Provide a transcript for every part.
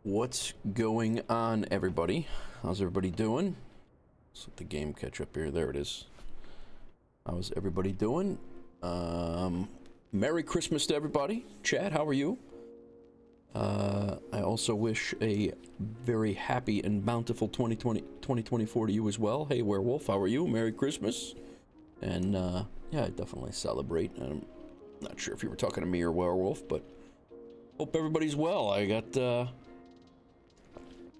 What's going on, everybody? How's everybody doing? Let's let the game catch up here. There it is. How's everybody doing? Merry Christmas to everybody. Chad, how are you? I also wish a very happy and bountiful 2024 to you as well. Hey, Werewolf, how are you? Merry Christmas. And, yeah, I definitely celebrate. I'm not sure if you were talking to me or Werewolf, but hope everybody's well. I got,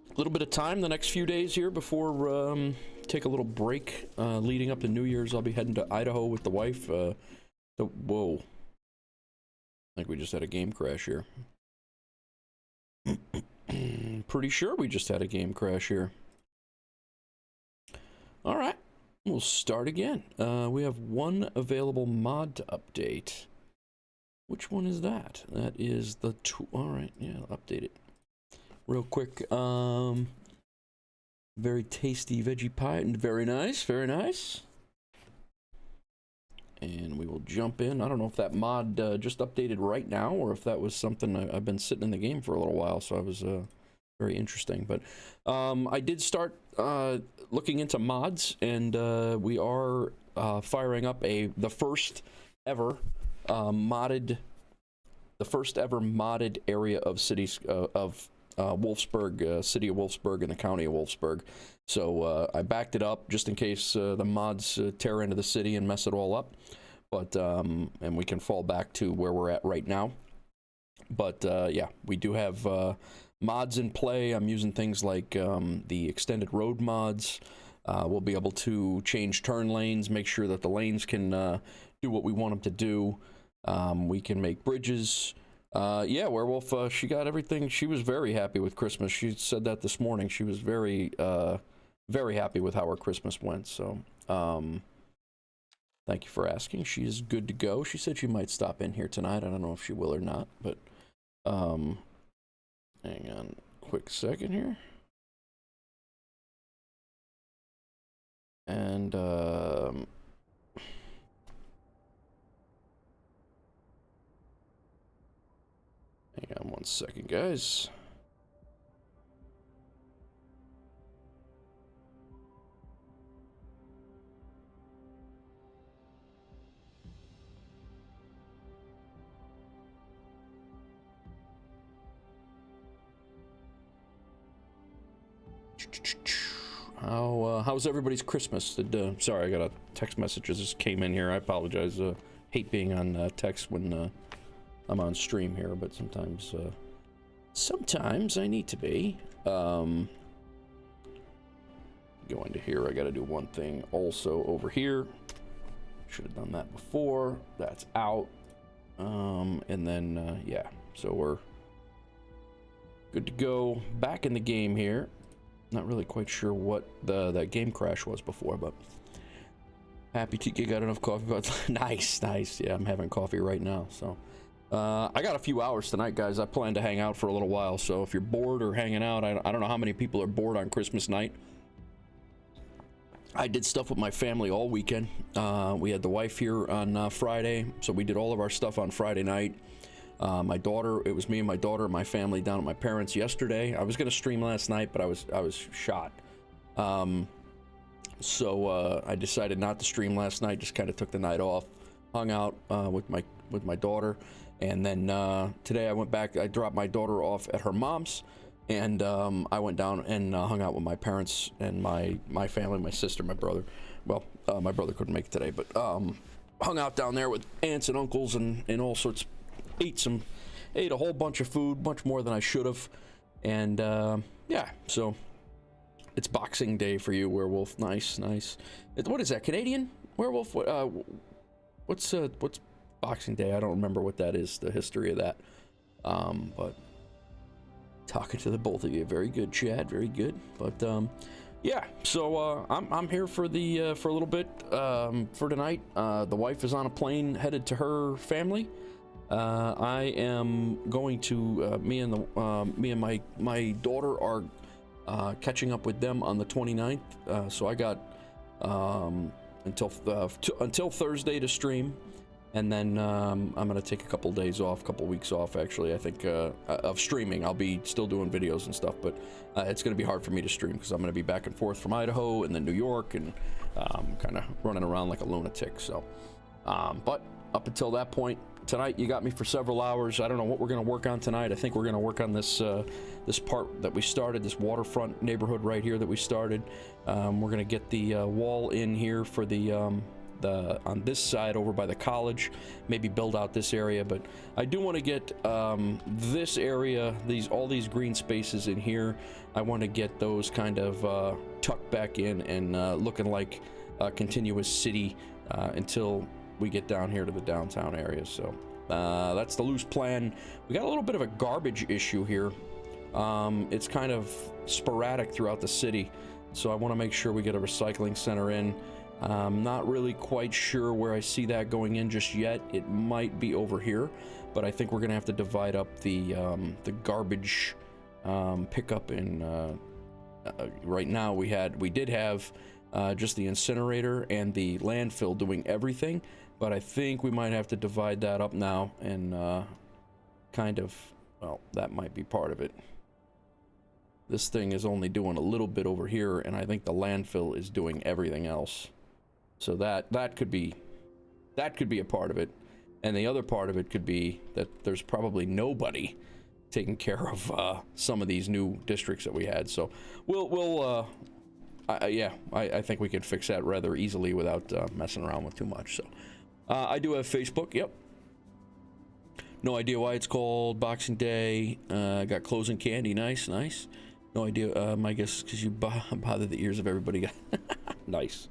a little bit of time the next few days here before take a little break leading up to New Year's. I'll be heading to Idaho with the wife. Whoa. I think we just had a game crash here. Pretty sure we just had a game crash here. All right, we'll start again. We have one available mod to update. Which one is that? That is the all right, yeah, I'll update it real quick. Very tasty veggie pie, and very nice, very nice. And we will jump in. I don't know if that mod just updated right now, or if that was something I've been sitting in the game for a little while, so I was very interesting. But I did start looking into mods, and we are firing up the first ever modded area of cities of Wolfsburg, City of Wolfsburg, and the County of Wolfsburg. So I backed it up just in case the mods tear into the city and mess it all up. But and we can fall back to where we're at right now. But yeah, we do have mods in play. I'm using things like the extended road mods. We'll be able to change turn lanes, make sure that the lanes can do what we want them to do. We can make bridges. Yeah, Werewolf, she got everything. She was very happy with Christmas. She said that this morning. She was very happy with how her Christmas went. So, thank you for asking. She is good to go. She said she might stop in here tonight. I don't know if she will or not, but, hang on a quick second here. And, hang on one second, guys. How's everybody's Christmas? Sorry, I got a text message that just came in here. I apologize. Hate being on text when I'm on stream here, but sometimes I need to be. Going to here, I gotta do one thing also over here. Should have done that before. That's out. And then, yeah, so we're good to go. Back in the game here. Not really quite sure what that game crash was before, but happy to get enough coffee. But nice. Yeah, I'm having coffee right now, so. I got a few hours tonight, guys. I plan to hang out for a little while, so if you're bored or hanging out, I don't know how many people are bored on Christmas night. I did stuff with my family all weekend. We had the wife here on Friday, so we did all of our stuff on Friday night. My daughter, it was me and my daughter and my family down at my parents' yesterday. I was going to stream last night, but I was shot. So I decided not to stream last night, just kind of took the night off, hung out with my daughter. And then today I went back. I dropped my daughter off at her mom's, and I went down and hung out with my parents and my family, my sister, my brother. Well, my brother couldn't make it today, but hung out down there with aunts and uncles and all sorts. Ate a whole bunch of food, much more than I should have. And yeah, so it's Boxing Day for you, Werewolf. Nice. What is that, Canadian Werewolf? What's Boxing Day? I don't remember what that is, the history of that. But talking to the both of you, very good, Chad, very good. But yeah, so I'm here for a little bit for tonight. The wife is on a plane headed to her family. I am going to me and my daughter are catching up with them on the 29th. So I got until Thursday to stream. and then I'm gonna take a couple days off, couple weeks off actually. I think of streaming. I'll be still doing videos and stuff, but it's gonna be hard for me to stream because I'm gonna be back and forth from Idaho and then New York, and kind of running around like a lunatic. So, but up until that point, tonight you got me for several hours. I don't know what we're gonna work on tonight. I think we're gonna work on this this part that we started, this waterfront neighborhood right here that we started. We're gonna get the wall in here for the on this side over by the college, maybe build out this area. But I do want to get this area, all these green spaces in here, I want to get those kind of tucked back in and looking like a continuous city until we get down here to the downtown area. So that's the loose plan. We got a little bit of a garbage issue here. It's kind of sporadic throughout the city, so I want to make sure we get a recycling center in. I'm not really quite sure where I see that going in just yet. It might be over here, but I think we're gonna have to divide up the garbage pickup in. Right now we did have just the incinerator and the landfill doing everything, but I think we might have to divide that up now and kind of, well, that might be part of it. This thing is only doing a little bit over here, and I think the landfill is doing everything else. So that could be a part of it, and the other part of it could be that there's probably nobody taking care of some of these new districts that we had. So I think we could fix that rather easily without messing around with too much. So I do have Facebook. Yep. No idea why it's called Boxing Day. Got closing candy. Nice. No idea. I guess because you bother the ears of everybody. Nice.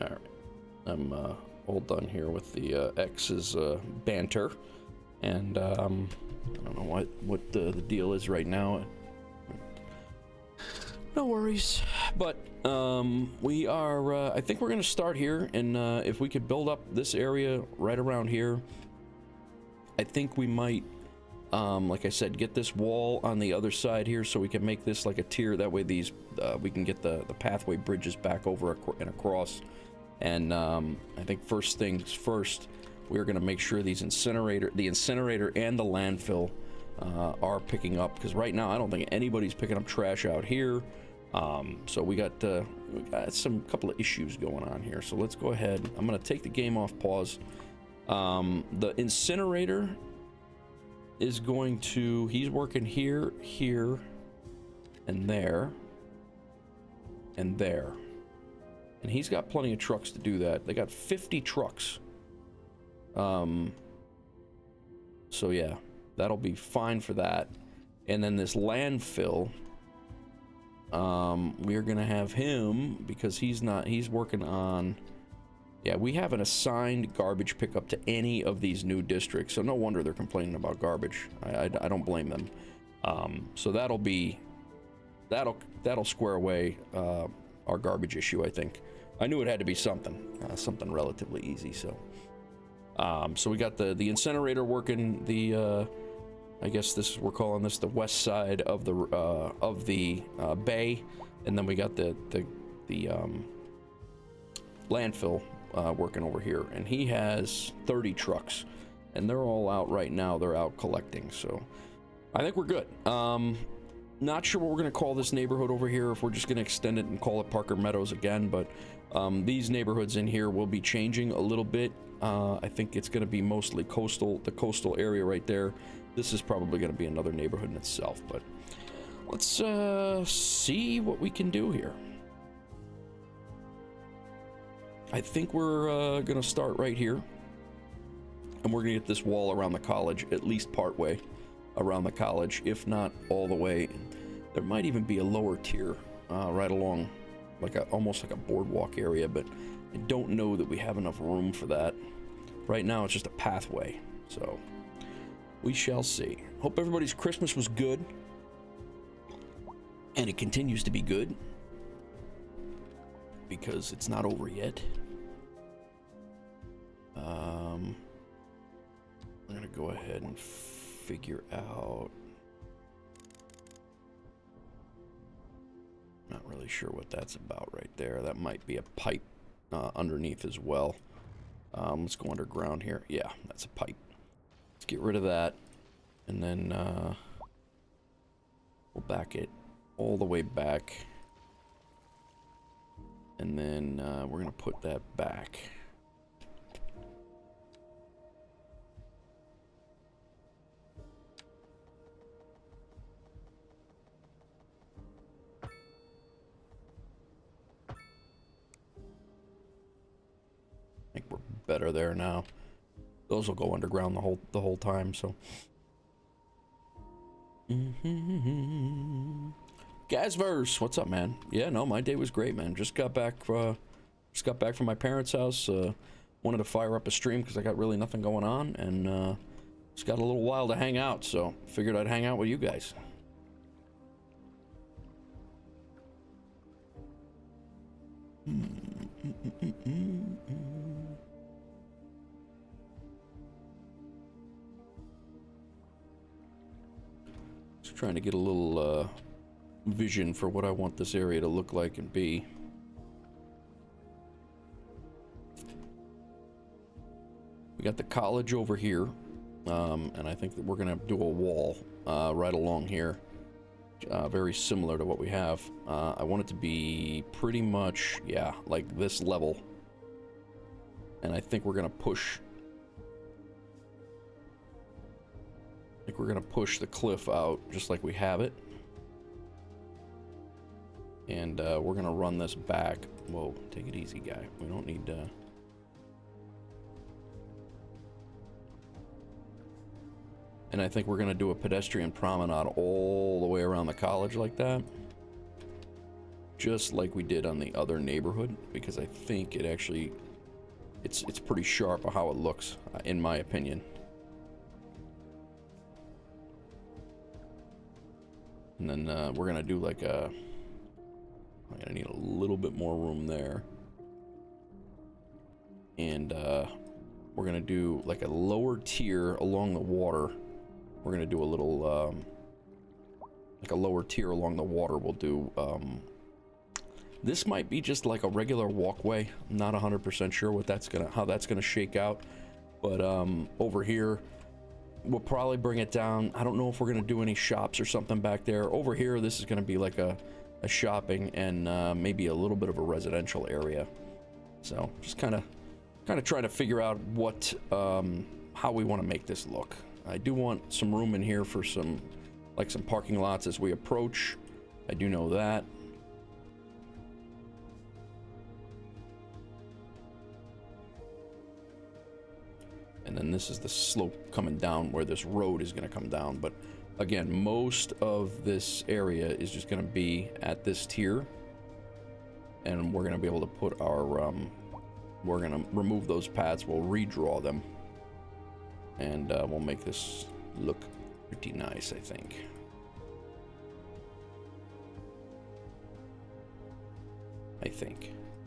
All right, I'm all done here with the X's banter, and I don't know what the deal is right now. No worries, but we are. I think we're gonna start here, and if we could build up this area right around here, I think we might. Like I said, get this wall on the other side here so we can make this like a tier. That way these we can get the pathway bridges back over and across. And I think first things first, we're going to make sure the incinerator and the landfill are picking up, because right now I don't think anybody's picking up trash out here. So we got some couple of issues going on here. So let's go ahead. I'm going to take the game off pause. The incinerator is going to, he's working here, and there, and there. And he's got plenty of trucks to do that. They got 50 trucks. So yeah, that'll be fine for that. And then this landfill, we're gonna have him, because he's working on, yeah, we haven't assigned garbage pickup to any of these new districts, so no wonder they're complaining about garbage. I don't blame them. So that'll square away our garbage issue, I think. I knew it had to be something relatively easy. So so we got the incinerator working the I guess we're calling this the west side of the bay, and then we got the landfill working over here, and he has 30 trucks, and they're all out right now. They're out collecting, so I think we're good. Not sure what we're going to call this neighborhood over here, if we're just going to extend it and call it Parker Meadows again, but these neighborhoods in here will be changing a little bit. I think it's going to be mostly the coastal area right there. This is probably going to be another neighborhood in itself, but let's see what we can do here. I think we're going to start right here, and we're going to get this wall around the college, at least part way around the college, if not all the way. There might even be a lower tier right along, almost like a boardwalk area, but I don't know that we have enough room for that. Right now, it's just a pathway, so we shall see. Hope everybody's Christmas was good, and it continues to be good, because it's not over yet. I'm gonna go ahead and figure out. Not really sure what that's about right there. That might be a pipe underneath as well. Let's go underground here. Yeah, that's a pipe. Let's get rid of that, and then we'll back it all the way back, and then we're gonna put that back. I think we're better there now. Those will go underground the whole time, so. Gazverse, what's up, man? Yeah, no, my day was great, man. Just got back from my parents' house. Wanted to fire up a stream because I got really nothing going on, and just got a little while to hang out, so figured I'd hang out with you guys. Just trying to get a little vision for what I want this area to look like and be. We got the college over here, and I think that we're gonna do a wall right along here, very similar to what we have. I want it to be pretty much, yeah, like this level, and I think we're gonna push. I think we're gonna push the cliff out just like we have it, and we're gonna run this back. Whoa, take it easy, guy. We don't need and I think we're gonna do a pedestrian promenade all the way around the college like that, just like we did on the other neighborhood, because I think it actually it's pretty sharp on how it looks, in my opinion. And then we're gonna do like a, I'm gonna need a little bit more room there, and we're gonna do like a lower tier along the water. We're gonna do a little like a lower tier along the water. We'll do this might be just like a regular walkway. I'm not 100% sure what how that's gonna shake out, but over here we'll probably bring it down. I don't know if we're gonna do any shops or something back there. Over here, this is gonna be like a shopping and maybe a little bit of a residential area. So just kind of trying to figure out what how we want to make this look. I do want some room in here for some parking lots as we approach. I do know that. And then this is the slope coming down where this road is going to come down. But again, most of this area is just going to be at this tier. And we're going to be able to put our, we're going to remove those paths. We'll redraw them. And we'll make this look pretty nice, I think.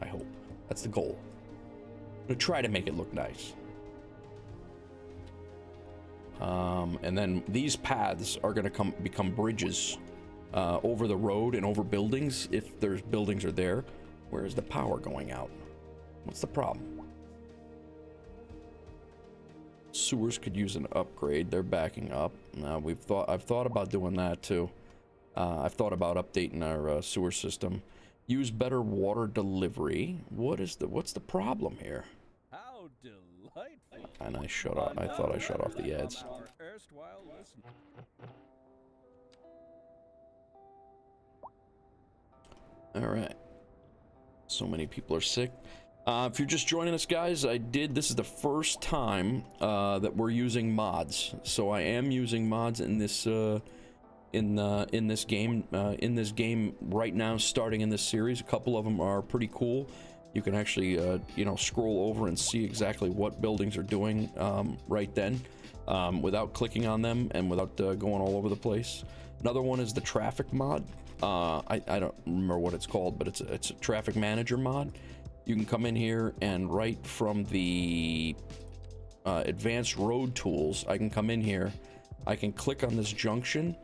I hope. That's the goal. I'm going to try to make it look nice. And then these paths are going to become bridges over the road and over buildings, if there's buildings are there. Where is the power going out? What's the problem? Sewers could use an upgrade. They're backing up. I've thought about doing that too. I've thought about updating our sewer system. Use better water delivery. What's the problem here? How delightful. And I thought I shut off the ads. All right. So many people are sick. If you're just joining us, guys, this is the first time that we're using mods. So I am using mods in this in this game right now, starting in this series. A couple of them are pretty cool. you can actually, you know, scroll over and see exactly what buildings are doing right then without clicking on them and without going all over the place. Another one is the traffic mod. I don't remember what it's called, but it's a traffic manager mod. You can come in here and right from the advanced road tools, I can come in here, I can click on this junction,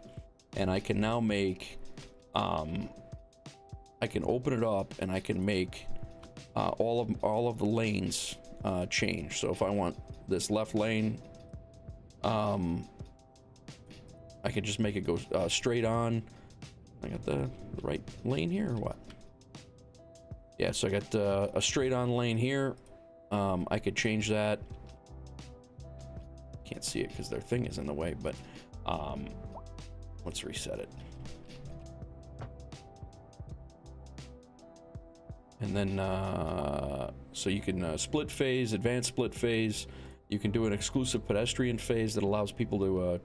and I can now make, I can open it up and I can make all of the lanes change. So if I want this left lane, I can just make it go straight on. I got the right lane here or what? Yeah, so I got a straight on lane here. I could change that. Can't see it because their thing is in the way, but let's reset it. And then, so you can split phase, advanced split phase. You can do an exclusive pedestrian phase that allows people to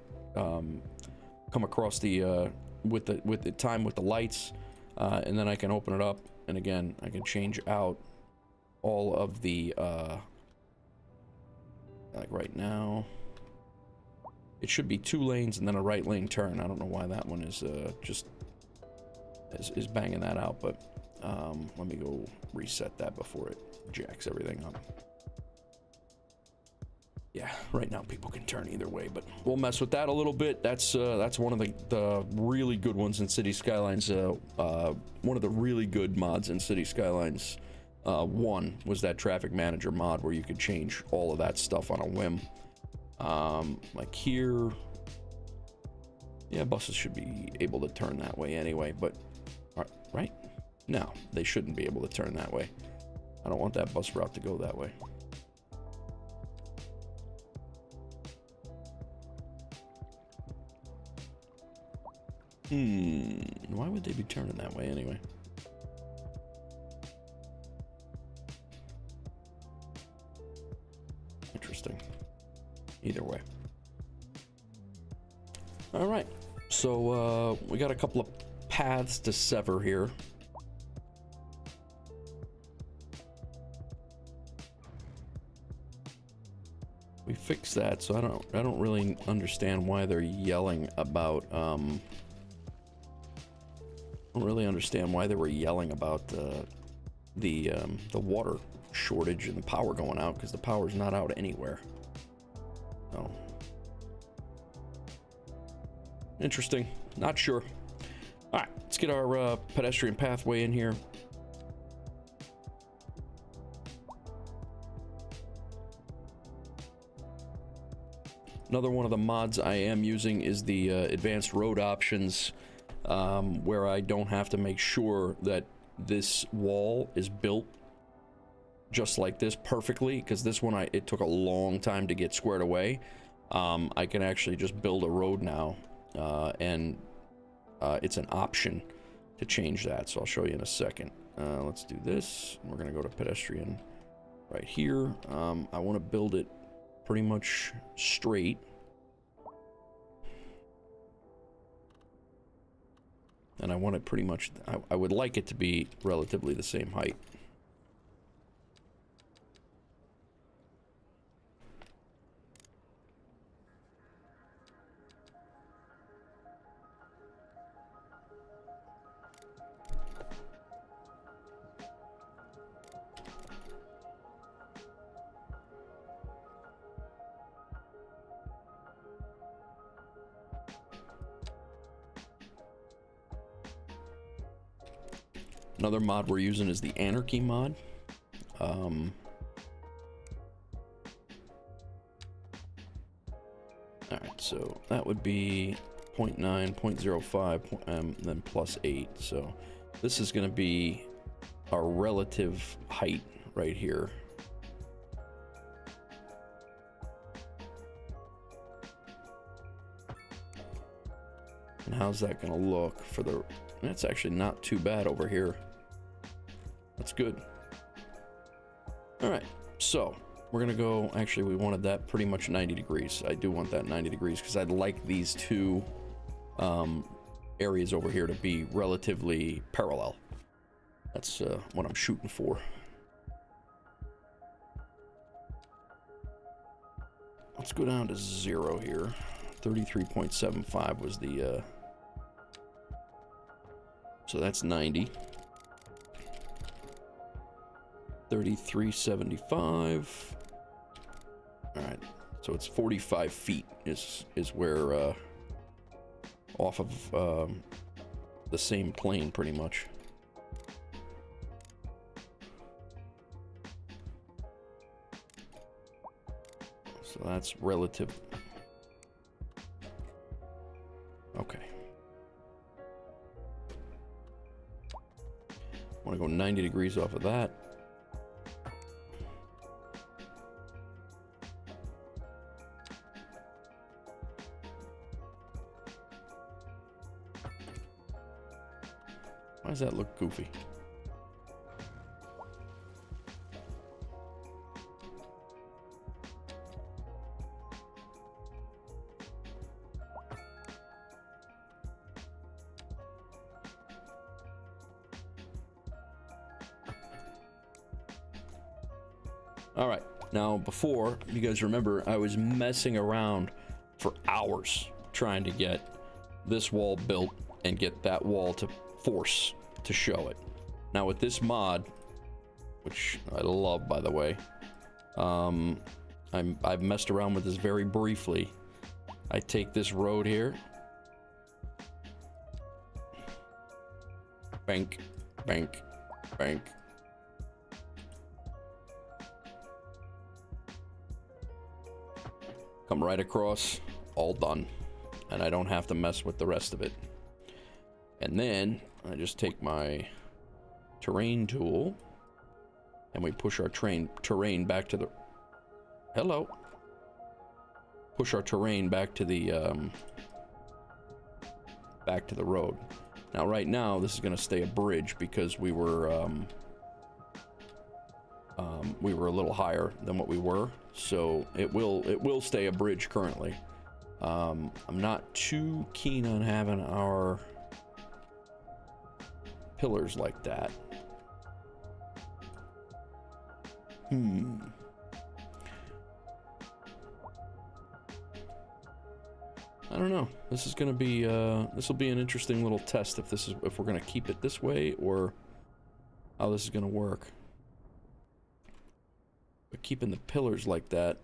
come across the with the time with the lights, and then I can open it up, and again I can change out all of the like right now it should be 2 lanes and then a right lane turn. I don't know why that one is just is banging that out, but let me go reset that before it jacks everything up. Yeah, right now people can turn either way, but we'll mess with that a little bit. That's one of the really good ones in City Skylines. One of the really good mods in City Skylines 1 was that traffic manager mod where you could change all of that stuff on a whim. Like here, yeah, buses should be able to turn that way anyway, but right? No, they shouldn't be able to turn that way. I don't want that bus route to go that way. Why would they be turning that way anyway? Interesting. Either way. All right. So we got a couple of paths to sever here. We fixed that, so I don't really understand why they're yelling about I don't really understand why they were yelling about the water shortage and the power going out, because the power's not out anywhere. So interesting. Not sure. All right, let's get our pedestrian pathway in here. Another one of the mods I am using is the advanced road options, where I don't have to make sure that this wall is built just like this perfectly, because this one it took a long time to get squared away. I can actually just build a road now, and it's an option to change that, so I'll show you in a second. Let's do this. We're gonna go to pedestrian right here. I want to build it pretty much straight. And I want it pretty much, I would like it to be relatively the same height. Another mod we're using is the Anarchy mod. Alright, so that would be 0.9, 0.05, then plus 8. So this is going to be our relative height right here. And how's that going to look for the... That's actually not too bad over here. That's good. All right, so we're gonna go, actually we wanted that pretty much 90 degrees. I do want that 90 degrees because I'd like these two areas over here to be relatively parallel. That's what I'm shooting for. let's go down to 0 here. 33.75 was the, so that's 90. 33.75. All right, so it's 45 feet is where, off of, the same plane pretty much. So that's relative. Okay. I want to go 90 degrees off of that. Why does that look goofy? All right, now before, you guys remember, I was messing around for hours trying to get this wall built and get that wall to force to show it. Now with this mod, which I love, by the way, I've messed around with this very briefly. I take this road here, bank, bank, bank. Come right across, all done, and I don't have to mess with the rest of it. And then I just take my terrain tool and we push our terrain back to the push our terrain back to the road. Now right now this is going to stay a bridge because we were a little higher than what we were, so it will stay a bridge currently. I'm not too keen on having our pillars like that. I don't know. This is gonna be this will be an interesting little test if we're gonna keep it this way or how this is gonna work. But keeping the pillars like that,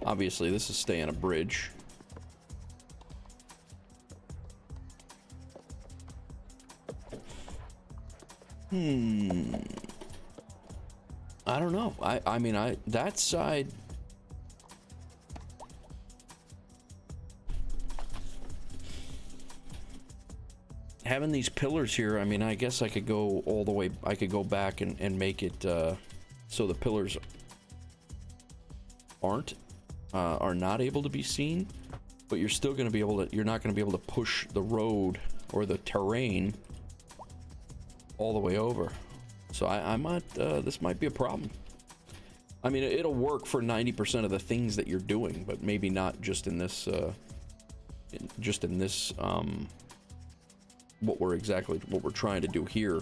obviously this is staying a bridge. I don't know. I mean, that side, having these pillars here, I mean, I guess I could go all the way, I could go back and make it so the pillars are not able to be seen, but you're still going to be able to, you're not going to be able to push the road or the terrain all the way over. So I might, this might be a problem. I mean, it'll work for 90% of the things that you're doing, but maybe not just in this, what we're trying to do here.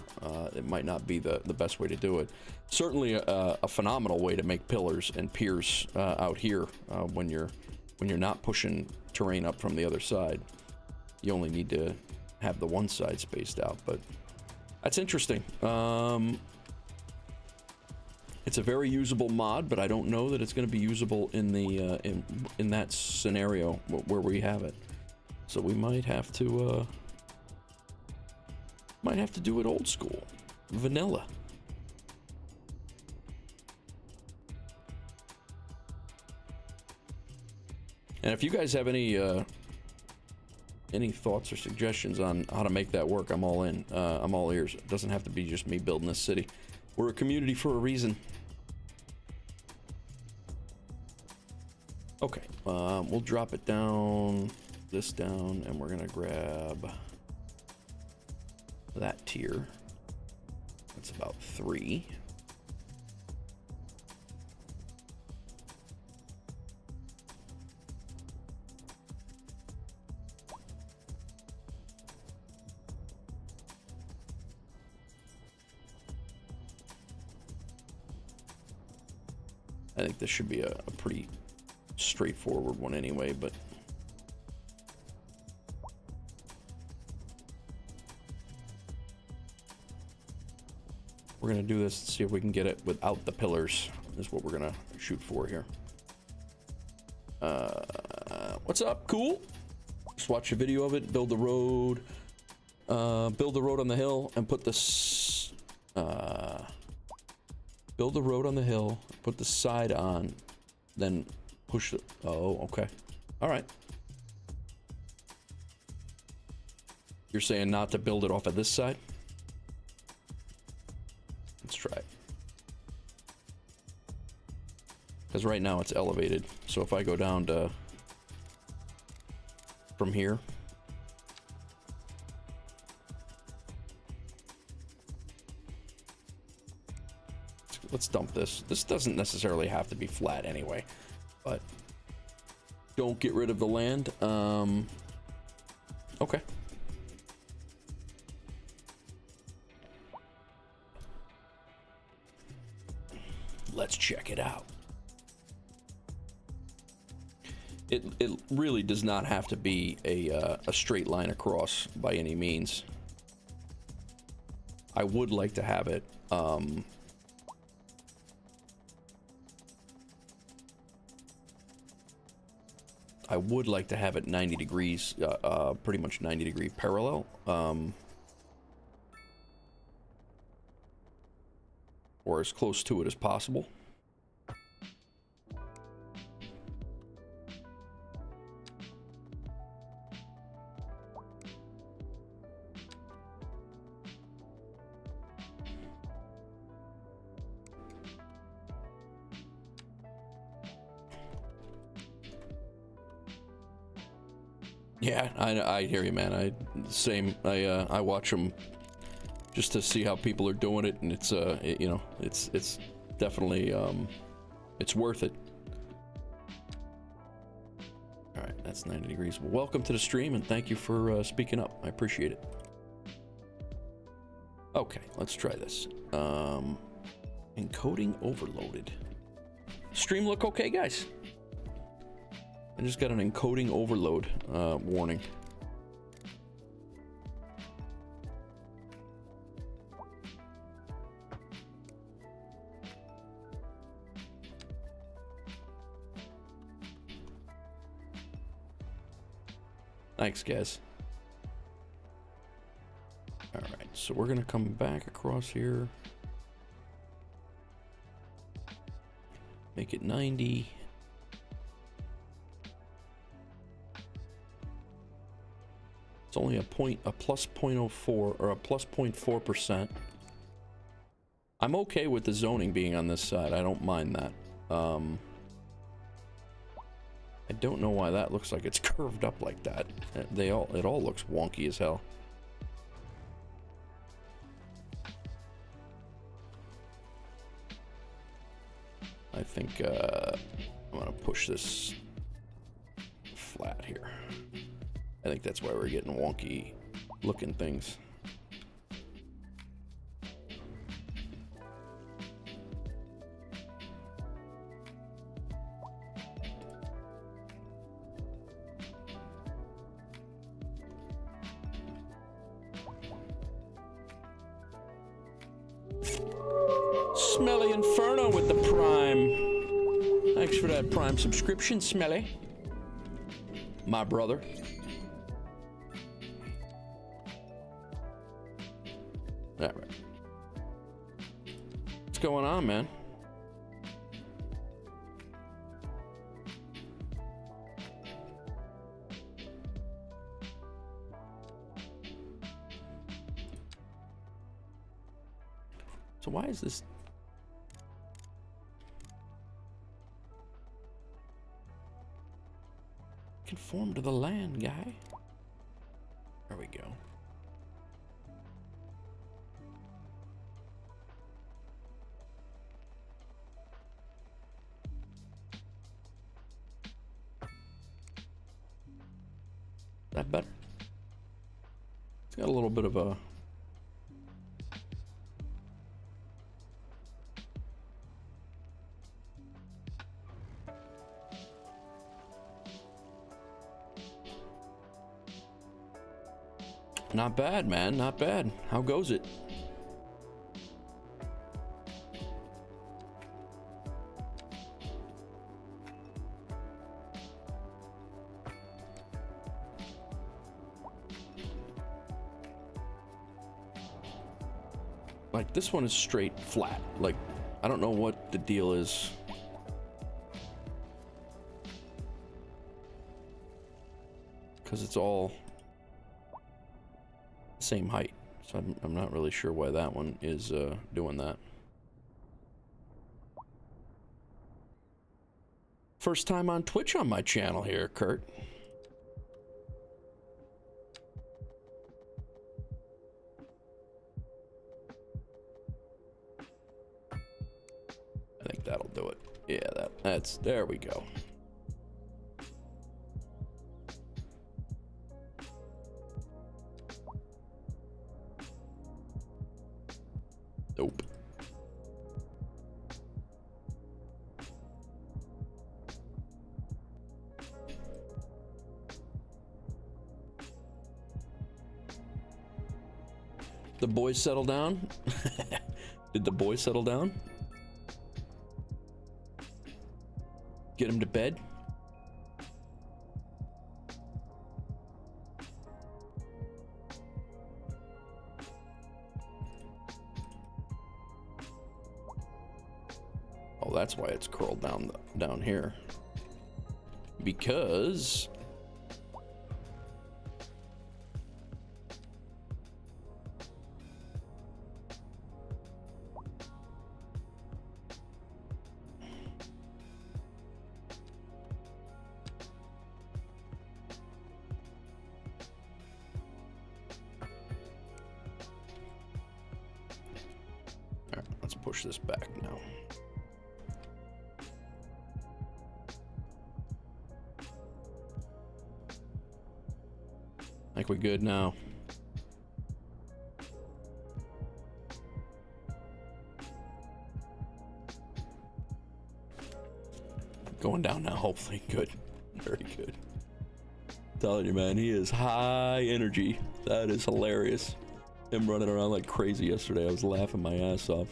It might not be the best way to do it. Certainly a phenomenal way to make pillars and piers out here when you're not pushing terrain up from the other side. You only need to have the one side spaced out, but that's interesting. It's a very usable mod, but I don't know that it's going to be usable in the in that scenario where we have it. So we might have to do it old school, vanilla. And if you guys have any thoughts or suggestions on how to make that work, I'm all in. I'm all ears. It doesn't have to be just me building this city. We're a community for a reason. Okay, we'll drop it down, this down, and we're gonna grab that tier. That's about 3. I think this should be a pretty straightforward one anyway, but we're gonna do this and see if we can get it without the pillars, is what we're gonna shoot for here. What's up? Cool. Just watch a video of it. Build the road. Build the road on the hill and put this. Build the road on the hill. Put the side on. Then push it. Oh, okay. All right. You're saying not to build it off of this side? Let's try it. Because right now it's elevated. So if I go down to from here. Let's dump this. This doesn't necessarily have to be flat anyway, but don't get rid of the land. Okay. Let's check it out. It really does not have to be a straight line across by any means. I would like to have it I would like to have it 90 degrees, pretty much 90-degree parallel. Or as close to it as possible. Yeah, I hear you, man. I watch them just to see how people are doing it, and it's you know, it's definitely it's worth it. All right, that's 90 degrees. Well, welcome to the stream, and thank you for speaking up. I appreciate it. Okay, let's try this. Encoding overloaded. Stream look okay, guys? I just got an encoding overload warning. Thanks, guys. All right, so we're gonna come back across here. Make it 90. It's only a plus 0.04 or a plus 0.4%. I'm okay with the zoning being on this side. I don't mind that. I don't know why that looks like it's curved up like that. It all looks wonky as hell. I think I'm gonna push this flat here. I think that's why we're getting wonky looking things. Smelly Inferno with the Prime. Thanks for that Prime subscription, Smelly. My brother. All right. What's going on, man? So why is this? Conform to the land, guy. There we go. That better? It's got a little bit of a Not bad, man. Not bad. How goes it? Like, this one is straight flat. Like, I don't know what the deal is. Because it's all same height. So I'm not really sure why that one is doing that. First time on Twitch on my channel here, Kurt. I think that'll do it. Yeah, that's there we go. Nope. The boys settle down? Did the boys settle down? Get him to bed? Oh, that's why it's curled down here. Because push this back now. I think we're good now. Going down now, hopefully. Good. Very good. Telling you, man, he is high energy. That is hilarious. Him running around like crazy yesterday. I was laughing my ass off.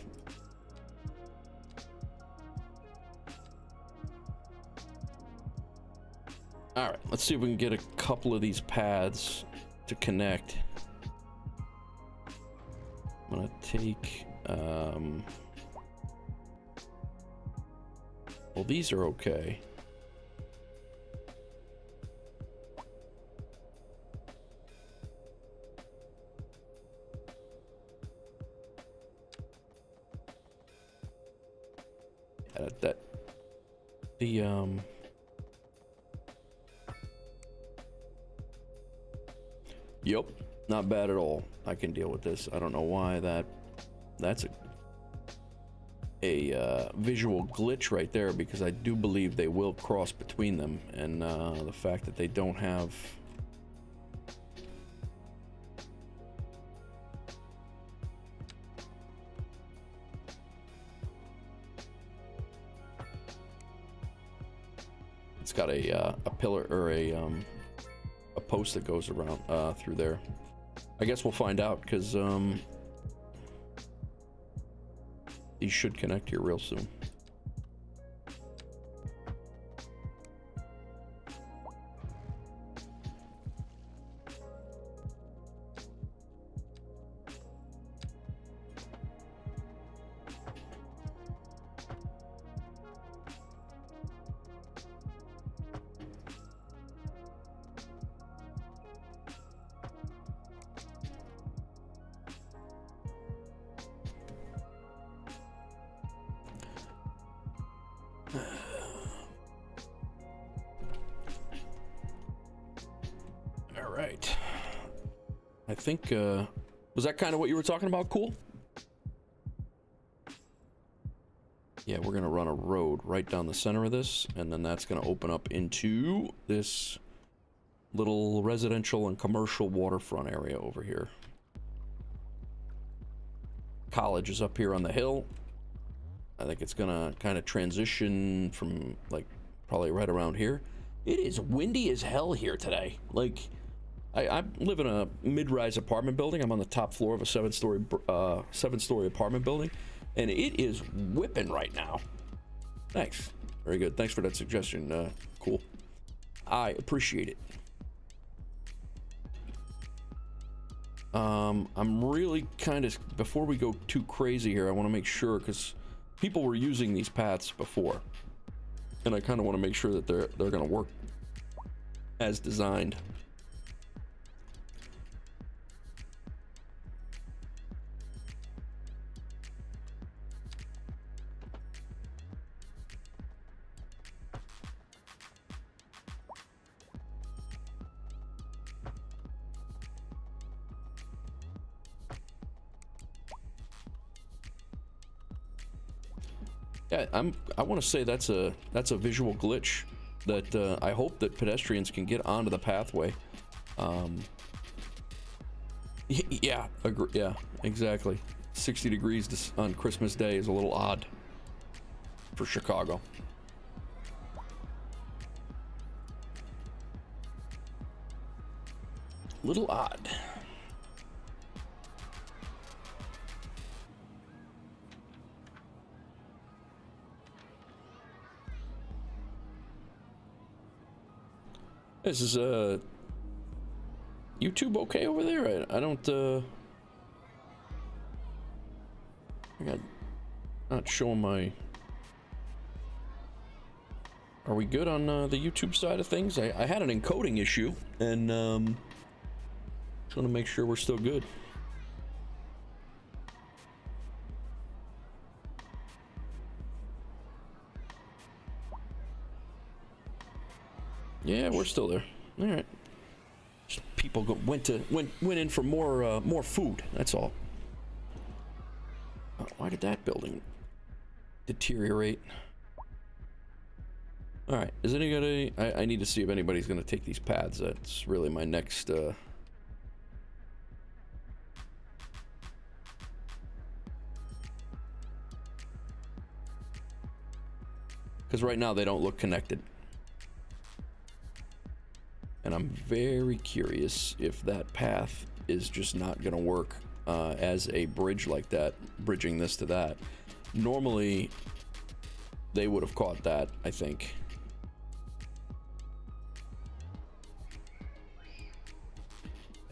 All right, let's see if we can get a couple of these paths to connect. I'm gonna take, well, these are okay. Yep, not bad at all. I can deal with this. I don't know why that's a visual glitch right there, because I do believe they will cross between them, and the fact that they don't have it's got a pillar or a post that goes around through there. I guess we'll find out, because these should connect here real soon. I think, was that kind of what you were talking about? Cool. Yeah, we're gonna run a road right down the center of this, and then that's gonna open up into this little residential and commercial waterfront area over here. College is up here on the hill. I think it's gonna kind of transition from, like, probably right around here. It is windy as hell here today. Like, I live in a mid-rise apartment building. I'm on the top floor of a seven-story apartment building, and it is whipping right now. Thanks. Very good. Thanks for that suggestion. Cool. I appreciate it. I'm really kind of, before we go too crazy here, I want to make sure, because people were using these paths before, and I kind of want to make sure that they're going to work as designed. Yeah, I want to say that's a visual glitch that I hope that pedestrians can get onto the pathway. Yeah, agree, yeah, exactly. 60 degrees on Christmas Day is a little odd for Chicago. Little odd. This is YouTube okay over there? I don't I got not showing my. Are we good on the YouTube side of things? I had an encoding issue, and just want to make sure we're still good. Yeah, we're still there. All right. Just people went in for more food. That's all. Why did that building deteriorate? All right. Is anybody? I need to see if anybody's going to take these paths. That's really my next. Because right now they don't look connected. And I'm very curious if that path is just not going to work as a bridge like that, bridging this to that. Normally, they would have caught that, I think.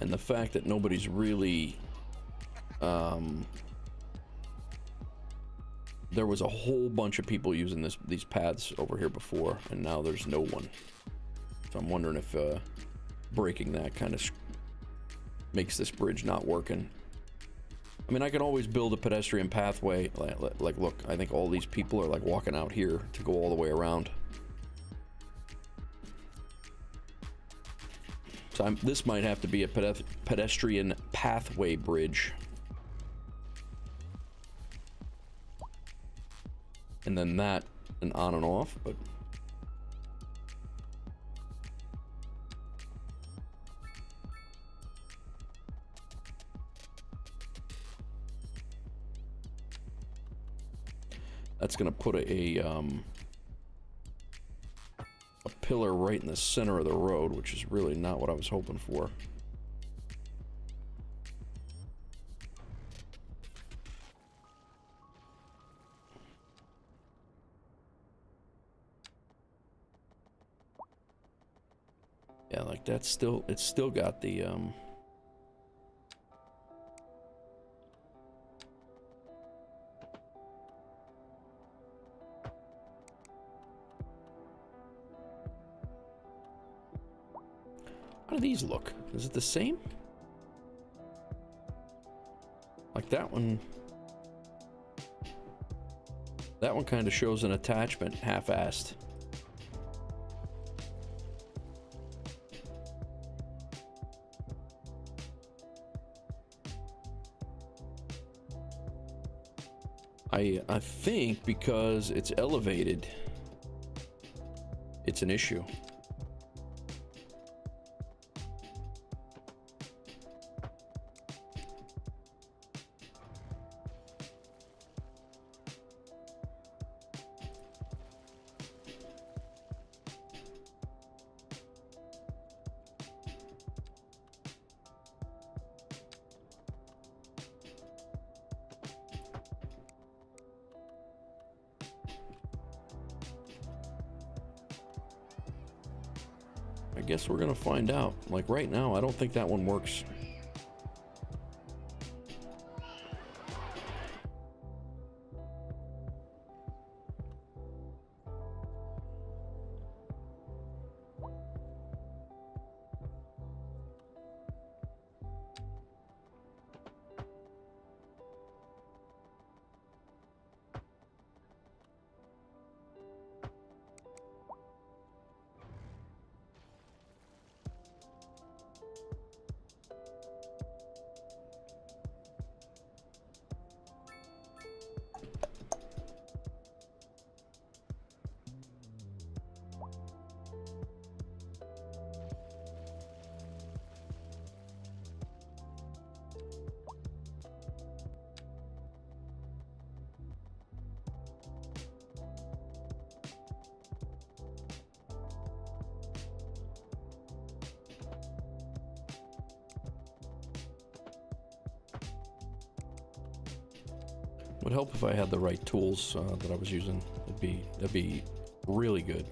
And the fact that nobody's really... there was a whole bunch of people using these paths over here before, and now there's no one. So I'm wondering if breaking that kind of makes this bridge not working. I mean, I can always build a pedestrian pathway. Like, look, I think all these people are like walking out here to go all the way around. So this might have to be a pedestrian pathway bridge. And then that, and on and off, but... That's gonna put a pillar right in the center of the road, which is really not what I was hoping for. Yeah, like that's still, it's still got the how do these look? Is it the same? Like that one kind of shows an attachment half-assed. I think because it's elevated, it's an issue. I guess we're gonna find out. Like right now, I don't think that one works. Would help if I had the right tools that I was using. That'd be really good.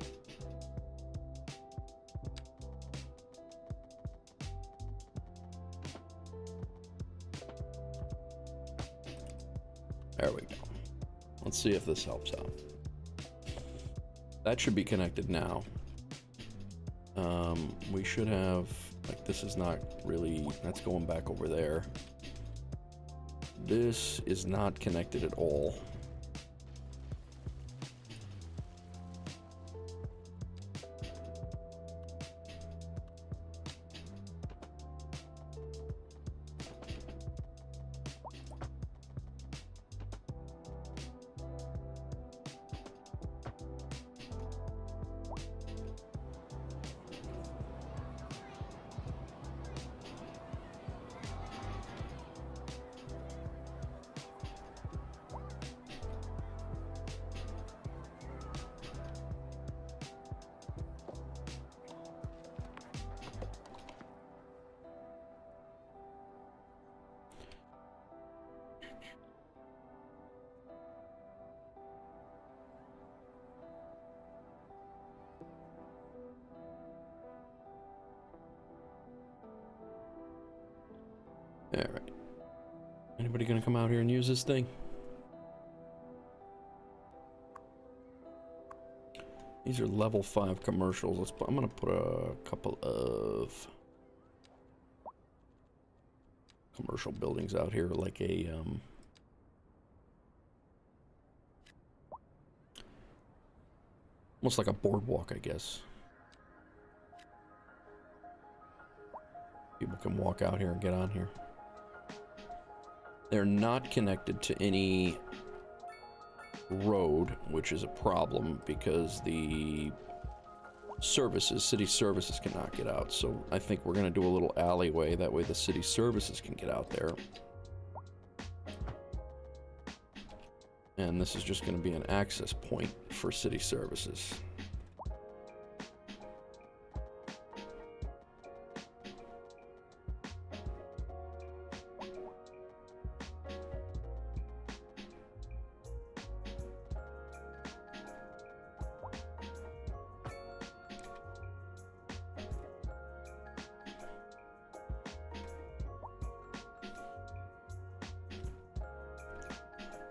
There we go. Let's see if this helps out. That should be connected now. We should have, like, this is not really, that's going back over there. This is not connected at all. Alright. Anybody gonna come out here and use this thing? These are level 5 commercials. I'm gonna put a couple of commercial buildings out here, like a almost like a boardwalk, I guess. People can walk out here and get on here. They're not connected to any road, which is a problem because the services, city services cannot get out. So I think we're going to do a little alleyway. That way the city services can get out there. And this is just going to be an access point for city services.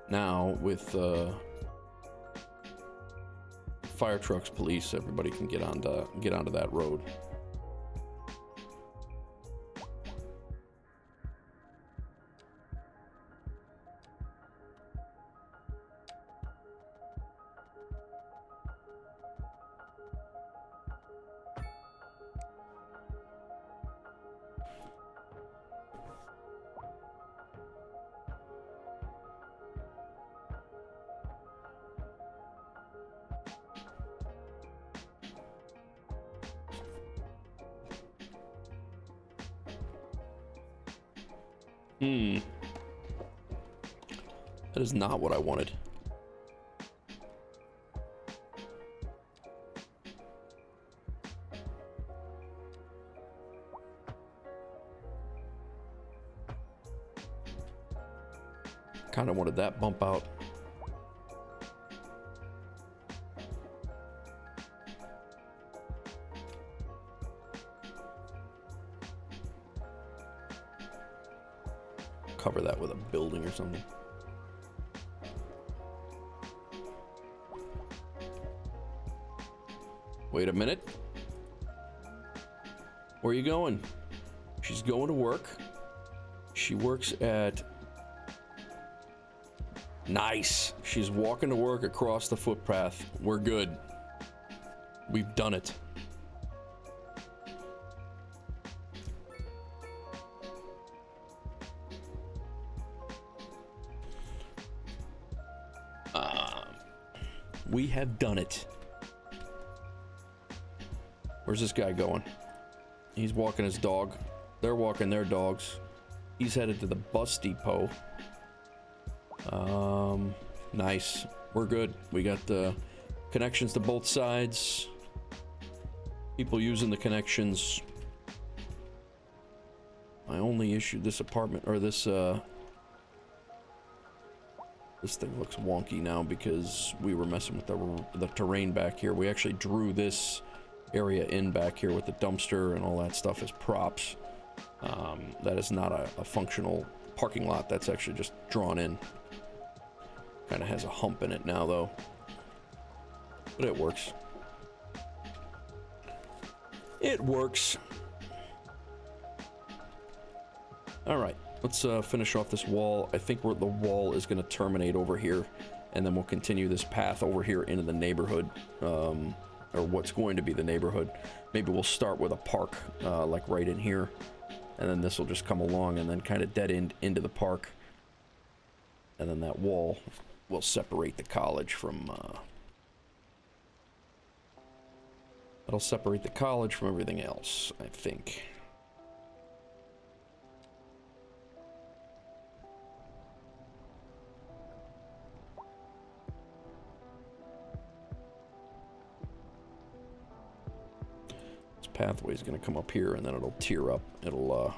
Now, with fire trucks, police, everybody can get onto that road. That is not what I wanted. Kind of wanted that bump out. cover that with a building or something. Wait a minute. Where are you going? She's going to work. She works at... Nice. She's walking to work across the footpath. We're good. We've done it. We have done it. Where's this guy going? He's walking his dog. They're walking their dogs. He's headed to the bus depot. Nice. We're good. We got the connections to both sides. People using the connections. My only issue, this apartment, or this thing looks wonky now because we were messing with the terrain back here. We actually drew this area in back here with the dumpster and all that stuff as props. That is not a functional parking lot. That's actually just drawn in. Kind of has a hump in it now, though. But it works. It works. All right. Let's finish off this wall. I think the wall is going to terminate over here, and then we'll continue this path over here into the neighborhood, or what's going to be the neighborhood. Maybe we'll start with a park, like right in here, and then this will just come along and then kind of dead end into the park, and then that wall will separate the college from... that'll separate the college from everything else, I think. Pathway is going to come up here and then it'll tear up. It'll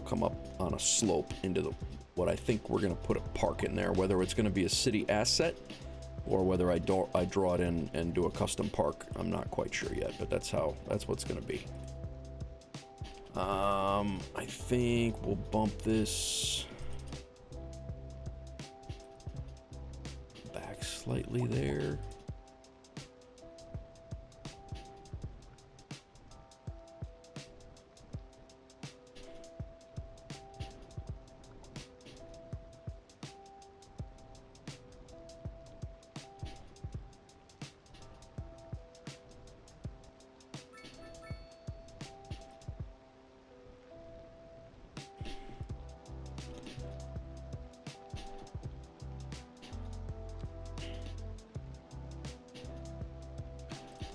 come up on a slope into what I think we're going to put a park in there, whether it's going to be a city asset or whether I draw it in and do a custom park. I'm not quite sure yet, but that's what's going to be. I think we'll bump this back slightly there.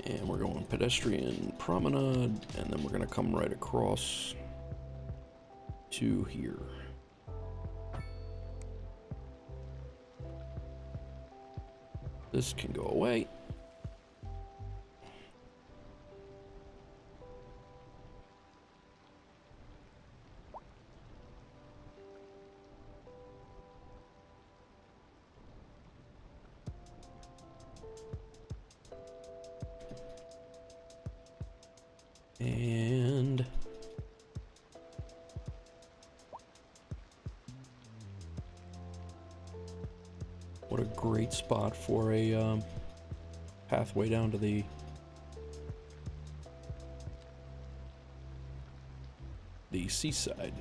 And we're going pedestrian promenade, and then we're going to come right across to here. This can go away. And what a great spot for a pathway down to the seaside.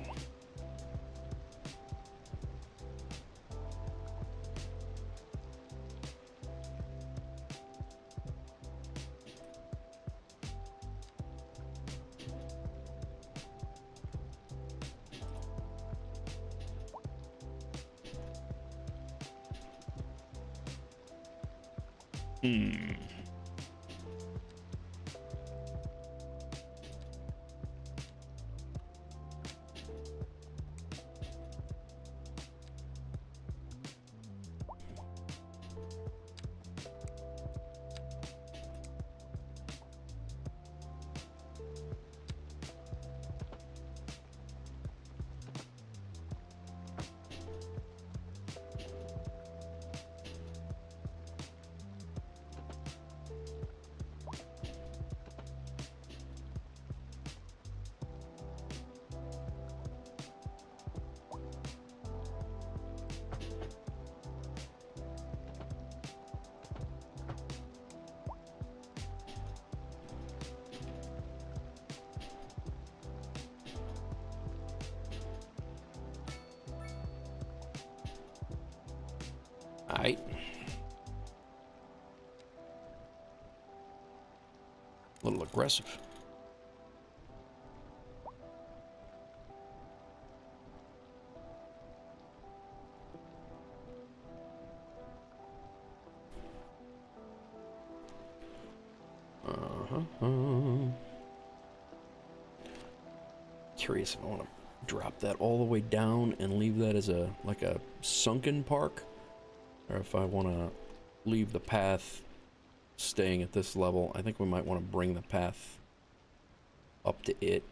Alright. A little aggressive. Curious if I want to drop that all the way down and leave that as a like a sunken park, or if I want to leave the path staying at this level. I think we might want to bring the path up to it.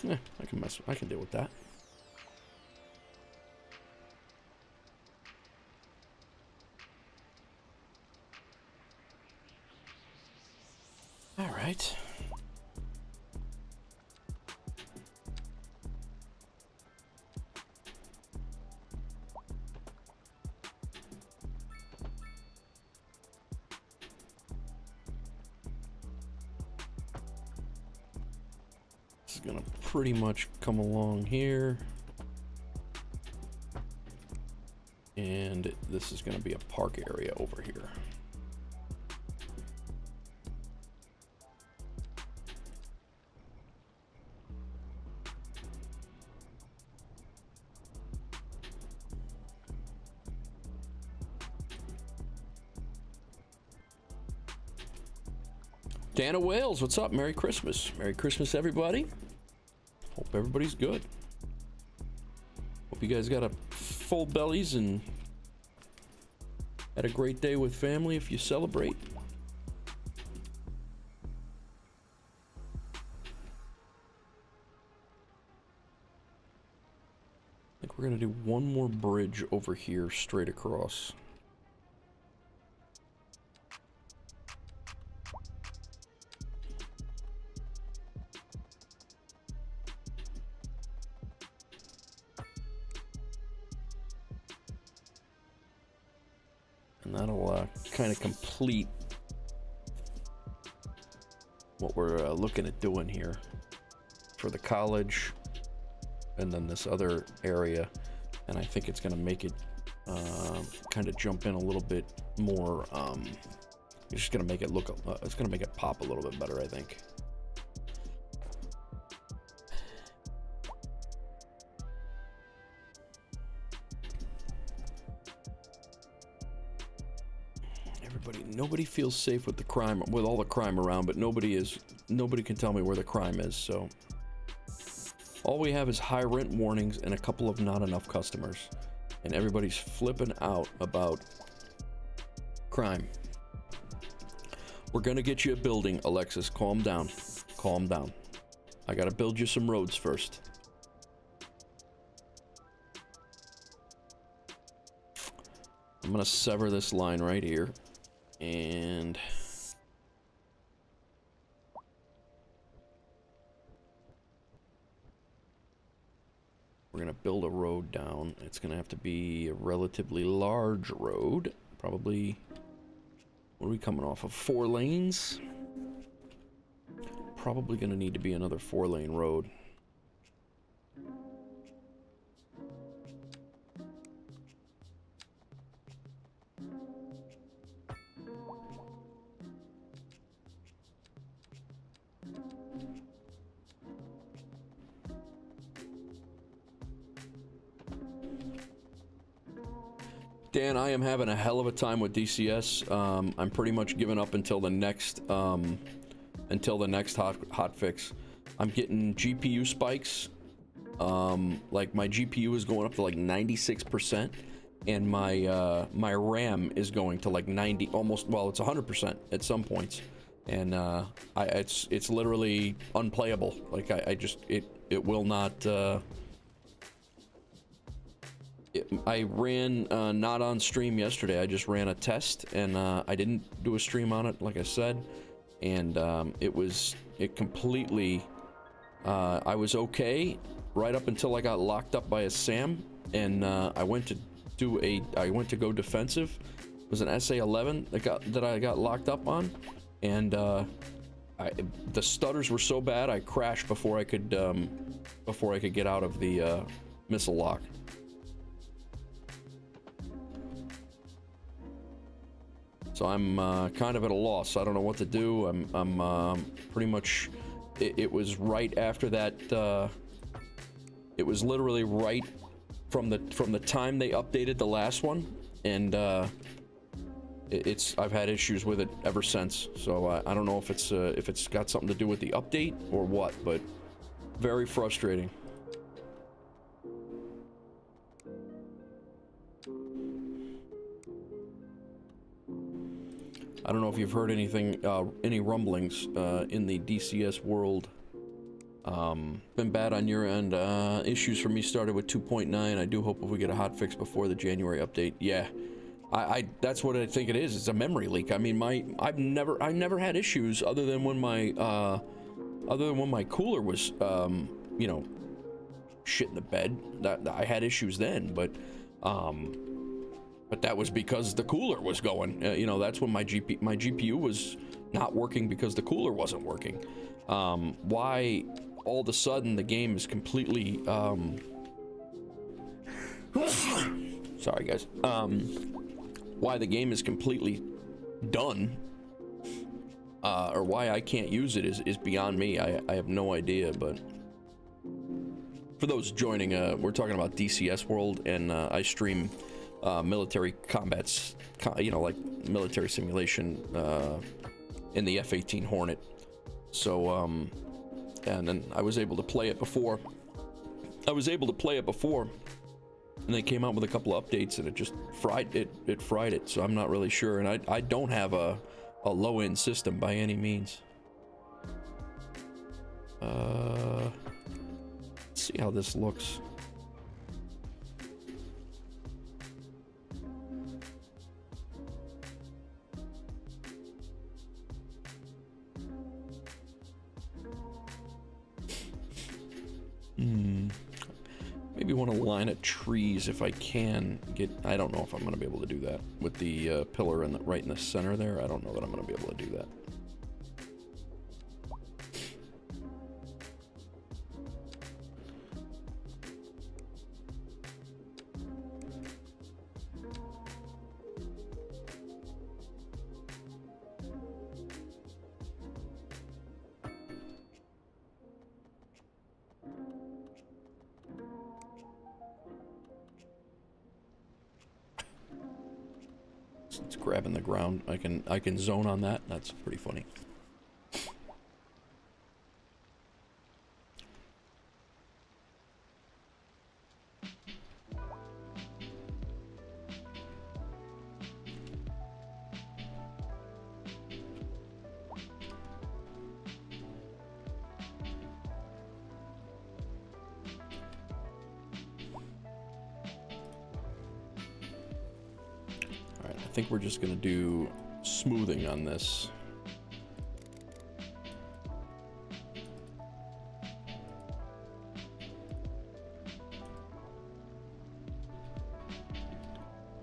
Yeah, I can deal with that. All right. This is gonna pretty much come along here. And this is gonna be a park area over here. Dana Wales, what's up? Merry Christmas. Merry Christmas, everybody. Hope everybody's good. Hope you guys got a full bellies and had a great day with family if you celebrate. I think we're gonna do one more bridge over here straight across. And that'll kind of complete what we're looking at doing here for the college and then this other area. And I think it's going to make it kind of jump in a little bit more. It's just going to make it look, it's going to make it pop a little bit better, I think. Nobody feels safe with the crime, with all the crime around, but nobody can tell me where the crime is, so. All we have is high rent warnings and a couple of not enough customers. And everybody's flipping out about crime. We're gonna get you a building, Alexis. Calm down. Calm down. I gotta build you some roads first. I'm gonna sever this line right here. And we're gonna build a road down. It's gonna have to be a relatively large road. Probably, what are we coming off of? 4 lanes? Probably gonna need to be another 4-lane road. Dan, I am having a hell of a time with DCS. I'm pretty much giving up until the next hot fix. I'm getting GPU spikes. Like my GPU is going up to like 96%, and my RAM is going to like 90, almost. Well, it's 100% at some points, and it's literally unplayable. Like it will not. I ran not on stream yesterday. I just ran a test, and I didn't do a stream on it, like I said, and it completely. I was okay right up until I got locked up by a SAM, and I went to go defensive. It was an SA-11 that I got locked up on, and the stutters were so bad I crashed before I could get out of the missile lock. So I'm kind of at a loss. I don't know what to do. I'm pretty much. It was right after that. It was literally right from the time they updated the last one, and I've had issues with it ever since. So I don't know if it's got something to do with the update or what, but very frustrating. I don't know if you've heard anything, any rumblings in the DCS world. Been bad on your end. Issues for me started with 2.9. I do hope if we get a hotfix before the January update. Yeah, that's what I think it is. It's a memory leak. I mean, I've never had issues other than when my cooler was, you know, shit in the bed. That I had issues then, but that was because the cooler was going. You know, that's when my GPU was not working because the cooler wasn't working. Why all of a sudden the game is completely sorry guys. Why the game is completely done, or why I can't use it is beyond me. I have no idea. But for those joining, we're talking about DCS World, and I stream military combats, you know, like military simulation in the F-18 Hornet. So and then I was able to play it before. And they came out with a couple of updates, and it just fried it. So I'm not really sure, and I don't have a low-end system by any means. Let's see how this looks. Maybe want a line of trees if I can get. I don't know if I'm going to be able to do that with the pillar right in the center there. I don't know that I'm going to be able to do that. It's grabbing the ground. I can zone on that. That's pretty funny. I think we're just gonna do smoothing on this.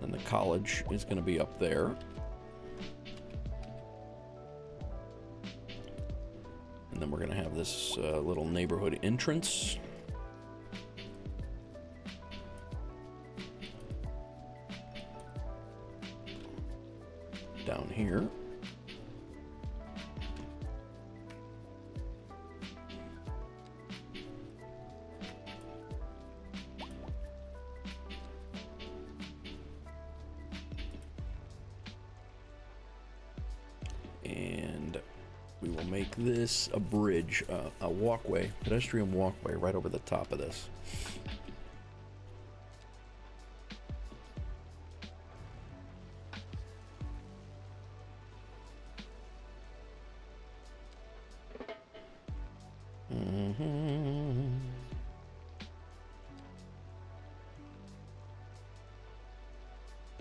And the college is gonna be up there. And then we're gonna have this little neighborhood entrance. Down here. we'll make this a bridge, a walkway, pedestrian walkway right over the top of this.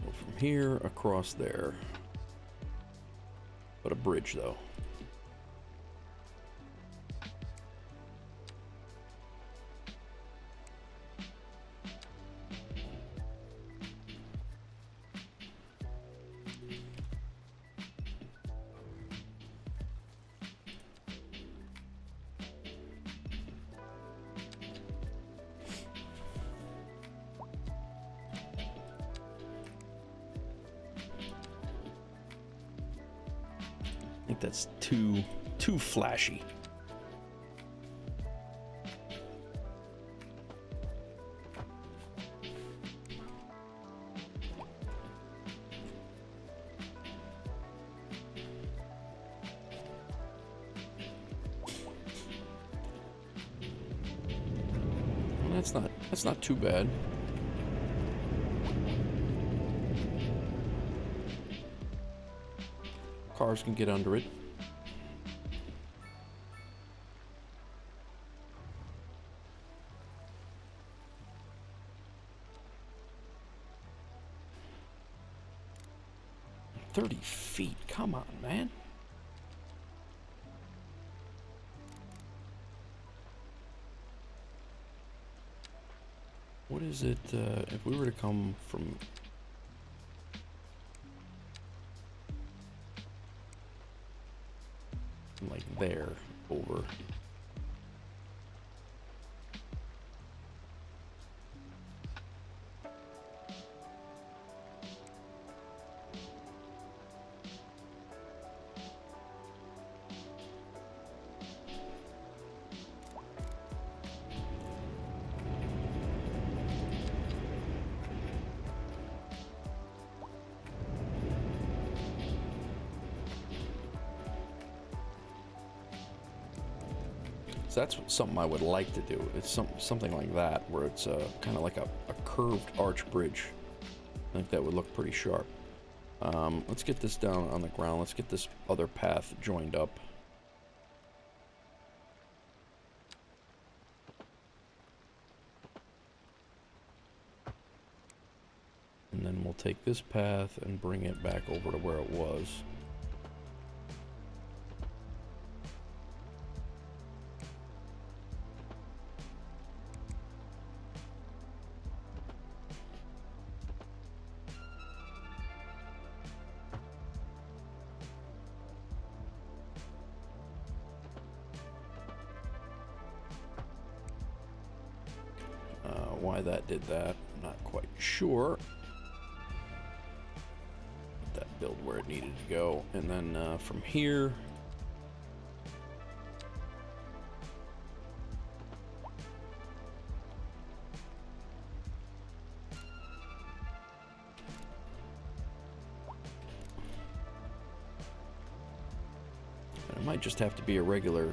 Go from here across there. But a bridge, though. I think that's too flashy. Well, that's not too bad. Cars can get under it. $30 feet. Come on, man. What is it if we were to come from like there over? That's something I would like to do. It's something like that, where it's kind of like a curved arch bridge. I think that would look pretty sharp. Let's get this down on the ground. Let's get this other path joined up. And then we'll take this path and bring it back over to where it was. Why that did that, I'm not quite sure. Let that build where it needed to go, and then from here, it might just have to be a regular.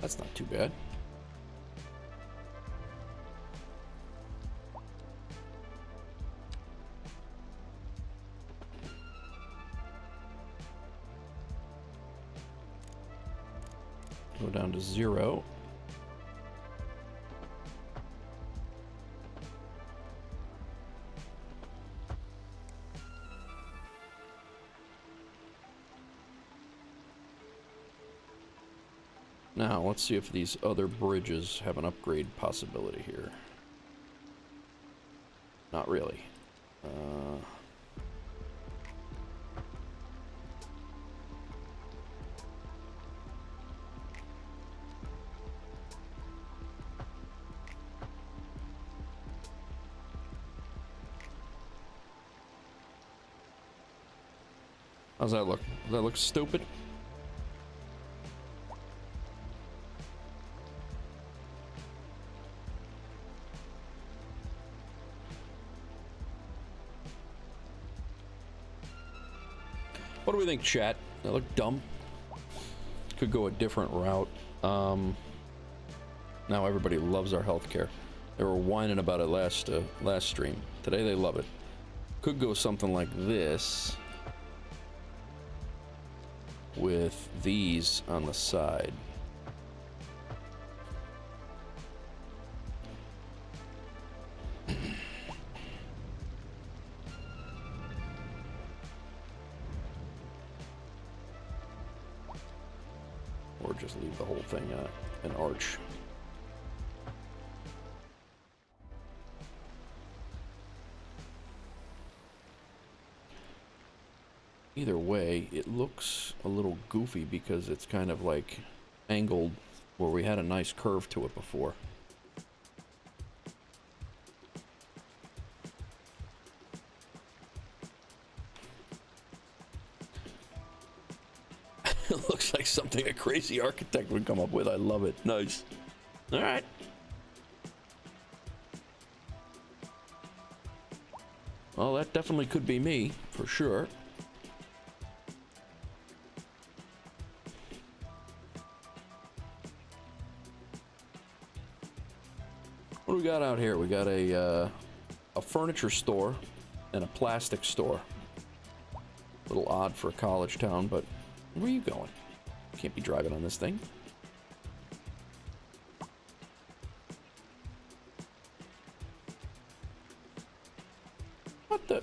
That's not too bad. Go down to 0. Now, let's see if these other bridges have an upgrade possibility here. Not really. How's that look? Does that look stupid? What do we think, chat? That look dumb? Could go a different route. Now everybody loves our healthcare. They were whining about it last stream. Today they love it. Could go something like this, with these on the side. Or just leave the whole thing an arch. Either way, it looks a little goofy because it's kind of like angled where we had a nice curve to it before. It looks like something a crazy architect would come up with. I love it. Nice. All right. Well, that definitely could be me, for sure. What do we got out here? We got a furniture store and a plastic store. A little odd for a college town, but where are you going? You can't be driving on this thing. What the?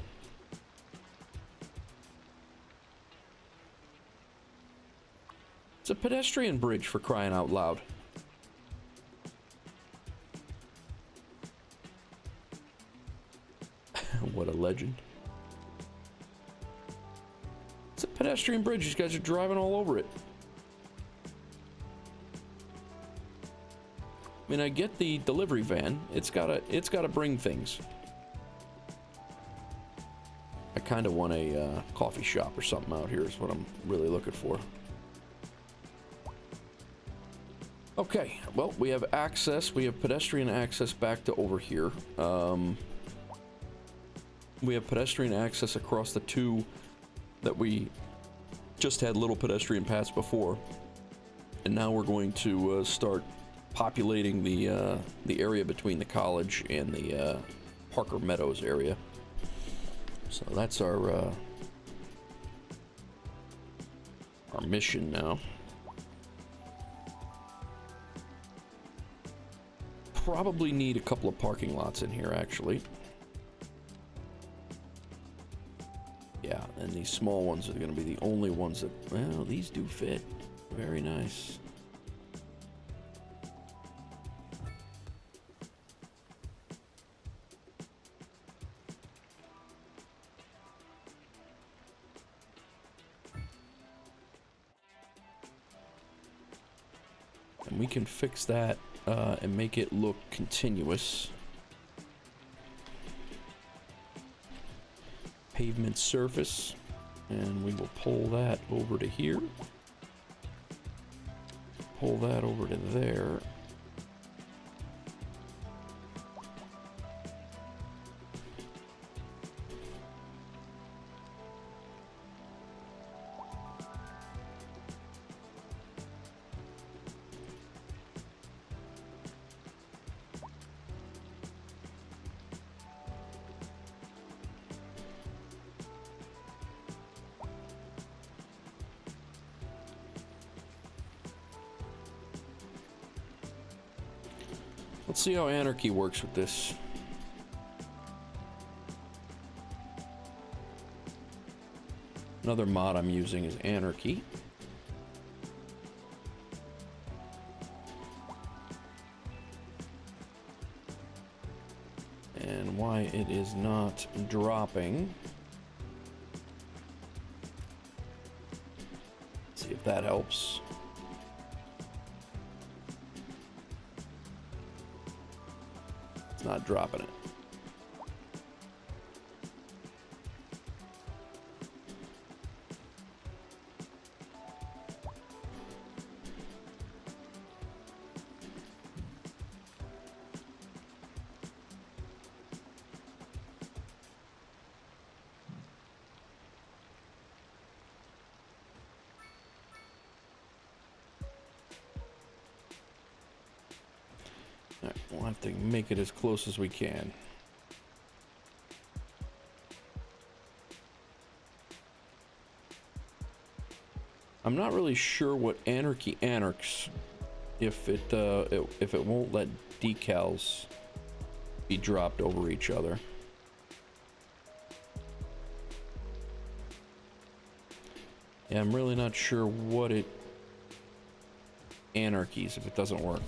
It's a pedestrian bridge, for crying out loud. What a legend. It's a pedestrian bridge. These guys are driving all over it. I mean, I get the delivery van. It's gotta bring things. I kind of want a coffee shop or something out here is what I'm really looking for. Okay, well, we have access. We have pedestrian access back to over here. We have pedestrian access across the two that we just had little pedestrian paths before. And now we're going to start populating the area between the college and the Parker Meadows area. So that's our mission now. Probably need a couple of parking lots in here, actually. Yeah, and these small ones are going to be the only ones that, well, these do fit. Very nice. And we can fix that and make it look continuous. Pavement surface, and we will pull that over to here, pull that over to there, Let's see how anarchy works with this. Another mod I'm using is anarchy. And why it is not dropping. Let's see if that helps. It's not dropping it. Alright, we'll have to make it as close as we can. I'm not really sure what anarchy anarchs if it won't let decals be dropped over each other. Yeah, I'm really not sure what it anarchies if it doesn't work.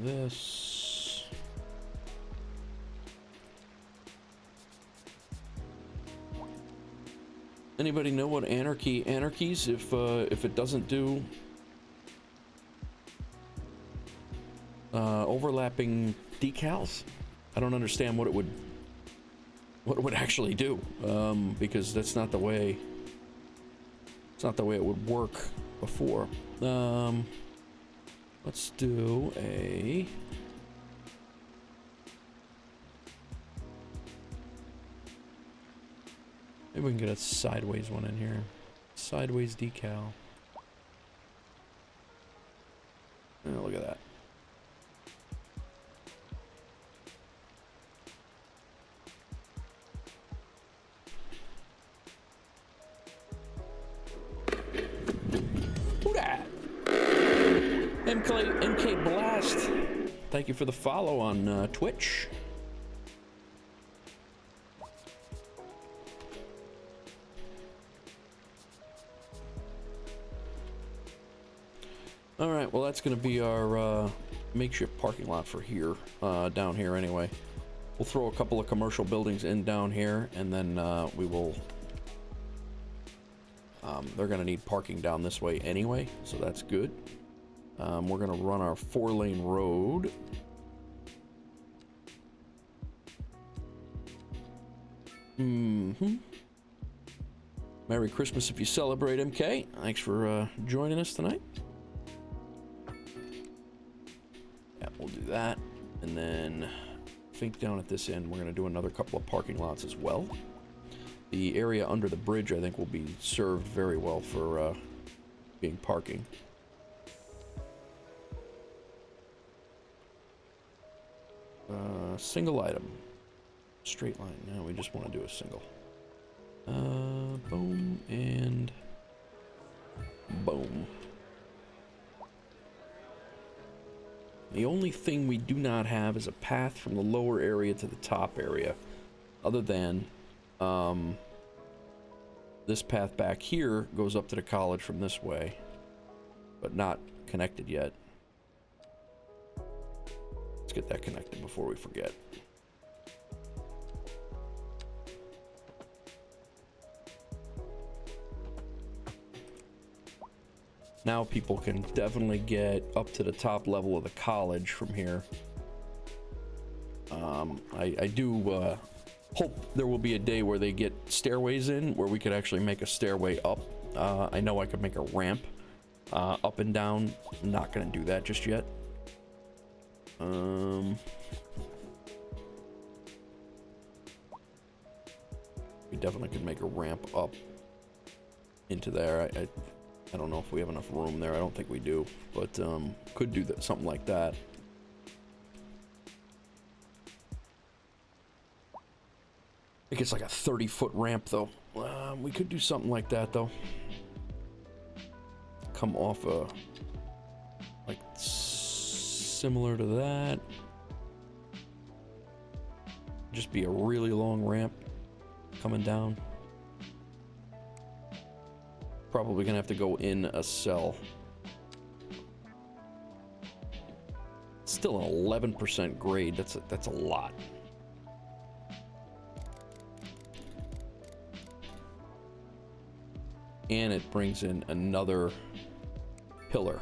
This. Anybody know what anarchy anarchies if it doesn't do overlapping decals? I don't understand what it would actually do, because that's not the way. It's not the way it would work before. Let's do a. Maybe we can get a sideways one in here. Sideways decal. Oh, look at that. Who dat? MK Blast. Thank you for the follow on Twitch. All right, well that's going to be our makeshift parking lot for here, down here anyway. We'll throw a couple of commercial buildings in down here, and then we will. They're going to need parking down this way anyway, so that's good. We're going to run our 4-lane road. Merry Christmas if you celebrate, MK. Thanks for joining us tonight. Yeah, we'll do that. And then I think down at this end, we're going to do another couple of parking lots as well. The area under the bridge, I think, will be served very well for being parking. Single item. Straight line. No, we just want to do a single. Boom and boom. The only thing we do not have is a path from the lower area to the top area, other than this path back here goes up to the college from this way, but not connected yet. Let's get that connected before we forget. Now people can definitely get up to the top level of the college from here. I do hope there will be a day where they get stairways in, where we could actually make a stairway up. I know I could make a ramp up and down. I'm not going to do that just yet. We definitely could make a ramp up into there. I don't know if we have enough room there. I don't think we do, but could do that, something like that. think it's like a 30-foot ramp, though. We could do something like that, though. Come off a... like, similar to that. Just be a really long ramp coming down. Probably gonna have to go in a cell. Still an 11% grade. That's a lot. And it brings in another pillar.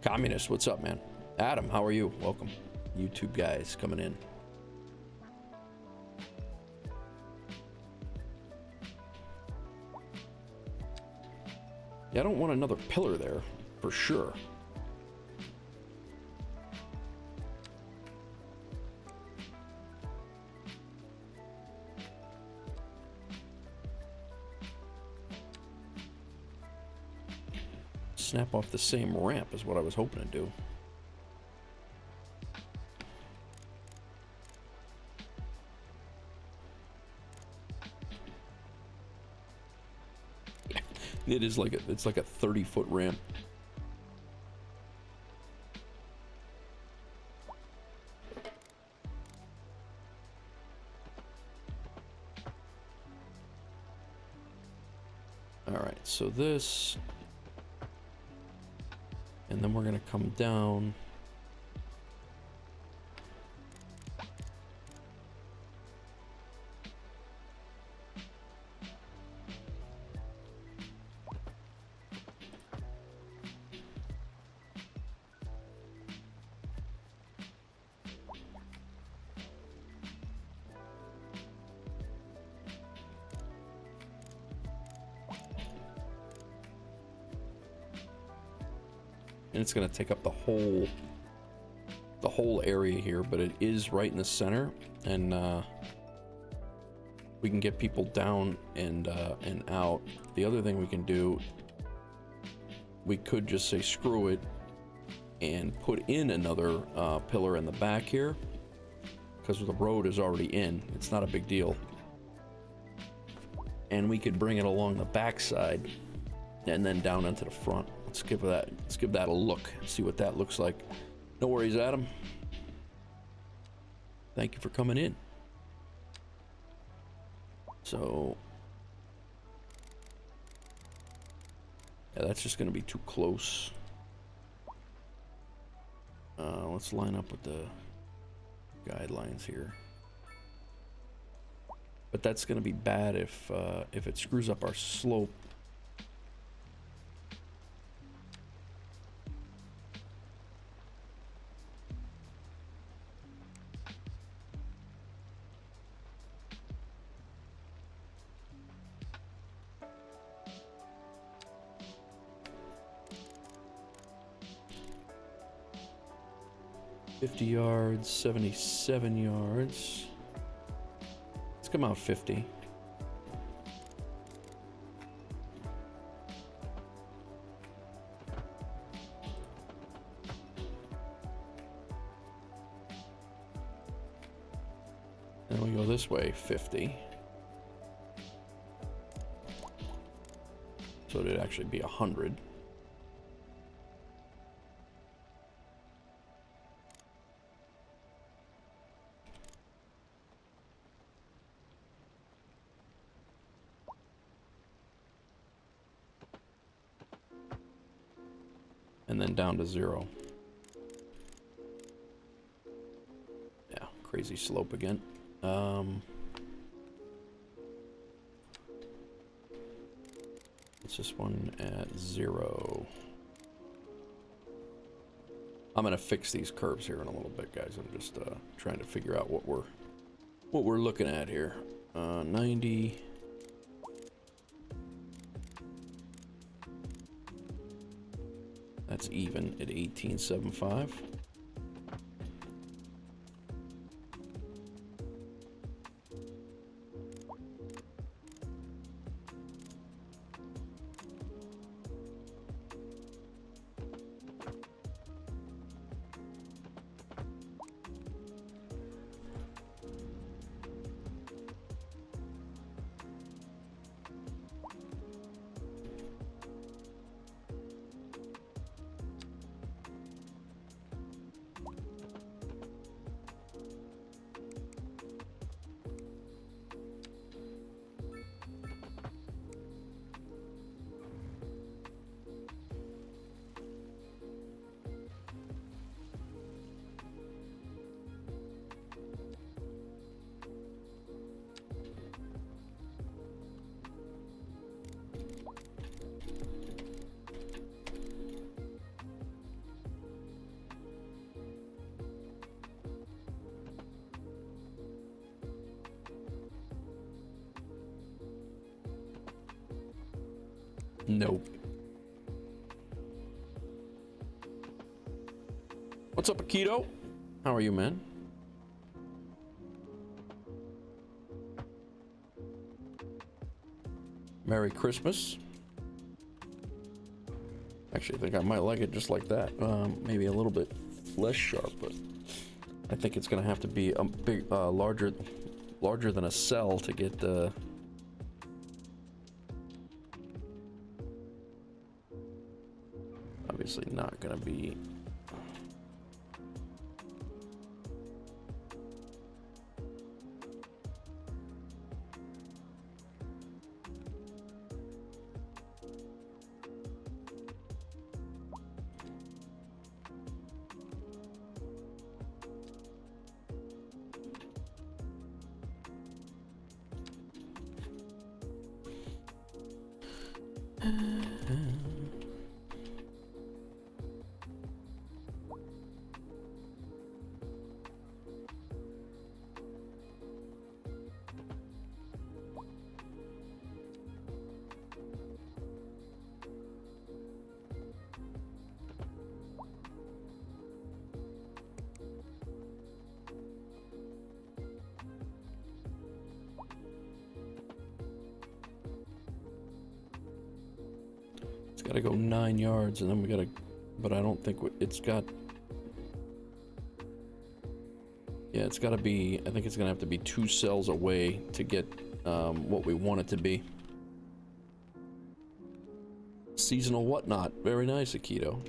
Communist, what's up, man? Adam, how are you? Welcome. YouTube guys coming in. Yeah, I don't want another pillar there, for sure. Snap off the same ramp is what I was hoping to do. Yeah, it is like it's like a 30-foot ramp. All right, so this. And then we're gonna come down. And it's going to take up the whole area here, but it is right in the center, and we can get people down and out. The other thing we can do, we could just say screw it and put in another pillar in the back here, because the road is already in. It's not a big deal, and we could bring it along the back side and then down into the front. Let's give that a look, see what that looks like. No worries, Adam. Thank you for coming in. So, yeah, that's just going to be too close. Let's line up with the guidelines here. But that's going to be bad if it screws up our slope. Yards, 77 yards. Let's come out 50. Then we go this way, 50. So it'd actually be 100. And then down to 0. Yeah, crazy slope again. It's this one at 0. I'm gonna fix these curves here in a little bit, guys. I'm just trying to figure out what we're looking at here. 90. That's even at 18.75. Nope. What's up, Akito? How are you, man? Merry Christmas. Actually, I think I might like it just like that. Maybe a little bit less sharp, but I think it's gonna have to be a big, larger than a cell to get the. Obviously, not gonna be. Gotta go 9 yards, and then we gotta, but I don't think it's got, yeah, it's gotta be, I think it's gonna have to be 2 cells away to get what we want it to be. Seasonal whatnot, very nice, Akito.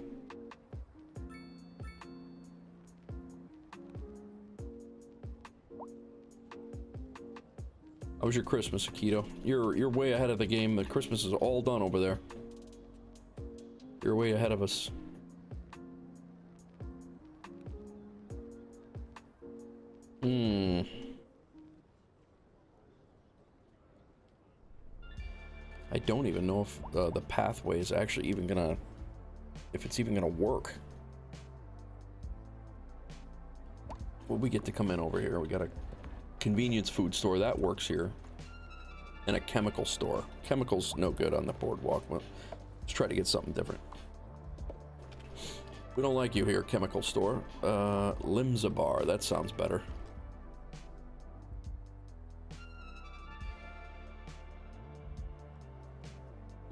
How was your Christmas, Akito? You're way ahead of the game. The Christmas is all done over there. You're way ahead of us. I don't even know if the pathway is actually even gonna, if it's even gonna work. Well, we get to come in over here. We got a convenience food store that works here, and a chemical store. Chemicals no good on the boardwalk. Well, let's try to get something different. We don't like you here, chemical store. Limzabar, that sounds better.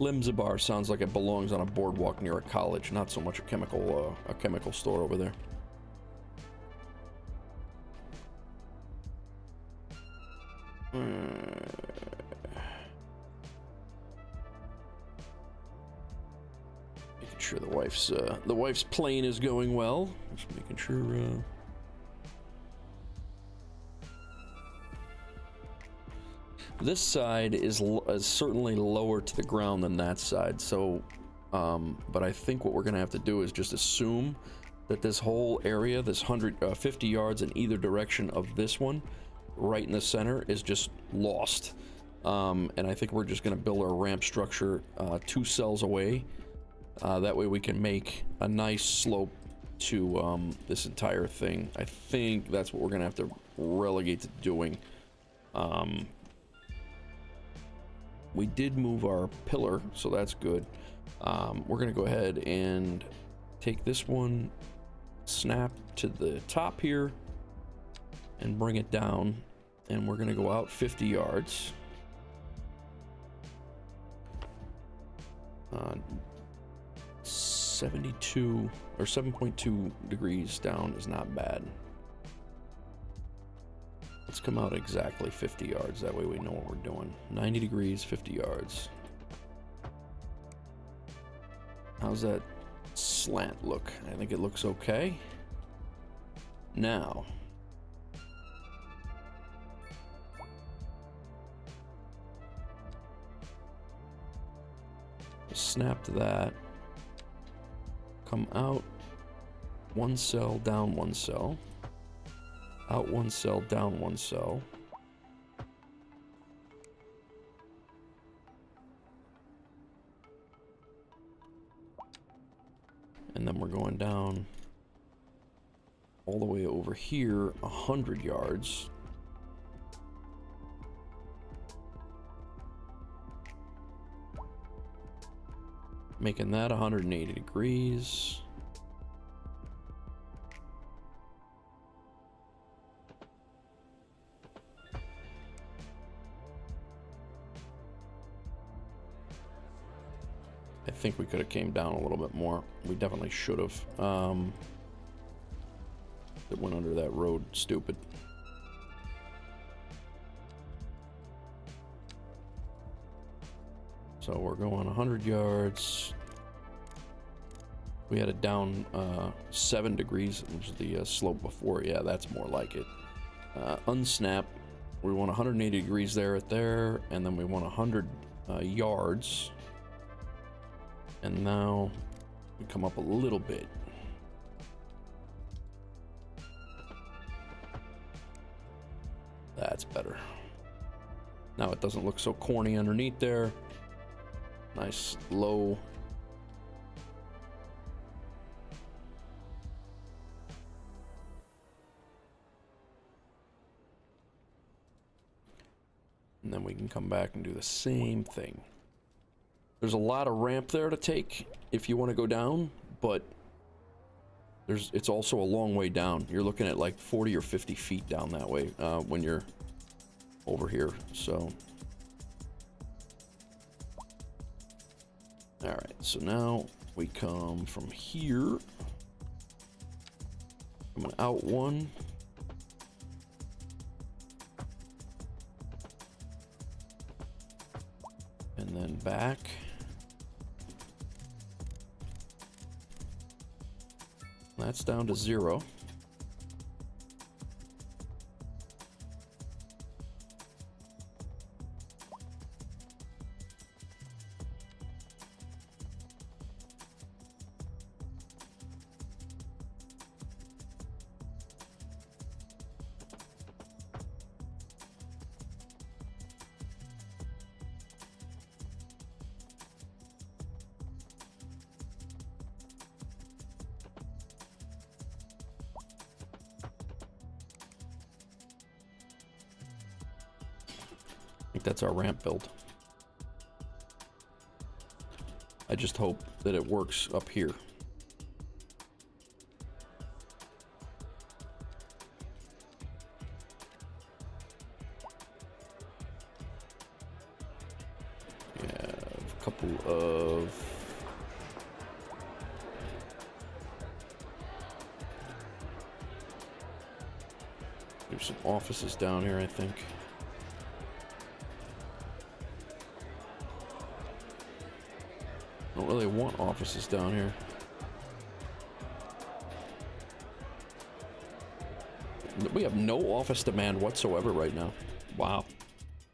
Limzabar sounds like it belongs on a boardwalk near a college, not so much a chemical store over there. Making sure the wife's plane is going well. Just making sure. This side is certainly lower to the ground than that side, so, but I think what we're gonna have to do is just assume that this whole area, this 50 yards in either direction of this one, right in the center, is just lost. And I think we're just gonna build our ramp structure 2 cells away. That way we can make a nice slope to this entire thing. I think that's what we're gonna have to relegate to doing. We did move our pillar, so that's good. We're gonna go ahead and take this one, snap to the top here, and bring it down. And we're gonna go out 50 yards. 72 or 7.2 degrees down is not bad. Let's come out exactly 50 yards. That way we know what we're doing. 90 degrees, 50 yards. How's that slant look? I think it looks okay. Now, snap to that. Come out 1 cell, down 1 cell. Out 1 cell, down 1 cell. And then we're going down all the way over here 100 yards. making that 180 degrees. I think we could have came down a little bit more. We definitely should have. It went under that road, stupid. So we're going 100 yards. We had it down 7 degrees, which is the slope before. Yeah, that's more like it. Unsnap. We want 180 degrees there at there, and then we want 100 yards. And now we come up a little bit. That's better. Now it doesn't look so corny underneath there. Nice low. And then we can come back and do the same thing. There's a lot of ramp there to take if you want to go down, but it's also a long way down. You're looking at like 40 or 50 feet down that way when you're over here. So, all right. So now we come from here. I'm gonna out one. And then back. That's down to 0. I think that's our ramp build. I just hope that it works up here. Yeah, a couple of there's some offices down here, I think. Don't really want offices down here. We have no office demand whatsoever right now. Wow,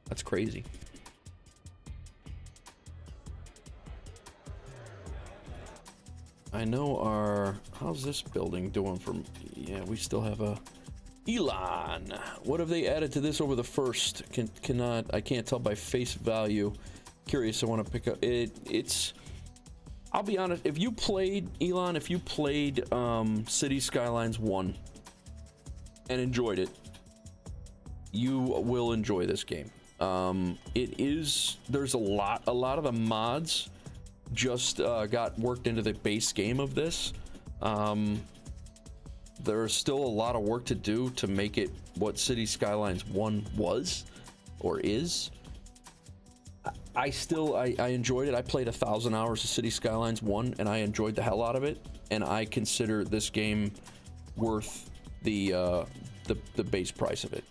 that's crazy. I know our, how's this building doing from, yeah, we still have a, Elon. What have they added to this over the first? I can't tell by face value. Curious, I want to pick up, it's, I'll be honest, if you played, Elon, if you played Cities Skylines 1 and enjoyed it, you will enjoy this game. There's a lot of the mods just got worked into the base game of this. There's still a lot of work to do to make it what Cities Skylines 1 was or is. I enjoyed it. I played 1,000 hours of Cities Skylines 1 and I enjoyed the hell out of it, and I consider this game worth the base price of it.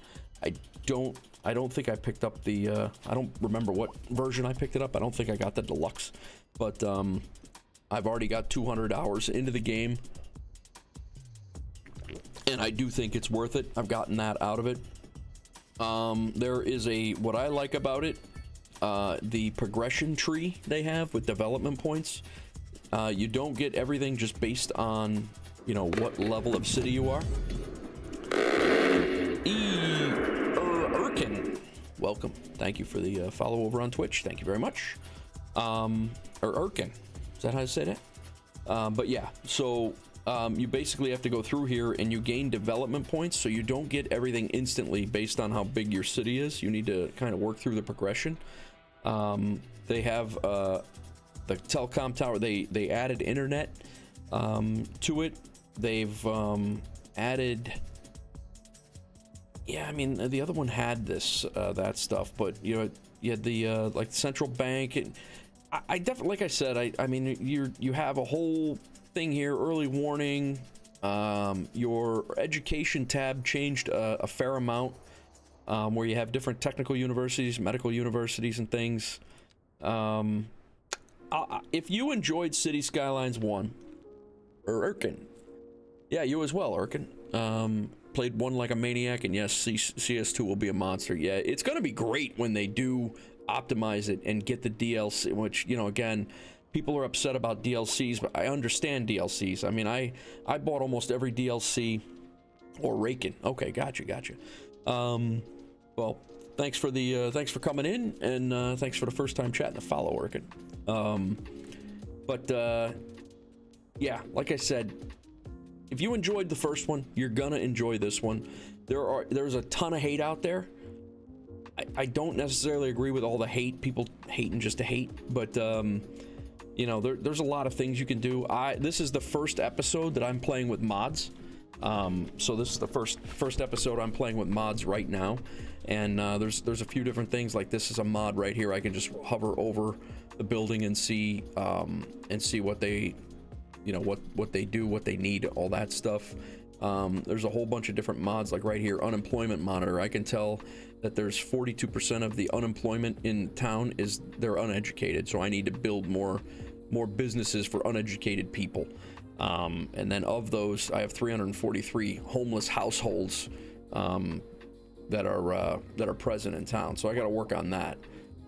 I don't think I picked up the I don't remember what version I picked it up. I don't think I got the deluxe, but I've already got 200 hours into the game and I do think it's worth it. I've gotten that out of it. There is what I like about it, the progression tree they have with development points. You don't get everything just based on, you know, what level of city you are. Erkin, welcome. Thank you for the follow over on Twitch. Thank you very much. Erkin, is that how to say that? But yeah, so you basically have to go through here and you gain development points, so you don't get everything instantly based on how big your city is. You need to kind of work through the progression. They have telecom tower. They added internet to it. They've added. Yeah, I mean the other one had this that stuff, but you had the like central bank. And I definitely, like I said, I mean you have a whole thing here. Early warning. Your education tab changed a fair amount, where you have different technical universities, medical universities, and things. If you enjoyed Cities Skylines 1, or Erkin, yeah, you as well, Erkin. Played 1 like a maniac, and yes, CS2 will be a monster. Yeah, it's gonna be great when they do optimize it and get the DLC, which, you know, again, people are upset about DLCs, but I understand DLCs. I mean, I bought almost every DLC, or Raken. Okay, gotcha. Well, thanks for coming in, and thanks for the first time chat and the follow, Erkin. Yeah, like I said, if you enjoyed the first one, you're gonna enjoy this one. There's a ton of hate out there. I don't necessarily agree with all the hate, people hating just to hate, but you know, there's a lot of things you can do. This is the first episode that I'm playing with mods. So this is the first episode I'm playing with mods right now, and there's a few different things. Like this is a mod right here. I can just hover over the building and see what they, you know, what they do, what they need, all that stuff. There's a whole bunch of different mods, like right here, unemployment monitor. I can tell that there's 42% of the unemployment in town they're uneducated, so I need to build more businesses for uneducated people. And then of those, I have 343 homeless households that are present in town. So I got to work on that.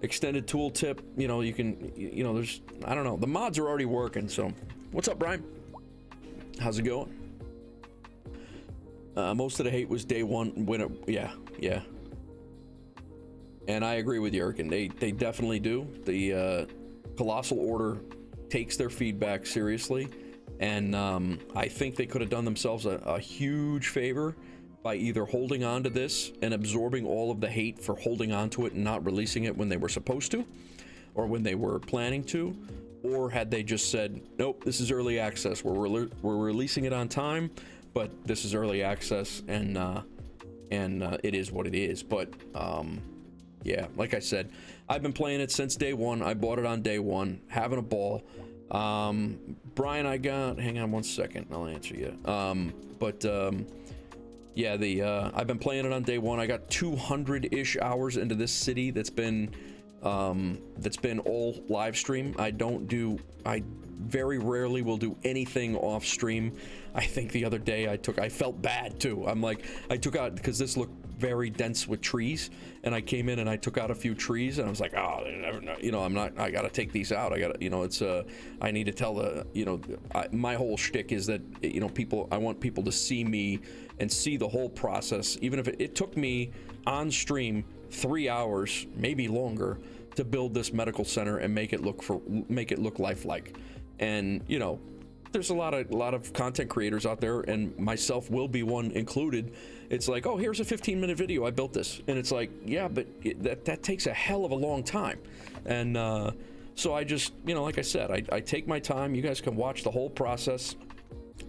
Extended tooltip, you know, you can, you know, there's, I don't know, the mods are already working. So what's up, Brian? How's it going? Most of the hate was day one when it, yeah. And I agree with you, Erkin. They definitely do. The Colossal Order takes their feedback seriously, and I think they could have done themselves a huge favor by either holding on to this and absorbing all of the hate for holding on to it and not releasing it when they were supposed to, or when they were planning to, or had they just said, nope, this is early access, we're releasing it on time, but this is early access, and it is what it is. But yeah, like I said, I've been playing it since day one. I bought it on day one, having a ball. Brian, hang on one second, I'll answer you. Yeah, I've been playing it on day one. I got 200-ish hours into this city that's been all live stream. I very rarely will do anything off stream. I think the other day I felt bad too. I'm like, I took out, because this looked very dense with trees, and I came in and I took out a few trees, and I was like, oh, you know, I gotta take these out. I gotta, you know, it's I need to tell the, you know, my whole shtick is that, you know, I want people to see me and see the whole process, even if it took me on stream 3 hours, maybe longer, to build this medical center and make it look lifelike. And, you know, there's a lot of content creators out there, and myself will be one included. It's like, oh, here's a 15-minute video, I built this, and it's like, yeah, but that takes a hell of a long time. And so I just, you know, like I said, I take my time. You guys can watch the whole process,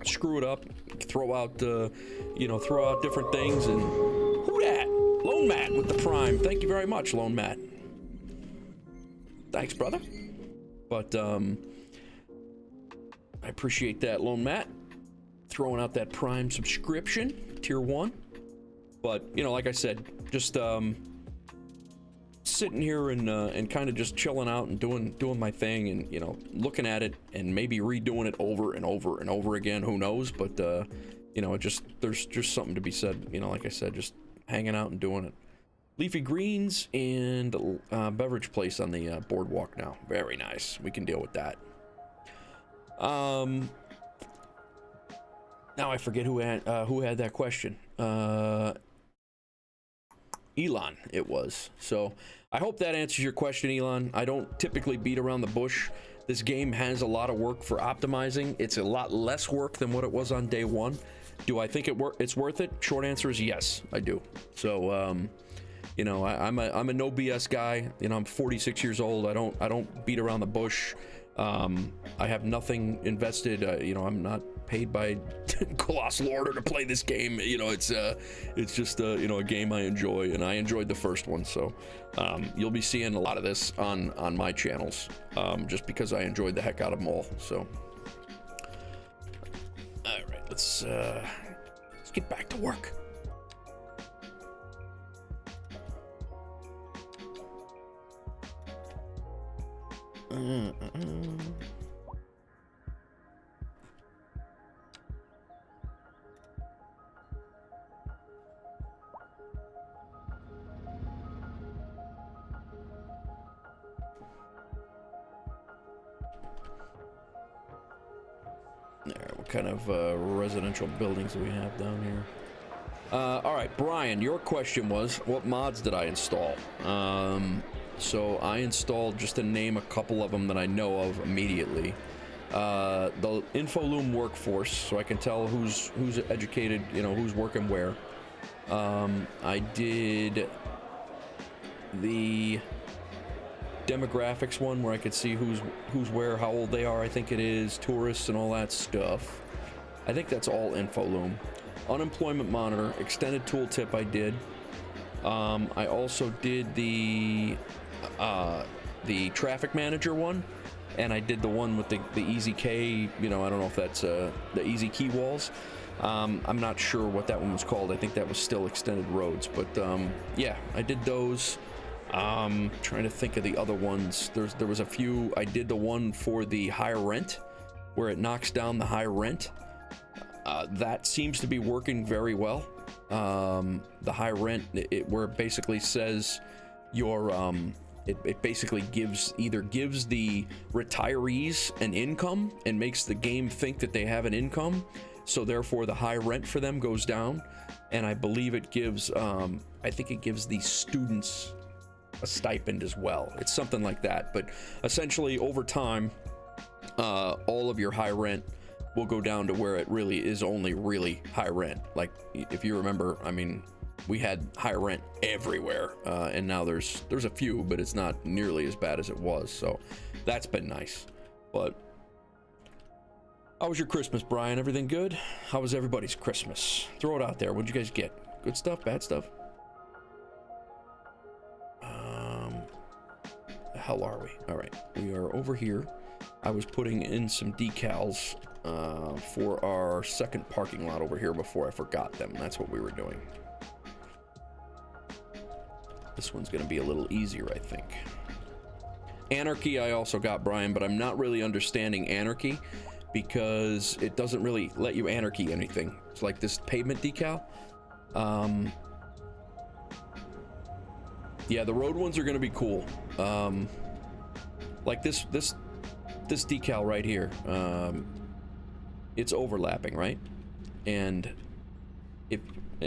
screw it up, throw out different things. And who dat? Lone Matt with the prime. Thank you very much, Lone Matt. Thanks, brother. But I appreciate that, Lone Matt, throwing out that prime subscription, tier 1. But, you know, like I said, just sitting here and kind of just chilling out and doing my thing, and, you know, looking at it and maybe redoing it over and over and over again. Who knows? But you know, there's just something to be said. You know, like I said, just hanging out and doing it. Leafy greens and beverage place on the boardwalk now. Very nice. We can deal with that. Now I forget who had that question. Elon, it was. So I hope that answers your question, Elon. I don't typically beat around the bush. This game has a lot of work for optimizing. It's a lot less work than what it was on day one. Do I think it's worth it? Short answer is yes, I do. So you know, I'm a no BS guy. You know, I'm 46 years old. I don't beat around the bush. I have nothing invested. You know, I'm not paid by Colossal Order to play this game. You know, it's just you know, a game I enjoy, and I enjoyed the first one. So you'll be seeing a lot of this on my channels, just because I enjoyed the heck out of them all. So all right, let's get back to work. What kind of residential buildings do we have down here? All right, Brian, your question was, what mods did I install? So I installed, just to name a couple of them that I know of immediately, the InfoLoom workforce, so I can tell who's educated, you know, who's working where. I did the demographics one, where I could see who's where, how old they are, I think it is, tourists and all that stuff. I think that's all InfoLoom. Unemployment monitor, extended tooltip I did. I also did the traffic manager one, and I did the one with the easy K, you know, I don't know if that's the easy key walls. I'm not sure what that one was called. I think that was still extended roads, but yeah, I did those. Trying to think of the other ones. There was a few. I did the one for the higher rent, where it knocks down the high rent. That seems to be working very well. The high rent, where it basically says your it basically gives the retirees an income and makes the game think that they have an income, so therefore the high rent for them goes down. And I believe it gives I think it gives the students a stipend as well. It's something like that, but essentially over time all of your high rent will go down to where it really is only really high rent. Like, if you remember, I mean, we had high rent everywhere, and now there's a few, but it's not nearly as bad as it was. So that's been nice. But how was your Christmas, Brian? Everything good? How was everybody's Christmas? Throw it out there. What'd you guys get? Good stuff? Bad stuff? The hell are we? All right, we are over here. I was putting in some decals for our second parking lot over here before I forgot them. That's what we were doing. This one's gonna be a little easier, I think. Anarchy I also got, Brian, but I'm not really understanding Anarchy because it doesn't really let you anarchy anything. It's like this pavement decal. Yeah, the road ones are gonna be cool. Like this decal right here. It's overlapping, right? And if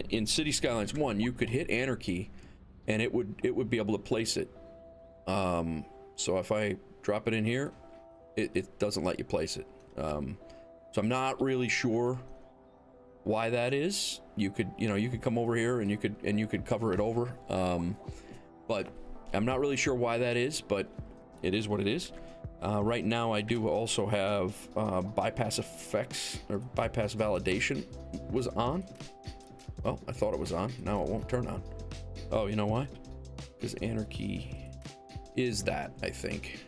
in Cities Skylines 1, you could hit Anarchy and it would be able to place it. So if I drop it in here, it doesn't let you place it. So I'm not really sure why that is. You could come over here and you could cover it over. But I'm not really sure why that is, but it is what it is. Right now I do also have bypass effects, or bypass validation was on. Well, I thought it was on. Now it won't turn on. Oh, you know why? Because Anarchy is that, I think.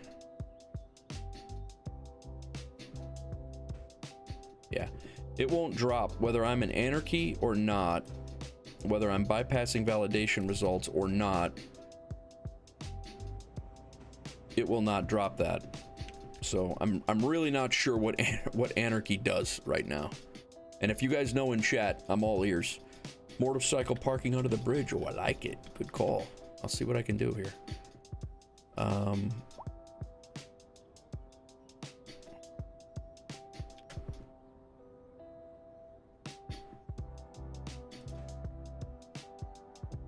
Yeah, it won't drop whether I'm in Anarchy or not, whether I'm bypassing validation results or not. It will not drop that. So I'm really not sure what Anarchy does right now. And if you guys know in chat, I'm all ears. Motorcycle parking under the bridge. Oh, I like it. Good call. I'll see what I can do here.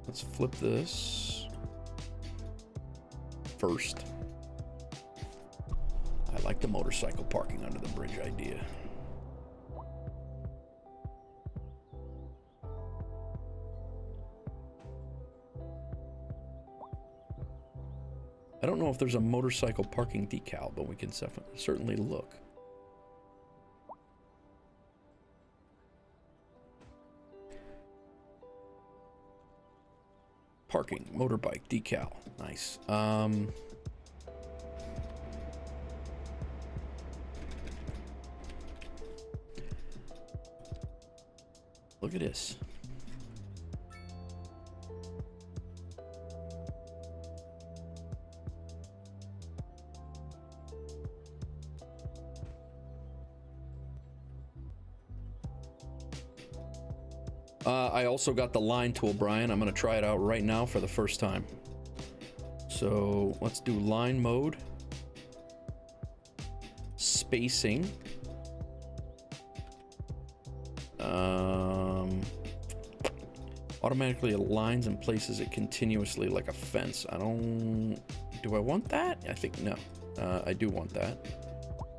Let's flip this first. I like the motorcycle parking under the bridge idea. I don't know if there's a motorcycle parking decal, but we can certainly look. Parking, motorbike, decal. Nice. Look at this. I also got the line tool, Brian. I'm going to try it out right now for the first time. So let's do line mode. Spacing. Automatically aligns and places it continuously like a fence. Do I want that? I think no. I do want that.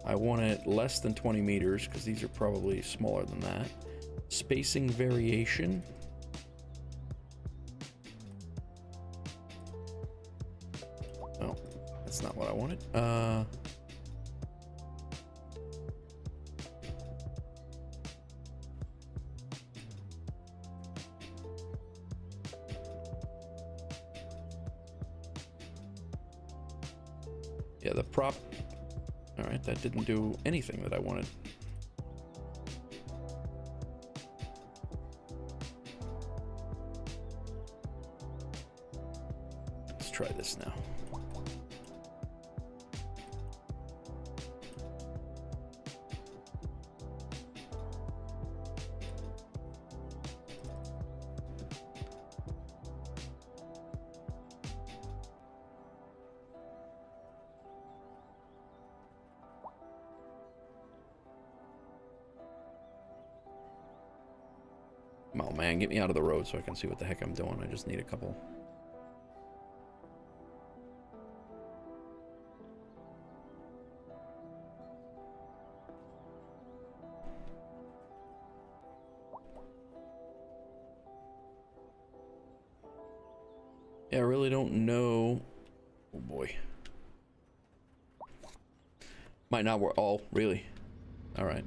I want it less than 20 meters because these are probably smaller than that. Spacing variation. Oh, that's not what I wanted. Yeah, the prop. All right, that didn't do anything that I wanted. Let's try this now. Oh man, get me out of the road so I can see what the heck I'm doing. I just need a couple. Yeah, I really don't know. Oh boy. Might not work. Oh, really? All right.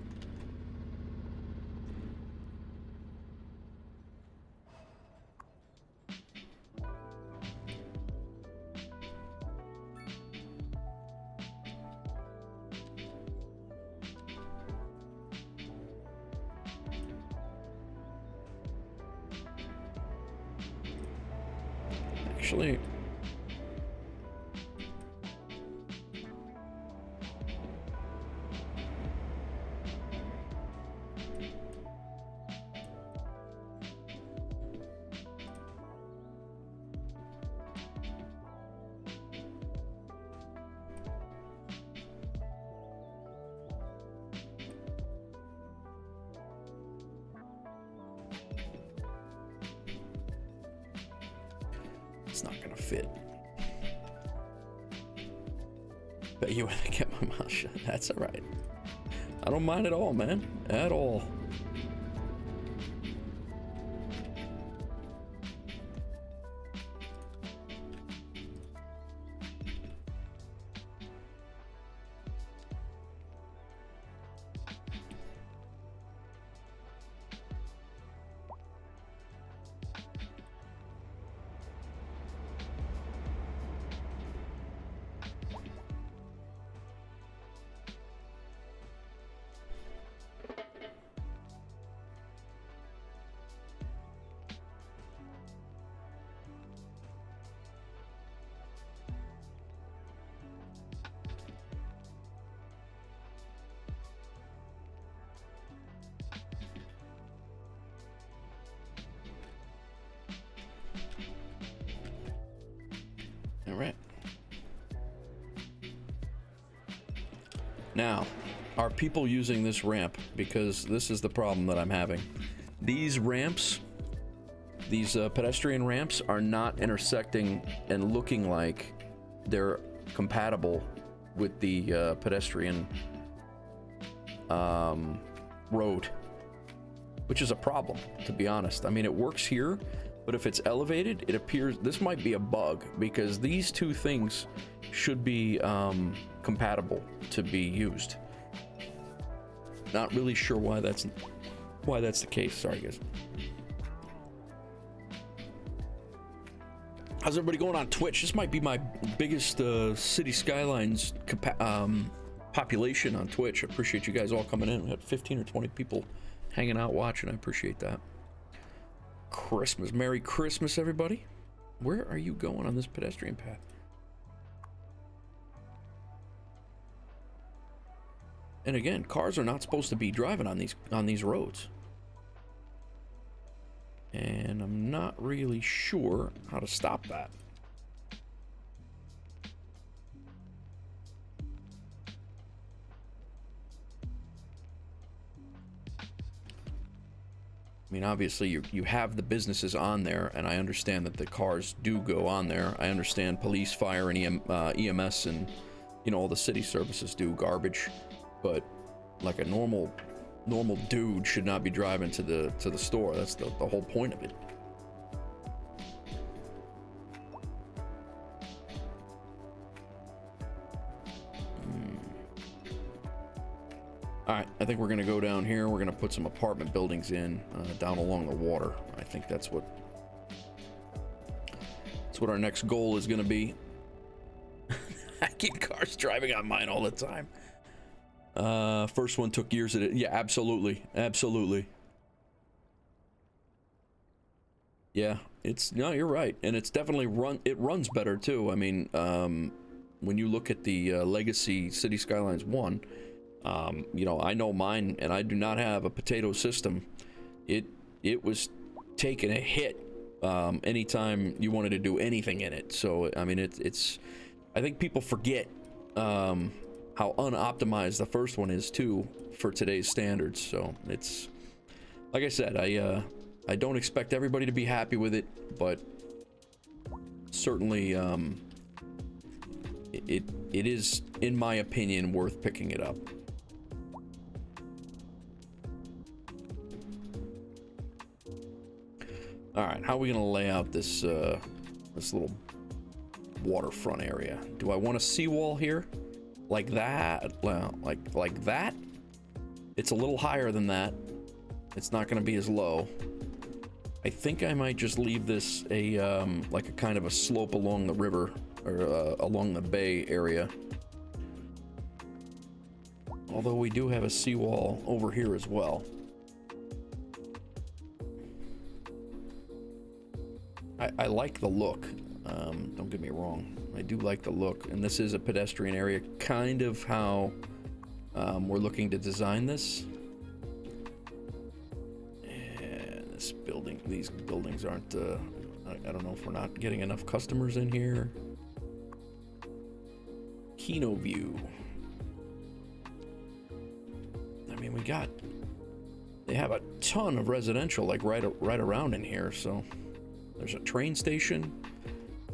Actually, it's not gonna fit. Bet you when I get my mouth shut. That's all right. I don't mind at all, man. At all. All right. Now, are people using this ramp? Because this is the problem that I'm having. These ramps, these pedestrian ramps are not intersecting and looking like they're compatible with the pedestrian road, which is a problem, to be honest. I mean, it works here, But if it's elevated, it appears this might be a bug, because these two things should be compatible to be used. Not really sure why that's the case. Sorry, guys. How's everybody going on Twitch? This might be my biggest City Skylines population on Twitch. I appreciate you guys all coming in. We had 15 or 20 people hanging out watching. I appreciate that. Christmas. Merry Christmas, everybody. Where are you going on this pedestrian path? And again, cars are not supposed to be driving on these roads. And I'm not really sure how to stop that. I mean, obviously, you have the businesses on there, and I understand that the cars do go on there. I understand police, fire, and EMS, and, you know, all the city services do garbage. But like a normal dude should not be driving to the store. That's the whole point of it. All right, I think we're gonna go down here. We're gonna put some apartment buildings in down along the water. I think that's what our next goal is gonna be. I keep cars driving on mine all the time. First one took years at it. Yeah, absolutely. Yeah, no, you're right. And it's definitely runs better too. I mean, when you look at the Legacy City Skylines 1, you know, I know mine, and I do not have a potato system. It was taking a hit anytime you wanted to do anything in it. So, I mean, it's I think people forget how unoptimized the first one is too for today's standards. So it's like I said, I don't expect everybody to be happy with it, but certainly it is, in my opinion, worth picking it up. All right, how are we gonna lay out this this little waterfront area? Do I want a seawall here? Like that? Well, like that? It's a little higher than that. It's not gonna be as low. I think I might just leave this like a kind of a slope along the river, or along the bay area. Although we do have a seawall over here as well. I like the look. Don't get me wrong. I do like the look, and this is a pedestrian area, kind of how we're looking to design this. And this building, these buildings aren't, I don't know if we're not getting enough customers in here. Kino view. I mean, they have a ton of residential, like right around in here, so there's a train station.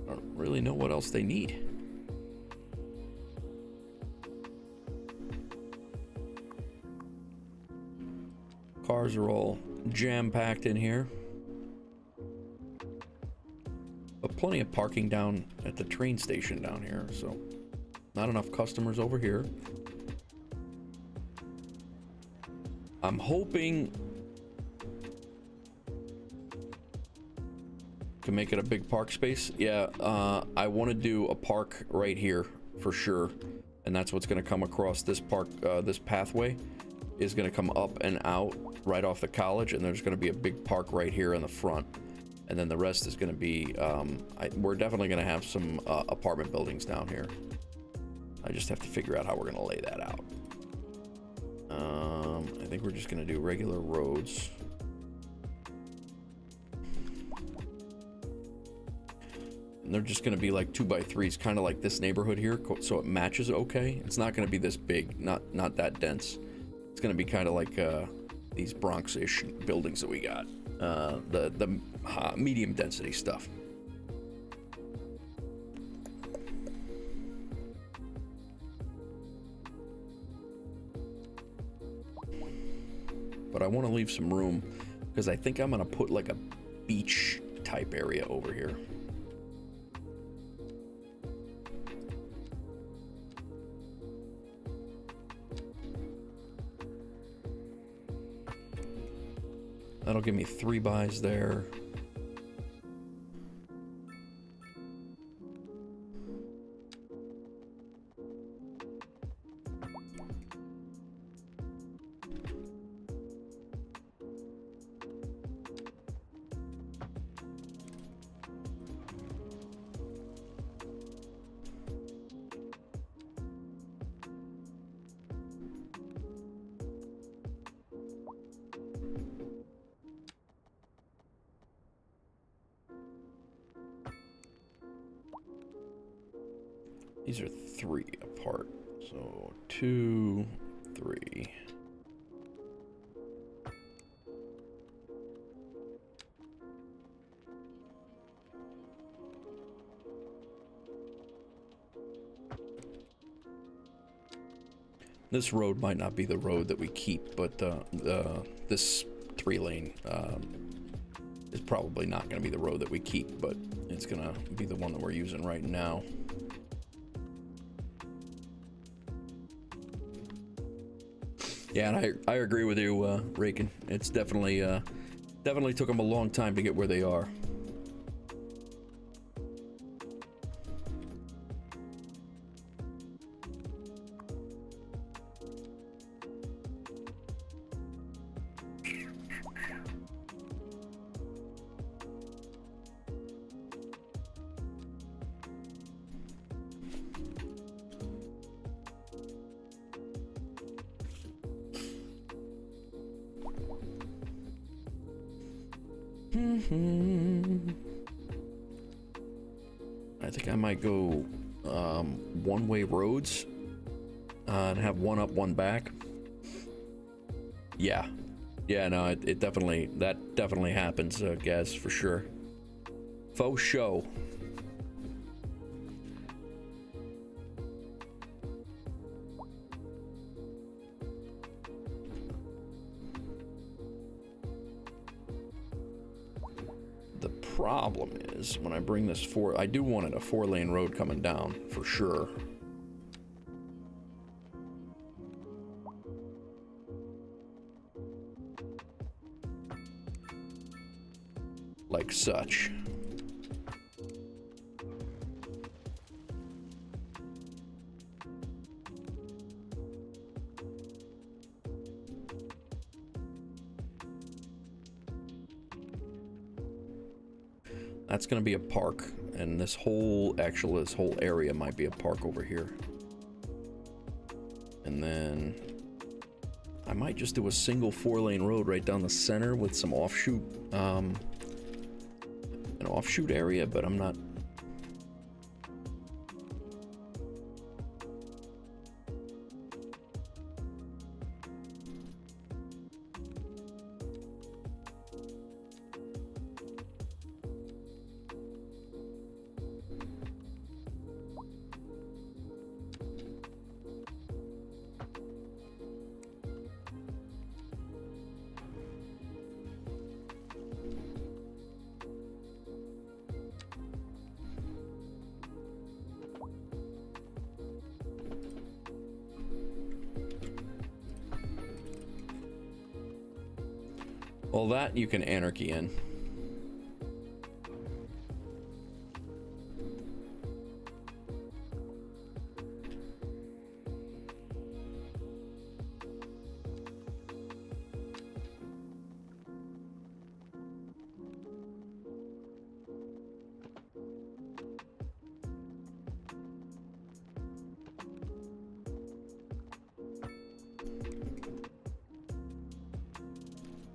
I don't really know what else they need. Cars are all jam-packed in here. But plenty of parking down at the train station down here, so not enough customers over here. I'm hoping to make it a big park space. Yeah, I want to do a park right here for sure, and that's what's going to come across this park. This pathway is going to come up and out right off the college, and there's going to be a big park right here in the front, and then the rest is going to be we're definitely going to have some apartment buildings down here. I just have to figure out how we're going to lay that out. I think we're just going to do regular roads. And they're just going to be like 2x3s, kind of like this neighborhood here, so it matches okay. It's not going to be this big, not that dense. It's going to be kind of like these Bronx-ish buildings that we got, the medium density stuff. But I want to leave some room because I think I'm going to put like a beach type area over here. That'll give me 3 buys there. These are 3 apart, so 2, 3. This road might not be the road that we keep, but this 3-lane is probably not going to be the road that we keep, but it's going to be the one that we're using right now. Yeah, and I agree with you, Rakin. It's definitely took them a long time to get where they are. I think I might go one-way roads and have one up, one back. Yeah, no, it definitely, that definitely happens, Gaz, for sure. Faux show. Problem is when I bring this I do want it a 4-lane road coming down for sure. Like such. That's going to be a park, and this whole area might be a park over here. And then I might just do a single 4-lane road right down the center with some offshoot, an offshoot area, but I'm not. Well, that you can anarchy in.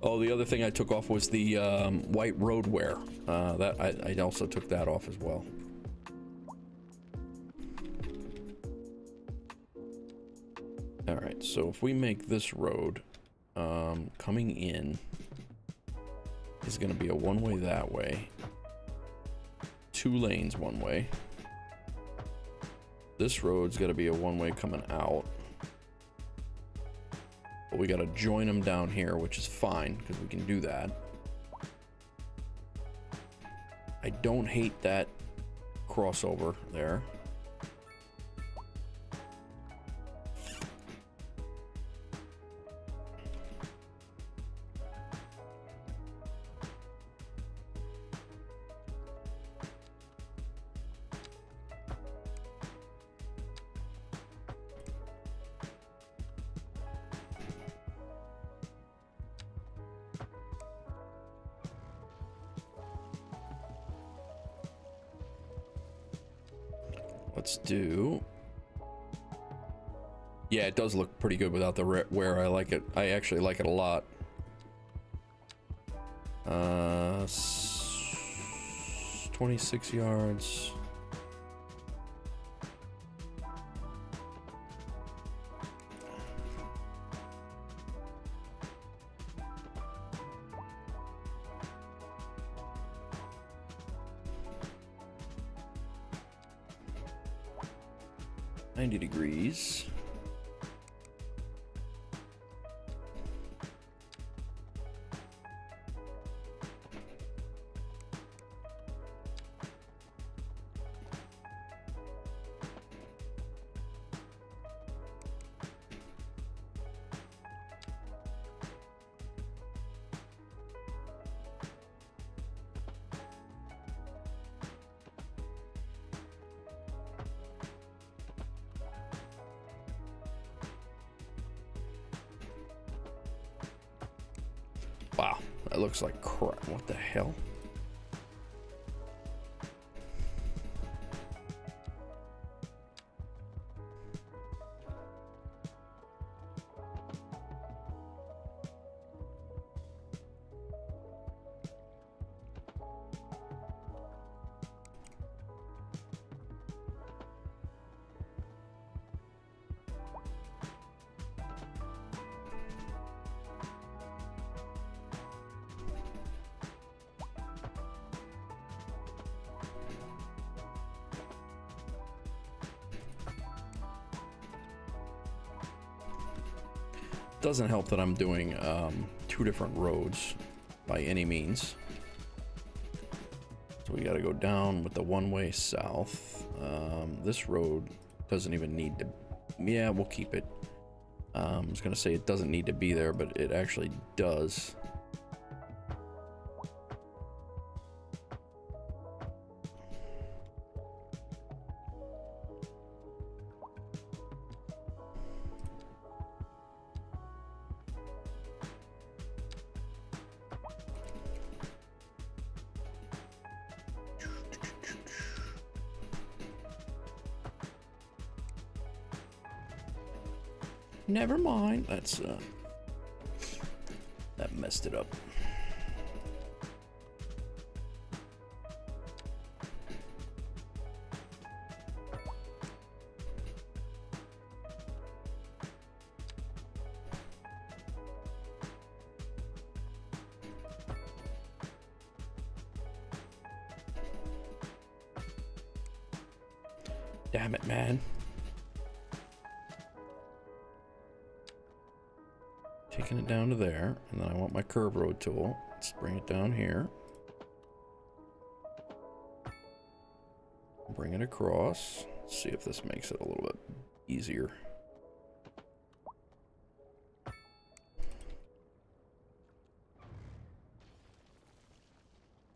Oh, the other thing I took off was the white road wear. That I also took that off as well. All right, so if we make this road coming in is going to be a one-way that way, 2 lanes one way. This road's got to be a one-way coming out. But we got to join them down here, which is fine because we can do that. I don't hate that crossover there. Let's do... Yeah, it does look pretty good without the wear. I like it. I actually like it a lot. 26 yards. Degrees. Wow, that looks like crap. What the hell? Doesn't help that I'm doing two different roads by any means. So we got to go down with the one-way south. This road doesn't even need to... Yeah, we'll keep it. I was going to say it doesn't need to be there, but it actually does. Never mind. That's that messed it up. Damn it, man. Taking it down to there, and then I want my curve road tool. Let's bring it down here. Bring it across. Let's see if this makes it a little bit easier.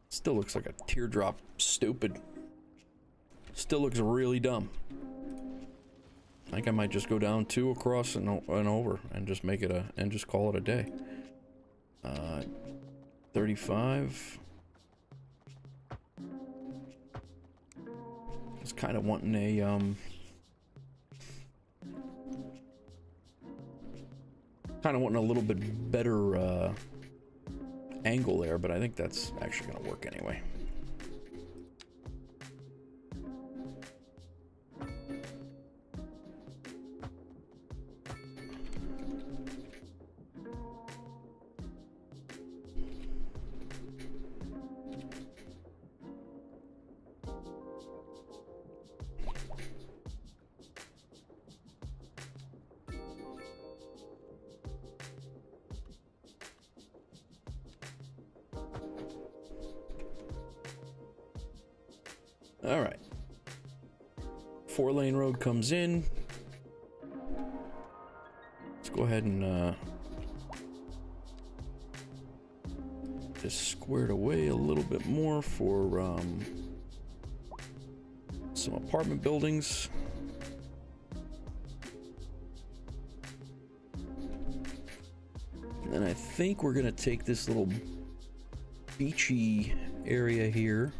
Still looks like a teardrop. Stupid. Still looks really dumb. I think I might just go down 2 across and over and just make it and just call it a day. 35. I was kind of wanting a little bit better angle there, but I think that's actually gonna work anyway. All right. 4-lane road comes in. Let's go ahead and just square it away a little bit more for some apartment buildings. And then I think we're gonna take this little beachy area here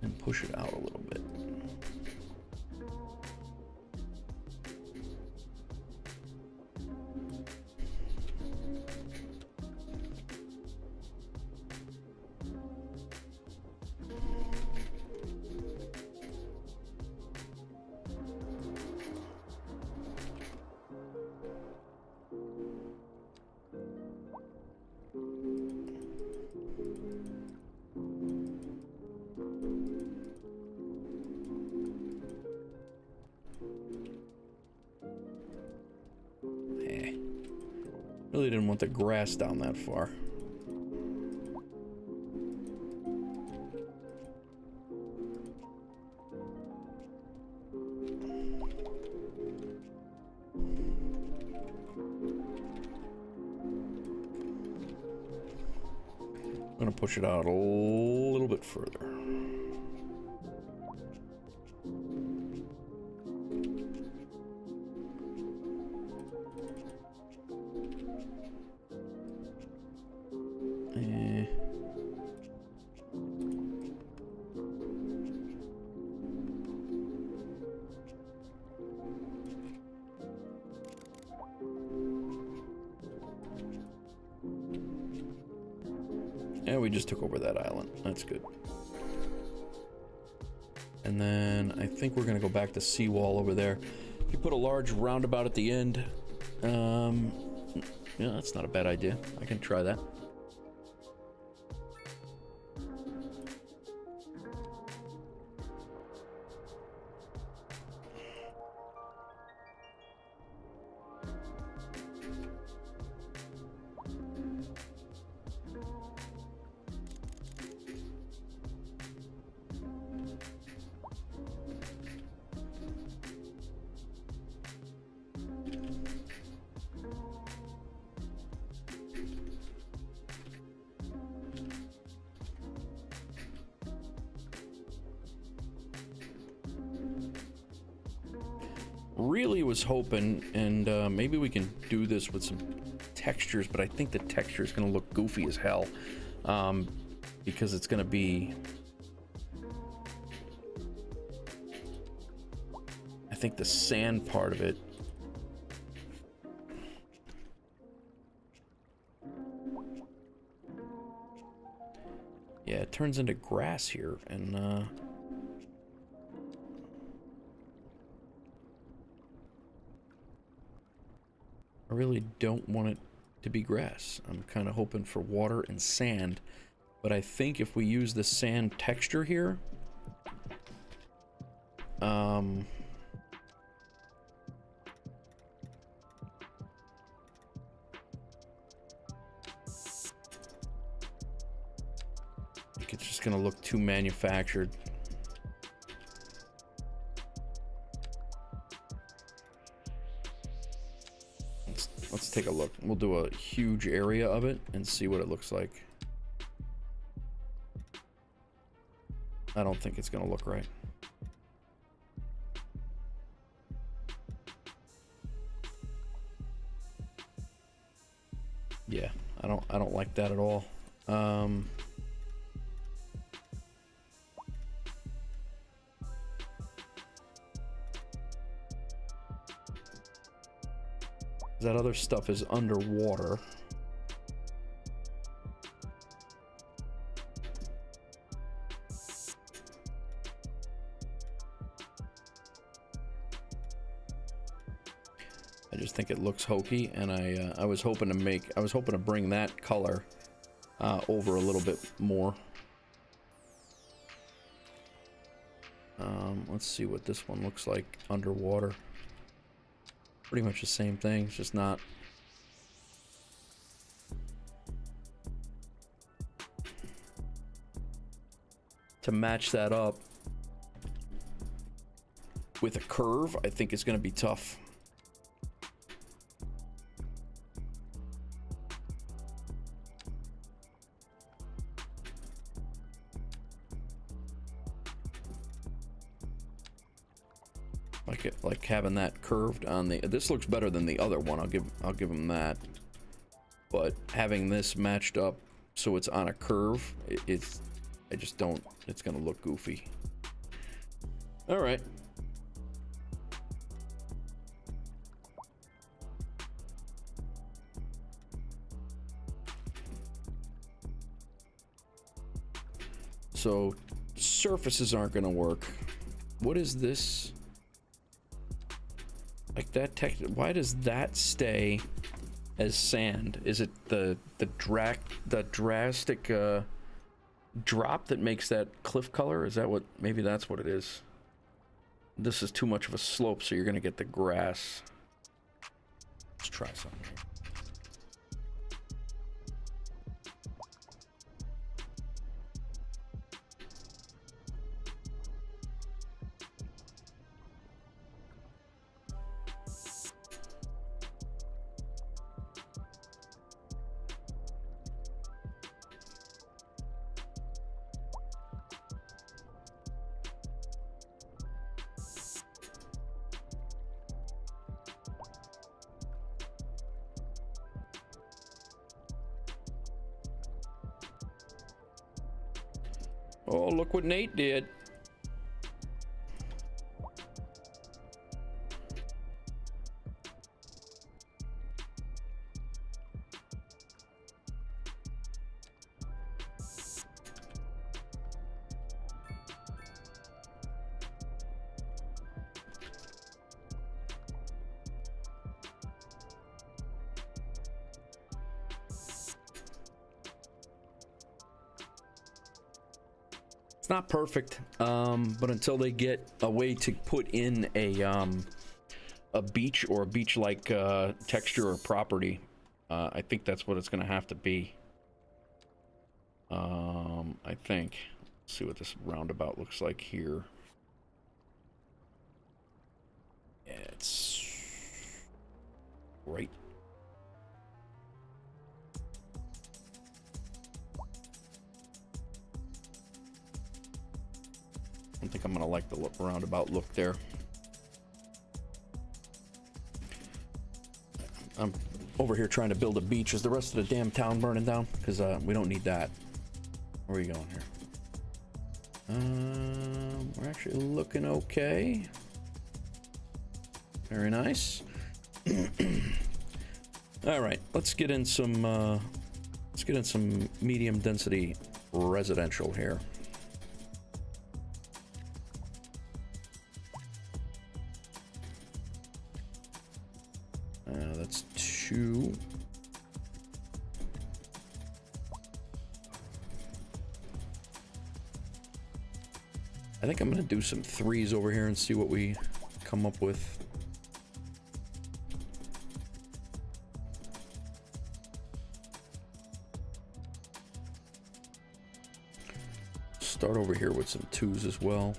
and push it out a little bit. Really didn't want the grass down that far. I'm gonna push it out a little bit further. Yeah, we just took over that island. That's good. And then I think we're gonna go back to seawall over there. If you put a large roundabout at the end, yeah, that's not a bad idea. I can try that. Really was hoping, and maybe we can do this with some textures, but I think the texture is going to look goofy as hell, because it's going to be, I think the sand part of it, yeah, it turns into grass here, and I really don't want it to be grass. I'm kind of hoping for water and sand, but I think if we use the sand texture here, it's just gonna look too manufactured. Let's take a look. We'll do a huge area of it and see what it looks like. I don't think it's gonna look right. Yeah, I don't like that at all. That other stuff is underwater. I just think it looks hokey, and I was hoping to bring that color over a little bit more. Let's see what this one looks like underwater. Pretty much the same thing, it's just not. to match that up with a curve, I think it's going to be tough. Like having that curved on the, this looks better than the other one. I'll give them that. But having this matched up so it's on a curve, I just don't, it's gonna look goofy. All right. So surfaces aren't gonna work. What is this? Like that tech, why does that stay as sand? Is it the drastic drop that makes that cliff color? Is that what, maybe that's what it is? This is too much of a slope, so you're gonna get the grass. Let's try something. Oh, look what Nate did. It's not perfect, but until they get a way to put in a beach or a beach-like texture or property, I think that's what it's going to have to be. I think. Let's see what this roundabout looks like here. Yeah, it's right. I think I'm gonna like the roundabout look there. I'm over here trying to build a beach. Is the rest of the damn town burning down? Because we don't need that. Where are you going here? We're actually looking okay. Very nice. All right, let's get in some medium density residential here. That's 2. I think I'm gonna do some 3s over here and see what we come up with. Start over here with some 2s as well.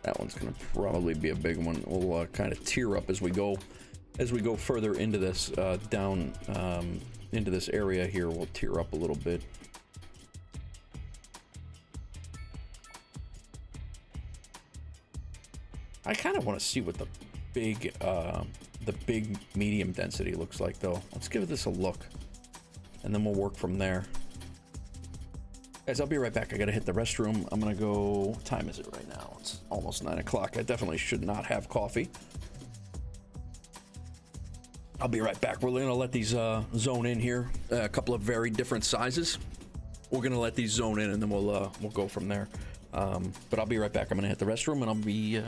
That one's gonna probably be a big one. We'll kind of tear up as we go further into this down into this area here. We'll tear up a little bit. I kind of want to see what the big medium density looks like, though. Let's give this a look, and then we'll work from there. Guys, I'll be right back. I gotta hit the restroom. I'm gonna go. What time is it right now? It's almost 9 o'clock. I definitely should not have coffee. I'll be right back. We're gonna let these zone in here. A couple of very different sizes. We're gonna let these zone in, and then we'll go from there. But I'll be right back. I'm gonna hit the restroom, and I'll be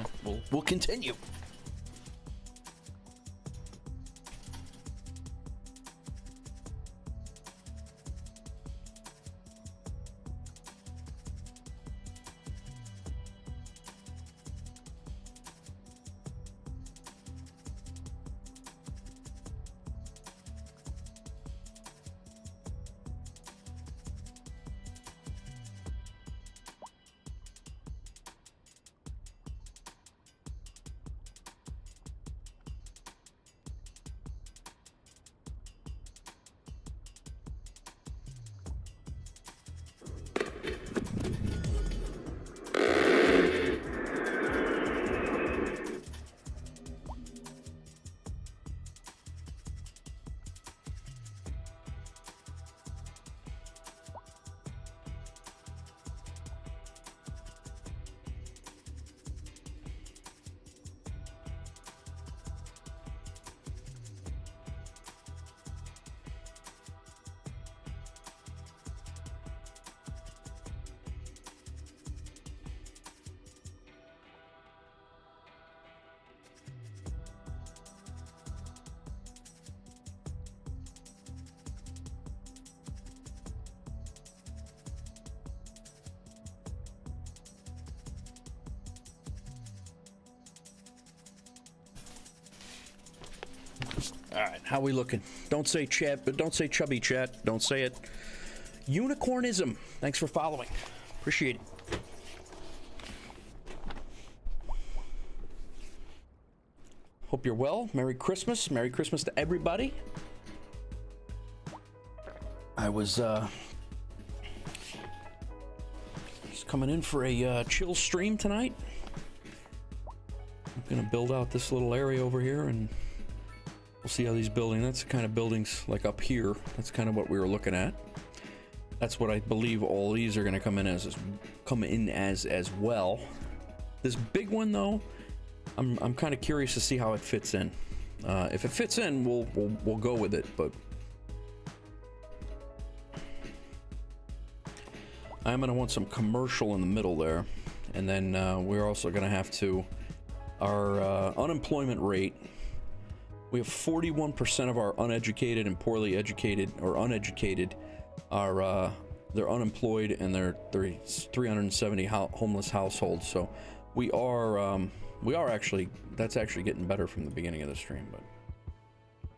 we'll continue. All right, how we looking? Don't say chat, but don't say chubby chat. Don't say it. Unicornism. Thanks for following. Appreciate it. Hope you're well. Merry Christmas. Merry Christmas to everybody. I was just coming in for a chill stream tonight. I'm gonna build out this little area over here, and we'll see how these buildings. That's the kind of buildings like up here. That's kind of what we were looking at. That's what I believe all these are gonna come in as well. This big one though, I'm kind of curious to see how it fits in. If it fits in, we'll go with it. But I'm gonna want some commercial in the middle there, and then we're also gonna have to our unemployment rate. We have 41% of our uneducated and poorly educated or uneducated are they're unemployed, and they're 370 homeless households. So we are actually, that's actually getting better from the beginning of the stream. But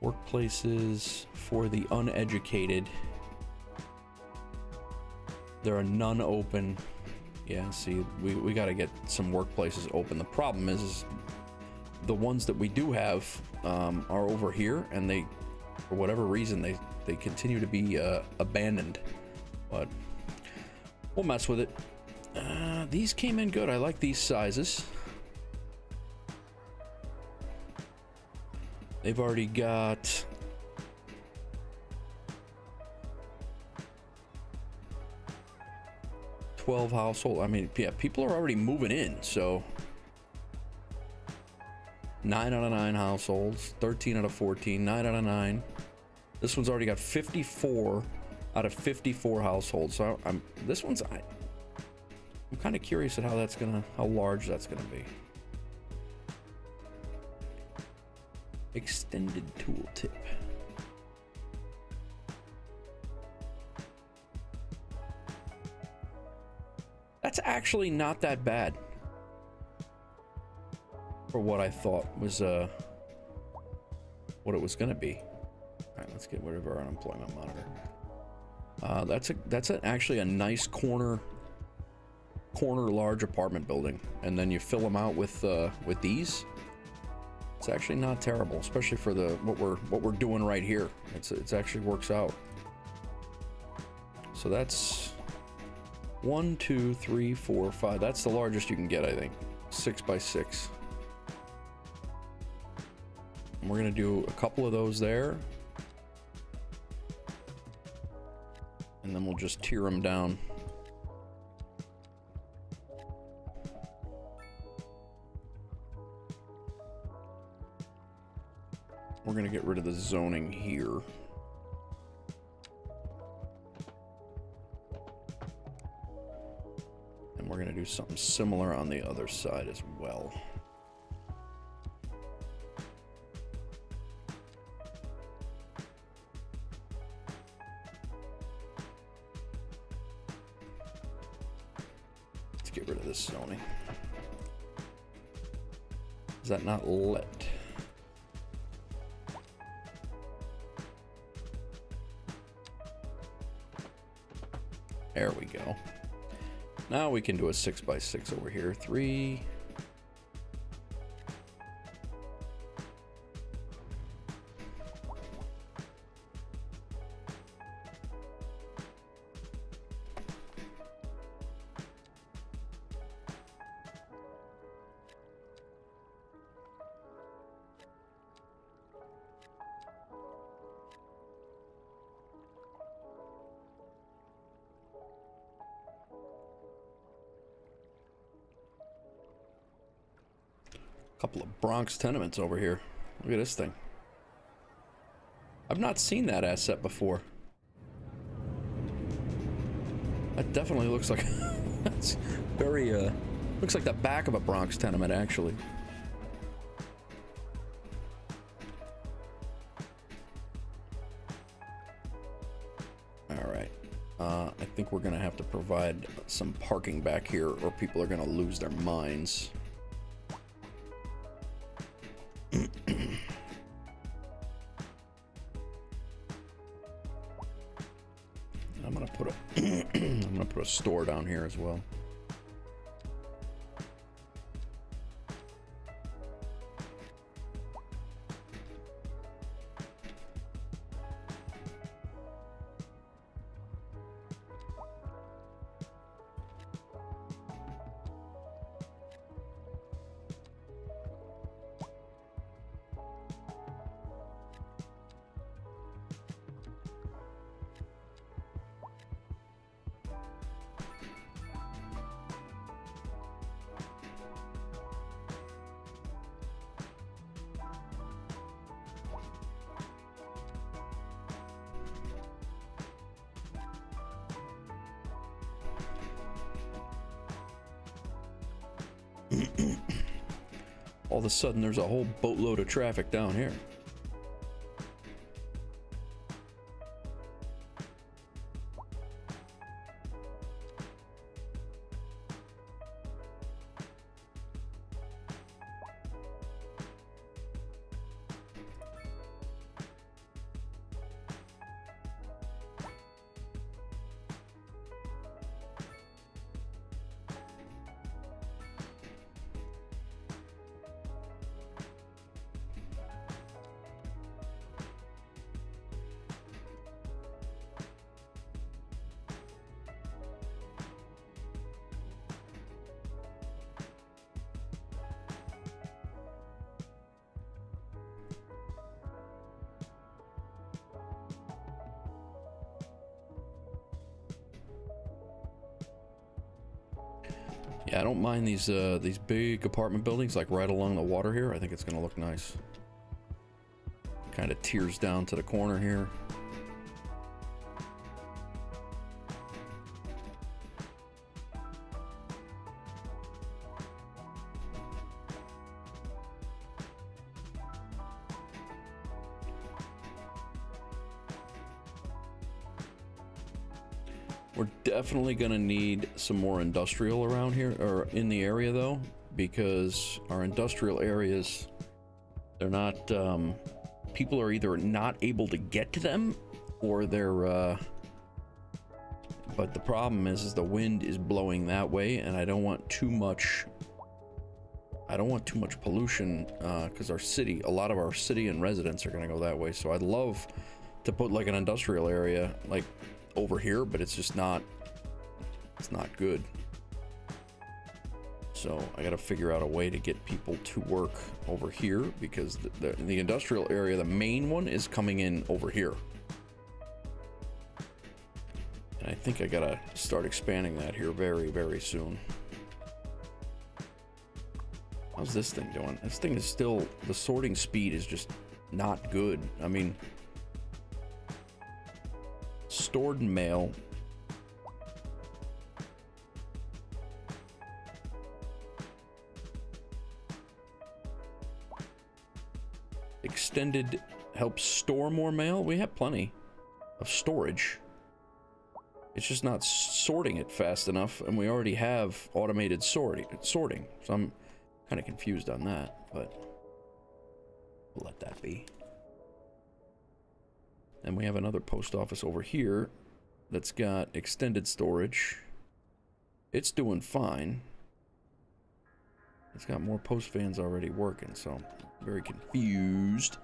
workplaces for the uneducated, there are none open. Yeah, see, we got to get some workplaces open. The problem is the ones that we do have are over here, and they, for whatever reason, they continue to be abandoned. But we'll mess with it. These came in good. I like these sizes. They've already got 12 household. I mean, yeah, people are already moving in, so 9 out of 9 households, 13 out of 14, 9 out of 9. This one's already got 54 out of 54 households. So I'm kind of curious at how large that's gonna be. Extended tooltip. That's actually not that bad for what I thought was what it was gonna be. All right, let's get rid of our unemployment monitor. That's actually a nice corner large apartment building, and then you fill them out with these. It's actually not terrible, especially for what we're doing right here. It's actually works out. So that's 1, 2, 3, 4, 5. That's the largest you can get, I think. 6 by 6. And we're gonna do a couple of those there, and then we'll just tier them down. We're gonna get rid of the zoning here. And we're going to do something similar on the other side as well. Let's get rid of this zoning. Is that not let? There we go. Now we can do a 6x6 over here. 3. Couple of Bronx tenements over here. Look at this thing. I've not seen that asset before. That definitely looks like that's very looks like the back of a Bronx tenement actually. All right. I think we're gonna have to provide some parking back here or people are gonna lose their minds. I'm gonna put a store down here as well. All of a sudden, there's a whole boatload of traffic down here. Yeah, I don't mind these big apartment buildings like right along the water here. I think it's gonna look nice. Kind of tears down to the corner here. We're definitely gonna need some more industrial around here, or in the area though, because our industrial areas, they're not, people are either not able to get to them, or they're, but the problem is the wind is blowing that way, and I don't want too much pollution, because our city, a lot of our city and residents are gonna go that way, so I'd love to put like an industrial area, like, over here, but it's just not, it's not good. So I got to figure out a way to get people to work over here, because the industrial area, the main one, is coming in over here, and I think I gotta start expanding that here very, very soon. How's this thing doing? This thing is still, the sorting speed is just not good. I mean, stored mail. extended helps store more mail. We have plenty of storage. It's just not sorting it fast enough, and we already have automated sorting. So I'm kind of confused on that, but we'll let that be. And we have another post office over here that's got extended storage. It's doing fine. It's got more post vans already working, so I'm very confused.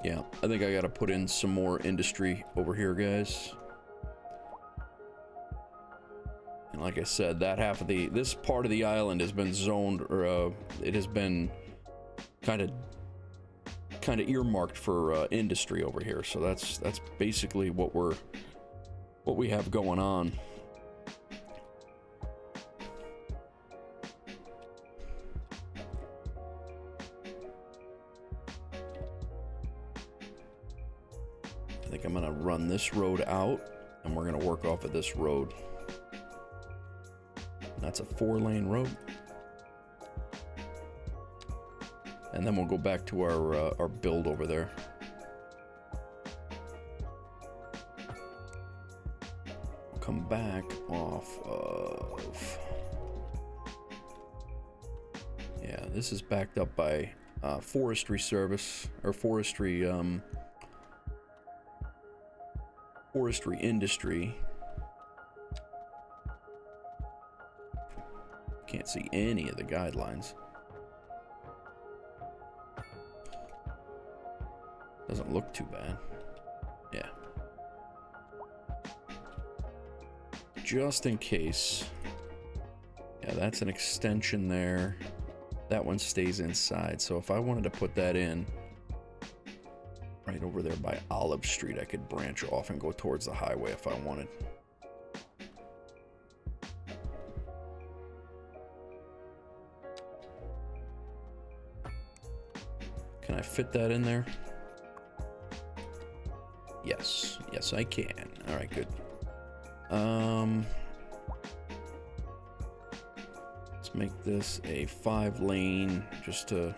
Yeah, I think I gotta put in some more industry over here, guys. And like I said, that half of this part of the island has been zoned, or it has been kind of earmarked for industry over here. So that's basically what we have going on. I think I'm gonna run this road out, and we're gonna work off of this road. That's a 4-lane road. And then we'll go back to our build over there. We'll come back off of... Yeah, this is backed up by forestry service, or forestry industry. Can't see any of the guidelines. Doesn't look too bad. Yeah. Just in case. Yeah, that's an extension there. That one stays inside. So if I wanted to put that in right over there by Olive Street, I could branch off and go towards the highway if I wanted. Can I fit that in there? Yes, yes I can. All right, good. Let's make this a 5-lane just to...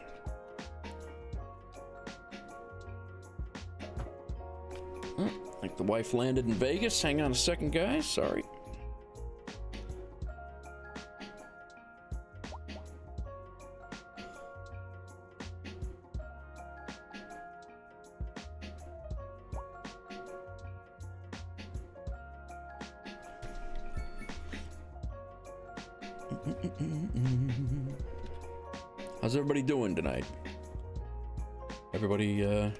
Oh, I think the wife landed in Vegas. Hang on a second, guys. Sorry. How's everybody doing tonight? Everybody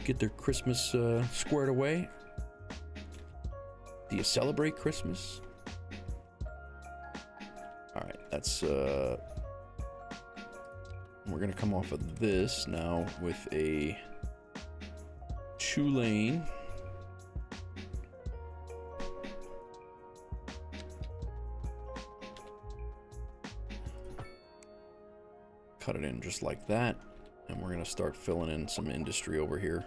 get their Christmas squared away? Do you celebrate Christmas? Alright, that's we're gonna come off of this now with a 2-lane. Cut it in just like that, and we're gonna start filling in some industry over here.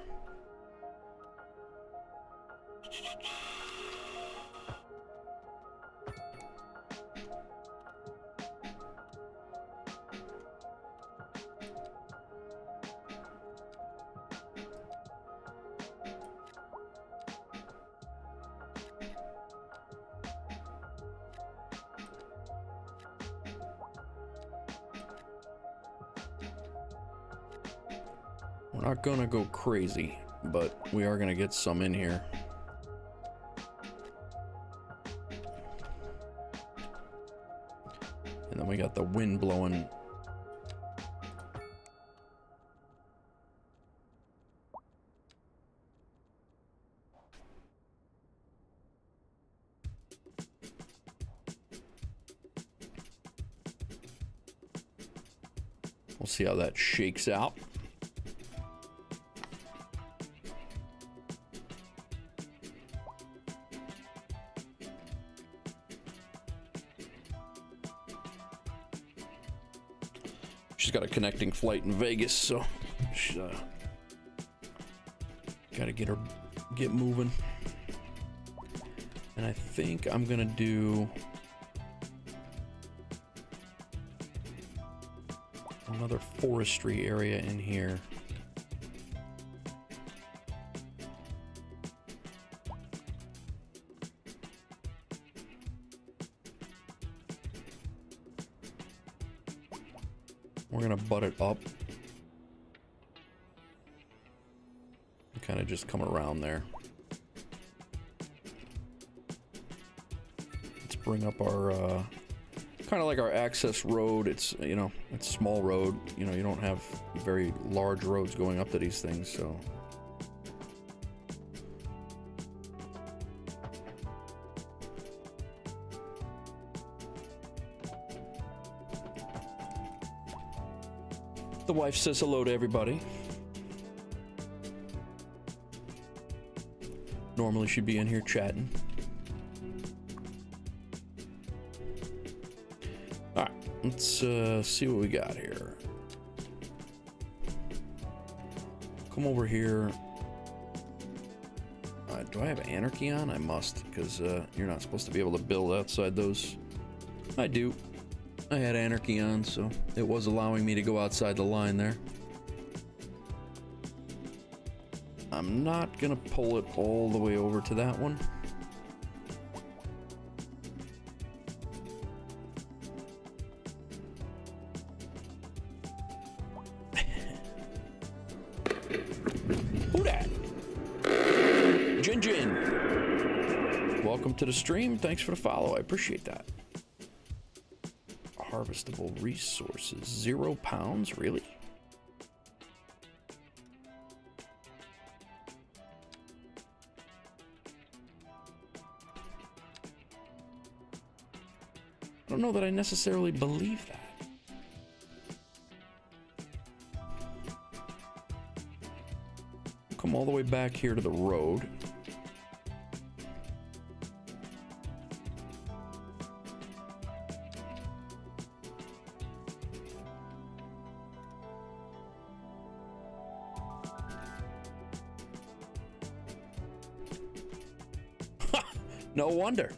We're not gonna go crazy, but we are gonna get some in here. And then we got the wind blowing. We'll see how that shakes out. She's got a connecting flight in Vegas, so she's gotta get moving. And I think I'm gonna do Another forestry area in here. We're gonna butt it up. And kind of just come around there. Let's bring up our, kind of like our access road. It's, you know, it's a small road. You know, you don't have very large roads going up to these things, so. The wife says hello to everybody. Normally she'd be in here chatting. Alright, let's see what we got here. Come over here. Do I have anarchy on? I must, because you're not supposed to be able to build outside those. I do. I had anarchy on, so it was allowing me to go outside the line there. I'm not gonna pull it all the way over to that one. Who dat? Jin Jin. Welcome to the stream. Thanks for the follow. I appreciate that. Harvestable resources. 0 pounds? Really? I don't know that I necessarily believe that. Come all the way back here to the road. No wonder.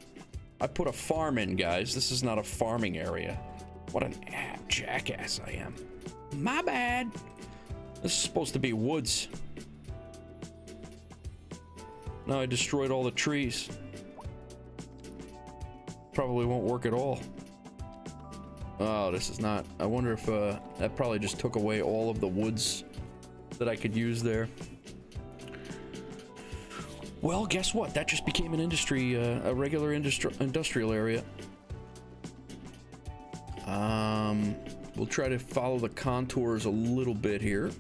I put a farm in, guys. This is not a farming area. What an jackass I am. My bad. This is supposed to be woods. Now I destroyed all the trees. Probably won't work at all. Oh, this is not. I wonder if that probably just took away all of the woods that I could use there. Well, guess what? That just became an industry, a regular industrial area. We'll try to follow the contours a little bit here.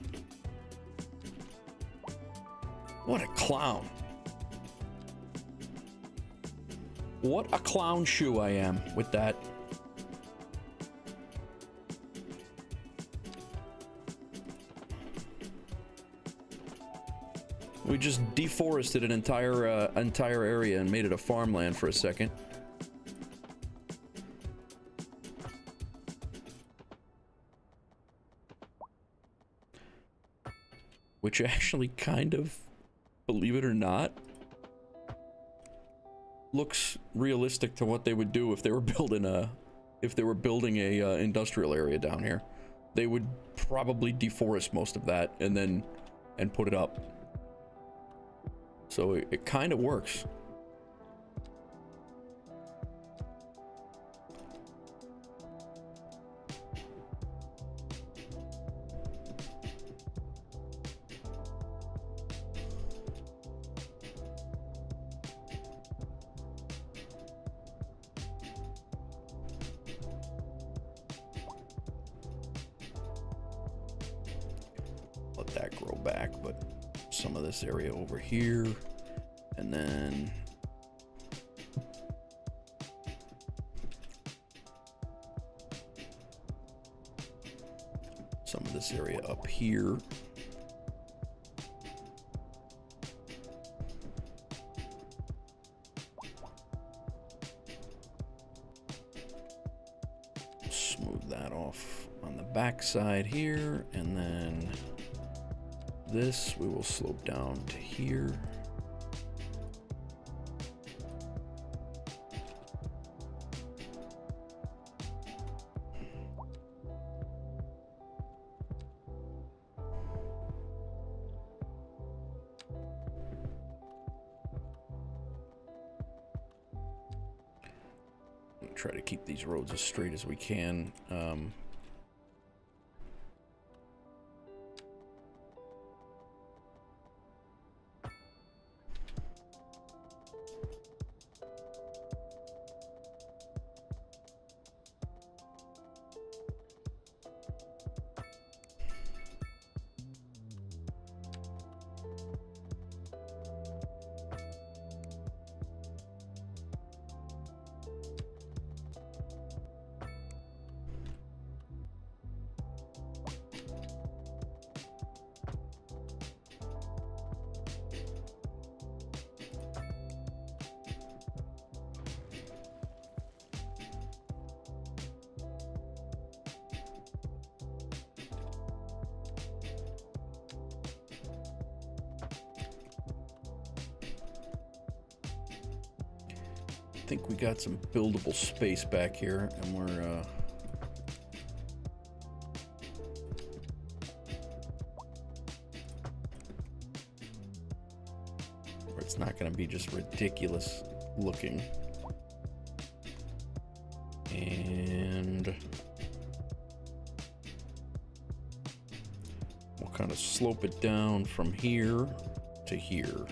What a clown. What a clown shoe I am with that. We just deforested an entire area and made it a farmland for a second. Which actually kind of, believe it or not, looks realistic to what they would do if they were building a industrial area down here. They would probably deforest most of that and put it up. So it kind of works. Let that grow back, but some of this area over here, and then some of this area up here. Smooth that off on the back side here, and then this we will slope down to here. try to keep these roads as straight as we can. I think we got some buildable space back here, and we're where it's not going to be just ridiculous looking. And we'll kind of slope it down from here to here.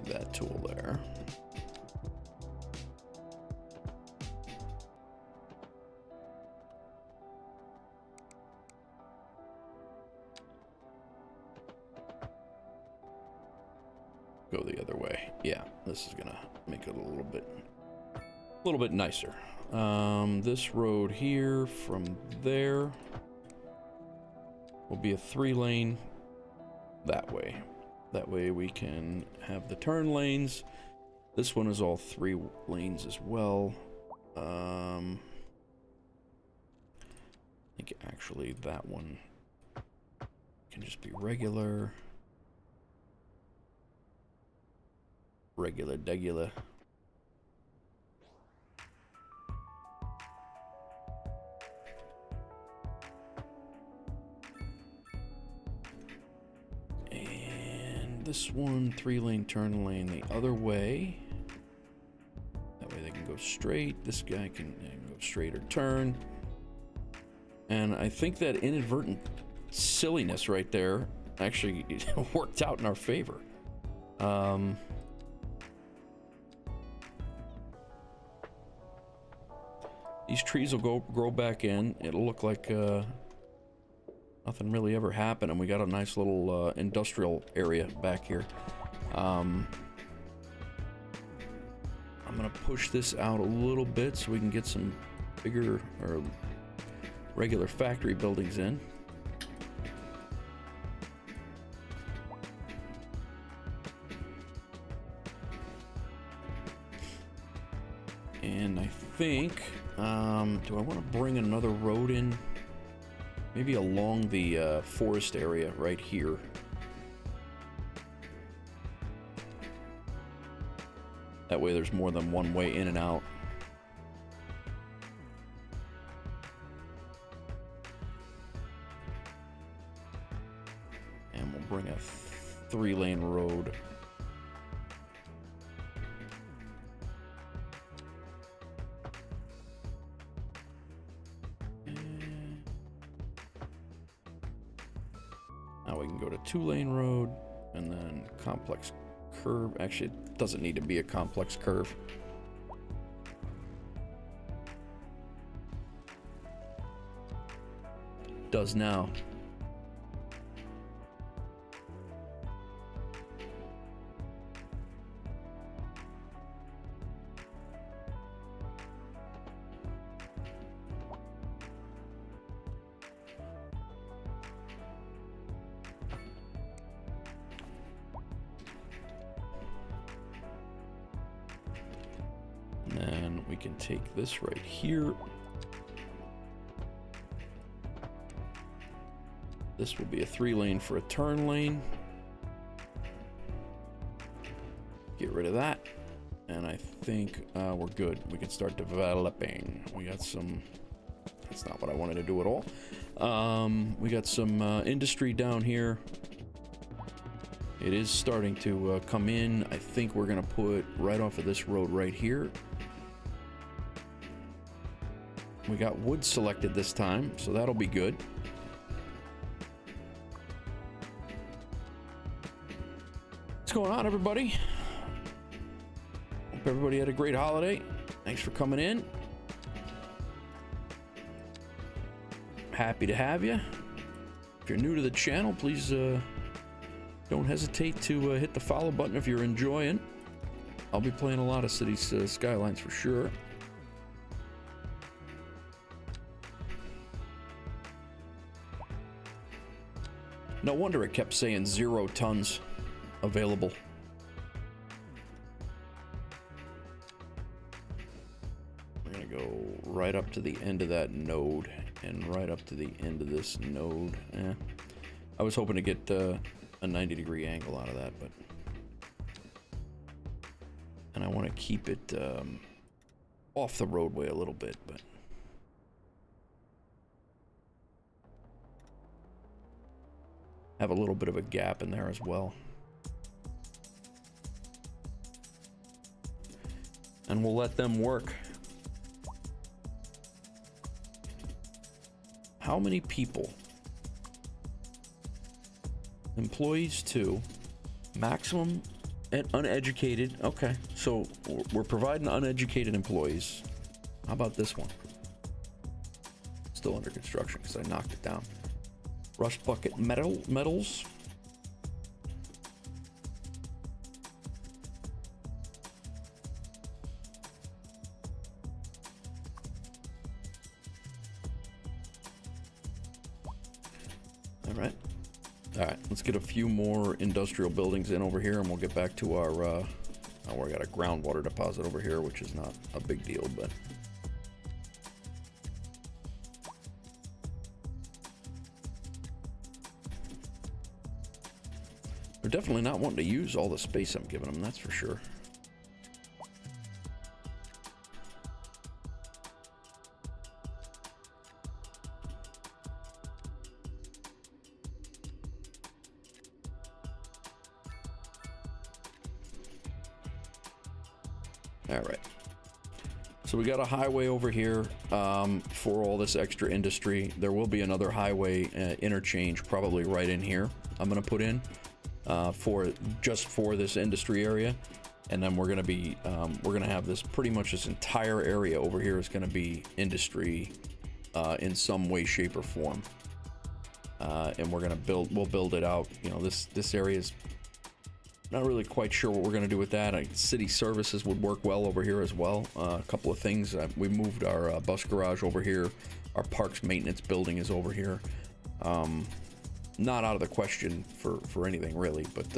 That tool there. Go the other way. Yeah, this is gonna make it a little bit nicer. This road here from there will be a 3-lane that way. That way we can have the turn lanes. This one is all 3 lanes as well. I think actually that one can just be regular degular. This one, 3-lane turn lane the other way. That way they can go straight. This guy can go straight or turn. And I think that inadvertent silliness right there actually worked out in our favor. These trees will grow back in. It'll look like nothing really ever happened, and we got a nice little industrial area back here. I'm gonna push this out a little bit so we can get some bigger or regular factory buildings in. And I think, do I want to bring another road in? Maybe along the forest area right here. That way there's more than one way in and out. And we'll bring a 3-lane road. Now we can go to 2-lane road and then complex curve. Actually, it doesn't need to be a complex curve. Does now. And then we can take this right here. This will be a 3-lane for a turn lane. Get rid of that. And I think we're good. We can start developing. We got some... That's not what I wanted to do at all. We got some industry down here. It is starting to come in. I think we're going to put right off of this road right here. We got wood selected this time, so that'll be good. What's going on, everybody? Hope everybody had a great holiday. Thanks for coming in. Happy to have you. If you're new to the channel, please don't hesitate to hit the follow button if you're enjoying. I'll be playing a lot of Cities Skylines for sure. No wonder it kept saying 0 tons available. We're gonna go right up to the end of that node and right up to the end of this node. I was hoping to get a 90-degree angle out of that, but... And I want to keep it off the roadway a little bit, but... Have a little bit of a gap in there as well. And we'll let them work. How many people? Employees 2. Maximum and uneducated. Okay, so we're providing uneducated employees. How about this one? Still under construction because I knocked it down. Rust bucket metals. All right, let's get a few more industrial buildings in over here and we'll get back to our oh, we got a groundwater deposit over here, which is not a big deal, but they're definitely not wanting to use all the space I'm giving them, that's for sure. All right. So we got a highway over here for all this extra industry. There will be another highway interchange probably right in here. I'm going to put in. For this industry area, and then we're gonna have this pretty much this entire area over here is gonna be industry in some way, shape, or form, and we'll build it out. You know, this area is not really quite sure what we're gonna do with that. City services would work well over here as well. A couple of things. We moved our bus garage over here. Our parks maintenance building is over here. Not out of the question for anything really, but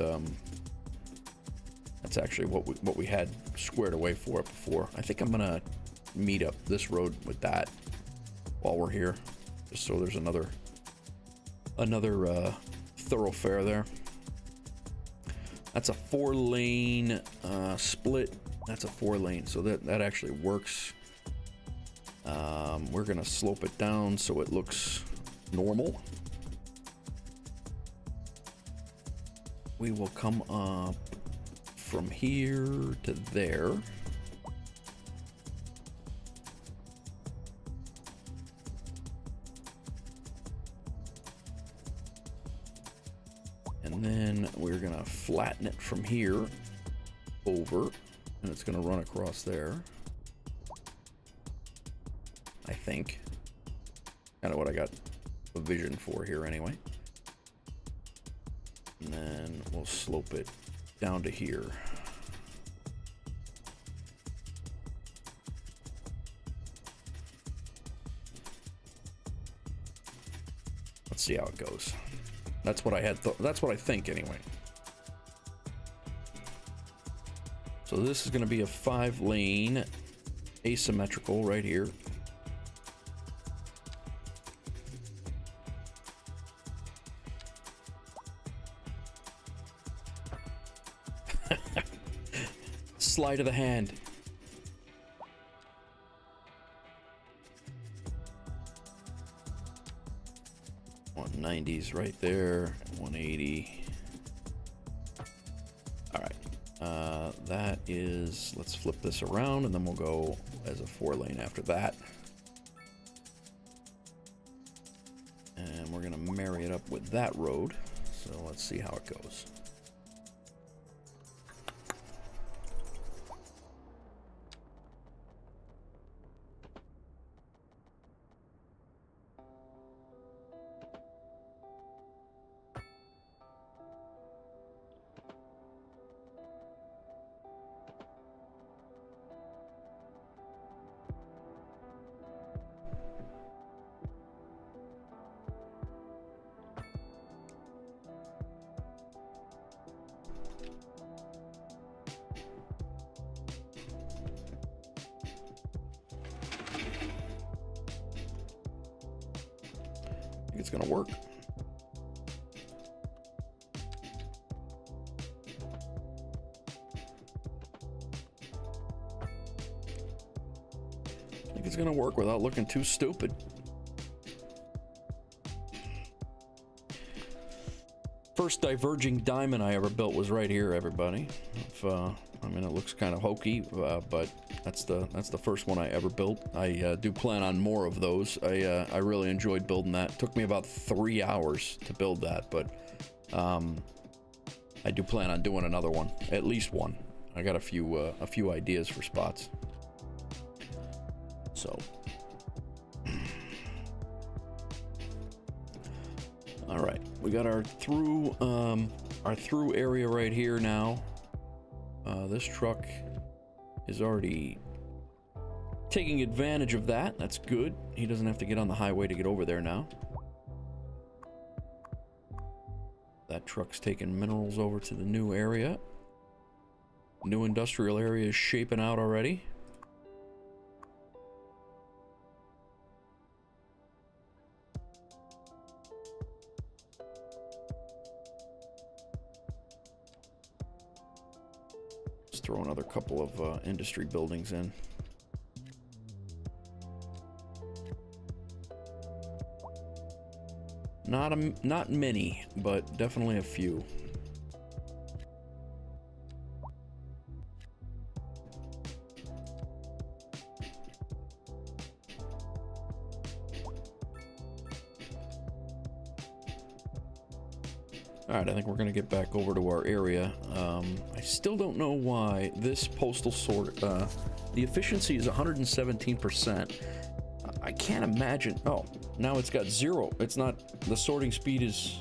that's actually what we had squared away for it before. I think I'm gonna meet up this road with that while we're here, just so there's another thoroughfare there. That's a 4-lane split. That's a 4-lane, so that actually works. We're gonna slope it down so it looks normal. We will come up from here to there. And then we're gonna flatten it from here over, and it's gonna run across there. I think. Kind of what I got a vision for here anyway. And then we'll slope it down to here. Let's see how it goes. That's what I had. That's what I think anyway. So this is going to be a 5-lane asymmetrical right here. sleight of the hand. 190's right there. 180. All right. That is, let's flip this around and then we'll go as a 4-lane after that. And we're gonna marry it up with that road. So let's see how it goes. It's gonna work. I think it's gonna work without looking too stupid. First diverging diamond I ever built was right here, everybody. I mean, it looks kind of hokey, but that's the first one I ever built. I do plan on more of those. I really enjoyed building that. It took me about 3 hours to build that, but I do plan on doing another one, at least one. I got a few ideas for spots. So, all right, we got our through area right here now. This truck is already taking advantage of that. That's good. He doesn't have to get on the highway to get over there now. That truck's taking minerals over to the new area. New industrial area is shaping out already. Throw another couple of industry buildings in. Not many, but definitely a few. Alright, I think we're going to get back over to our area. I still don't know why this postal sort, the efficiency is 117%. I can't imagine. Oh, now it's got 0. It's not, the sorting speed is...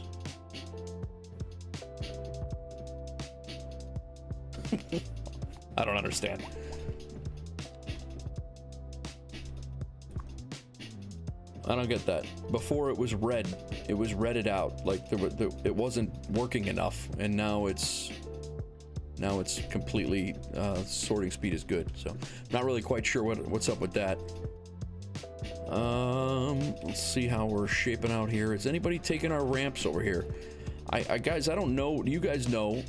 I don't understand. I don't get that. Before it was red. It was redded out. Like it wasn't working enough, and now it's completely sorting speed is good. So not really quite sure what's up with that. Let's see how we're shaping out here. Is anybody taking our ramps over here? Guys, I don't know. Do you guys know?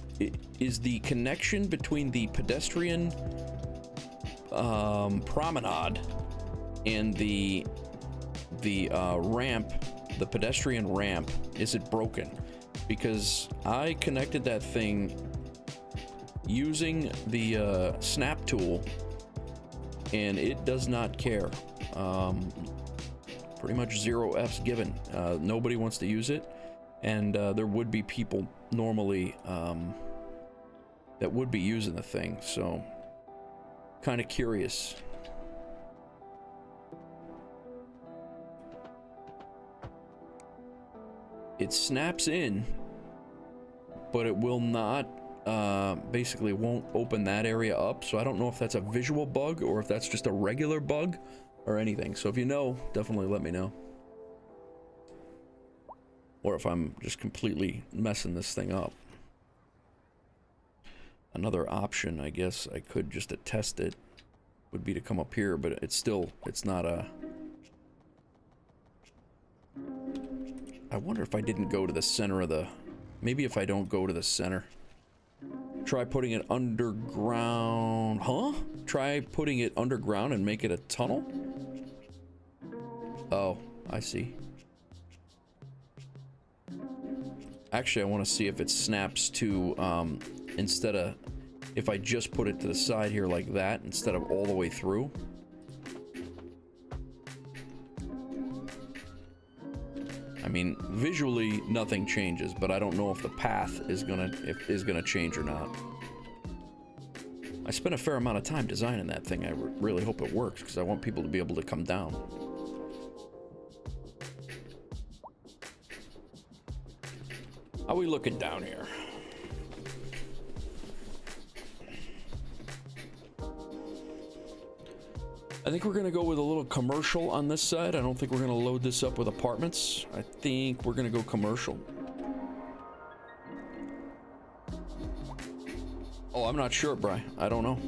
Is the connection between the pedestrian promenade and the ramp, the pedestrian ramp, is it broken? Because I connected that thing using the snap tool and it does not care. Pretty much 0 F's given. Nobody wants to use it, and there would be people normally that would be using the thing, so kind of curious. It snaps in, but it will not, basically won't open that area up. So I don't know if that's a visual bug or if that's just a regular bug or anything. So if you know, definitely let me know. Or if I'm just completely messing this thing up. Another option, I guess I could just to test it, would be to come up here, but it's not a... I wonder if I didn't go to the center of the... Maybe if I don't go to the center. Try putting it underground. Huh? Try putting it underground and make it a tunnel? Oh, I see. Actually, I want to see if it snaps to, instead of, if I just put it to the side here like that, instead of all the way through. I mean, visually, nothing changes, but I don't know if the path is gonna change or not. I spent a fair amount of time designing that thing. I really hope it works, because I want people to be able to come down. How are we looking down here? I think we're gonna go with a little commercial on this side. I don't think we're gonna load this up with apartments. I think we're gonna go commercial. Oh, I'm not sure, Bri. I don't know.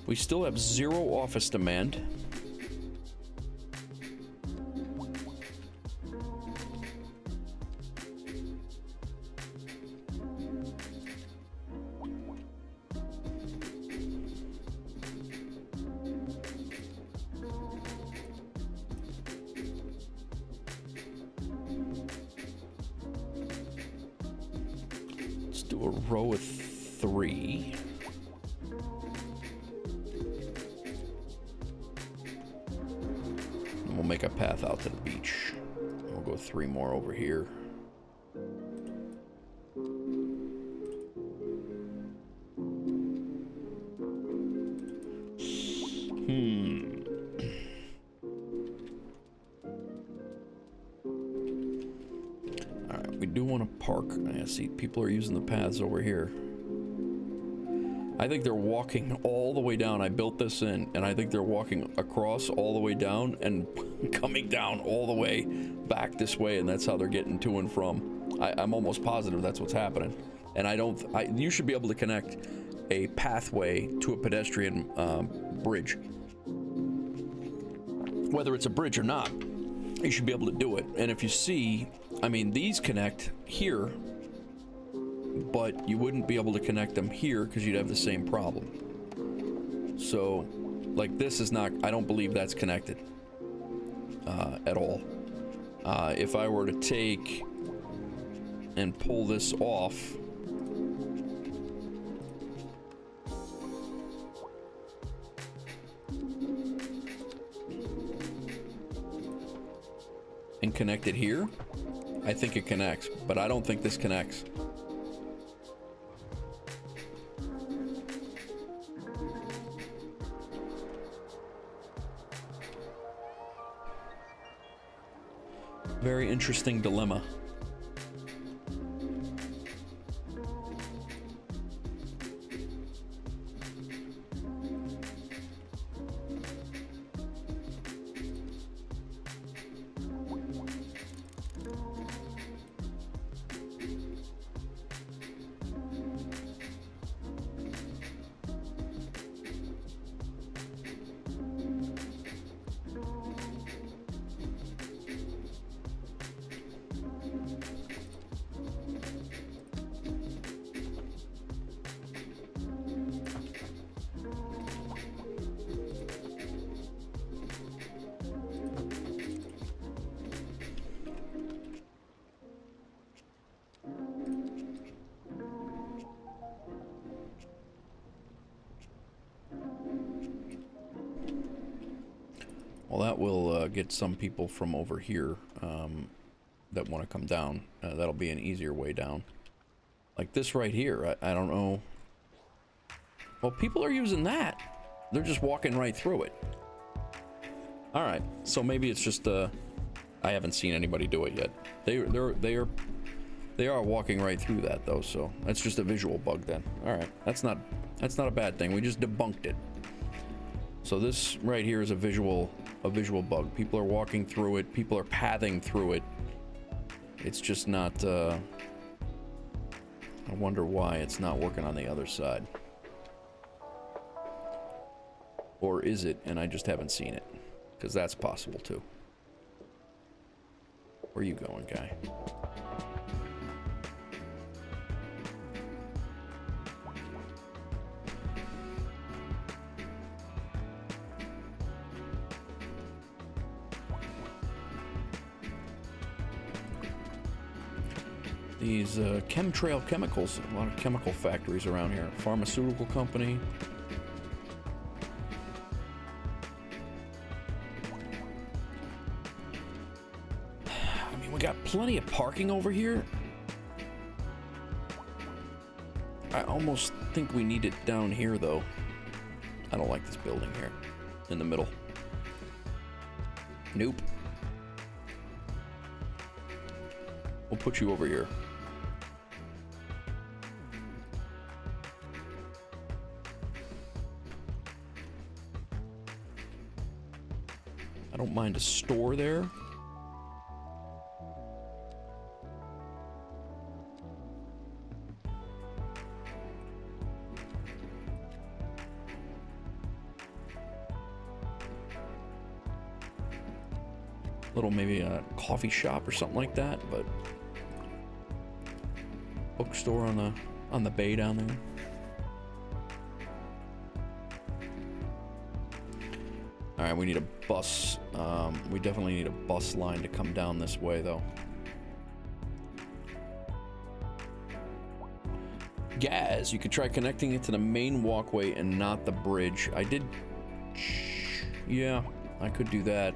We still have 0 office demand. Do a row of 3. And we'll make a path out to the beach. We'll go 3 more over here. We do want to park. I see people are using the paths over here. I think they're walking all the way down. I built this in, and I think they're walking across all the way down and coming down all the way back this way, and that's how they're getting to and from. I'm almost positive that's what's happening. And you should be able to connect a pathway to a pedestrian bridge. Whether it's a bridge or not, you should be able to do it. And if you see, I mean, these connect here, but you wouldn't be able to connect them here because you'd have the same problem. So, like, this is not, I don't believe that's connected at all. If I were to take and pull this off, and connect it here, I think it connects, but I don't think this connects. Very interesting dilemma. Well, that will get some people from over here that want to come down. That'll be an easier way down. Like this right here, I don't know. Well, people are using that. They're just walking right through it. All right, so maybe it's just I haven't seen anybody do it yet. They are walking right through that though, so that's just a visual bug then. All right, that's not a bad thing. We just debunked it. So this right here is a visual bug. People are walking through it. People are pathing through it. It's just not. I wonder why it's not working on the other side. Or is it, and I just haven't seen it? Because that's possible too. Where you going, guy? These chemtrail chemicals, a lot of chemical factories around here. Pharmaceutical company. I mean, we got plenty of parking over here. I almost think we need it down here, though. I don't like this building here in the middle. Nope. We'll put you over here. I don't mind a store there. Little maybe a coffee shop or something like that, but bookstore on the bay down there. All right, we need a bus. We definitely need a bus line to come down this way, though. Gaz, you could try connecting it to the main walkway and not the bridge. I did. Yeah, I could do that.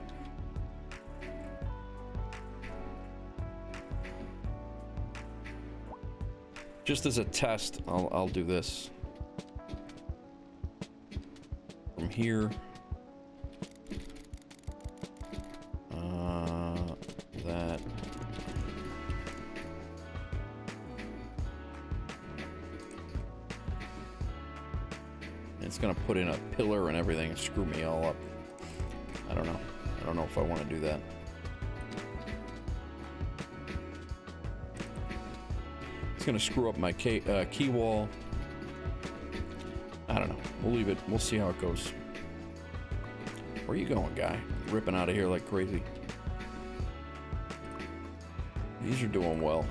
Just as a test, I'll do this. From here. That. It's gonna put in a pillar and everything and screw me all up. I don't know. I don't know if I want to do that. It's gonna screw up my key wall. I don't know. We'll leave it. We'll see how it goes. Where you going, guy? Ripping out of here like crazy. These are doing well.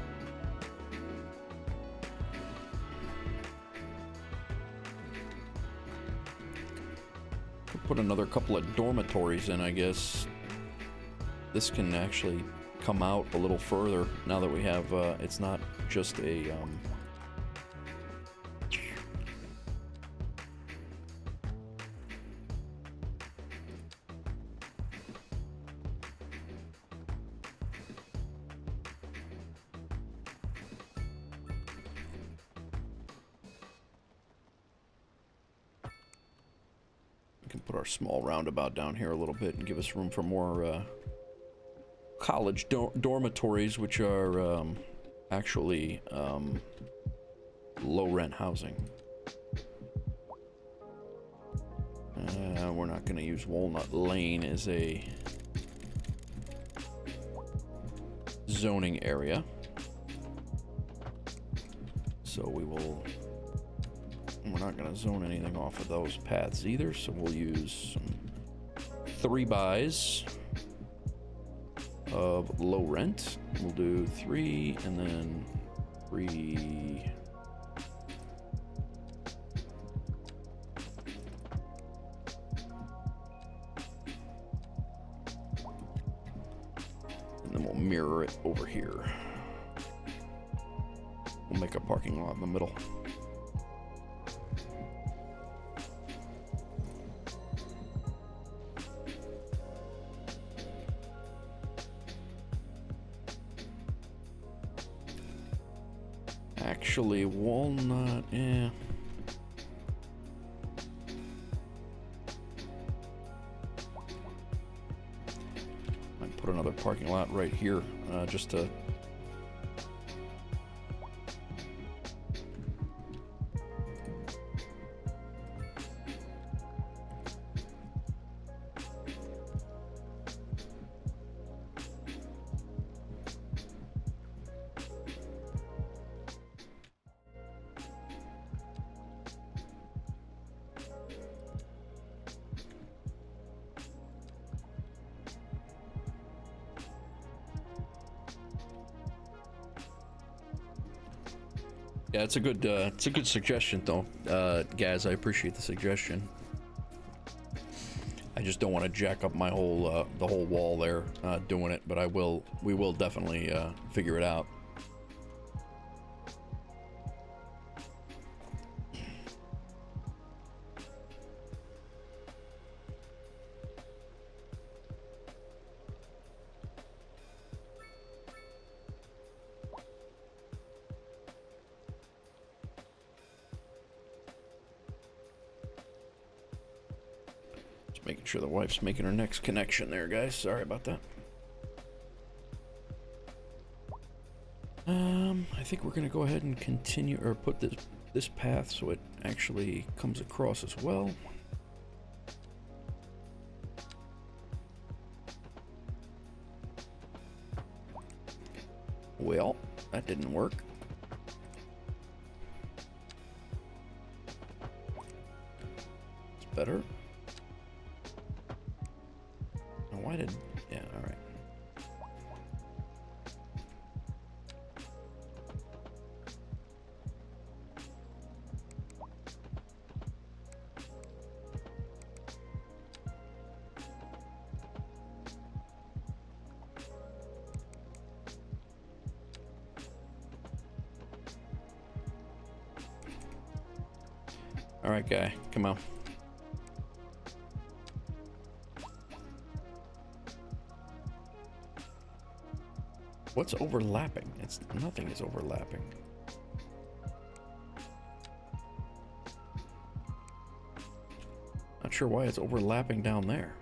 We'll put another couple of dormitories in, I guess. This can actually come out a little further now that we have, it's not just a, we can put our small roundabout down here a little bit and give us room for more, college dormitories, which are actually low rent housing. We're not going to use Walnut Lane as a zoning area, so we're not going to zone anything off of those paths either, so we'll use some 3-bys of low rent. We'll do 3 and then 3. And then we'll mirror it over here. We'll make a parking lot in the middle. Actually, Walnut, yeah. Might put another parking lot right here, just to. Yeah, it's a good suggestion though, Gaz. I appreciate the suggestion. I just don't want to jack up my whole the whole wall there doing it, but we will definitely figure it out. Making sure the wife's making her next connection there, guys. Sorry about that. I think we're gonna go ahead and continue, or put this path so it actually comes across as well. Well, that didn't work. It's better. Why did... Yeah, alright. Alright, guy, come on. What's overlapping? It's nothing is overlapping. Not sure why it's overlapping down there.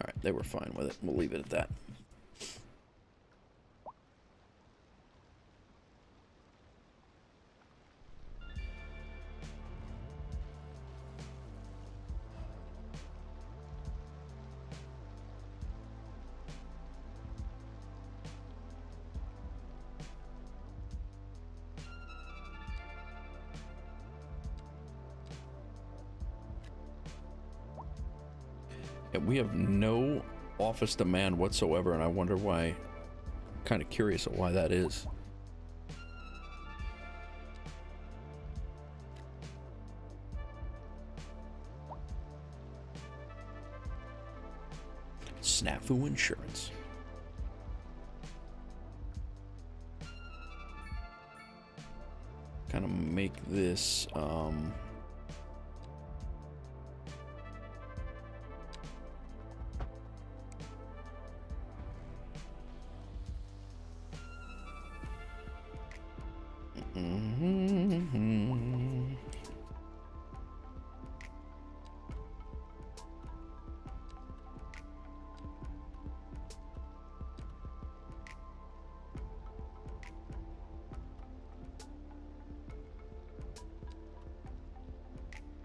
All right, they were fine with it. We'll leave it at that. We have no office demand whatsoever, and I wonder why. I'm kind of curious of why that is. Snafu Insurance. Kind of make this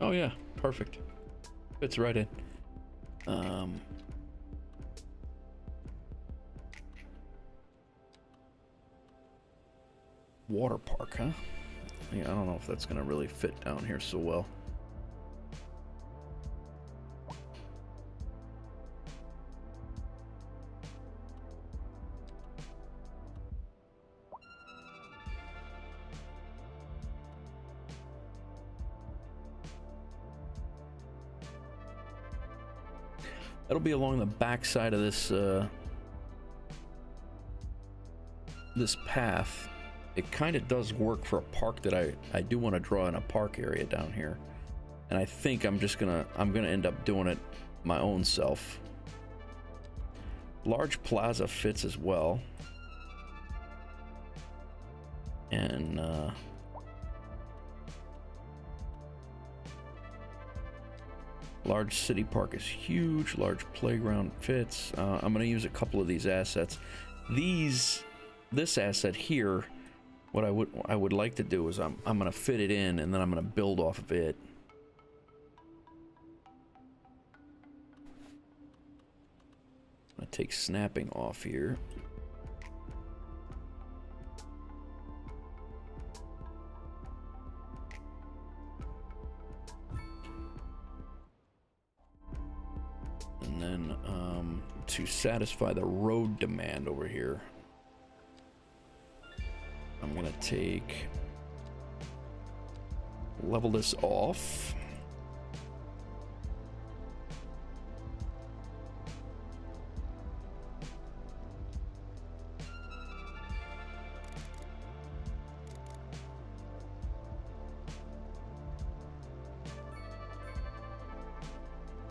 oh yeah, perfect. Fits right in. Water park, huh? Yeah, I don't know if that's gonna really fit down here so well. That'll be along the back side of this this path. It kind of does work for a park that I do want to draw in a park area down here, and I think I'm gonna end up doing it my own self. Large plaza fits as well, and large city park is huge. Large playground fits. I'm gonna use a couple of these assets. This asset here. What I would like to do is I'm gonna fit it in, and then I'm gonna build off of it. I'm gonna take snapping off here. And then to satisfy the road demand over here, I'm gonna level this off.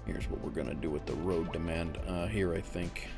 Here's what we're gonna do with the road demand here, I think.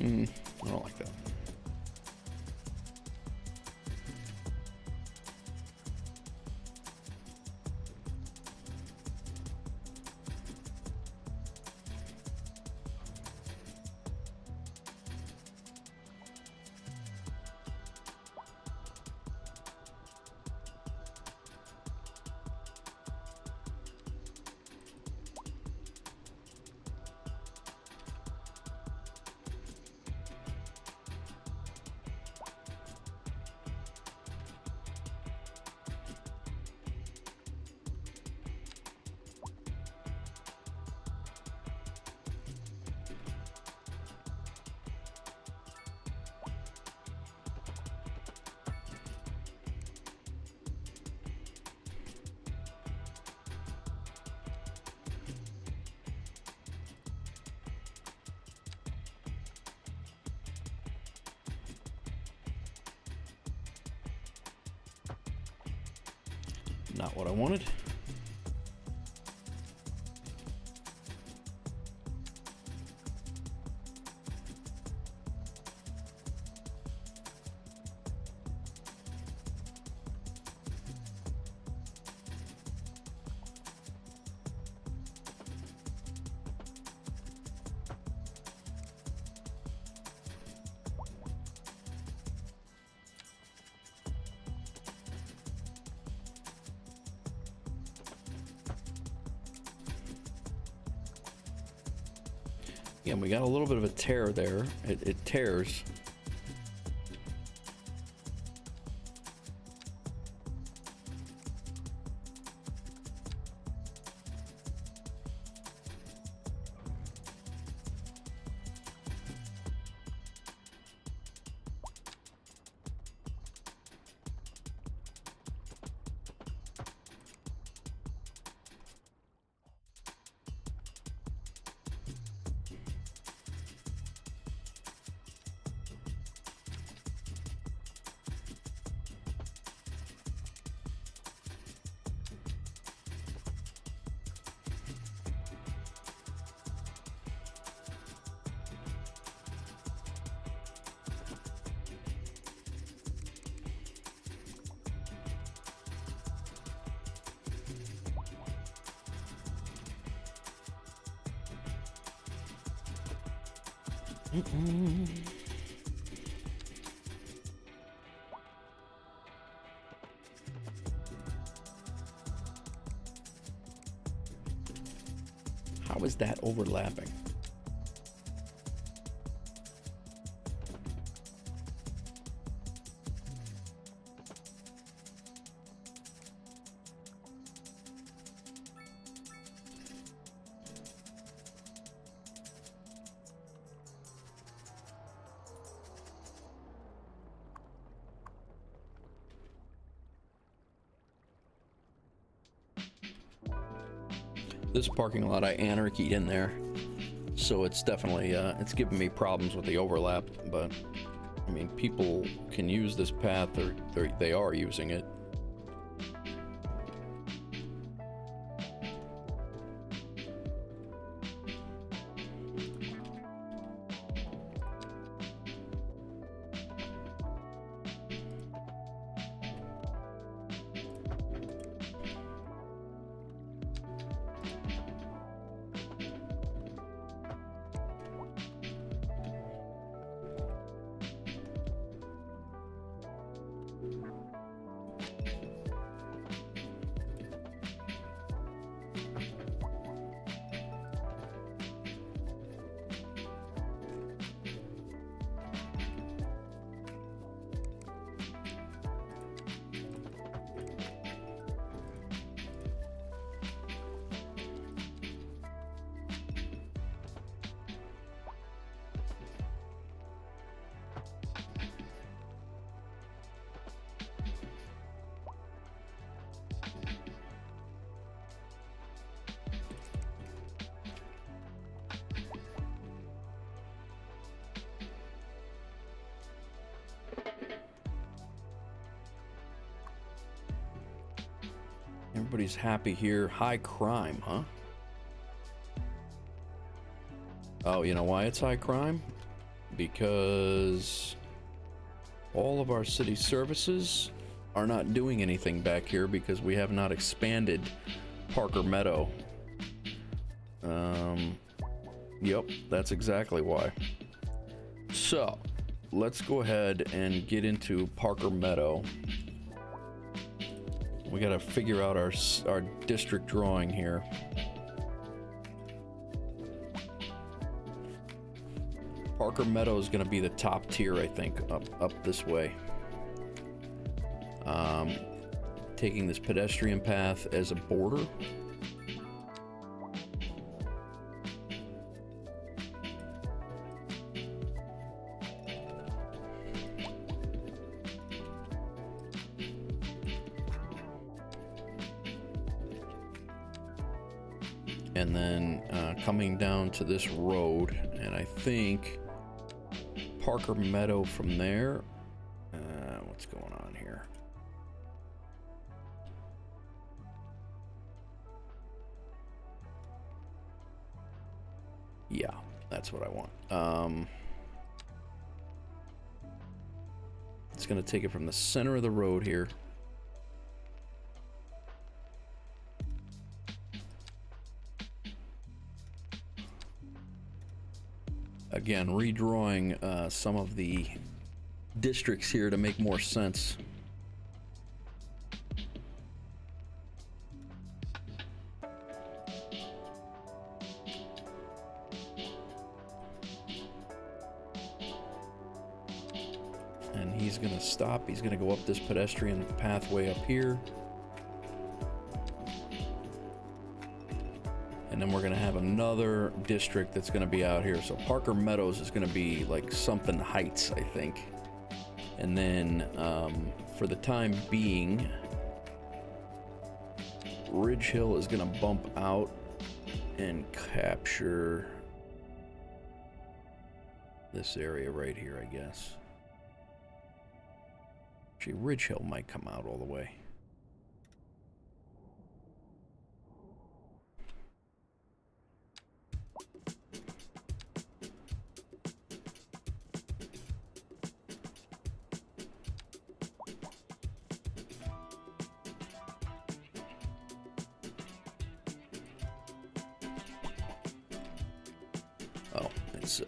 I don't like that. Not what I wanted. Again, we got a little bit of a tear there. It tears. How How is that overlapping? This parking lot I anarchied in there, so it's definitely it's giving me problems with the overlap. But I mean, people can use this path, or they are using it. Everybody's happy here. High crime, huh? Oh, you know why it's high crime? Because all of our city services are not doing anything back here because we have not expanded Parker Meadow. Yep, that's exactly why. So, let's go ahead and get into Parker Meadow. We gotta figure out our district drawing here. Parker Meadow is gonna be the top tier, I think, up this way. Taking this pedestrian path as a border. And then coming down to this road, and I think Parker Meadow from there. What's going on here? Yeah, that's what I want. It's gonna take it from the center of the road here. Again, redrawing some of the districts here to make more sense. And he's gonna stop. He's gonna go up this pedestrian pathway up here. And then we're gonna have another district that's gonna be out here. So Parker Meadows is gonna be like something Heights, I think. And then for the time being, Ridge Hill is gonna bump out and capture this area right here, I guess. Actually, Ridge Hill might come out all the way. Oh, it's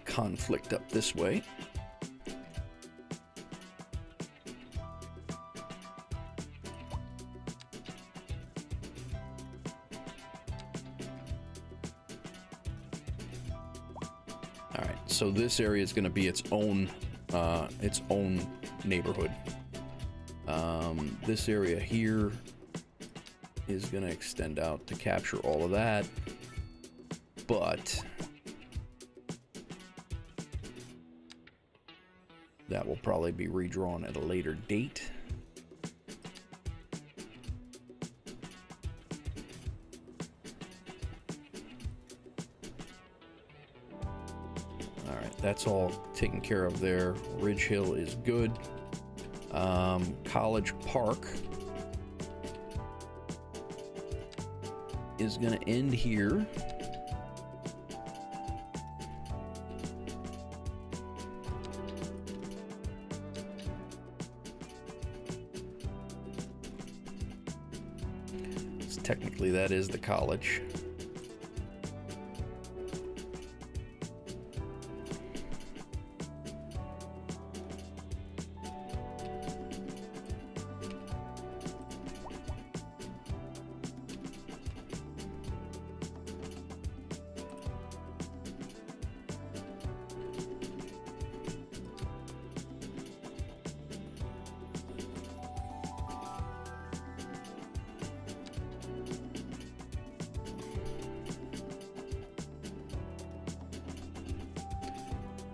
conflict up this way. So this area is going to be its own neighborhood. This area here is going to extend out to capture all of that, but that will probably be redrawn at a later date. All right, that's all taken care of there. Ridge Hill is good. College Park is going to end here. So technically that is the college.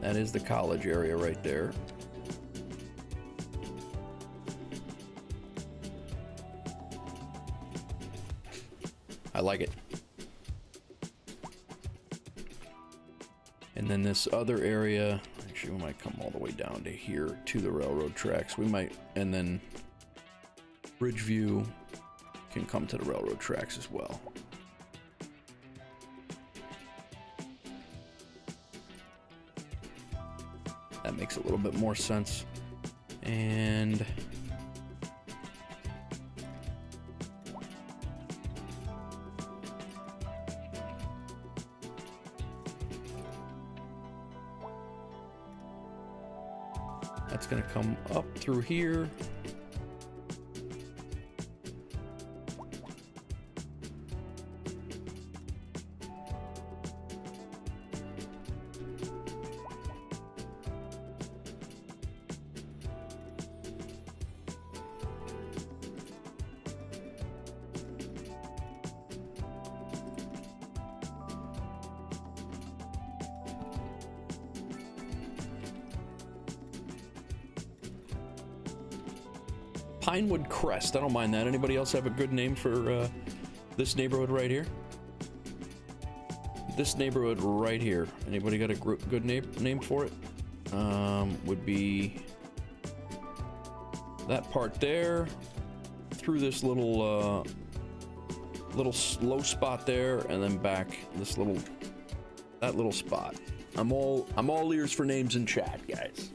That is the college area right there. I like it. And then this other area, actually we might come all the way down to here to the railroad tracks. We might, and then Ridgeview can come to the railroad tracks as well. That makes a little bit more sense. And that's going to come up through here. Pinewood Crest. I don't mind that. Anybody else have a good name for this neighborhood right here? This neighborhood right here. Anybody got a good name for it? Would be that part there, through this little slow spot there, and then back that little spot. I'm all ears for names in chat, guys.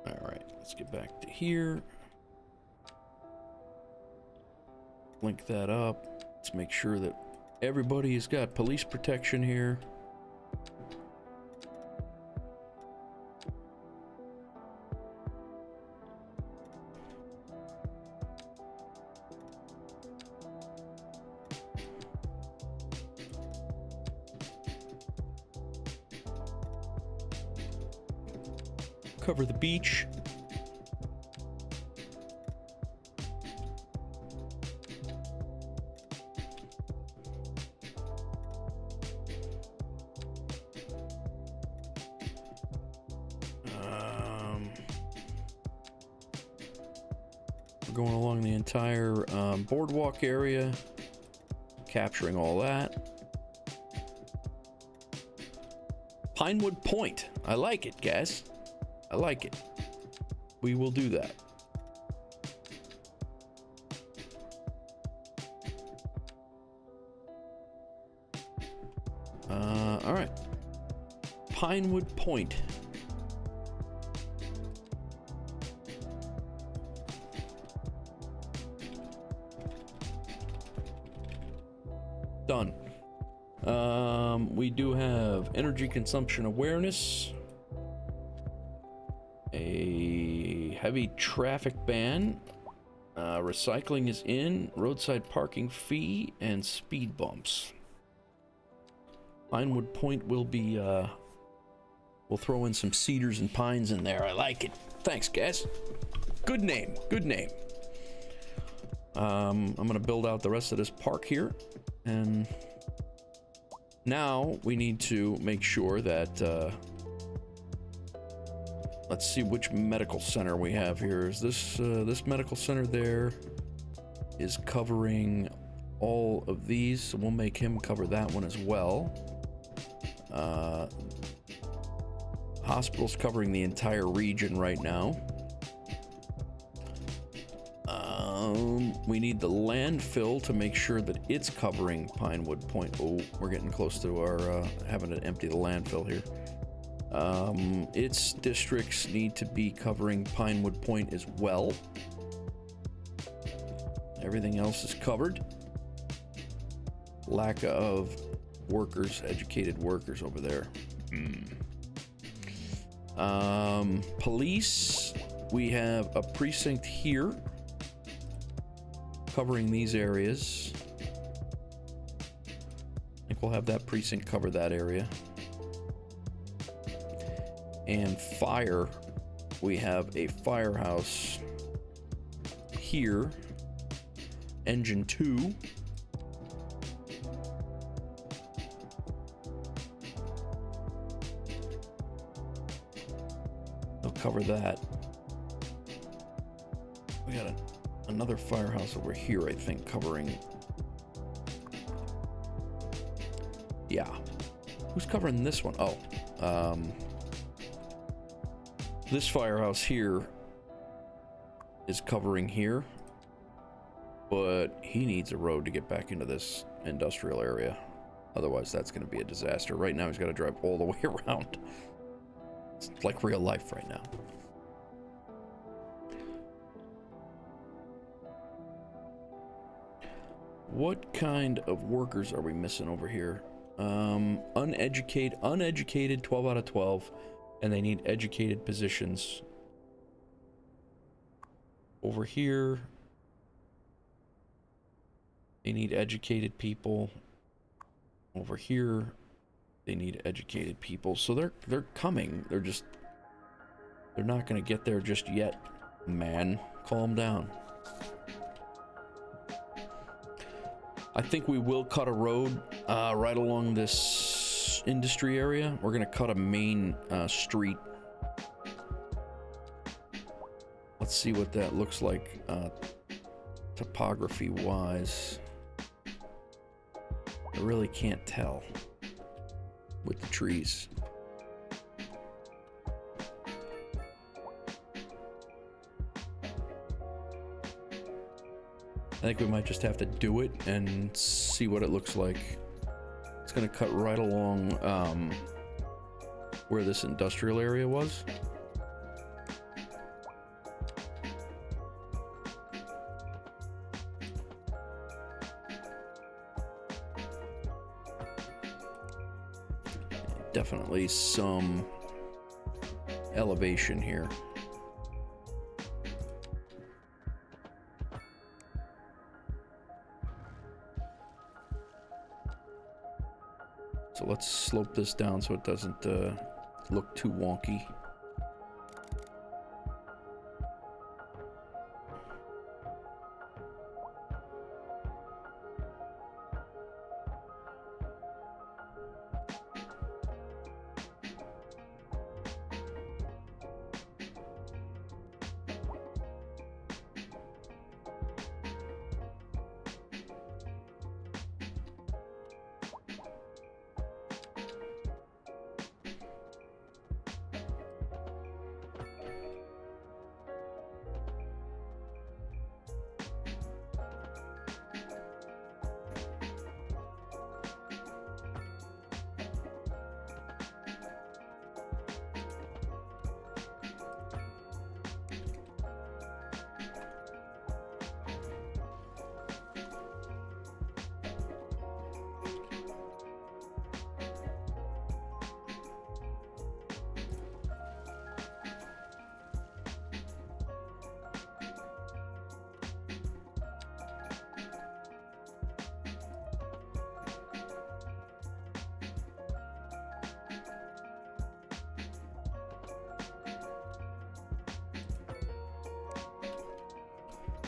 All right, let's get back to here. Link that up. Let's make sure that everybody's got police protection here. Cover the beach. We're going along the entire boardwalk area, capturing all that. Pinewood Point. I like it, guys. I like it. We will do that. All right. Pinewood Point. Done. We do have energy consumption awareness, a heavy traffic ban, recycling is in, roadside parking fee, and speed bumps. Pinewood Point will be, we'll throw in some cedars and pines in there. I like it. Thanks, guys. Good name. Good name. I'm gonna build out the rest of this park here, and now we need to make sure that, let's see which medical center we have here. Is this, this medical center there is covering all of these, so we'll make him cover that one as well. Hospital's covering the entire region right now. We need the landfill to make sure that it's covering Pinewood Point. Oh, we're getting close to our having to empty the landfill here. Its districts need to be covering Pinewood Point as well. Everything else is covered. Lack of workers, educated workers over there. Police, we have a precinct here covering these areas. I think we'll have that precinct cover that area. And fire, we have a firehouse here. Engine 2. They'll cover that. We got another firehouse over here, I think, covering. Yeah. Who's covering this one? Oh, this firehouse here is covering here, but he needs a road to get back into this industrial area. Otherwise, that's going to be a disaster. Right now, he's got to drive all the way around. It's like real life right now. What kind of workers are we missing over here? Uneducated 12 out of 12, and they need educated positions. Over here, they need educated people. Over here, they need educated people. So they're coming. They're not going to get there just yet, man. Calm down. I think we will cut a road right along this industry area. We're gonna cut a main street. Let's see what that looks like topography wise. I really can't tell with the trees. I think we might just have to do it and see what it looks like. It's gonna cut right along where this industrial area was. Definitely some elevation here. So let's slope this down so it doesn't look too wonky.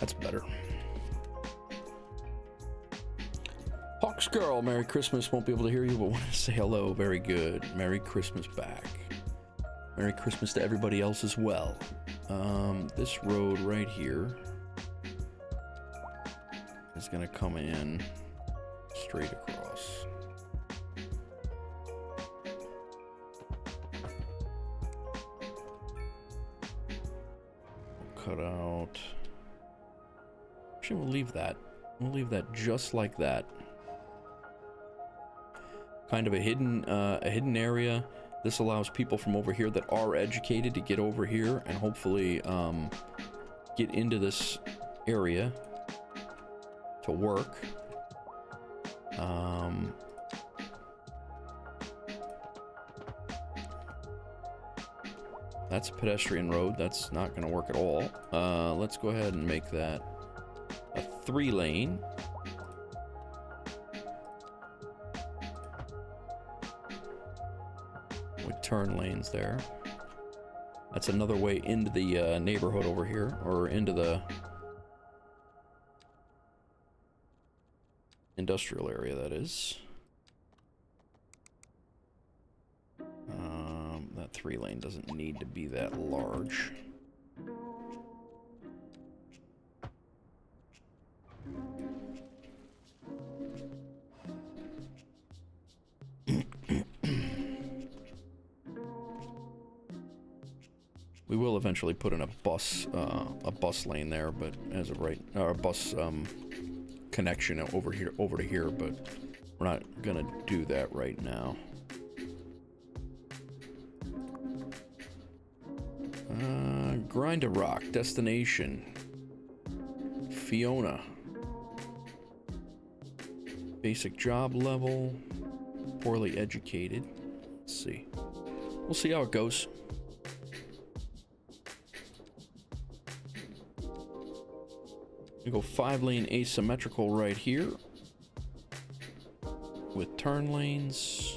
That's better. Hawks Girl, Merry Christmas. Won't be able to hear you, but want to say hello. Very good. Merry Christmas back. Merry Christmas to everybody else as well. This road right here is going to come in straight across. Cut out. Actually, we'll leave that. We'll leave that just like that. Kind of a hidden area. This allows people from over here that are educated to get over here and hopefully get into this area to work. That's a pedestrian road. That's not going to work at all. Let's go ahead and make that a 3-lane. With turn lanes there. That's another way into the neighborhood over here, or into the industrial area, that is. That 3-lane doesn't need to be that large. We will eventually put in a bus lane there, but as of right, or a bus connection over to here, but we're not gonna do that right now. Grind a rock, destination, Fiona. Basic job level, poorly educated. Let's see. We'll see how it goes. We go 5-lane asymmetrical right here with turn lanes.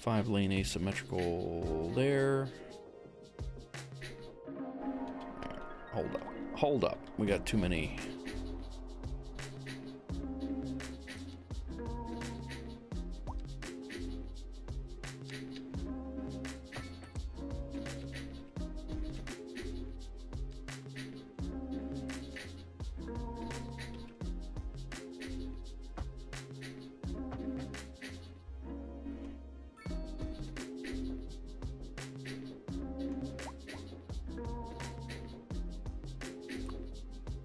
5-lane asymmetrical there. Hold up. We got too many.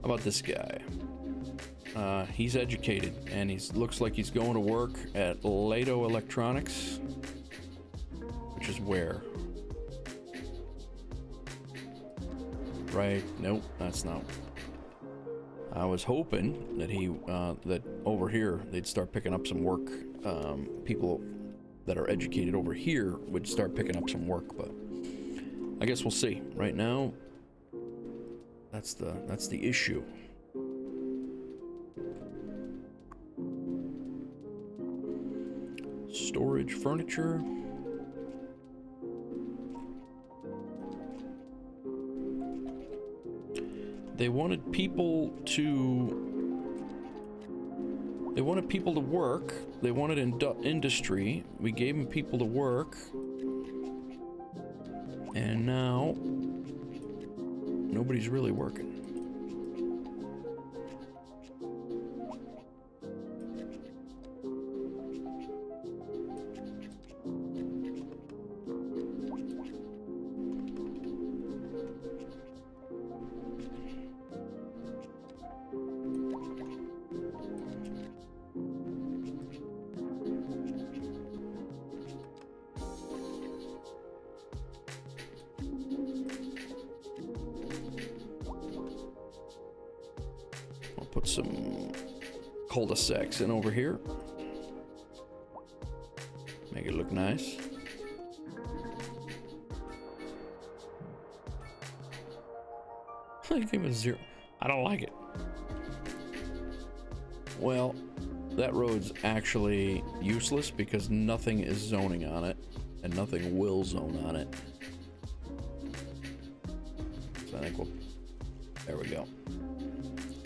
How about this guy? He's educated, and he looks like he's going to work at Lato Electronics, which is where? Right? Nope, that's not. I was hoping that that over here they'd start picking up some work. People that are educated over here would start picking up some work, but I guess we'll see. Right now, that's the issue. Storage furniture. They wanted people to work. They wanted industry. We gave them people to work. And now nobody's really working. Put some cul-de-sacs in over here. Make it look nice. I gave it a 0. I don't like it. Well, that road's actually useless because nothing is zoning on it, and nothing will zone on it. So I think we'll There we go.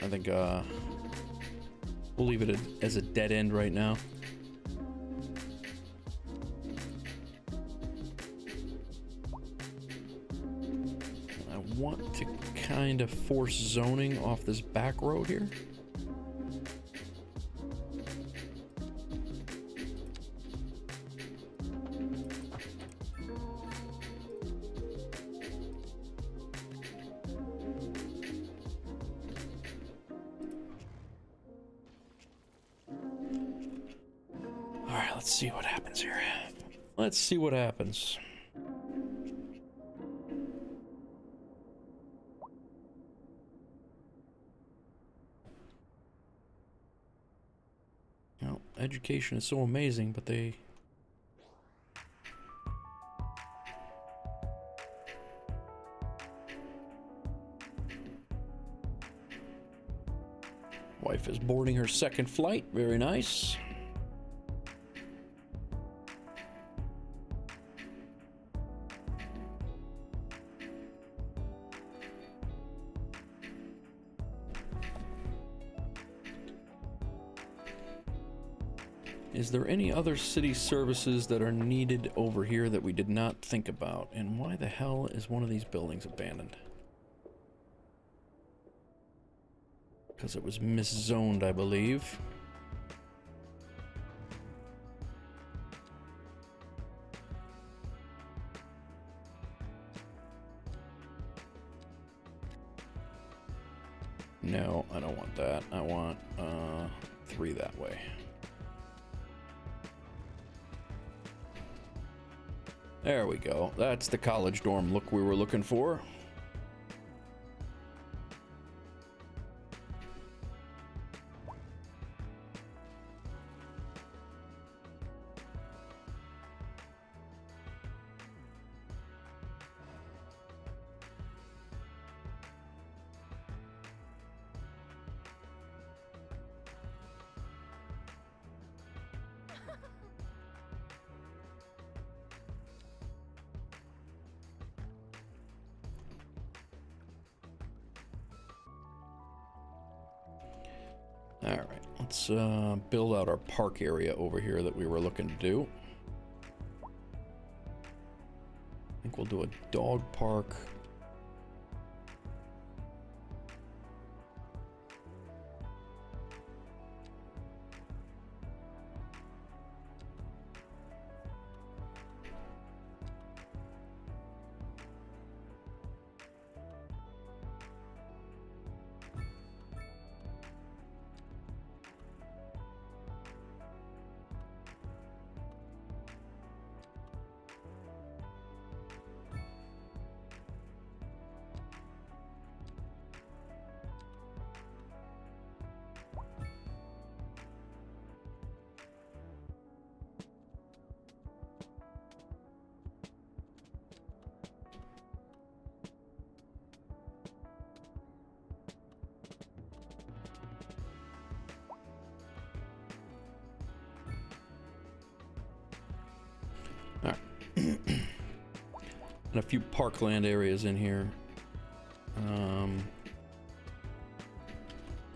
I think we'll leave it as a dead end right now. I want to kind of force zoning off this back road here. Let's see what happens here. Let's see what happens. You know, education is so amazing, but they... Wife is boarding her second flight. Very nice. Is there any other city services that are needed over here that we did not think about? And why the hell is one of these buildings abandoned? Because it was miszoned, I believe. No, I don't want that. I want 3 that way. There we go. That's the college dorm look we were looking for. Alright, let's build out our park area over here that we were looking to do. I think we'll do a dog park. And a few parkland areas in here.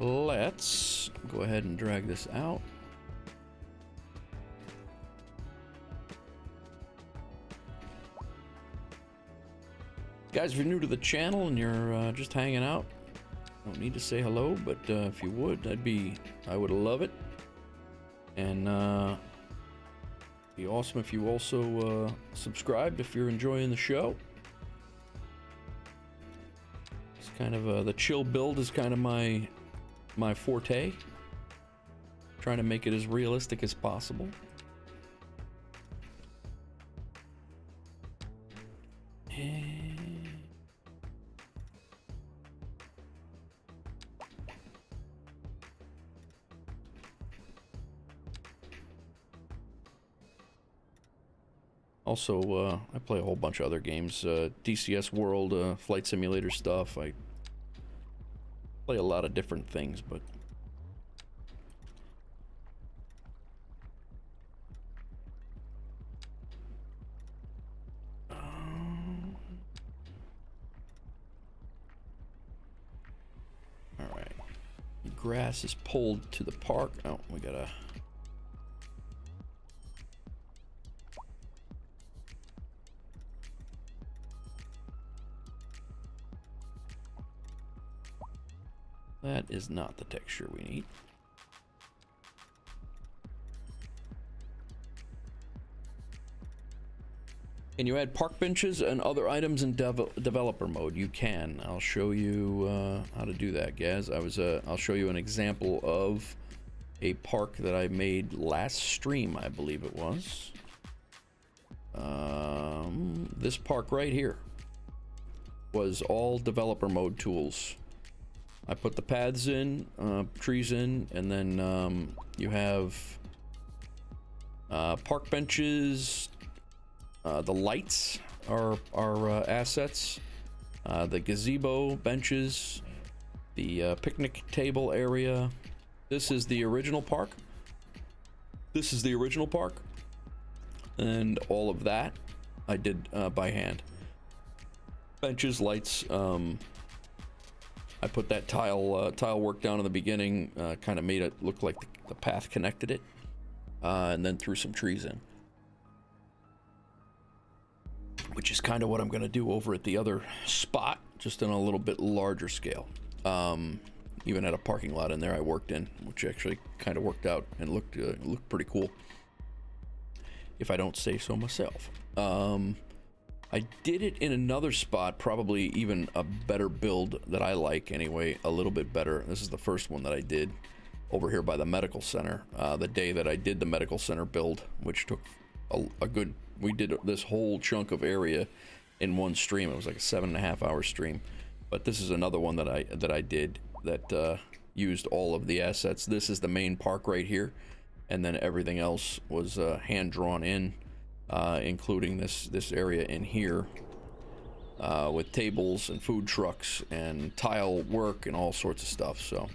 Let's go ahead and drag this out. Guys, if you're new to the channel and you're just hanging out, don't need to say hello, but if you would, I would love it. And be awesome if you also subscribed if you're enjoying the show. It's kind of the chill build is kind of my forte. Trying to make it as realistic as possible. Also, I play a whole bunch of other games, DCS World, flight simulator stuff. I play a lot of different things, but grass is pulled to the park. Oh, we gotta... That is not the texture we need. Can you add park benches and other items in developer mode? You can. I'll show you how to do that, Gaz. I'll show you an example of a park that I made last stream, I believe it was. This park right here was all developer mode tools. I put the paths in, trees in, and then you have park benches. The lights are assets. The gazebo benches, the picnic table area. This is the original park. This is the original park, and all of that I did by hand. Benches, lights. I put that tile work down in the beginning, kind of made it look like the path connected it, and then threw some trees in. Which is kind of what I'm going to do over at the other spot, just on a little bit larger scale. Even had a parking lot in there I worked in, which actually kind of worked out and looked pretty cool, if I don't say so myself. I did it in another spot, probably even a better build that I like anyway, a little bit better. This is the first one that I did over here by the medical center. The day that I did the medical center build, which took a good... We did this whole chunk of area in one stream. It was like a 7.5 hour stream. But this is another one that I did that used all of the assets. This is the main park right here, and then everything else was hand drawn in, including this area in here with tables and food trucks and tile work and all sorts of stuff. So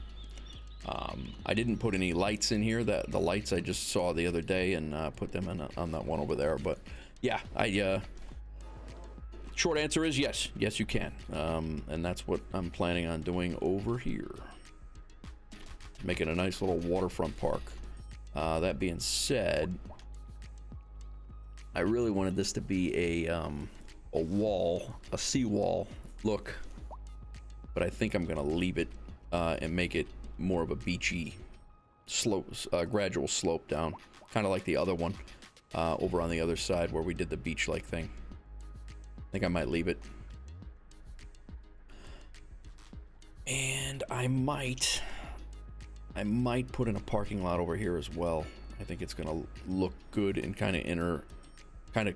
I didn't put any lights in here. The lights I just saw the other day and put them on that one over there. But yeah, short answer is yes, you can, and that's what I'm planning on doing over here, making a nice little waterfront park. That being said, I really wanted this to be a wall, a seawall look, but I think I'm gonna leave it and make it more of a beachy slope, gradual slope down, kind of like the other one over on the other side where we did the beach-like thing. I think I might leave it, and I might put in a parking lot over here as well. I think it's gonna look good and kind of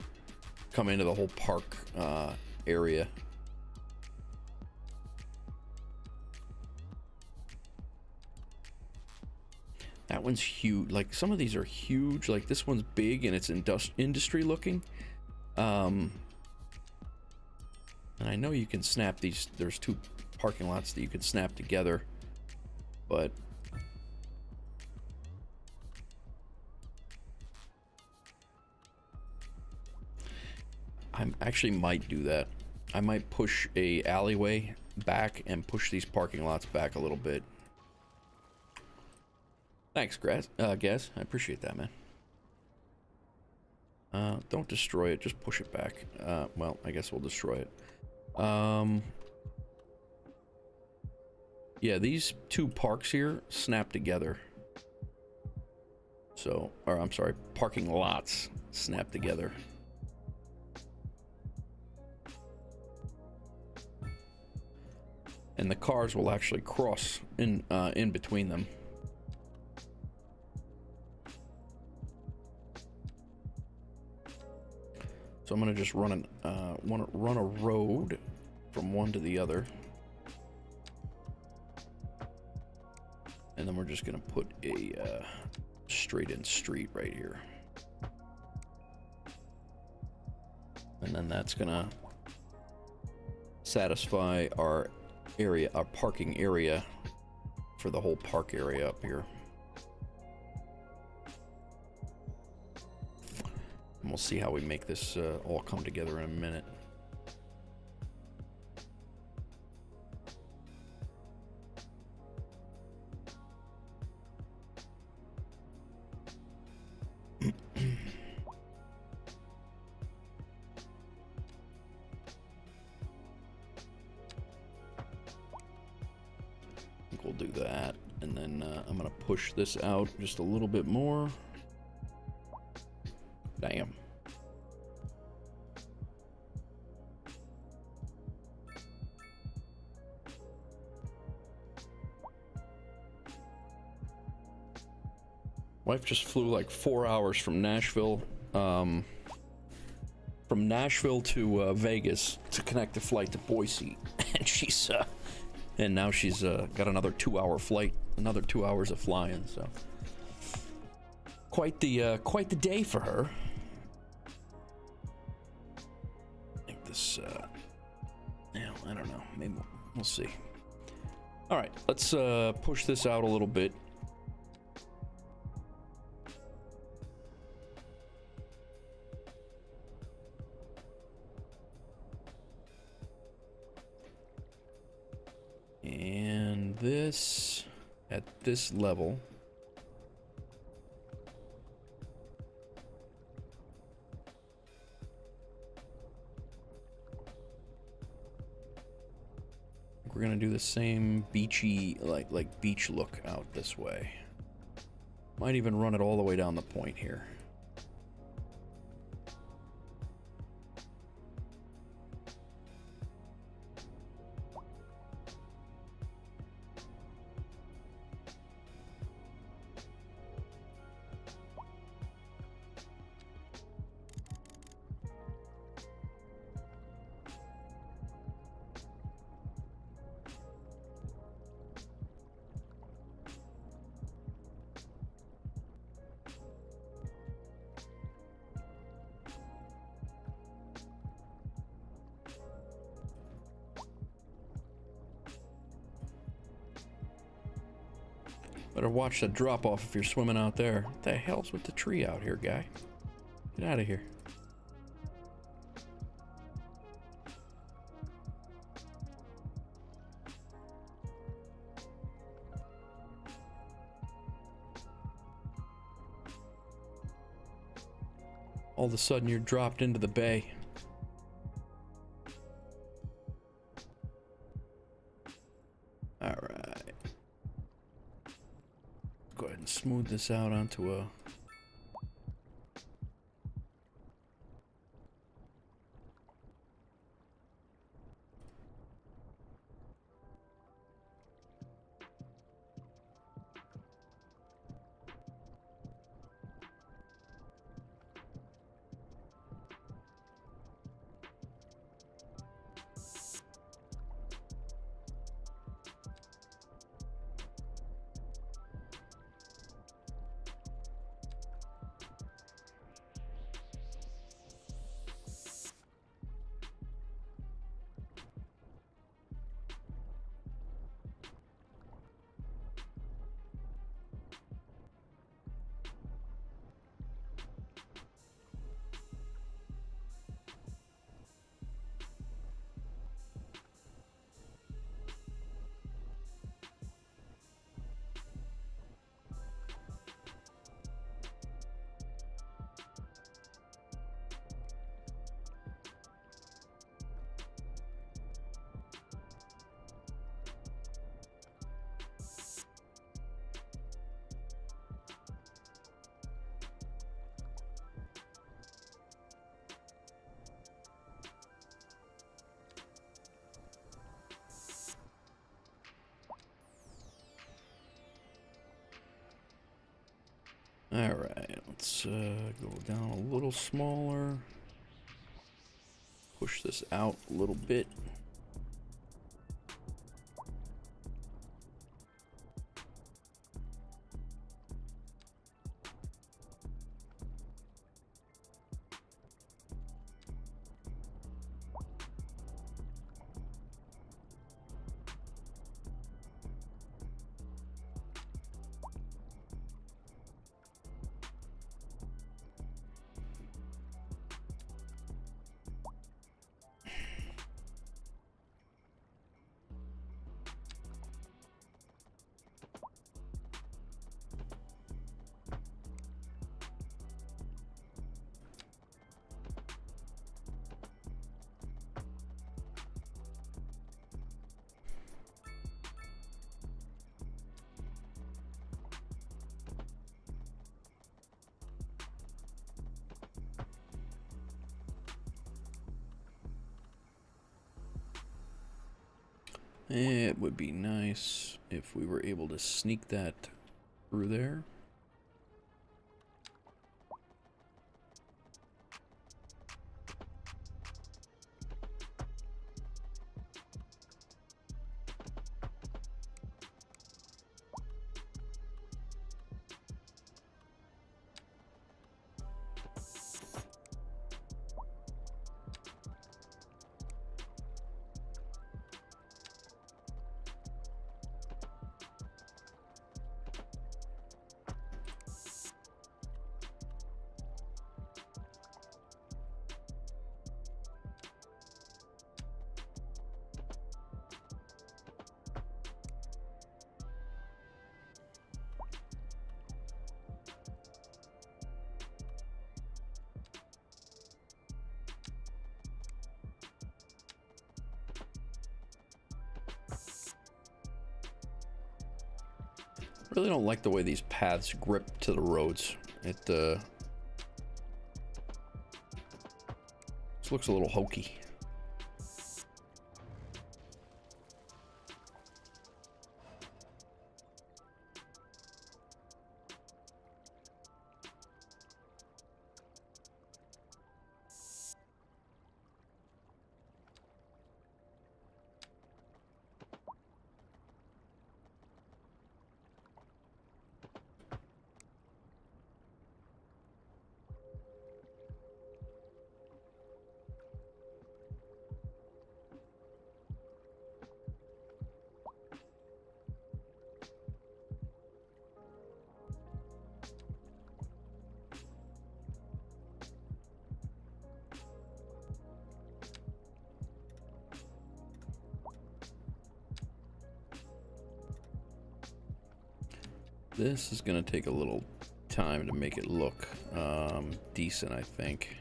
come into the whole park area. That one's huge. Like, some of these are huge. Like, this one's big and it's industry looking. And I know you can snap these. There's two parking lots that you can snap together, but I actually might do that. I might push a alleyway back and push these parking lots back a little bit. Thanks, Gaz. I appreciate that, man. Don't destroy it, just push it back. Well, I guess we'll destroy it. Yeah, these two parks here snap together. So, or I'm sorry, parking lots snap together. And the cars will actually cross in between them. So I'm gonna just run a road from one to the other, and then we're just gonna put a straight-in street right here, and then that's gonna satisfy our area, our parking area for the whole park area up here. And we'll see how we make this all come together in a minute. do that. And then I'm gonna push this out just a little bit more. Damn. Wife just flew like 4 hours from Nashville. From Nashville to Vegas to connect the flight to Boise, and now she's got another 2-hour flight, another 2 hours of flying. So quite the day for her. I think this, yeah, I don't know, maybe we'll see. All right, let's push this out a little bit. And this, at this level, we're gonna do the same beachy, like beach look out this way. Might even run it all the way down the point here. Better watch the drop off if you're swimming out there. What the hell's with the tree out here, guy? Get out of here. All of a sudden you're dropped into the bay. All right. Go ahead and smooth this out onto a... All right, let's go down a little smaller. Push this out a little bit. It would be nice if we were able to sneak that through there. Really don't like the way these paths grip to the roads. It this looks a little hokey. This is gonna take a little time to make it look decent, I think.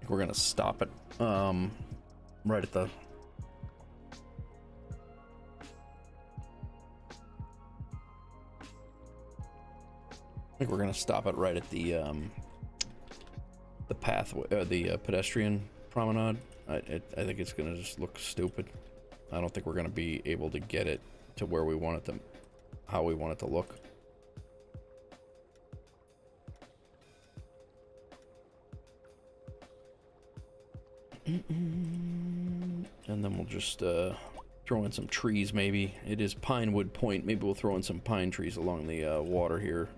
We're gonna stop it right at the I think we're gonna stop it right at the pathway, the pedestrian promenade. I think it's gonna just look stupid. I don't think we're gonna be able to get it to where we want it to, how we want it to look. And then we'll just throw in some trees, maybe. It is Pinewood Point. Maybe we'll throw in some pine trees along the water here.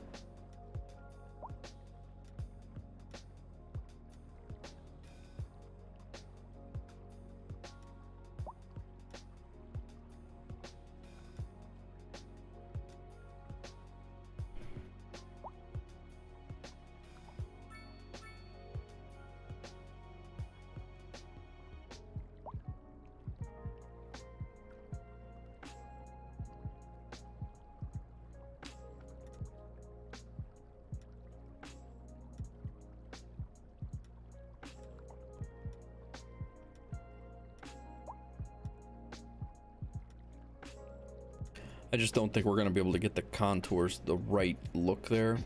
I just don't think we're going to be able to get the contours the right look there.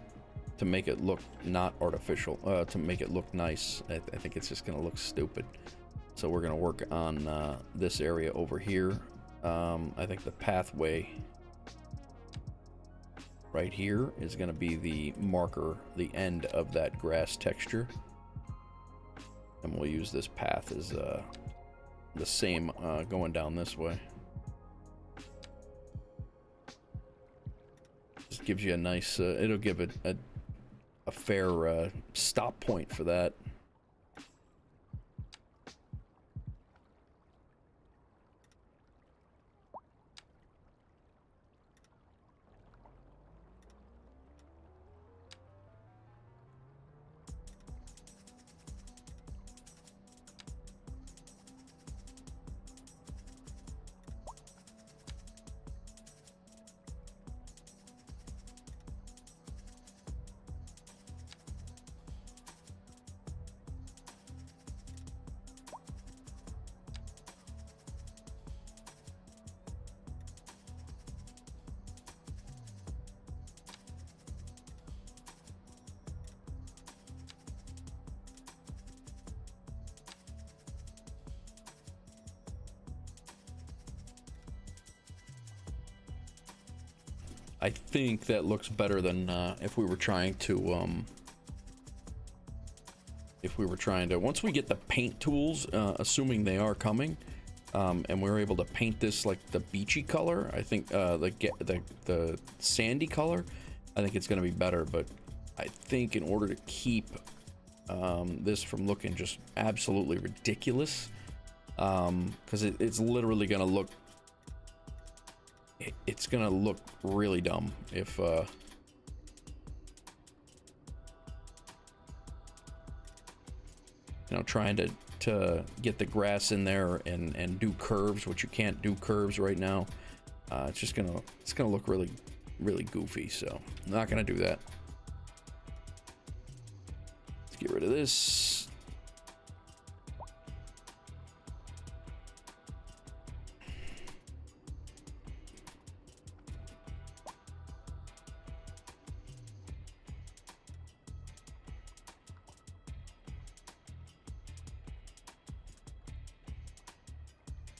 to make it look not artificial, to make it look nice. I think it's just gonna look stupid. So we're gonna work on this area over here. I think the pathway right here is gonna be the marker, the end of that grass texture. And we'll use this path as the same going down this way. Just gives you a nice, it'll give it a fair stop point for that. I think that looks better than if we were trying to once we get the paint tools, assuming they are coming, and we're able to paint this like the beachy color, I think the sandy color, I think it's going to be better. But I think in order to keep this from looking just absolutely ridiculous, because it's literally going to look, it's gonna look really dumb if you know, trying to get the grass in there and do curves, which you can't do curves right now. It's gonna look really goofy, so I'm not gonna do that. Let's get rid of this.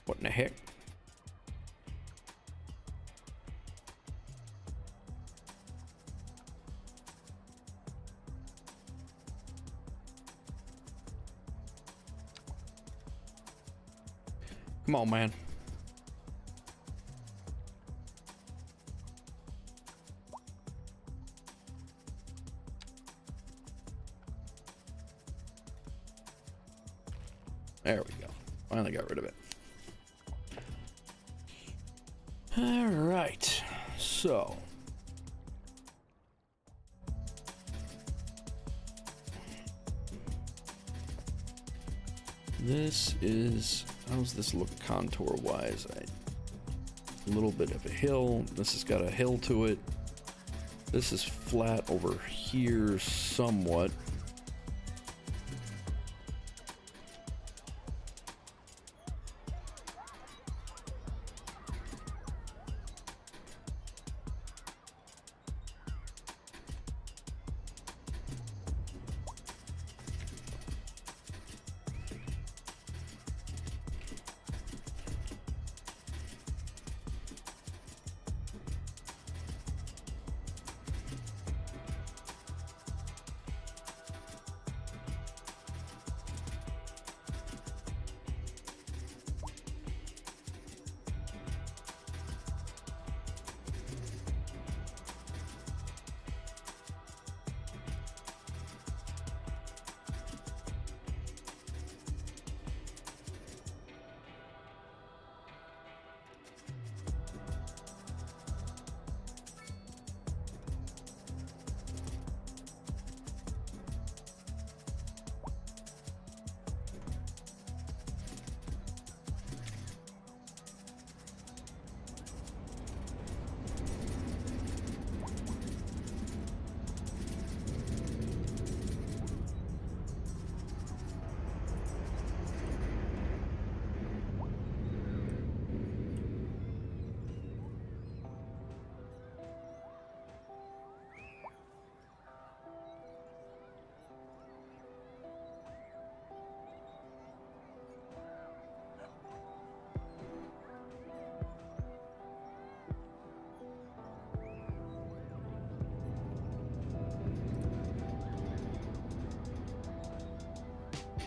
What in the heck? Come on, man. There we go. Finally got rid of it. All right, so this is, how's this look contour wise? A little bit of a hill. This has got a hill to it. This is flat over here somewhat.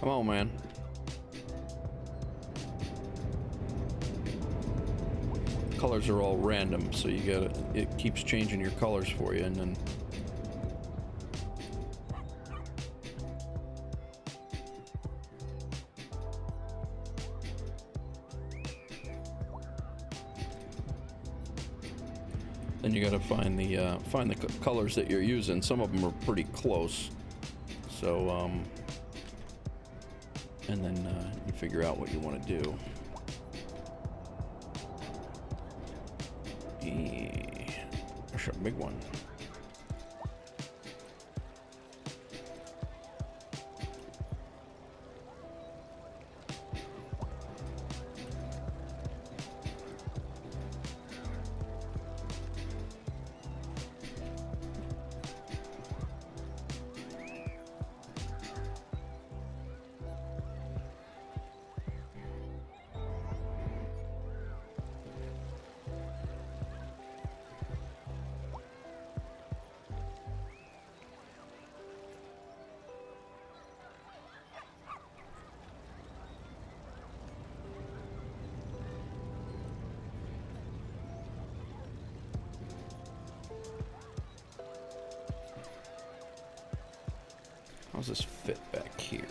Come on, man. Colors are all random, so you gotta, it keeps changing your colors for you, and then you gotta find the colors that you're using. Some of them are pretty close, so and then you figure out what you want to do. There's a big one. How's this fit back here?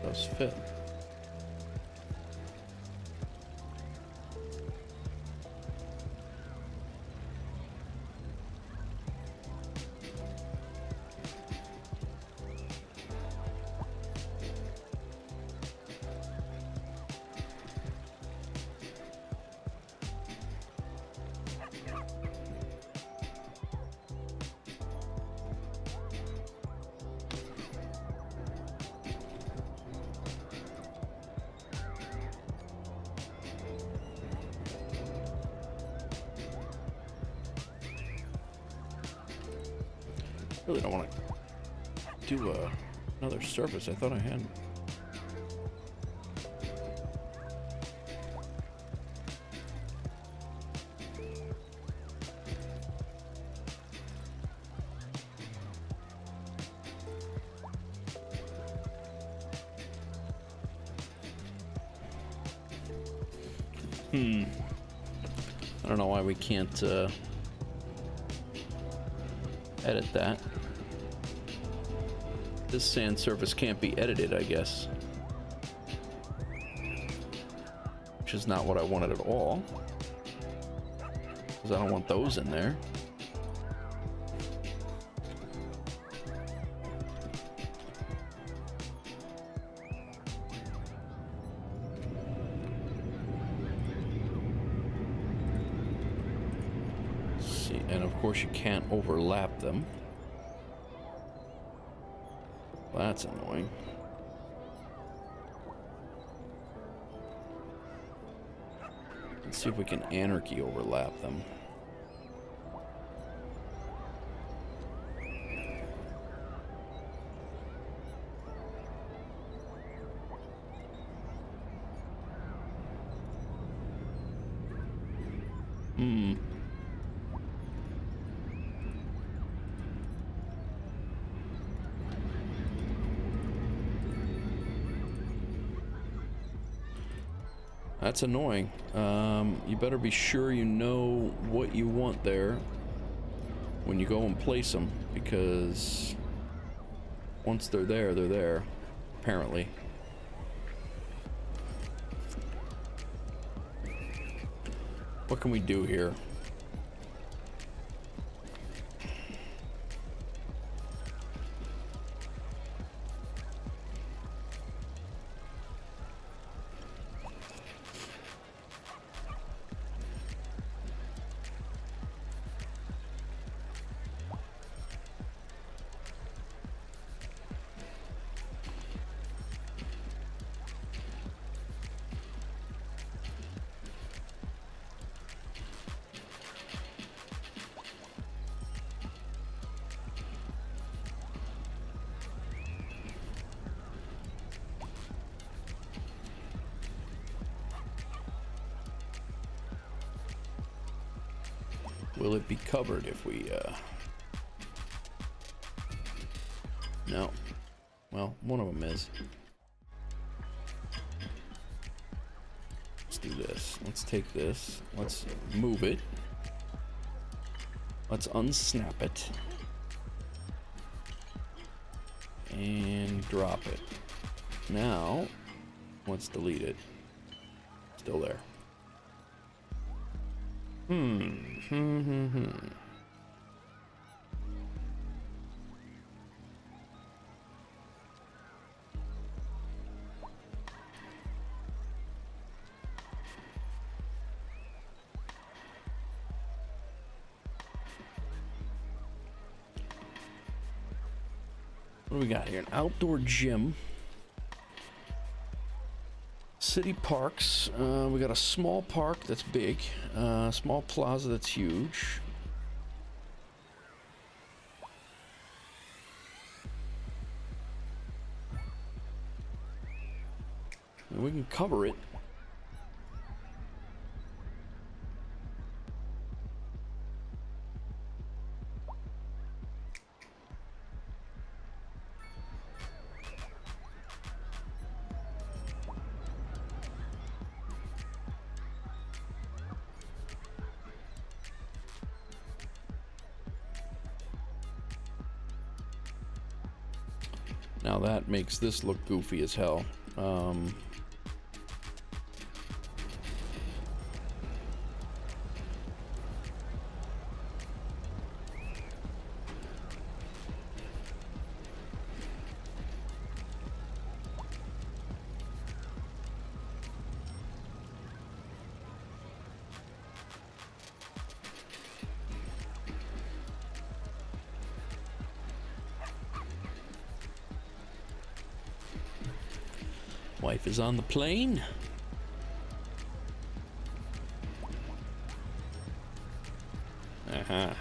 Does fit. Really don't want to do another surface. I thought I had. I don't know why we can't edit that. This sand surface can't be edited, I guess. Which is not what I wanted at all. Because I don't want those in there. See, and of course you can't overlap them. That's annoying. Let's see if we can anarchy overlap them. That's annoying. You better be sure you know what you want there when you go and place them, because once they're there, apparently. What can we do here? Will it be covered if we, No. Well, one of them is. Let's do this. Let's take this. Let's move it. Let's unsnap it. And drop it. Now, let's delete it. Still there. What do we got here? An outdoor gym. City parks. We got a small park that's big. Small plaza that's huge. And we can cover it. Now that makes this look goofy as hell. Wife is on the plane. Uh-huh.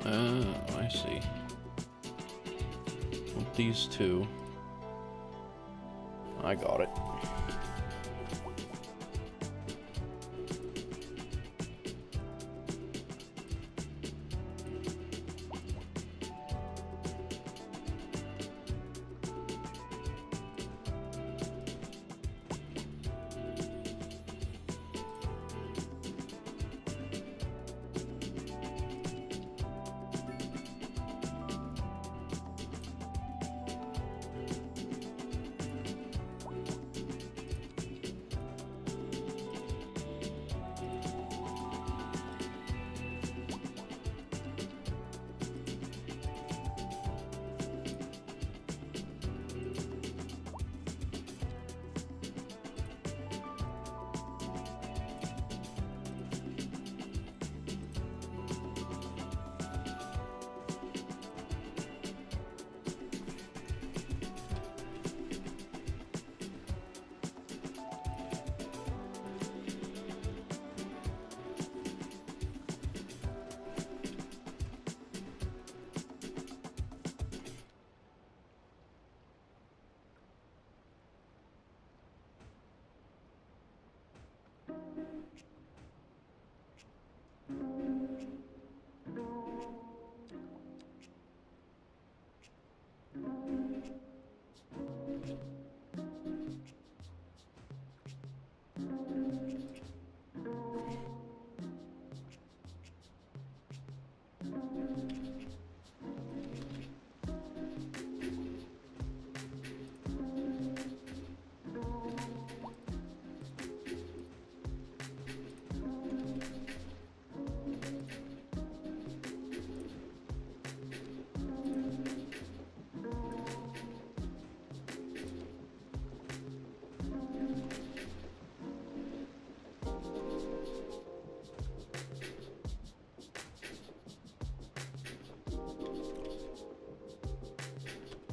I see. With these two. I got it.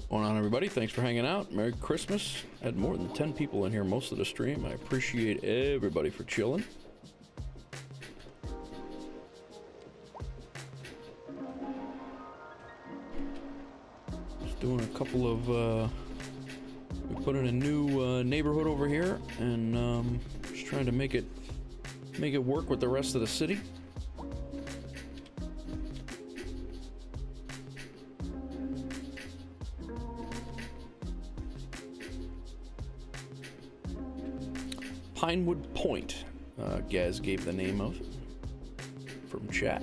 Going on, everybody? Thanks for hanging out. Merry Christmas. Had more than 10 people in here most of the stream. I appreciate everybody for chilling. Just doing a couple of we put in a new neighborhood over here, and just trying to make it work with the rest of the city. Pinewood Point, Gaz gave the name of from chat.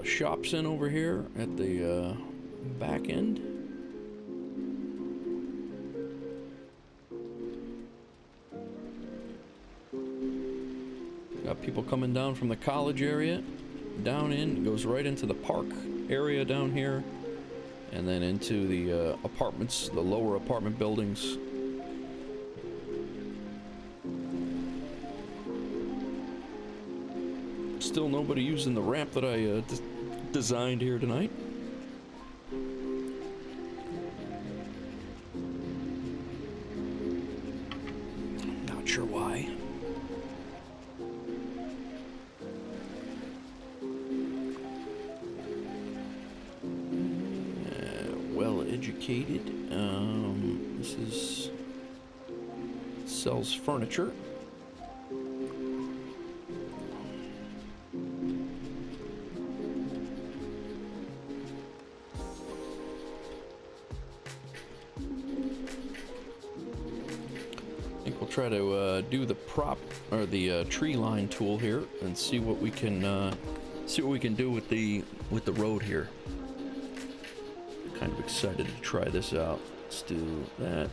Shops in over here at the back end. Got people coming down from the college area, down in, goes right into the park area down here, and then into the apartments, the lower apartment buildings. Still nobody using the ramp that I designed here tonight. Not sure why. Well educated. This is sells furniture. Try to do the prop or the tree line tool here and see what we can do with the road here. Kind of excited to try this out. Let's do that.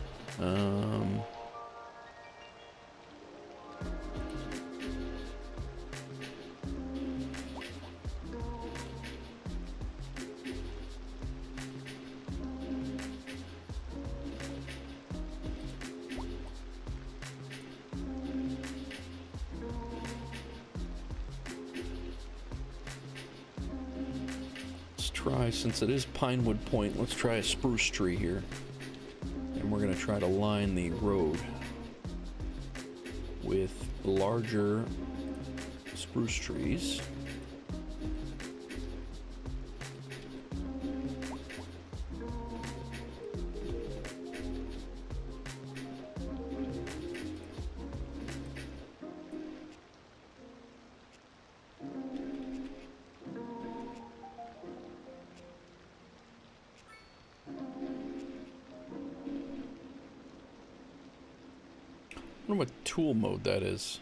try, since it is Pinewood Point, let's try a spruce tree here. And we're gonna try to line the road with larger spruce trees. I wonder what tool mode that is.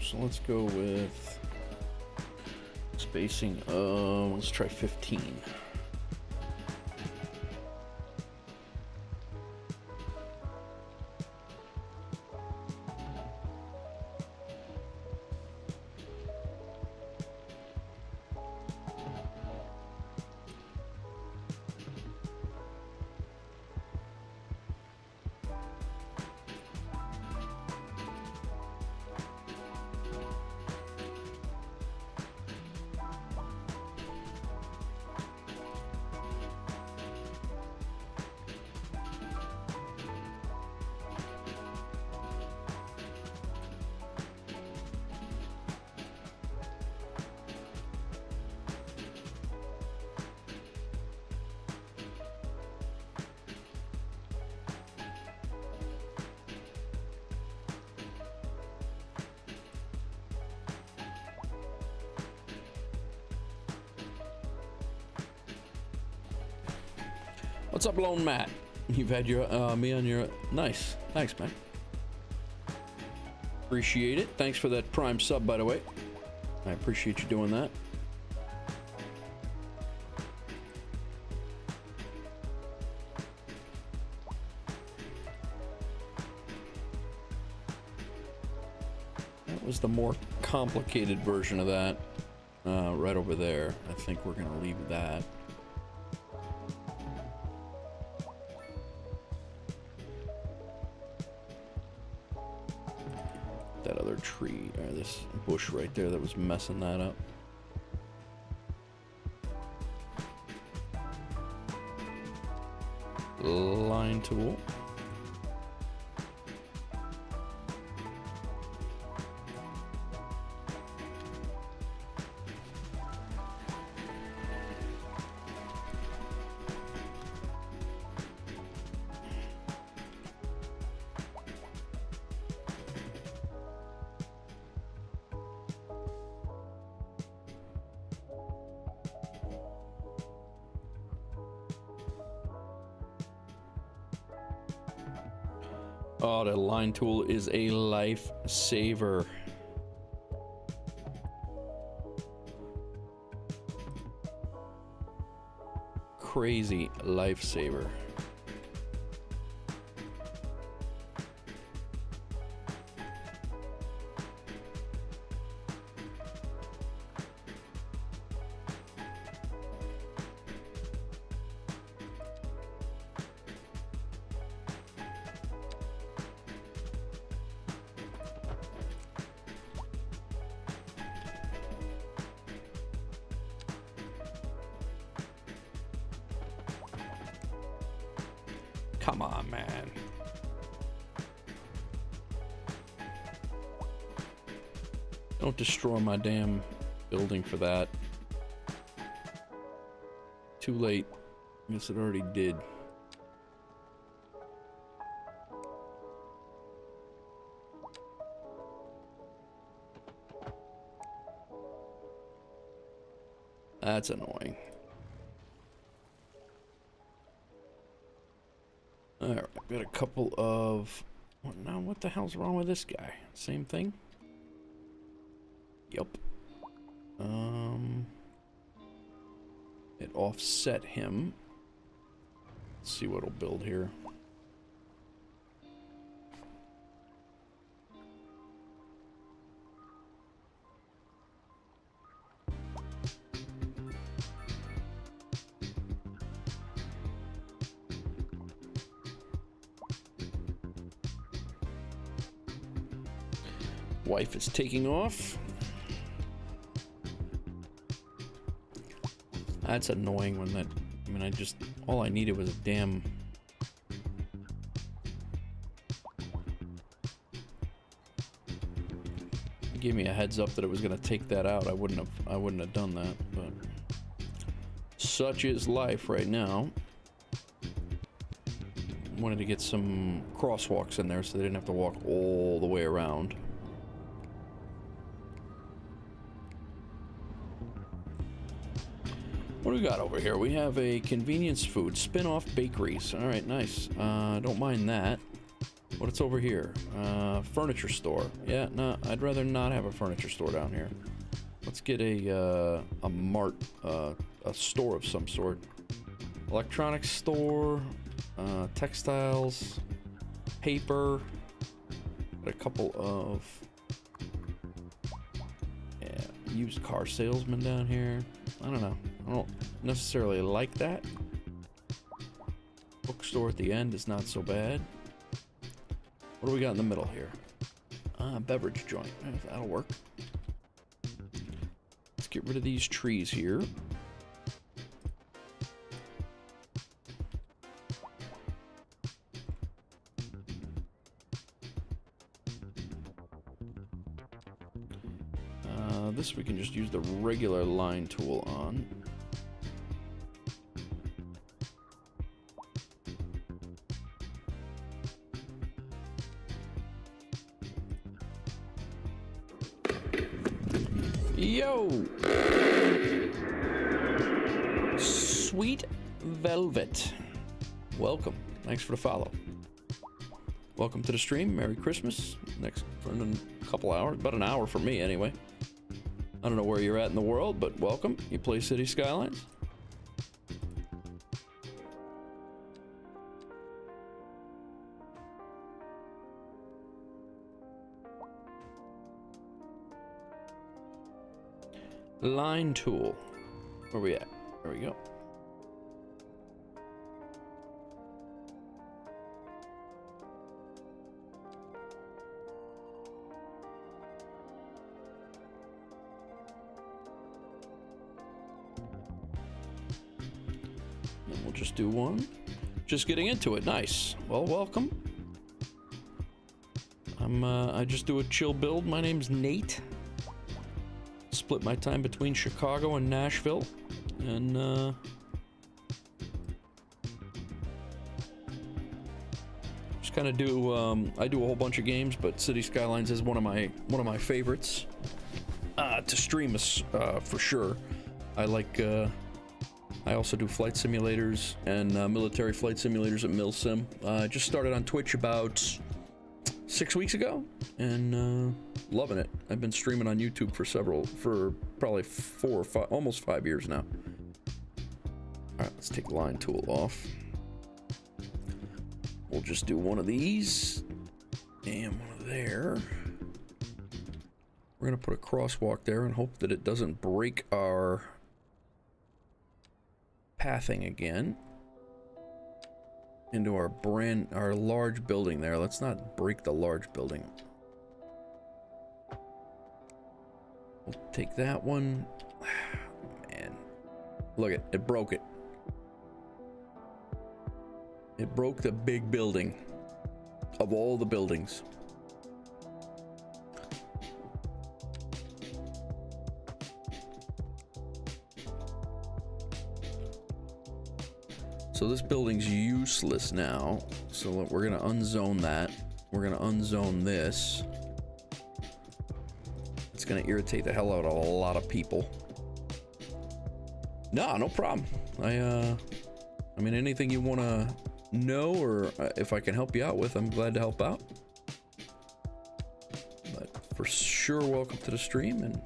So let's go with spacing. Let's try 15. What's up, Lone Matt? You've had your me on your nice. Thanks, man. Appreciate it. Thanks for that Prime sub, by the way. I appreciate you doing that. That was the more complicated version of that, right over there. I think we're gonna leave that. That other tree, or this bush right there that was messing that up. Line tool. Oh, that line tool is a lifesaver. Crazy lifesaver. Come on, man. Don't destroy my damn building for that. Too late. I guess it already did. That's annoying. All right. Got a couple of... What the hell's wrong with this guy? Same thing? Yep. It offset him. Let's see what it'll build here. Wife is taking off. That's annoying when that, I mean, all I needed was a damn... Give me a heads up that it was gonna take that out. I wouldn't have done that, but such is life right now. Wanted to get some crosswalks in there so they didn't have to walk all the way around. What do we got over here? We have a convenience food, spin-off bakeries. All right, nice. Don't mind that. What's over here? Furniture store. Yeah, no, I'd rather not have a furniture store down here. Let's get a mart, a store of some sort. Electronics store, textiles, paper. Got a couple of used car salesmen down here. I don't know. I don't necessarily like that. Bookstore at the end is not so bad. What do we got in the middle here? Beverage joint. That'll work. Let's get rid of these trees here. This we can just use the regular line tool on. Yo! Sweet Velvet. Welcome. Thanks for the follow. Welcome to the stream. Merry Christmas. Next for a couple hours. About an hour for me, anyway. I don't know where you're at in the world, but welcome. You play Cities Skylines? Line tool. Where we at? There we go. And we'll just do one. Just getting into it. Nice. Well, welcome. I just do a chill build. My name's Nate. Split my time between Chicago and Nashville, and just kind of do. I do a whole bunch of games, but City Skylines is one of my favorites to stream, for sure. I like. I also do flight simulators and military flight simulators at MilSim. I just started on Twitch about 6 weeks ago, and loving it. I've been streaming on YouTube for probably 4 or 5, almost 5 years now. All right, let's take the line tool off. We'll just do one of these and one there. We're gonna put a crosswalk there and hope that it doesn't break our pathing again into our large building there. Let's not break the large building. We'll take that one. Man, look it broke it. It broke the big building of all the buildings. So this building's useless now. So we're gonna unzone that. We're gonna unzone this. It's gonna irritate the hell out of a lot of people. No problem. I mean, anything you wanna know or if I can help you out with, I'm glad to help out. But for sure, welcome to the stream, and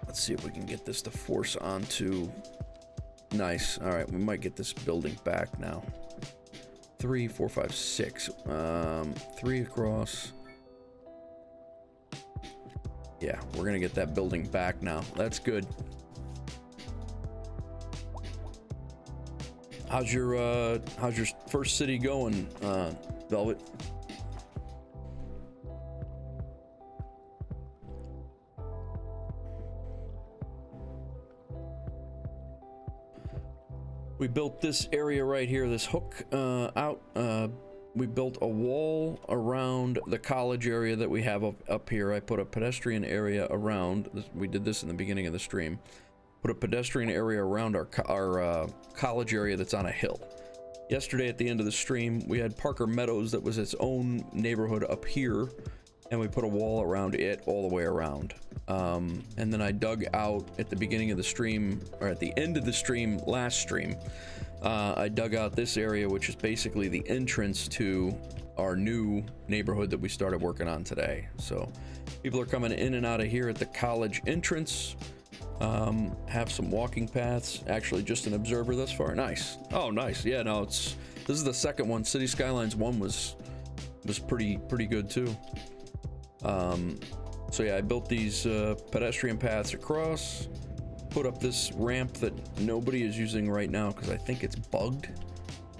let's see if we can get this to force onto. Nice. All right, we might get this building back now. 3, 4, 5, 6. 3 across. Yeah, we're gonna get that building back now. That's good. How's your first city going, Velvet? We built this area right here, this hook out. We built a wall around the college area that we have up here. I put a pedestrian area around. We did this in the beginning of the stream. Put a pedestrian area around our college area that's on a hill. Yesterday at the end of the stream, we had Parker Meadows that was its own neighborhood up here, and we put a wall around it all the way around. And then I dug out at the beginning of the stream, or at the end of the stream, last stream, I dug out this area, which is basically the entrance to our new neighborhood that we started working on today. So people are coming in and out of here at the college entrance. Have some walking paths. Actually, just an observer thus far. Nice. Oh, nice. Yeah, no, this is the second one. Cities Skylines 1 was pretty good too. So yeah, I built these pedestrian paths across, put up this ramp that nobody is using right now because I think it's bugged,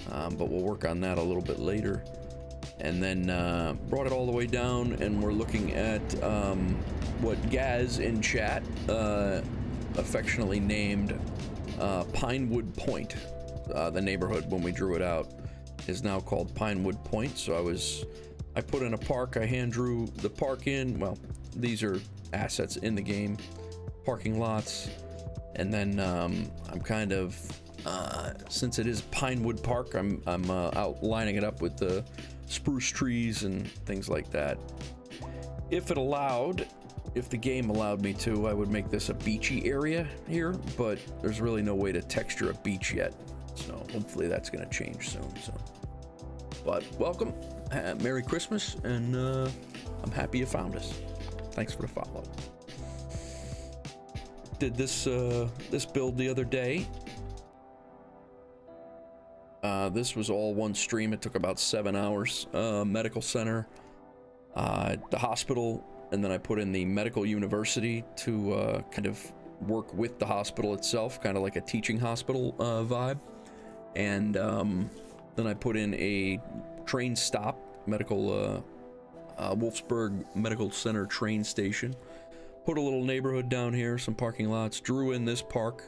but we'll work on that a little bit later. And then brought it all the way down, and we're looking at what Gaz in chat affectionately named Pinewood Point. The neighborhood, when we drew it out, is now called Pinewood Point. So I put in a park. I hand drew the park in. Well, these are assets in the game, parking lots, and then I'm kind of since it is Pinewood Park, I'm outlining it up with the spruce trees and things like that. If the game allowed me to, I would make this a beachy area here, but there's really no way to texture a beach yet, so hopefully that's going to change soon. But welcome, Merry Christmas, and I'm happy you found us. Thanks for the follow. Did this build the other day. This was all one stream. It took about 7 hours. Medical center, the hospital, and then I put in the medical university to kind of work with the hospital itself, kind of like a teaching hospital vibe. And then I put in a train stop, medical Wolfsburg Medical Center train station. Put a little neighborhood down here, some parking lots, drew in this park.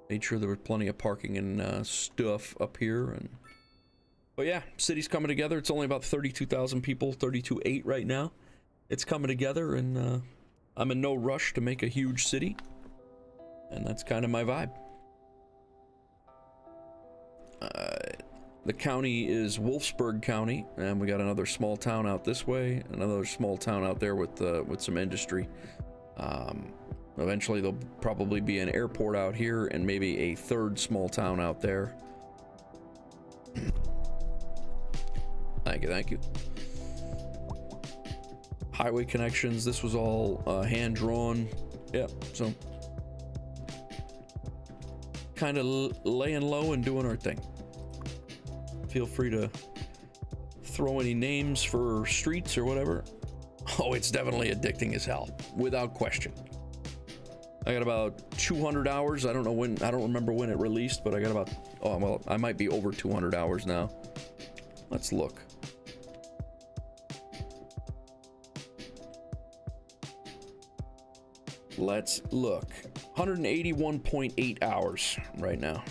Made sure there was plenty of parking and stuff up here. But yeah, city's coming together. It's only about 32,000 people, 32.8 right now. It's coming together, and I'm in no rush to make a huge city. And that's kind of my vibe. The county is Wolfsburg County, and we got another small town out this way, another small town out there with some industry. Eventually there'll probably be an airport out here and maybe a third small town out there. Thank you. Highway connections, this was all hand drawn. Yeah, so kind of laying low and doing our thing. Feel free to throw any names for streets or whatever. Oh, it's definitely addicting as hell, without question. I got about 200 hours. I don't remember when it released, but I got about, oh, well, I might be over 200 hours now. Let's look. Let's look. 181.8 hours right now.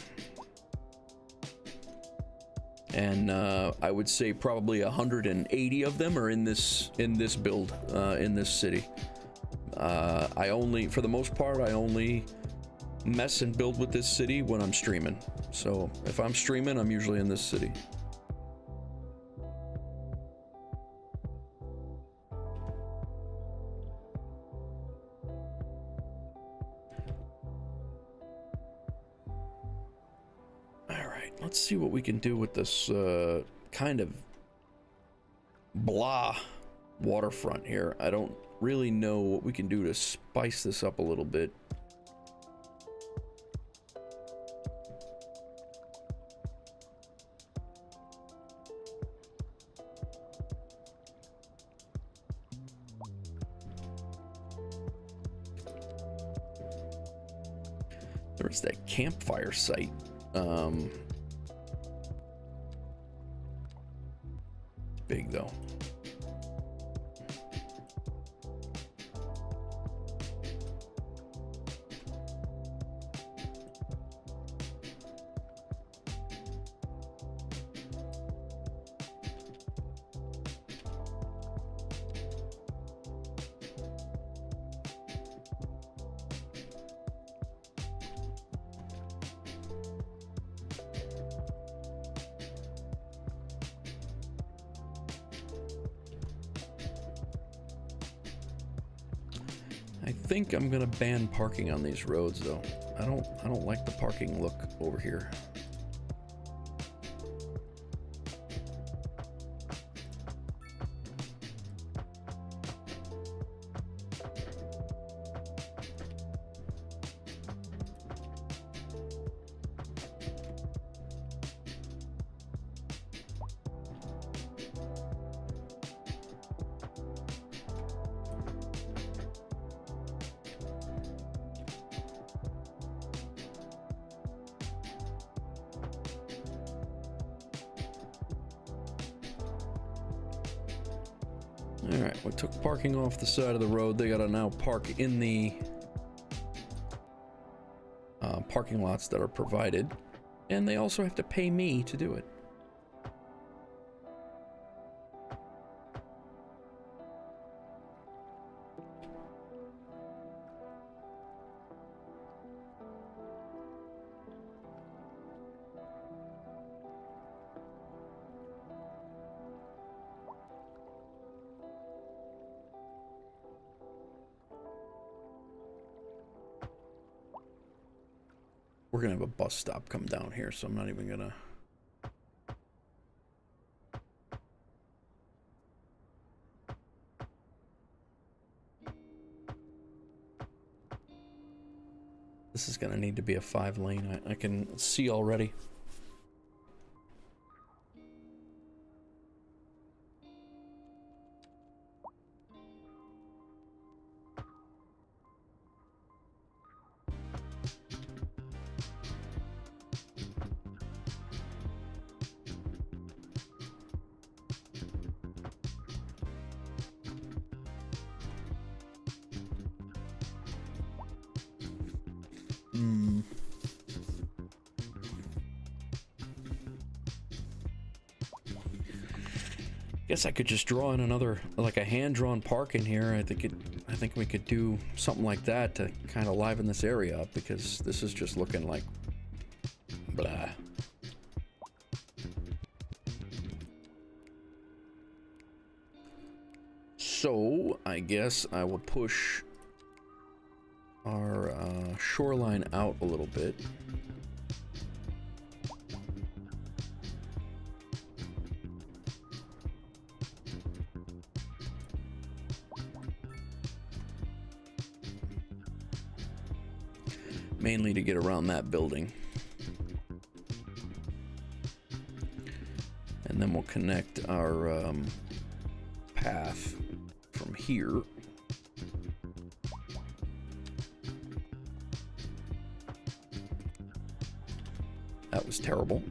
And I would say probably 180 of them are in this build, in this city. For the most part, I only mess and build with this city when I'm streaming. So if I'm streaming, I'm usually in this city. can do with this kind of blah waterfront here. I don't really know what we can do to spice this up a little bit. There's that campfire site. Big though. I think I'm gonna ban parking on these roads though. I don't like the parking look over here. Alright, we took parking off the side of the road. They gotta now park in the parking lots that are provided. And they also have to pay me to do it. We're gonna have a bus stop come down here, so I'm not even gonna... This is gonna need to be a 5-lane. I can see already. Guess I could just draw in another, like a hand-drawn park in here. I think we could do something like that to kind of liven this area up, because this is just looking like blah. So I guess I will push our shoreline out a little bit. Mainly to get around that building. And then we'll connect our path from here. That was terrible.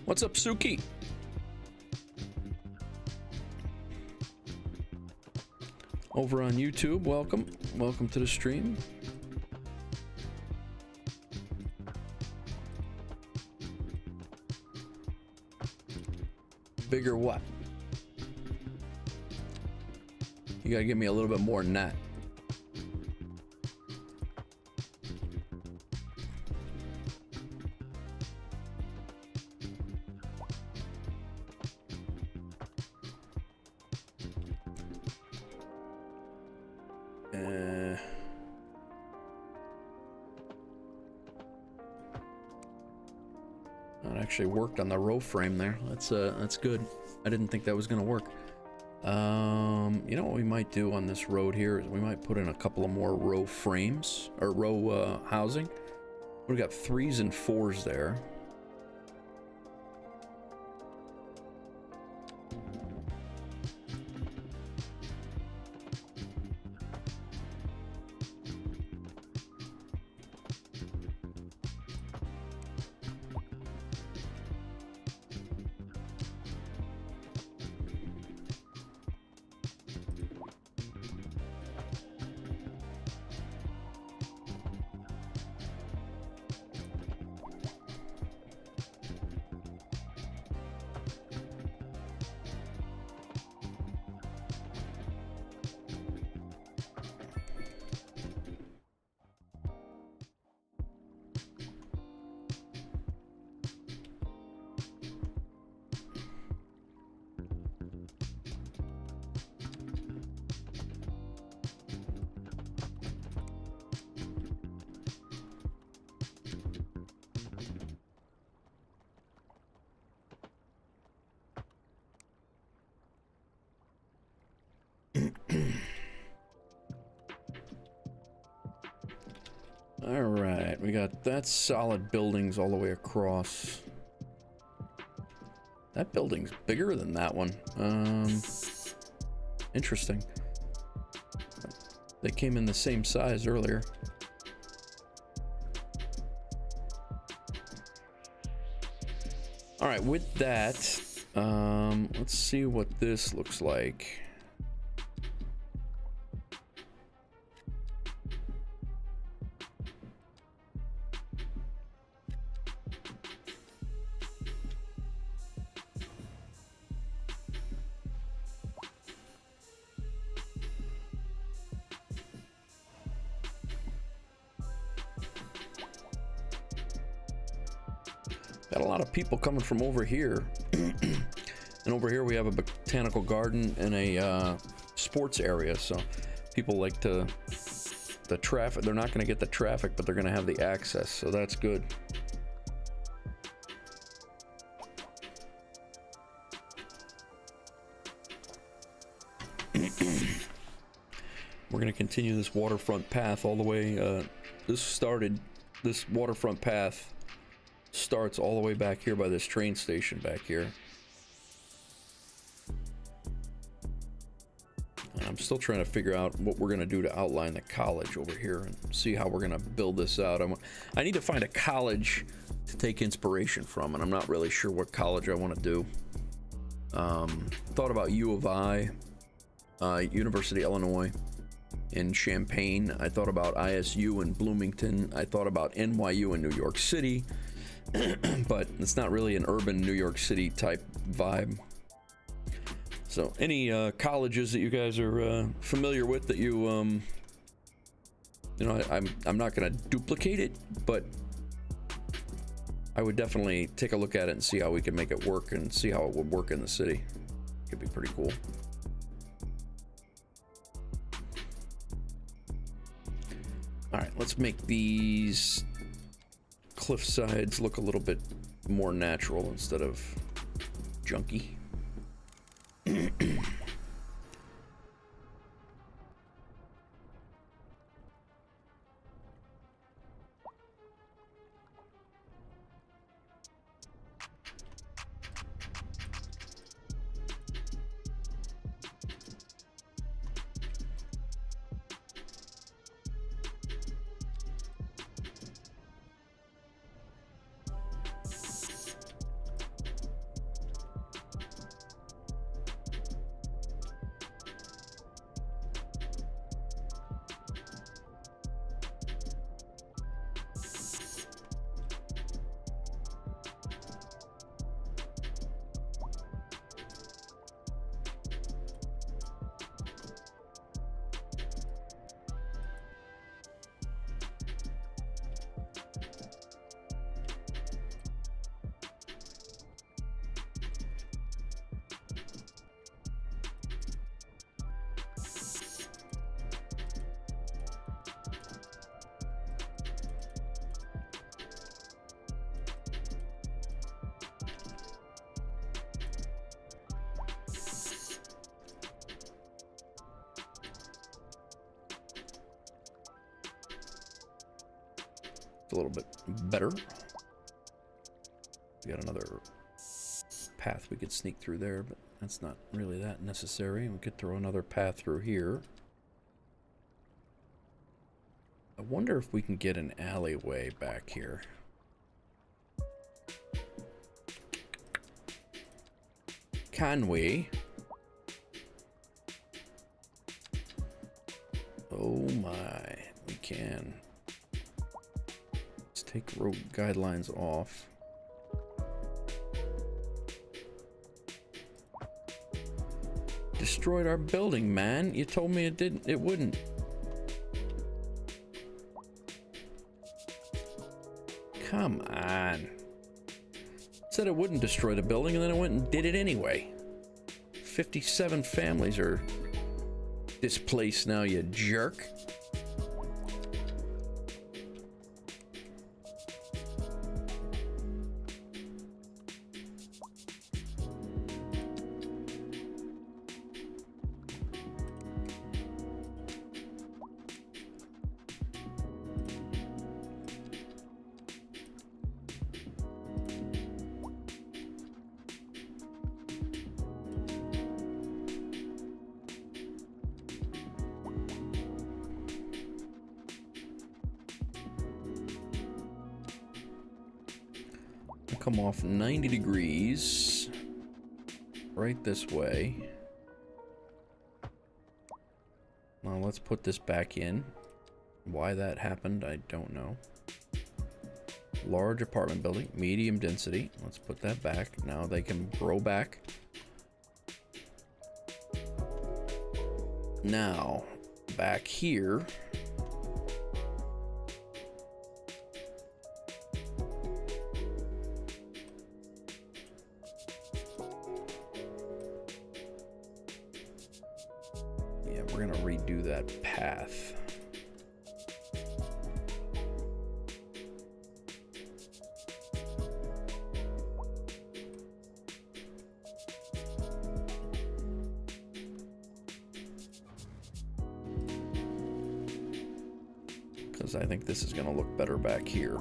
What's up, Suki? Over on YouTube, welcome. Welcome to the stream. Bigger what? You gotta give me a little bit more than that. It actually worked on the row frame there. That's good. I didn't think that was gonna work. You know what we might do on this road here is we might put in a couple of more row frames or row housing. We've got 3s and 4s there. All right, we got that solid buildings all the way across. That building's bigger than that one. Interesting. They came in the same size earlier. All right, with that, let's see what this looks like. Got a lot of people coming from over here. And over here we have a botanical garden and a sports area, so people like the traffic. They're not going to get the traffic, but they're going to have the access, so that's good. We're going to continue this waterfront path all the way. This waterfront path starts all the way back here by this train station back here. And I'm still trying to figure out what we're going to do to outline the college over here and see how we're going to build this out. I need to find a college to take inspiration from, and I'm not really sure what college I want to do. Thought about U of I, University of Illinois in Champaign. I thought about ISU in Bloomington. I thought about NYU in New York City. But it's not really an urban New York City type vibe. So any colleges that you guys are familiar with that you know, I'm not going to duplicate it, but I would definitely take a look at it and see how we can make it work and see how it would work in the city. Could be pretty cool. All right, let's make these cliff sides look a little bit more natural instead of junky. It's a little bit better. We got another path we could sneak through there, but that's not really that necessary. We could throw another path through here. I wonder if we can get an alleyway back here. Can we? Oh my, we can. Let's take road guidelines off. Destroyed our building, man. You told me it wouldn't. Come on. Said it wouldn't destroy the building, and then it went and did it anyway. 57 families are displaced now, you jerk. Come off 90 degrees right this way. Now let's put this back in. Why that happened, I don't know. Large apartment building, medium density. Let's put that back. Now they can grow back. Now, back here. We're gonna redo that path. Because I think this is gonna look better back here.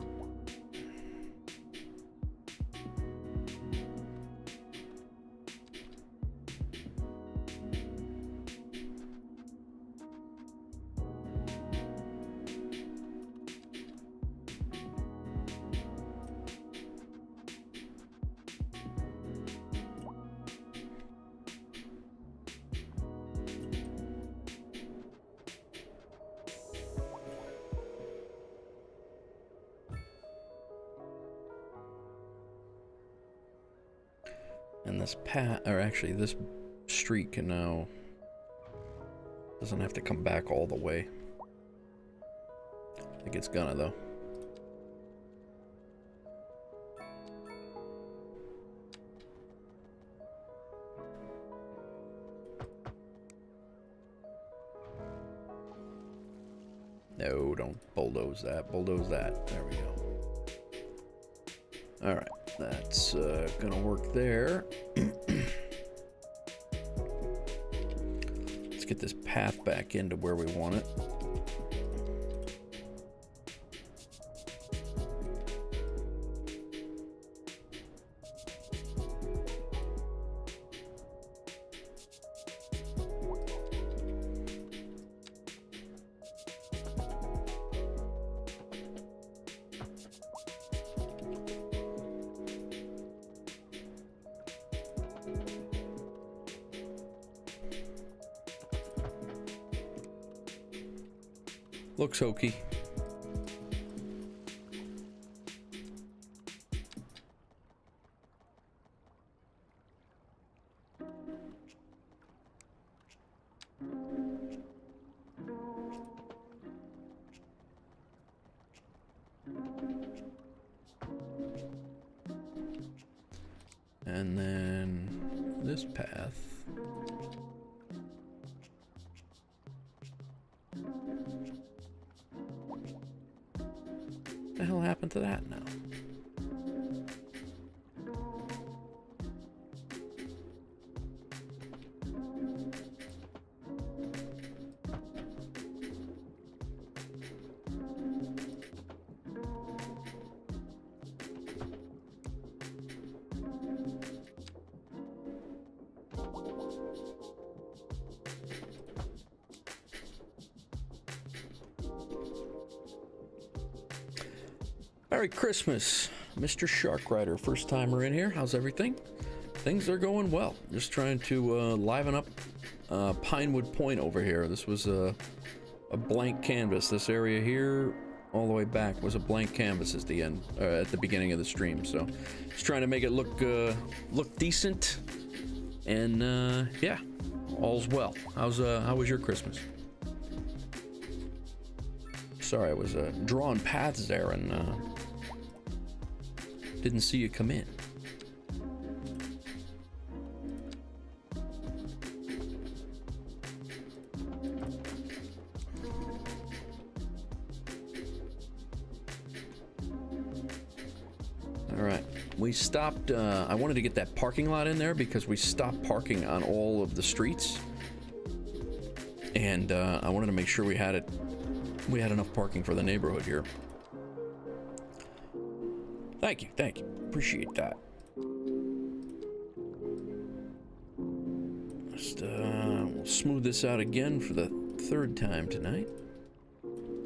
And this path, or actually this street can now, doesn't have to come back all the way. I think it's gonna though. No, don't bulldoze that. Bulldoze that. There we go. All right. That's gonna work there. Let's get this path back into where we want it. Looks hokey. And then this path. What the hell happened to that now? Merry Christmas, Mr. Shark Rider. First timer in here. How's everything? Things are going well. Just trying to liven up Pinewood Point over here. This was a blank canvas. This area here, all the way back, was a blank canvas at the end, at the beginning of the stream. So, just trying to make it look decent. And yeah, all's well. How was your Christmas? Sorry, I was drawing paths there and didn't see you come in. All right, we stopped. I wanted to get that parking lot in there because we stopped parking on all of the streets, and I wanted to make sure we had it. We had enough parking for the neighborhood here. Thank you, appreciate that. Just we'll smooth this out again for the third time tonight.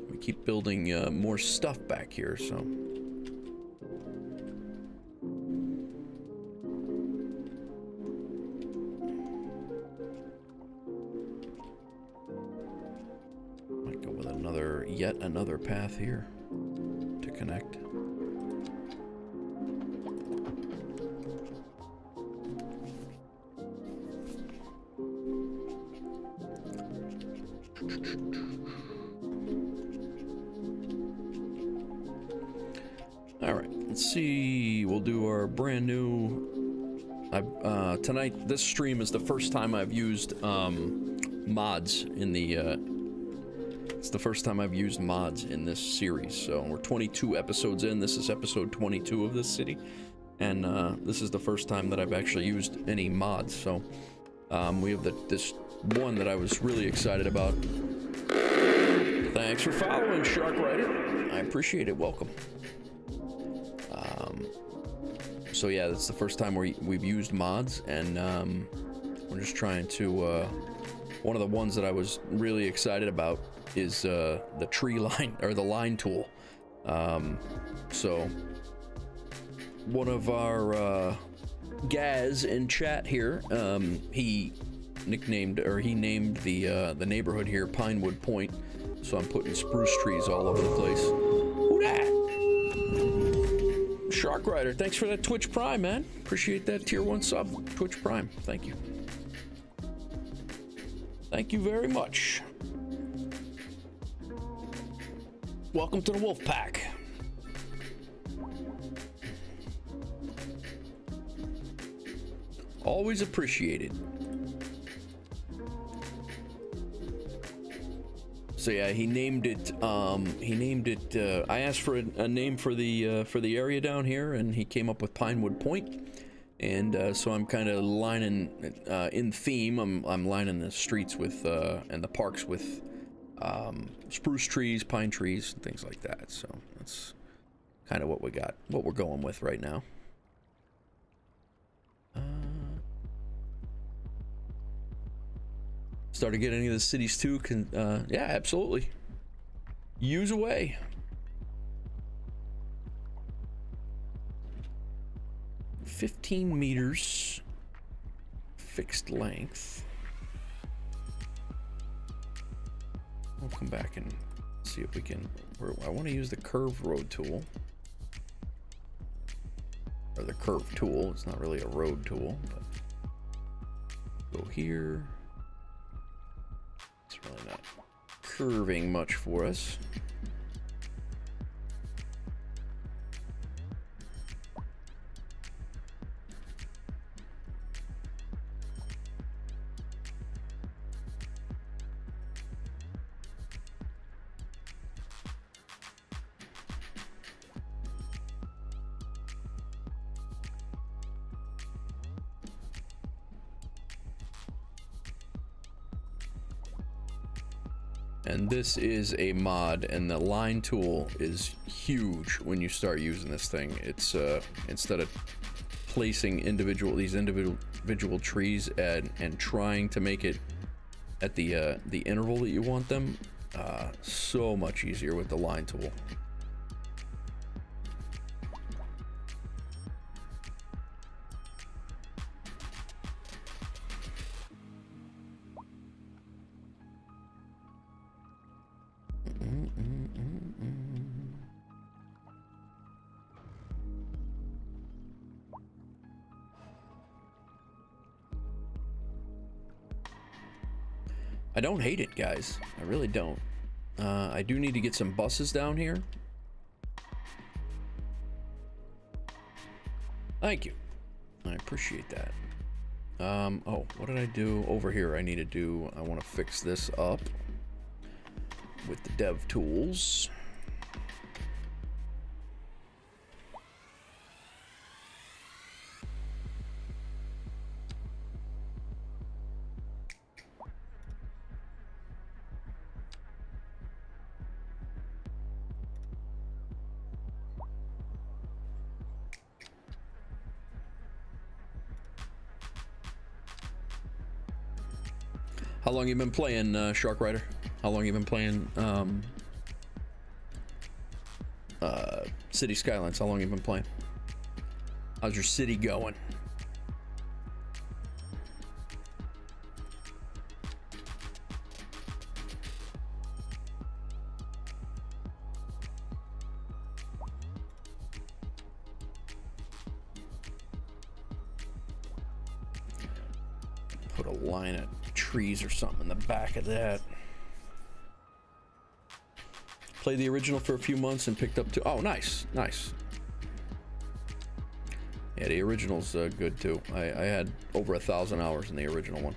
We keep building more stuff back here, so. Might go with yet another path here to connect. All right, let's see. We'll do our brand new. Tonight, this stream is the first time I've used mods in the. It's the first time I've used mods in this series. So we're 22 episodes in. This is episode 22 of this city, and this is the first time that I've actually used any mods. So we have this one that I was really excited about. Thanks for following, Shark Rider. I appreciate it. Welcome. So yeah, that's the first time we've used mods, and we're just trying to. One of the ones that I was really excited about is the tree line or the line tool. So one of our guys in chat here, he named the neighborhood here Pinewood Point. So I'm putting spruce trees all over the place. Who dat? Shark Rider, thanks for that Twitch Prime, man. Appreciate that tier 1 sub, Twitch Prime. Thank you. Thank you very much. Welcome to the Wolf Pack. Always appreciated. So yeah, he named it. I asked for a name for the area down here, and he came up with Pinewood Point. And so I'm kind of lining in theme. I'm lining the streets with and the parks with spruce trees, pine trees, and things like that. So that's kind of what we got, what we're going with right now. Started getting any of the cities too? Yeah, absolutely. Use away. $15 meters fixed length. We'll come back and see if we can. I want to use the curve road tool, or the curve tool. It's not really a road tool, but go here. It's really not curving much for us. And this is a mod, and the line tool is huge when you start using this thing. It's instead of placing these individual trees and trying to make it at the interval that you want them, so much easier with the line tool. I don't hate it, guys. I really don't. I do need to get some buses down here. Thank you. I appreciate that. Oh, what did I do over here? I need to do, I want to fix this up with the dev tools. How long you been playing, Shark Rider? How long you been playing, City Skylines? How long you been playing? How's your city going? Put a line of trees or something in the back of that. Played the original for a few months and picked up two. Oh, nice, nice. Yeah, the original's good too. I had over 1,000 hours in the original one.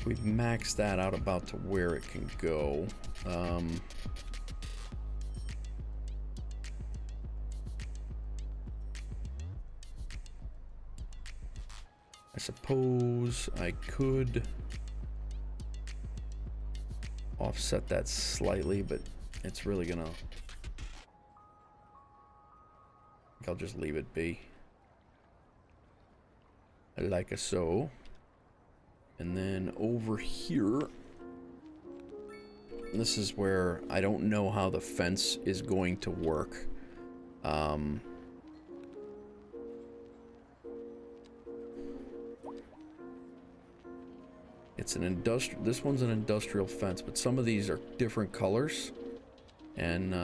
We've maxed that out about to where it can go. I suppose I could offset that slightly, but it's really gonna, I think I'll just leave it be. Like a so. And then over here, this is where I don't know how the fence is going to work. It's an industrial, this one's an industrial fence, but some of these are different colors. And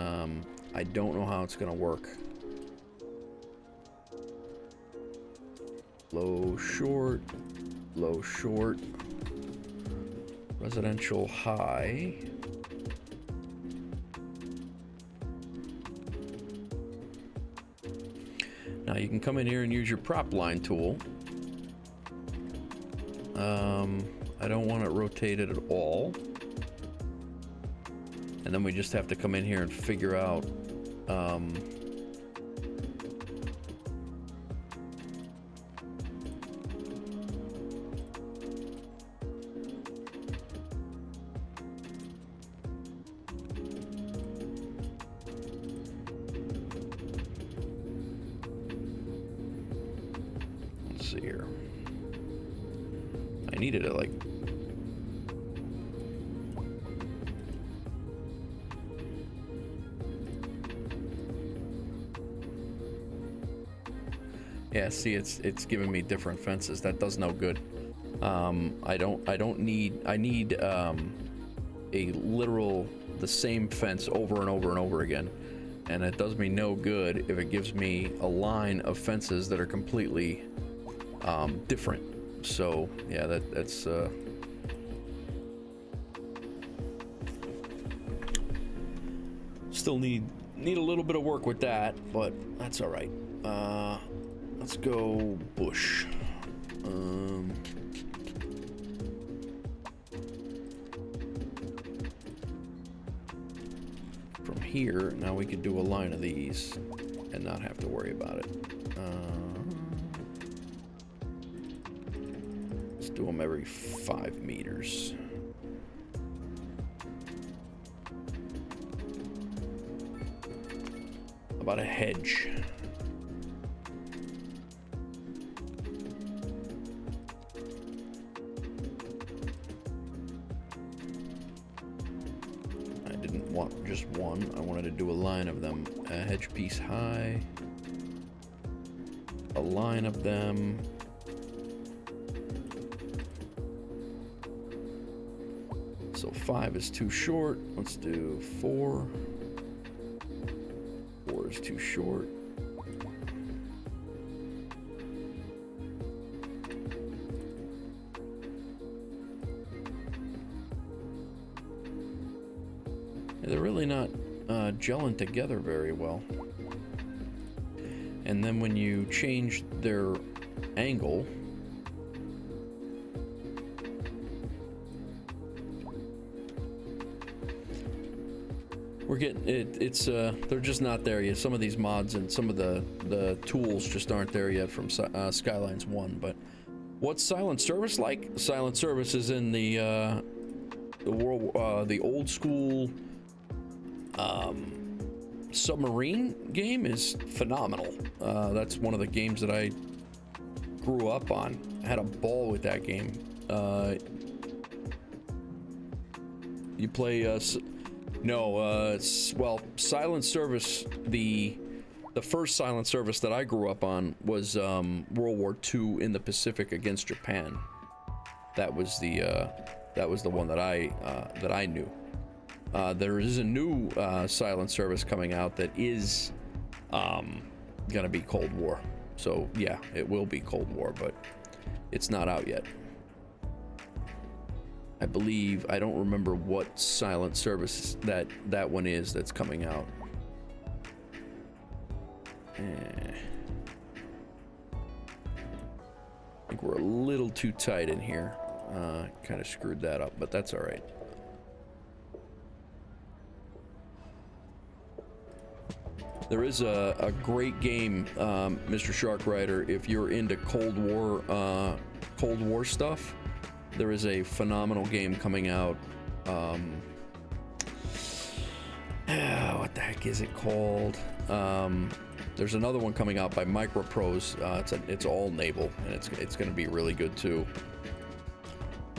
I don't know how it's gonna work. Low, short. Low, short, residential, high. Now you can come in here and use your prop line tool. I don't want it rotated at all. And then we just have to come in here and figure out needed it like yeah, see, it's giving me different fences. That does no good. I need a literal the same fence over and over and over again, and it does me no good if it gives me a line of fences that are completely different. So yeah, that's still need a little bit of work with that, but that's all right. Let's go bush. From here, now we could do a line of these and not have to worry about it. Let's do them every 5 meters. About a hedge. I didn't want just one. I wanted to do a line of them. A hedge piece high. line of them. So 5 is too short. Let's do 4. 4 is too short. They're really not gelling together very well. And then when you change their angle, we're getting it's they're just not there yet. Some of these mods and some of the tools just aren't there yet from Skylines 1. But what's Silent Service like? Silent Service is in the old school submarine game is phenomenal. That's one of the games that I grew up on. I had a ball with that game. You play well, Silent Service, the first Silent Service that I grew up on was World War II in the Pacific against Japan. That was the one that I knew. There is a new Silent Service coming out that is gonna be Cold War. So yeah, it will be Cold War, but it's not out yet. I believe, I don't remember what Silent Service that one is that's coming out. I think we're a little too tight in here. Kind of screwed that up, but that's all right. There is a great game, Mr. Shark Rider, if you're into Cold War stuff. There is a phenomenal game coming out. What the heck is it called? There's another one coming out by Microprose. It's all naval, and it's going to be really good too.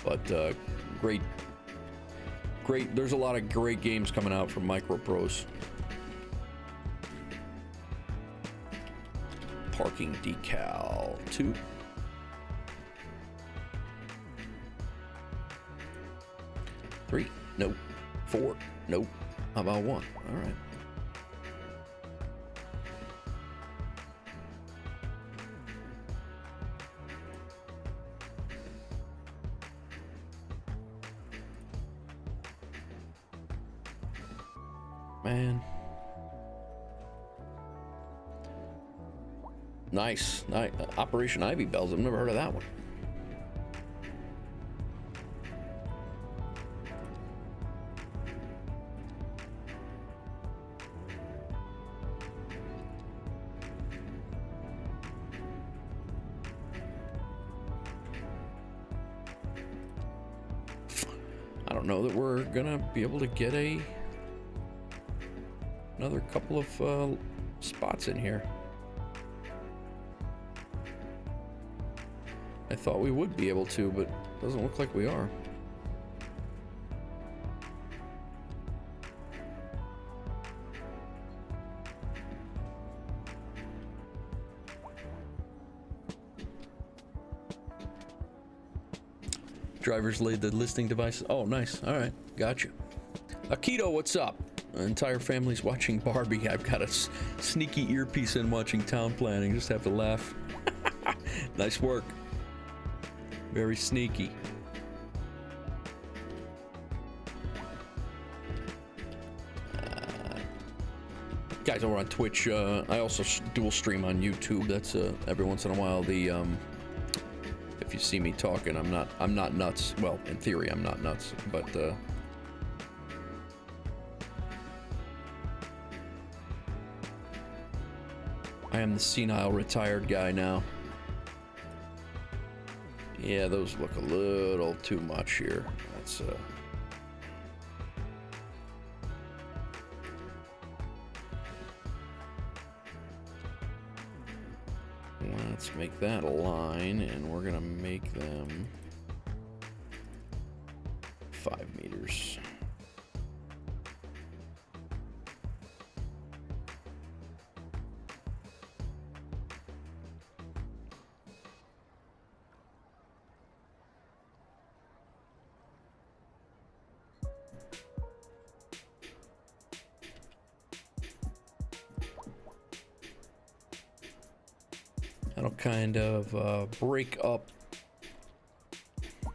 But great. There's a lot of great games coming out from Microprose. Parking decal 2. 3, nope. 4, nope. How about 1? All right. Man. Nice. Operation Ivy Bells. I've never heard of that one. I don't know that we're gonna be able to get another couple of spots in here. I thought we would be able to, but doesn't look like we are. Drivers laid the listing devices. Oh, nice. All right, gotcha. Akito, what's up? An entire family's watching Barbie. I've got a sneaky earpiece in watching Town Planning. Just have to laugh. Nice work. Very sneaky. Guys over on Twitch, I also dual stream on YouTube. That's every once in a while. If you see me talking, I'm not nuts. Well, in theory, I'm not nuts, but I am the senile retired guy now. Yeah, those look a little too much here. That's let's make that a line, and we're gonna make them 5 meters. That'll kind of break up. I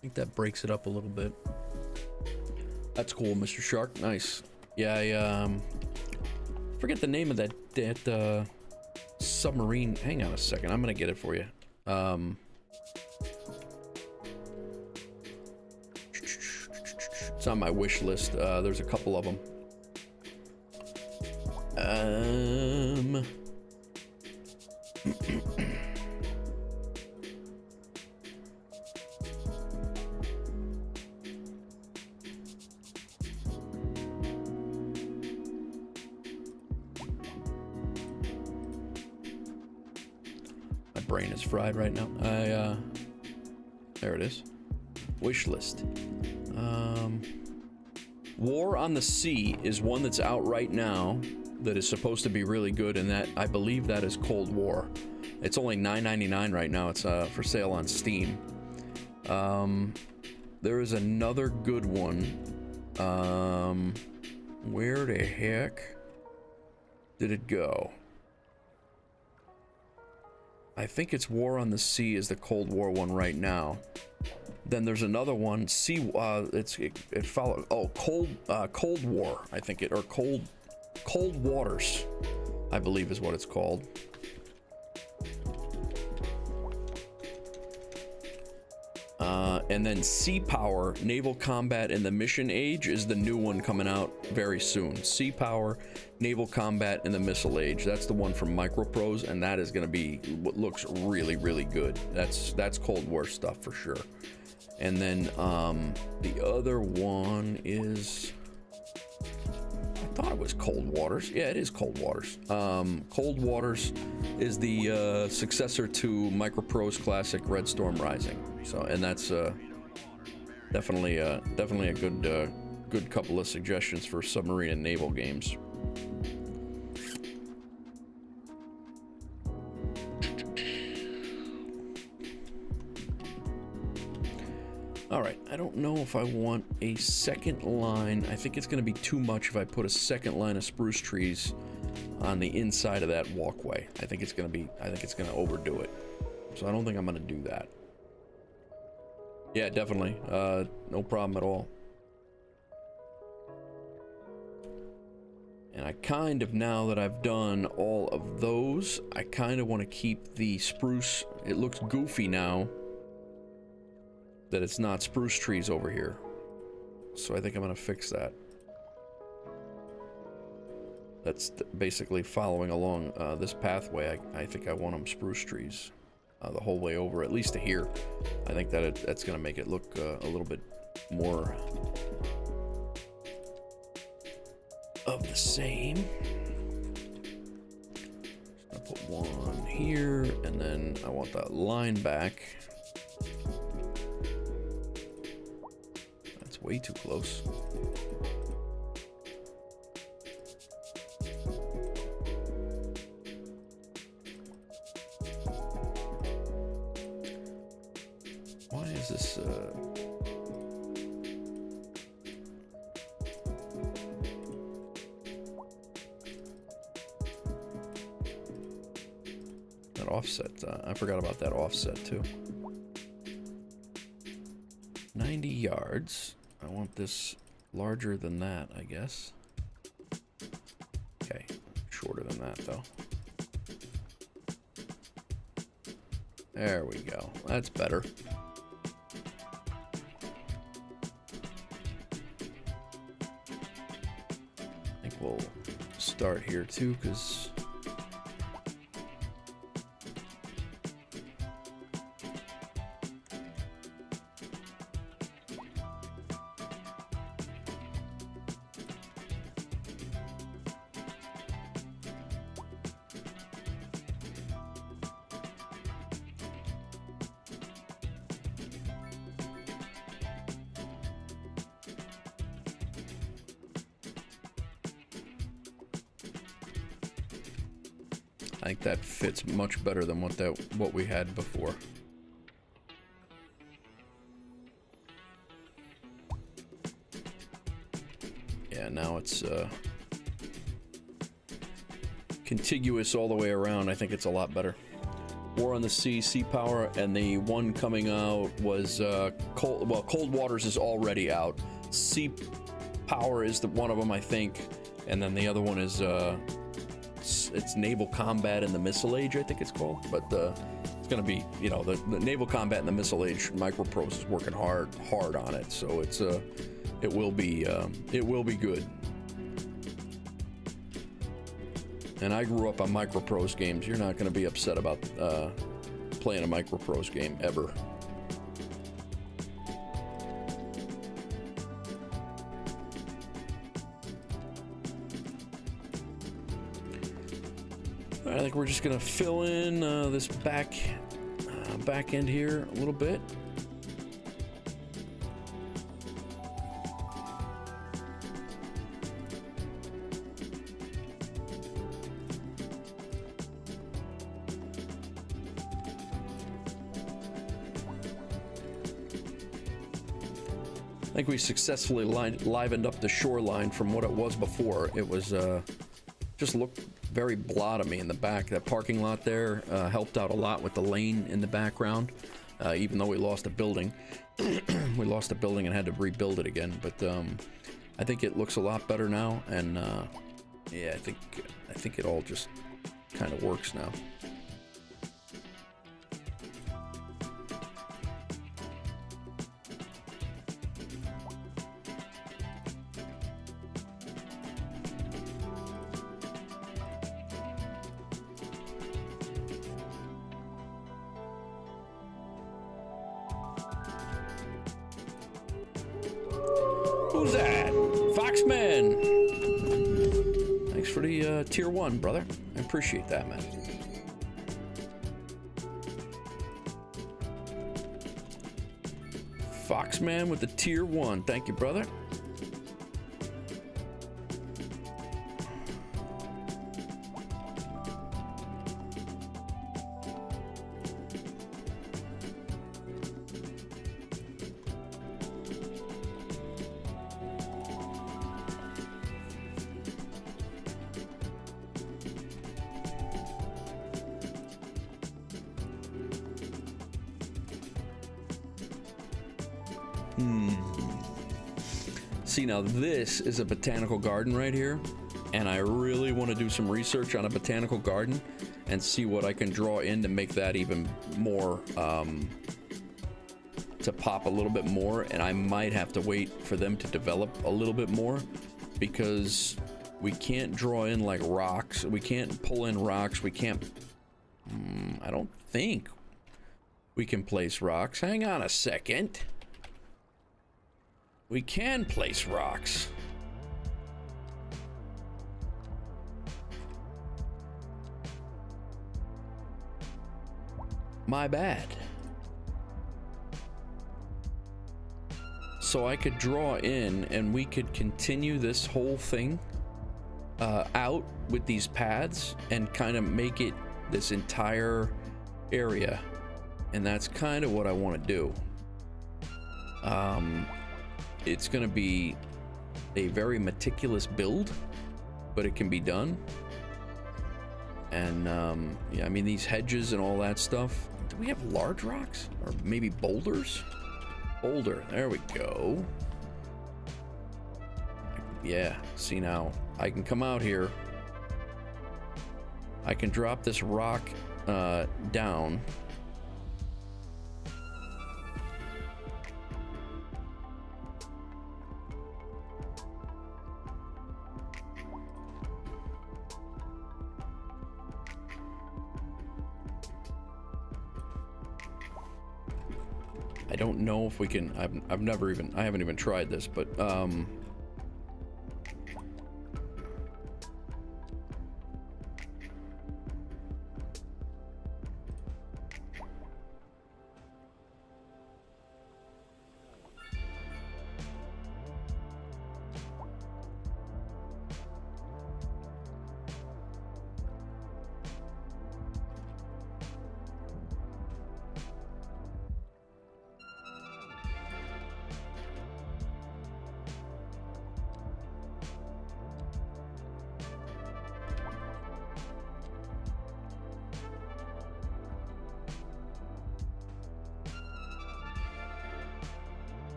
think that breaks it up a little bit. That's cool, Mr. Shark. Nice. Yeah, I forget the name of that submarine. Hang on a second. I'm gonna get it for you. It's on my wish list. There's a couple of them. My brain is fried right now. There it is. Wish list. War on the Sea is one that's out right now that is supposed to be really good, and that I believe that is Cold War. It's only $9.99 right now. It's for sale on Steam. There is another good one. Where the heck did it go? I think it's War on the Sea is the Cold War one right now. Then there's another one. It follows. Oh, Cold War. I think it or Cold Waters, I believe is what it's called. And then Sea Power, Naval Combat in the Mission Age is the new one coming out very soon. Sea Power, Naval Combat in the Missile Age. That's the one from Microprose, and that is going to be what looks really, really good. That's Cold War stuff for sure. And then the other one is, I thought it was Cold Waters. Yeah, it is Cold Waters. Cold Waters is the successor to Microprose classic Red Storm Rising. So, and that's definitely a good couple of suggestions for submarine and naval games. All right, I don't know if I want a second line. I think it's going to be too much if I put a second line of spruce trees on the inside of that walkway. I think it's going to overdo it. So I don't think I'm going to do that. Yeah, definitely. No problem at all. And I kind of, now that I've done all of those, I kind of want to keep the spruce. It looks goofy now that it's not spruce trees over here. So I think I'm going to fix that. That's basically following along this pathway. I think I want them spruce trees the whole way over, at least to here. I think that that's going to make it look a little bit more of the same. Just going to put one here, and then I want that line back. That's way too close. Why is this that offset? I forgot about that offset too. 90 yards. I want this larger than that, I guess. Okay, shorter than that though. There we go. That's better. I think we'll start here too, because I think that fits much better than what we had before. Yeah, now it's contiguous all the way around, I think it's a lot better. War on the Sea, Sea Power, and the one coming out was Cold Waters is already out. Sea Power is the one of them, I think, and then the other one is it's Naval Combat in the Missile Age, I think it's called. But it's gonna be, you know, the Naval Combat in the Missile Age. Microprose is working hard on it, so it will be good. And I grew up on Microprose games. You're not going to be upset about playing a Microprose game, ever. I think we're just going to fill in this back end here a little bit. I think we successfully livened up the shoreline from what it was before. It was just looked very blah to me in the back. That parking lot there helped out a lot with the lane in the background, even though we lost a building. We lost a building and had to rebuild it again. But I think it looks a lot better now, and yeah, I think it all just kind of works now. Who's that? Foxman! Thanks for the tier 1, brother. I appreciate that, man. Foxman with the tier 1. Thank you, brother. See, now this is a botanical garden right here, and I really want to do some research on a botanical garden and see what I can draw in to make that even more, to pop a little bit more. And I might have to wait for them to develop a little bit more, because we can't draw in like rocks. We can't pull in rocks. We can't, I don't think we can place rocks. Hang on a second. We can place rocks. My bad. So I could draw in and we could continue this whole thing out with these pads and kind of make it this entire area. And that's kind of what I want to do. It's going to be a very meticulous build, but it can be done. And yeah, I mean, these hedges and all that stuff. Do we have large rocks or maybe boulders? Boulder, there we go. Yeah, see, now I can come out here. I can drop this rock down. I don't know if we can. I haven't even tried this, but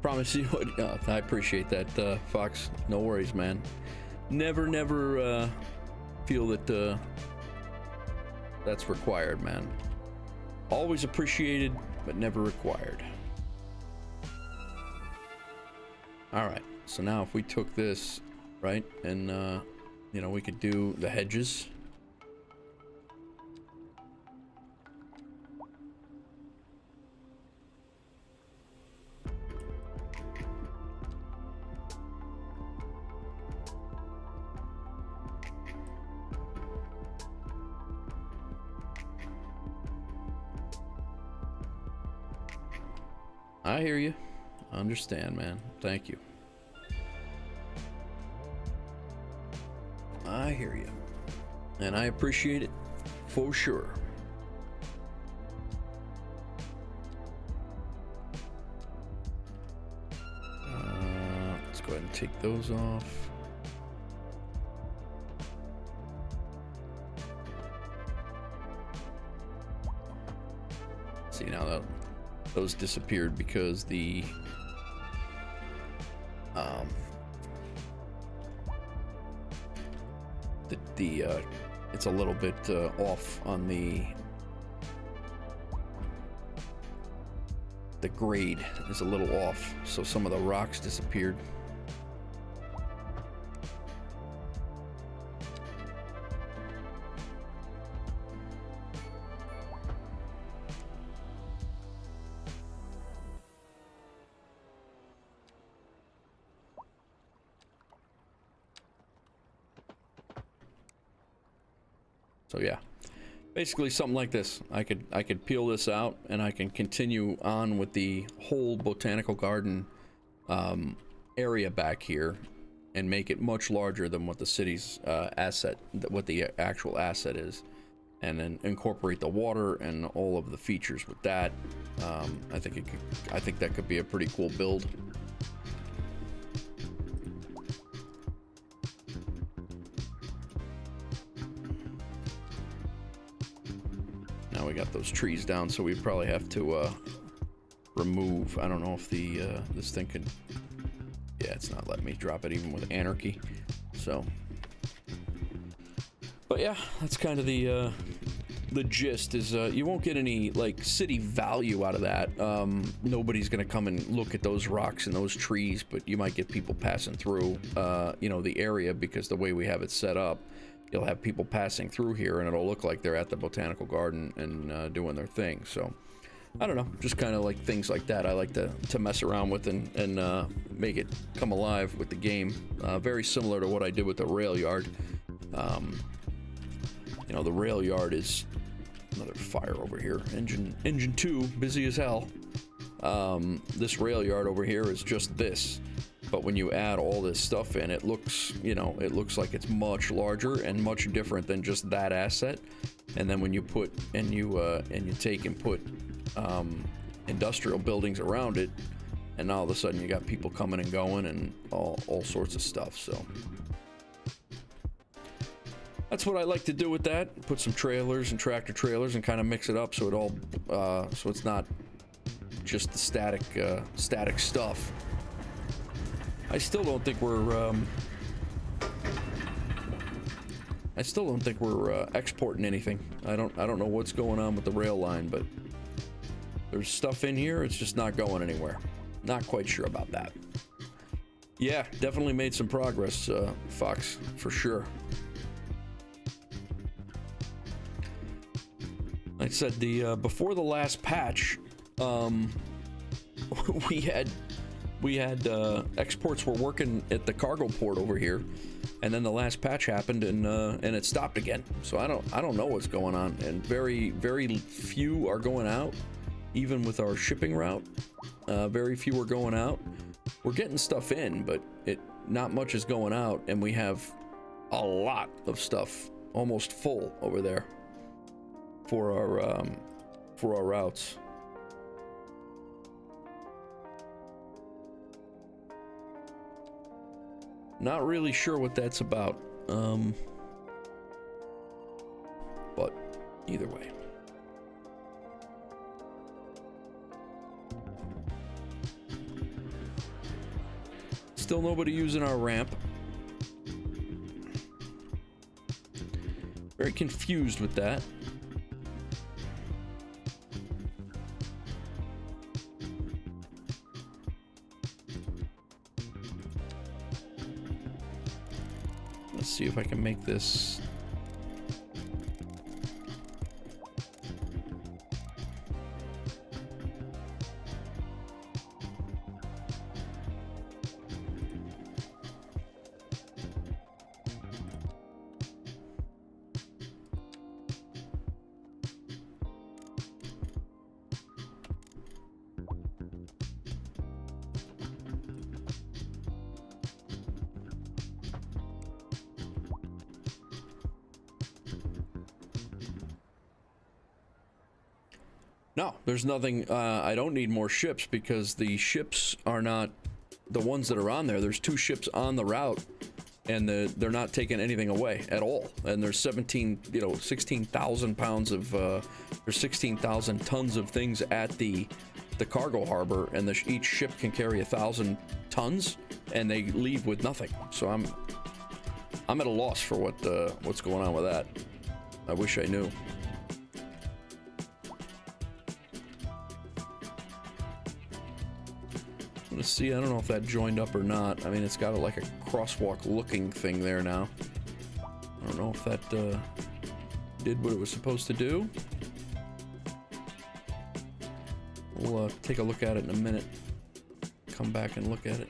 Promise you what. I appreciate that, Fox. No worries, man. Never feel that that's required, man. Always appreciated, but never required. All right. So now, if we took this, right, and you know, we could do the hedges. I hear you. I understand, man. Thank you. I hear you. And I appreciate it for sure. Let's go ahead and take those off. See, now that those disappeared because the it's a little bit off on the grade is a little off, so some of the rocks disappeared. So yeah, basically something like this. I could peel this out and I can continue on with the whole botanical garden area back here and make it much larger than what the city's asset, what the actual asset is, and then incorporate the water and all of the features with that. I think that could be a pretty cool build. Now we got those trees down, so we probably have to remove. I don't know if the this thing could. Yeah, it's not letting me drop it even with anarchy. So, but yeah, that's kind of the gist. Is you won't get any like city value out of that. Nobody's gonna come and look at those rocks and those trees, but you might get people passing through, you know, the area, because the way we have it set up. You'll have people passing through here and it'll look like they're at the botanical garden and doing their thing. So I don't know, just kind of like things like that I like to mess around with and make it come alive with the game. Very similar to what I did with the rail yard. You know, the rail yard is another fire over here. Engine 2, busy as hell. This rail yard over here is just this. But when you add all this stuff in, it looks, you know, it looks like it's much larger and much different than just that asset. And then when you put and you take and put industrial buildings around it, and all of a sudden you got people coming and going and all sorts of stuff. So that's what I like to do with that. Put some trailers and tractor trailers and kind of mix it up so it all so it's not just the static stuff. I still don't think we're exporting anything. I don't know what's going on with the rail line, but there's stuff in here. It's just not going anywhere. Not quite sure about that. Yeah, definitely made some progress, Fox, for sure. Like I said, the before the last patch, we had exports were working at the cargo port over here, and then the last patch happened and it stopped again. So I don't know what's going on, and very few are going out, even with our shipping route. Very few are going out. We're getting stuff in, but not much is going out, and we have a lot of stuff almost full over there for our routes. Not really sure what that's about, but either way. Still nobody using our ramp. Very confused with that. Let's see if I can make this. No, there's nothing. I don't need more ships because the ships are not the ones that are on there. There's 2 ships on the route, and they're not taking anything away at all. And there's 16,000 pounds of, there's 16,000 tons of things at the cargo harbor, and each ship can carry 1,000 tons, and they leave with nothing. So I'm at a loss for what's going on with that. I wish I knew. Let's see, I don't know if that joined up or not. I mean, it's got like a crosswalk looking thing there now. I don't know if that did what it was supposed to do. We'll take a look at it in a minute. Come back and look at it.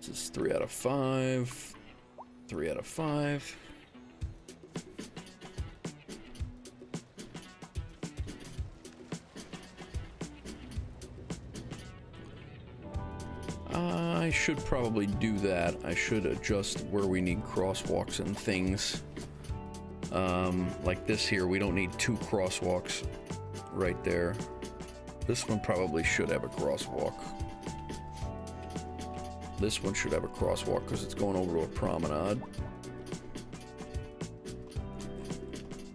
This is 3 out of 5. 3 out of 5. I should probably do that. I should adjust where we need crosswalks and things. Like this here, we don't need 2 crosswalks right there. This one probably should have a crosswalk. This one should have a crosswalk because it's going over to a promenade.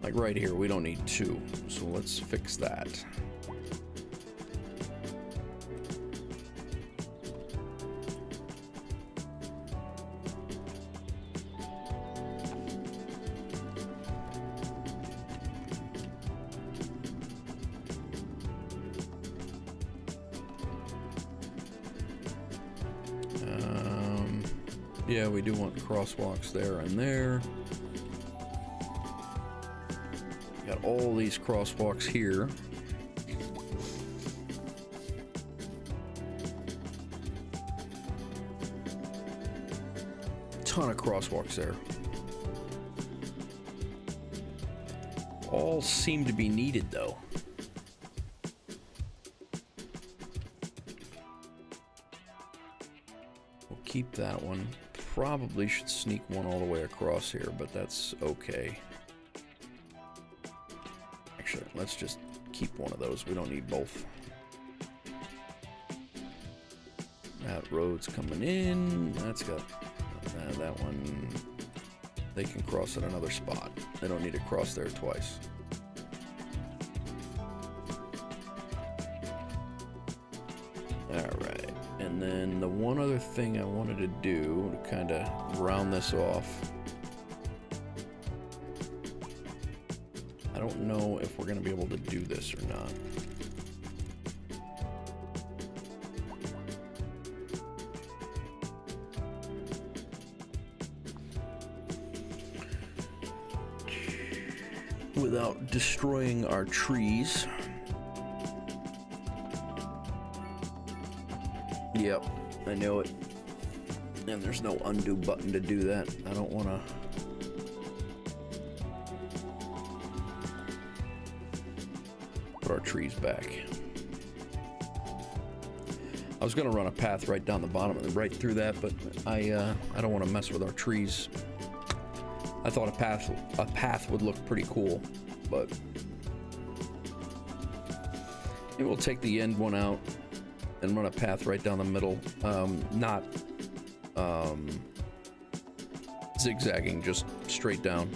Like right here, we don't need 2. So let's fix that. Yeah, we do want crosswalks there and there. Got all these crosswalks here. Ton of crosswalks there. All seem to be needed though. We'll keep that one. Probably should sneak one all the way across here, but that's okay. Actually, let's just keep one of those. We don't need both. That road's coming in. That's got that one. They can cross at another spot. They don't need to cross there twice. Alright. And then the one other thing I wanted to do to kind of round this off. I don't know if we're going to be able to do this or not. Without destroying our trees. Yep, I know it. And there's no undo button to do that. I don't want to. Put our trees back. I was going to run a path right down the bottom and right through that, but I don't want to mess with our trees. I thought a path would look pretty cool, but maybe we'll take the end one out and run a path right down the middle. Not zigzagging, just straight down.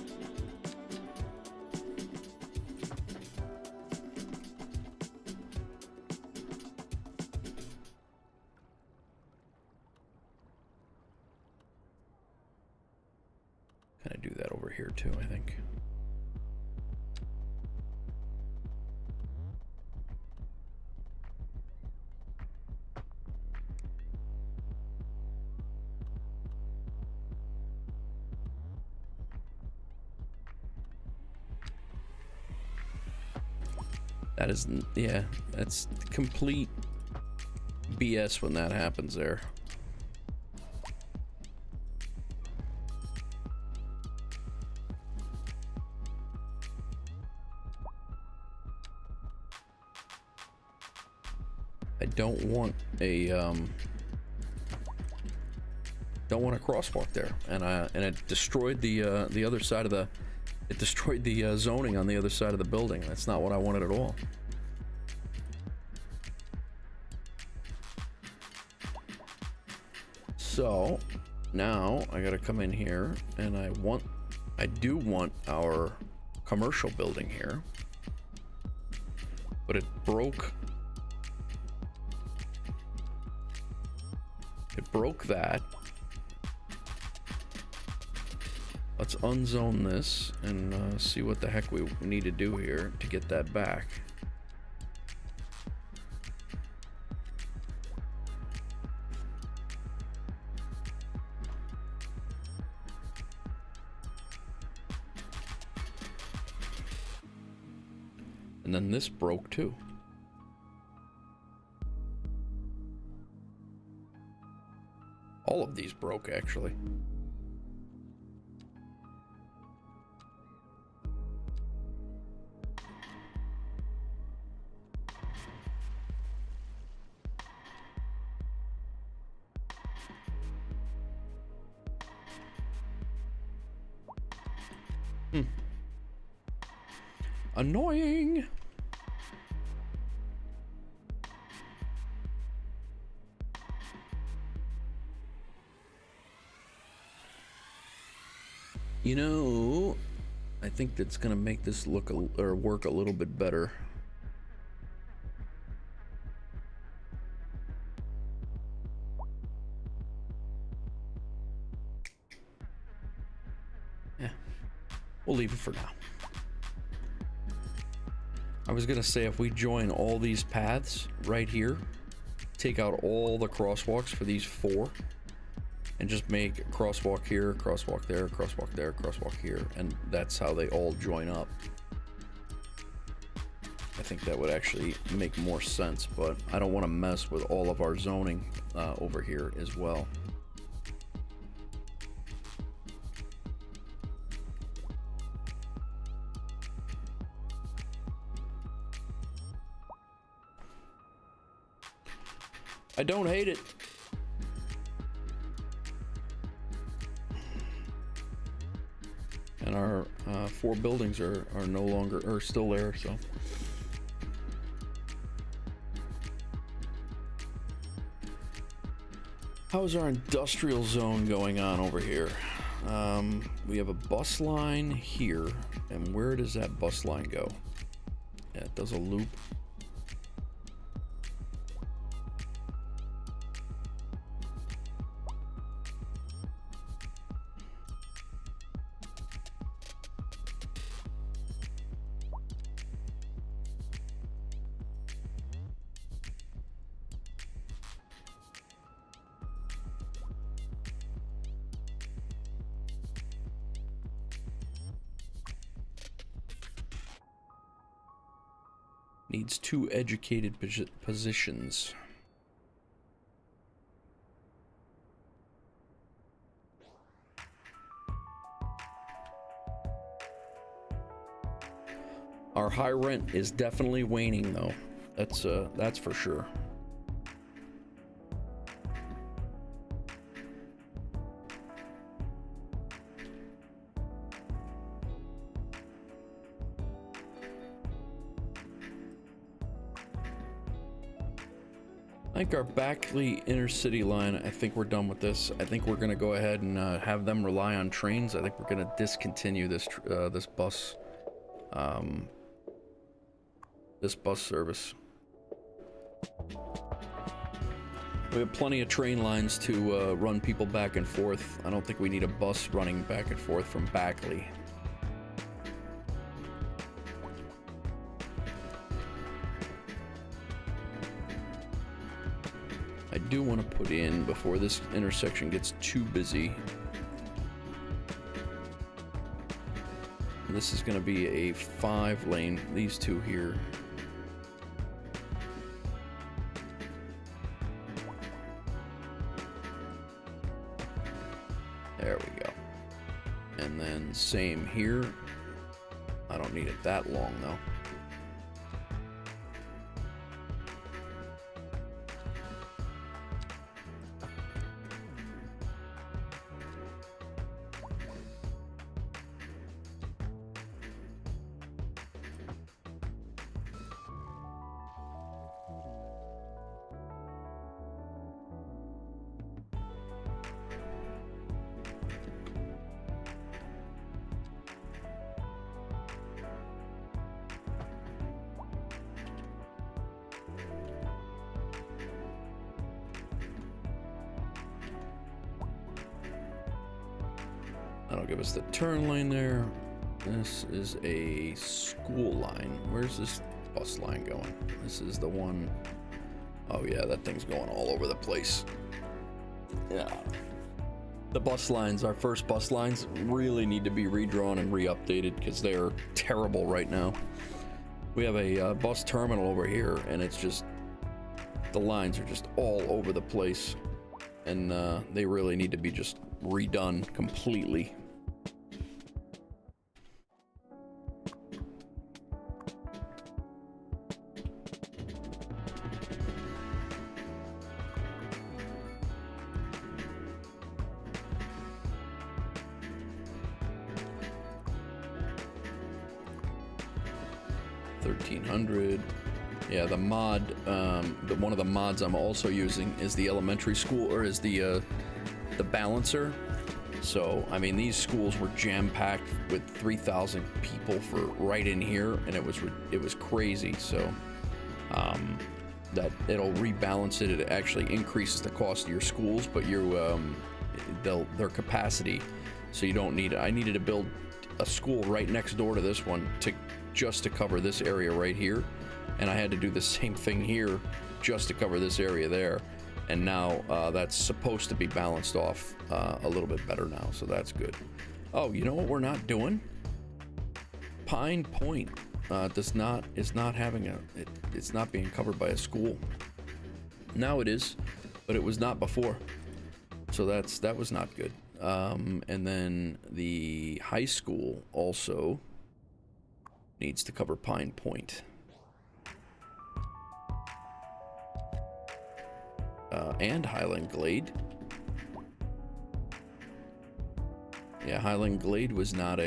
And I do that over here too, I think. That is, yeah, that's complete BS when that happens there. I don't want a crosswalk there, and it destroyed the other side of the. It destroyed the zoning on the other side of the building. That's not what I wanted at all. So now I gotta come in here, and I do want our commercial building here, but it broke. It broke that. Let's unzone this and see what the heck we need to do here to get that back. And then this broke too. All of these broke, actually. Annoying. You know, I think that's gonna make this look or work a little bit better. Yeah, we'll leave it for now. I was gonna say, if we join all these paths right here, take out all the crosswalks for these 4, and just make a crosswalk here, crosswalk there, crosswalk there, crosswalk here, and that's how they all join up. I think that would actually make more sense, but I don't want to mess with all of our zoning over here as well. I don't hate it. And our 4 buildings are no longer, or still there, so. How's our industrial zone going on over here? We have a bus line here, and where does that bus line go? Yeah, it does a loop. Needs 2 educated positions. Our high rent is definitely waning, though. That's for sure. I think our Backley intercity line, I think we're done with this. I think we're gonna go ahead and have them rely on trains. I think we're gonna discontinue this this bus service. We have plenty of train lines to run people back and forth. I don't think we need a bus running back and forth from Backley. I do want to put in, before this intersection gets too busy, this is going to be a 5-lane, these two here. There we go. And then same here. I don't need it that long though. That'll give us the turn lane there. This is a school line. Where's this bus line going? This is the one. Oh yeah, that thing's going all over the place. Yeah. The bus lines, our first bus lines, really need to be redrawn and re-updated because they are terrible right now. We have a bus terminal over here, and it's just, the lines are just all over the place, and they really need to be just redone completely. Yeah, the mod, one of the mods I'm also using is the elementary school, or is the balancer. So, I mean, these schools were jam-packed with 3,000 people for right in here, and it was crazy. So, that it'll rebalance it. It actually increases the cost of your schools, but their capacity. So you don't need. I needed to build a school right next door to this one just to cover this area right here, and I had to do the same thing here just to cover this area there. And now that's supposed to be balanced off a little bit better now, so that's good. Oh, you know what we're not doing? Pine Point is not being covered by a school. Now it is, but it was not before. So that was not good. And then the high school also needs to cover Pine Point. And Highland Glade. Yeah, Highland Glade was not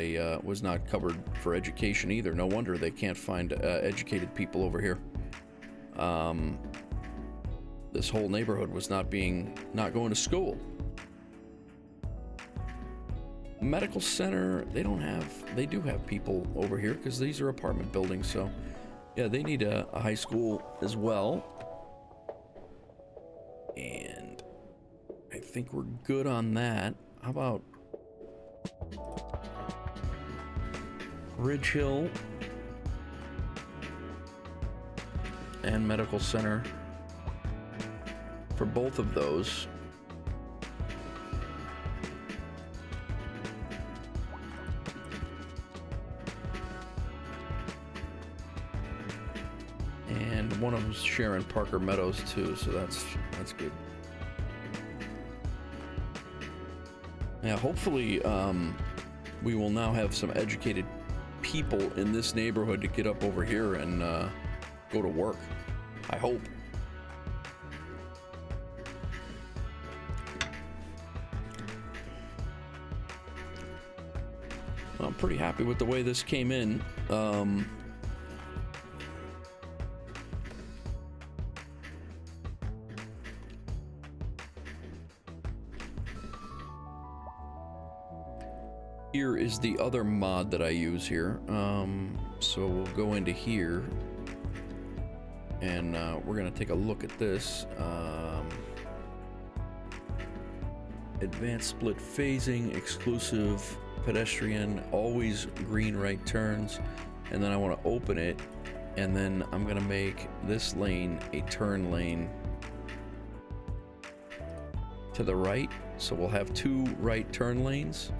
covered for education either. No wonder they can't find educated people over here. This whole neighborhood was not going to school. Medical center, they do have people over here because these are apartment buildings. So yeah, they need a high school as well. And I think we're good on that. How about Ridge Hill and Medical Center for both of those? And one of them's Sharon Parker Meadows too, so that's good. Yeah, hopefully we will now have some educated people in this neighborhood to get up over here and go to work. I hope. I'm pretty happy with the way this came in. Here is the other mod that I use here. So we'll go into here and we're gonna take a look at this. advanced split phasing, exclusive pedestrian, always green right turns. And then I want to open it, and then I'm going to make this lane a turn lane to the right. So we'll have 2 right turn lanes,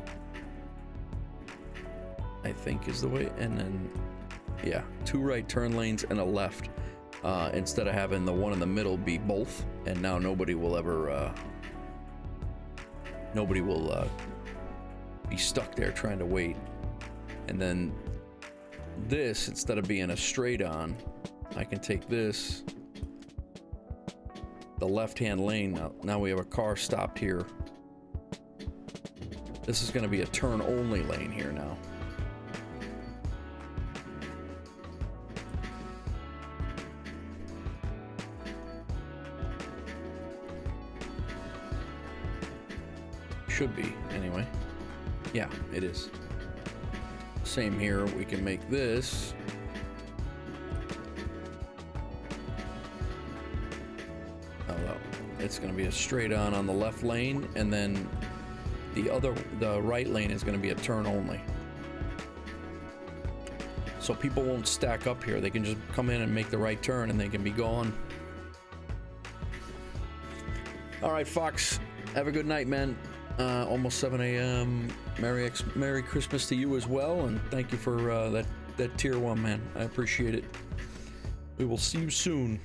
I think is the way. And then, yeah, 2 right turn lanes and a left. Instead of having the one in the middle be both, and now nobody will be stuck there trying to wait. And then this, instead of being a straight on, I can take this, the left-hand lane. Now we have a car stopped here. This is going to be a turn-only lane here now. Should be, anyway. Yeah, it is. Same here, we can make this it's going to be a straight on the left lane, and then the right lane is going to be a turn only. So people won't stack up here. They can just come in and make the right turn and they can be gone. All right, Fox, have a good night, man. Almost 7 a.m. Merry Christmas to you as well, and thank you for that tier 1, man. I appreciate it. We will see you soon.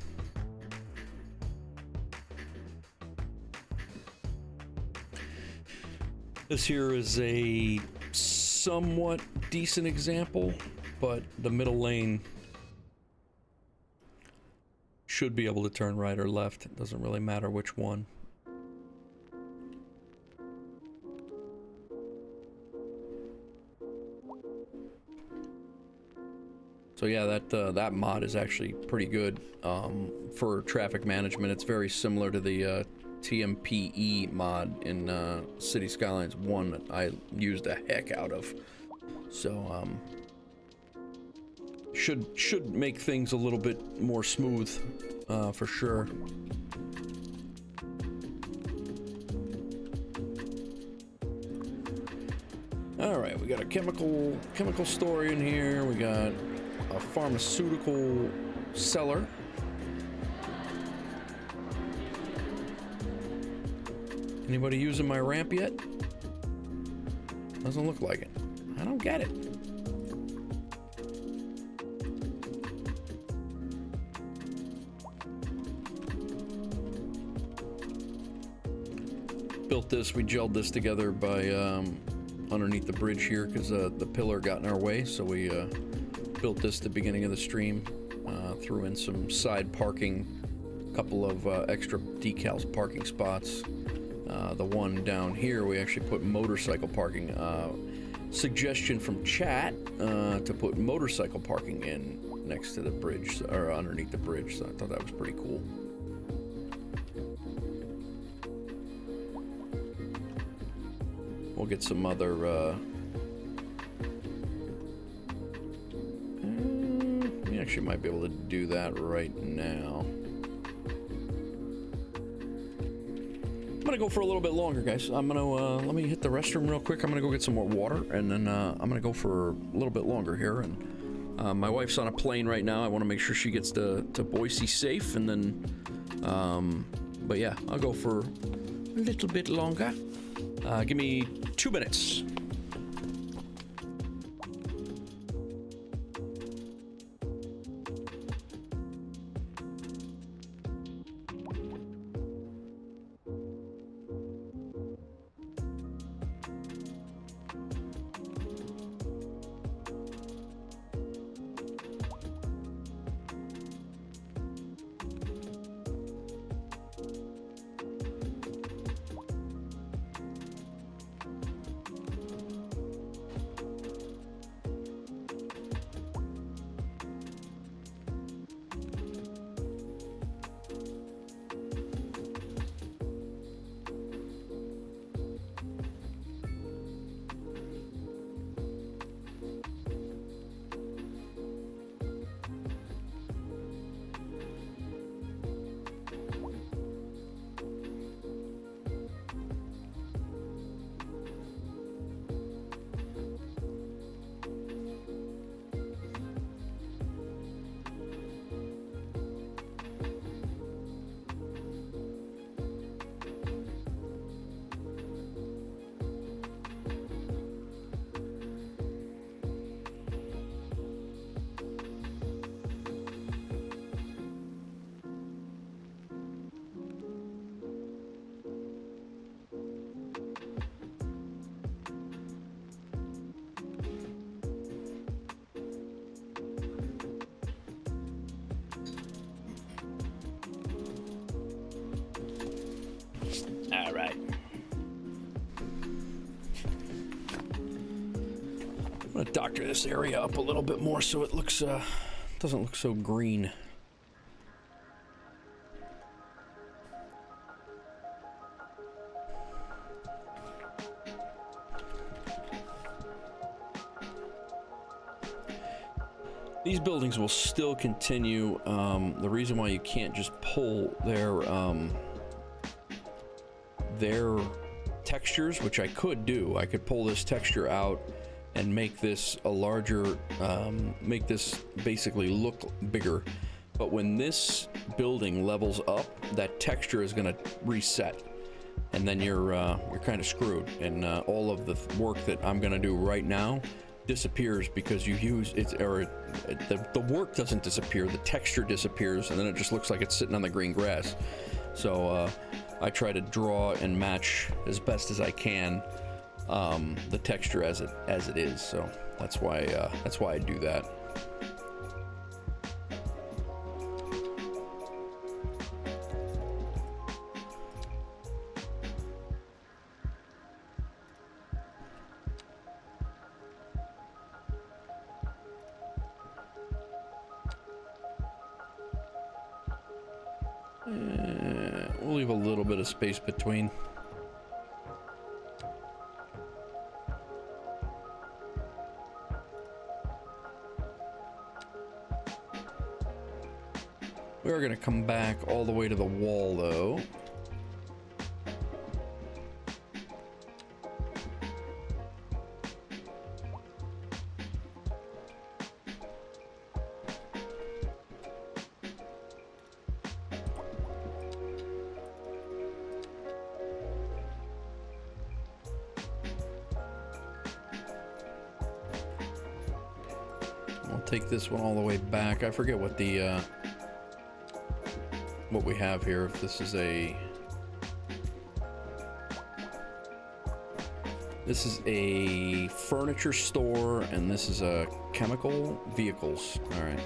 This here is a somewhat decent example, but the middle lane should be able to turn right or left. It doesn't really matter which one. So yeah, that mod is actually pretty good for traffic management. It's very similar to the TMPE mod in Cities Skylines 1 that I used a heck out of. So should make things a little bit more smooth for sure. All right, we got a chemical store in here. We got a pharmaceutical seller. Anybody using my ramp yet? Doesn't look like it. I don't get it. Built this, we gelled this together by underneath the bridge here because the pillar got in our way, so we built this at the beginning of the stream, threw in some side parking, a couple of extra decals parking spots. The one down here, we actually put motorcycle parking. Suggestion from chat to put motorcycle parking in next to the bridge, or underneath the bridge, so I thought that was pretty cool. We'll get some other we actually might be able to do that right now. I'm gonna go for a little bit longer, guys. I'm gonna let me hit the restroom real quick. I'm gonna go get some more water, and then I'm gonna go for a little bit longer here. And my wife's on a plane right now. I want to make sure she gets to Boise safe, and then but yeah, I'll go for a little bit longer. Give me 2 minutes. doctor this area up a little bit more so it looks doesn't look so green. These buildings will still continue. The reason why you can't just pull their textures, which I could do, I could pull this texture out and make this a larger, make this basically look bigger. But when this building levels up, that texture is going to reset, and then you're kind of screwed. And all of the work that I'm going to do right now disappears because you use it, or the work doesn't disappear, the texture disappears, and then it just looks like it's sitting on the green grass. So I try to draw and match as best as I can the texture as it is. So that's why I do that. We'll leave a little bit of space between. We're going to come back all the way to the wall, though. I'll take this one all the way back. I forget what the what we have here. If this is a furniture store, and this is a chemical vehicles. All right.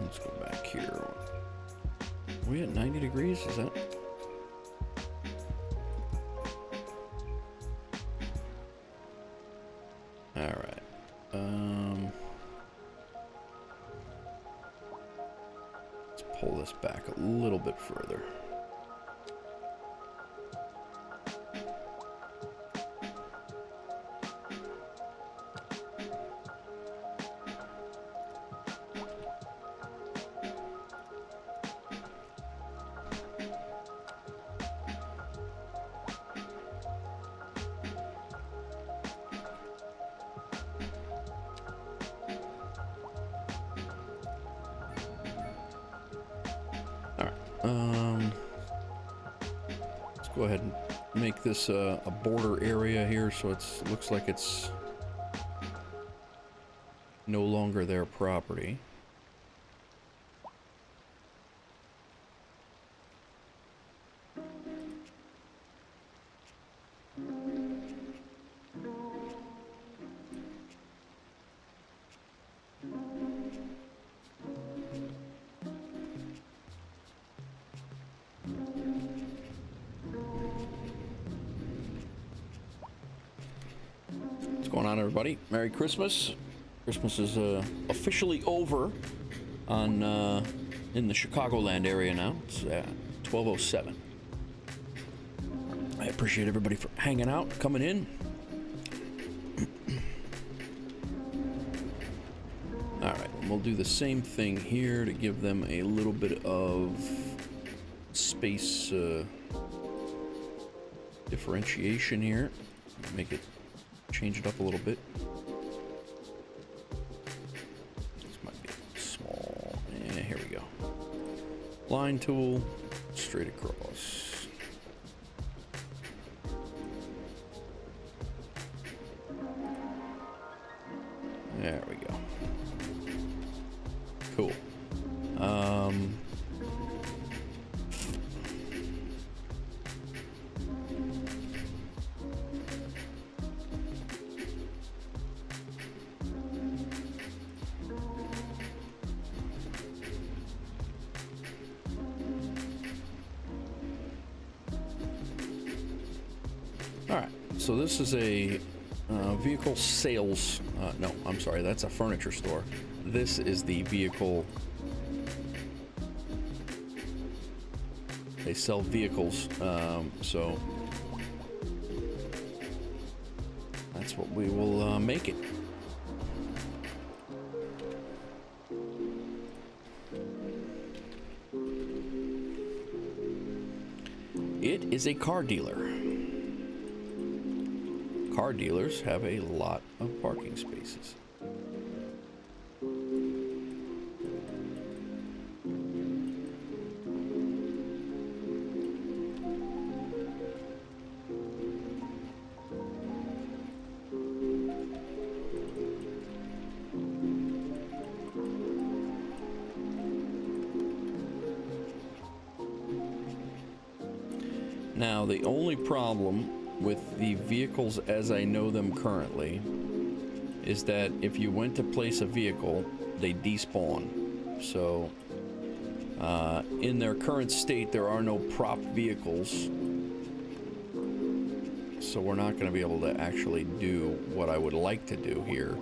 Let's go back here. Are we at 90 degrees? Is that? All right. Let's pull this back a little bit further. Let's go ahead and make this a border area here, so it looks like it's no longer their property. What's going on, everybody? Merry Christmas. Christmas is officially over on in the Chicagoland area now. It's 12:07. I appreciate everybody for hanging out, coming in. All right, and we'll do the same thing here to give them a little bit of space differentiation here. Make it, change it up a little bit. This might be small, line tool straight across. There we go. Cool. All right, so this is a vehicle sales, no, I'm sorry, that's a furniture store. This is the vehicle, they sell vehicles, so that's what we will make it. It is a car dealer. Car dealers have a lot of parking spaces. Now, the only problem with the vehicles as I know them currently is that if you went to place a vehicle, they despawn. So in their current state, there are no prop vehicles, so we're not going to be able to actually do what I would like to do here,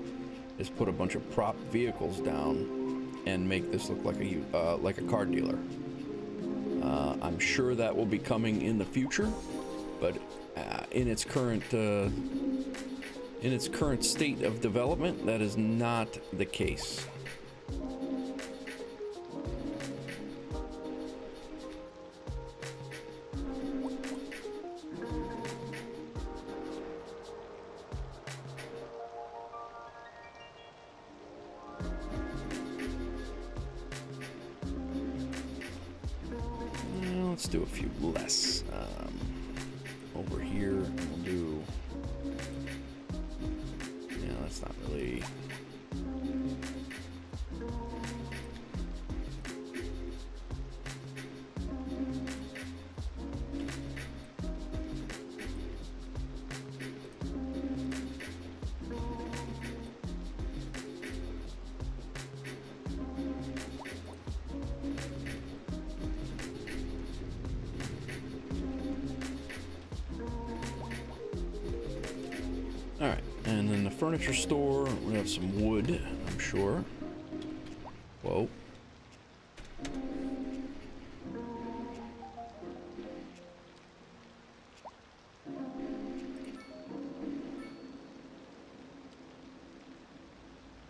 is put a bunch of prop vehicles down and make this look like a car dealer. I'm sure that will be coming in the future, but in its current state of development, that is not the case. Let's do a few less. Over here, we'll do. Yeah, that's not really. Alright, and then the furniture store, we have some wood, I'm sure. Whoa.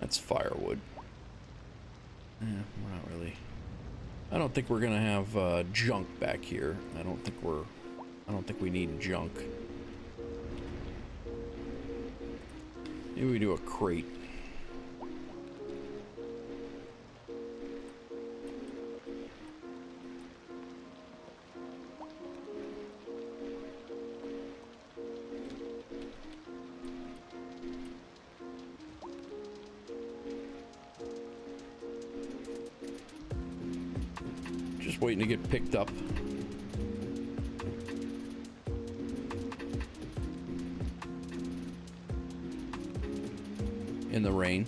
That's firewood. Yeah, we're not really. I don't think we're gonna have junk back here. I don't think we need junk. Maybe we do a crate. Just waiting to get picked up. In the rain.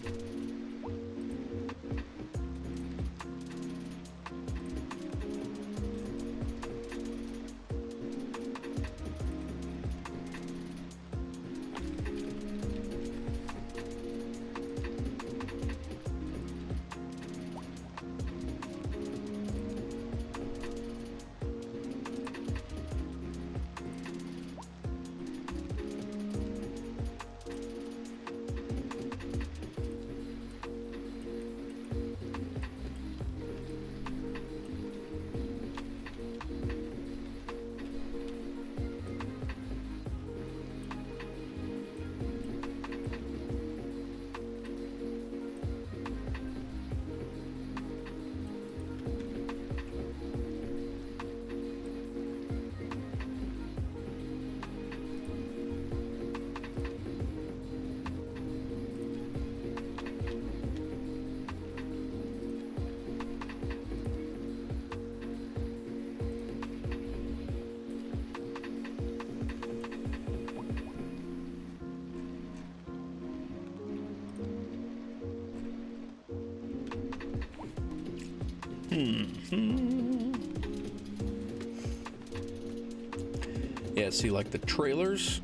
Yeah, see, like the trailers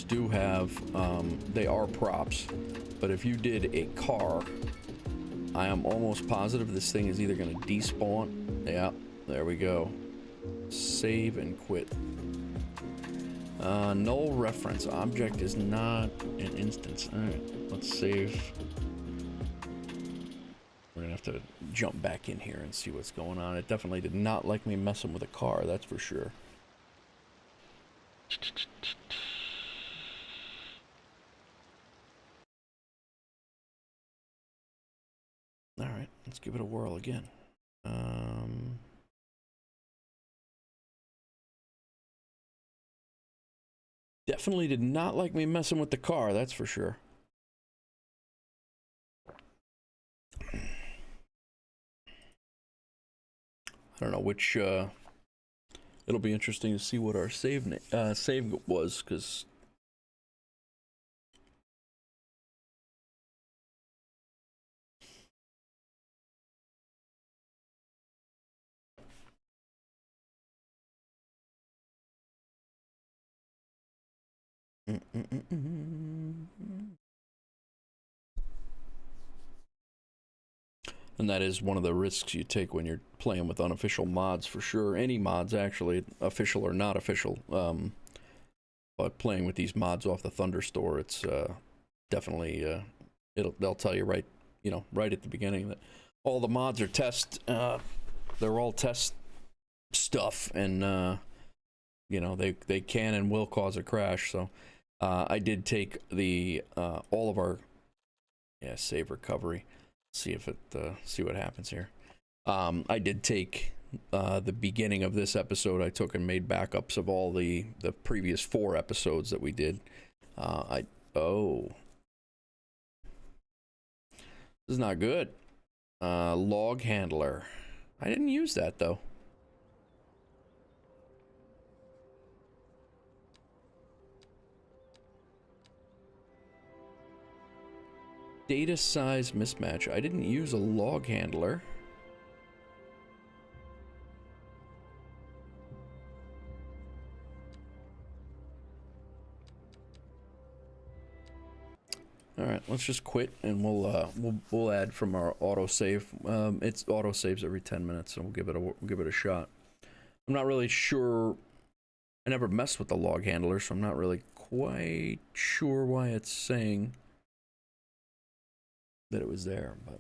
do have, they are props. But if you did a car, I am almost positive this thing is either going to despawn. Yeah, there we go. Save and quit. Null reference. Object is not an instance. Alright, let's save. We're gonna have to jump back in here and see what's going on. It definitely did not like me messing with a car, that's for sure. Alright, let's give it a whirl again. Definitely did not like me messing with the car, that's for sure. I don't know which, it'll be interesting to see what our save was, because and that is one of the risks you take when you're playing with unofficial mods, for sure. Any mods, actually, official or not official. But playing with these mods off the Thunder store, it's definitely they'll tell you right at the beginning that all the mods are test. They're all test stuff, and they can and will cause a crash. So I did take the all of our save recovery. See if see what happens here. I did take the beginning of this episode. I took and made backups of all the previous 4 episodes that we did. This is not good. Log handler. I didn't use that though. Data size mismatch. I didn't use a log handler. All right, let's just quit, and we'll add from our autosave. It's autosaves every 10 minutes, so we'll give it a shot. I'm not really sure. I never messed with the log handler, so I'm not really quite sure why it's saying that it was there, but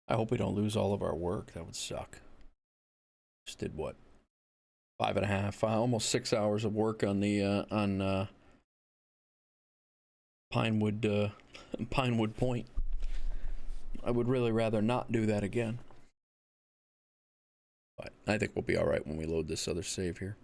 I hope we don't lose all of our work. That would suck. Just did what? 5.5, almost 6 hours of work on the Pinewood Point. I would really rather not do that again. But I think we'll be all right when we load this other save here.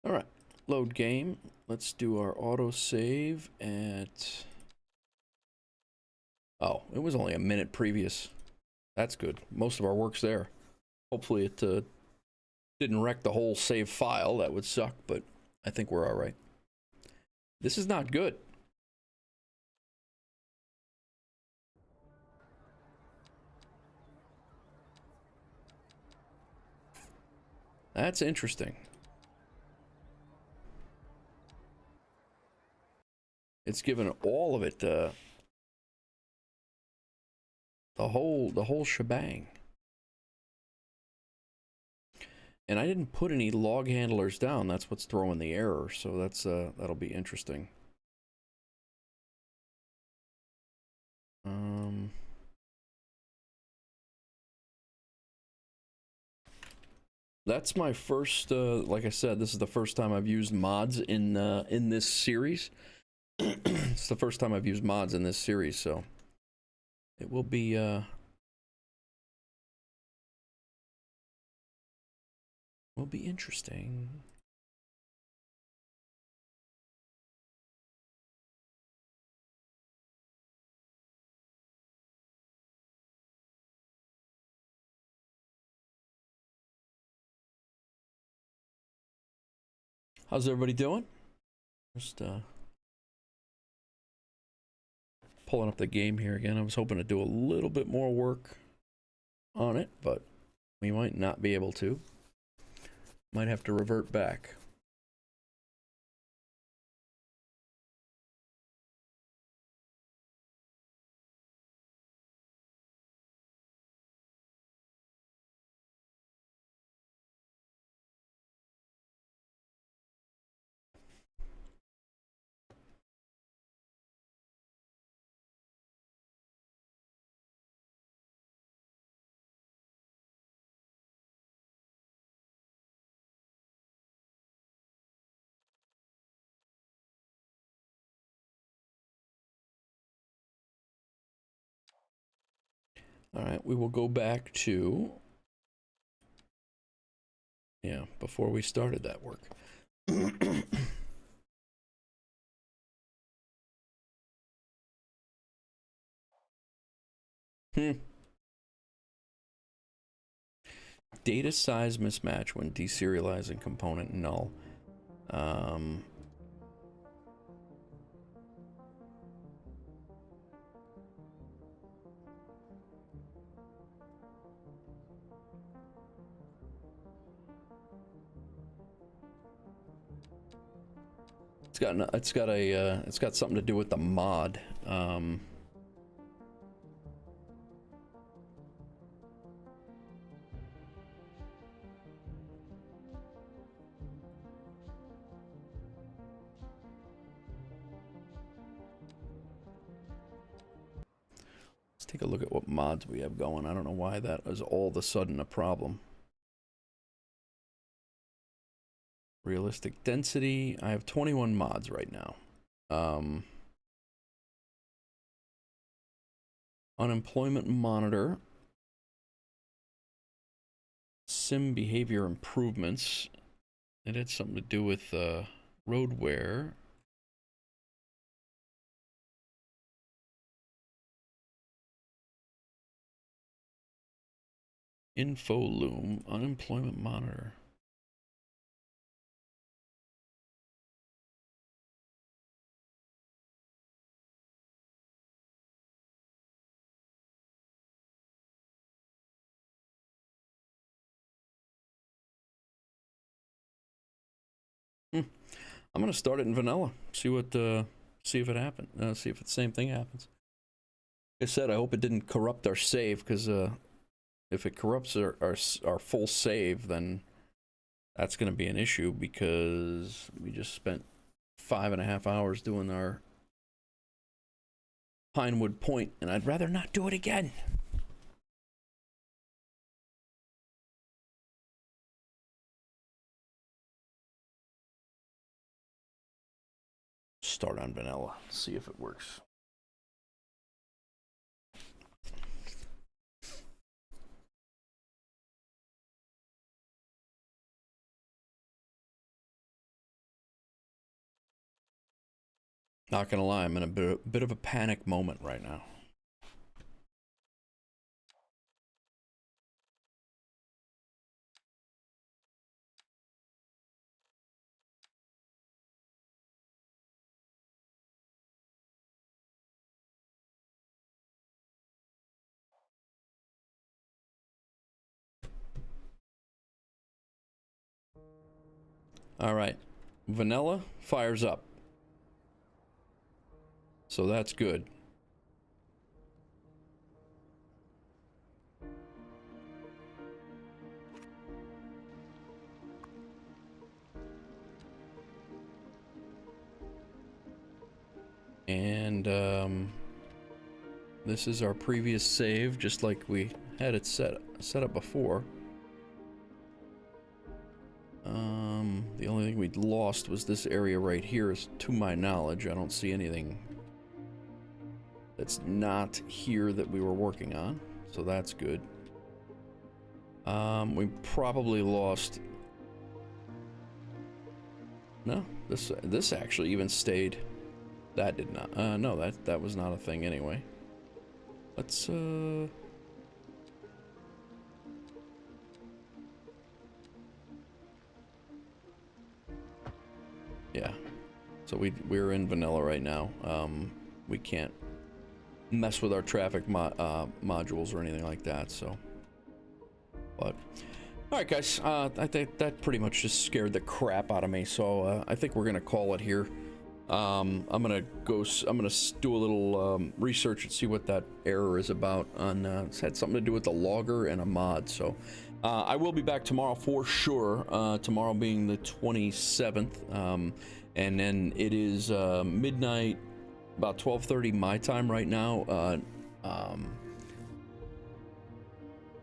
All right, load game. Let's do our auto save at. Oh, it was only a minute previous. That's good. Most of our work's there. Hopefully it didn't wreck the whole save file. That would suck, but I think we're all right. This is not good. That's interesting. It's given all of it the whole shebang. And I didn't put any log handlers down. That's what's throwing the error. So that's that'll be interesting. that's my first. Like I said, this is the first time I've used mods in this series. It's the first time I've used mods in this series, so it will be interesting. How's everybody doing? Just pulling up the game here again. I was hoping to do a little bit more work on it, but we might not be able to. Might have to revert back. All right, we will go back to, yeah, before we started that work. Data size mismatch when deserializing component null. It's got something to do with the mod. Let's take a look at what mods we have going. I don't know why that is all of a sudden a problem. Realistic density. I have 21 mods right now. Unemployment monitor. Sim behavior improvements. It had something to do with road wear. Info loom. Unemployment monitor. I'm gonna start it in vanilla. See what see if it happens. See if the same thing happens. Like I said, I hope it didn't corrupt our save, because if it corrupts our full save, then that's gonna be an issue, because we just spent 5.5 hours doing our Pinewood Point, and I'd rather not do it again. Start on vanilla, see if it works. Not gonna lie, I'm in a bit of a panic moment right now. All right, vanilla fires up, so that's good. And this is our previous save, just like we had it set up before. thing we'd lost was this area right here. To my knowledge, I don't see anything that's not here that we were working on, so that's good. We probably lost... No, this actually even stayed. That did not. No, that was not a thing anyway. Let's yeah. So we're in vanilla right now. We can't mess with our traffic modules or anything like that. So, but all right, guys. I think that pretty much just scared the crap out of me. So I think we're gonna call it here. I'm gonna do a little research and see what that error is about. It's had something to do with the logger and a mod. So I will be back tomorrow for sure. Tomorrow being the 27th, and then it is midnight, about 12:30 my time right now.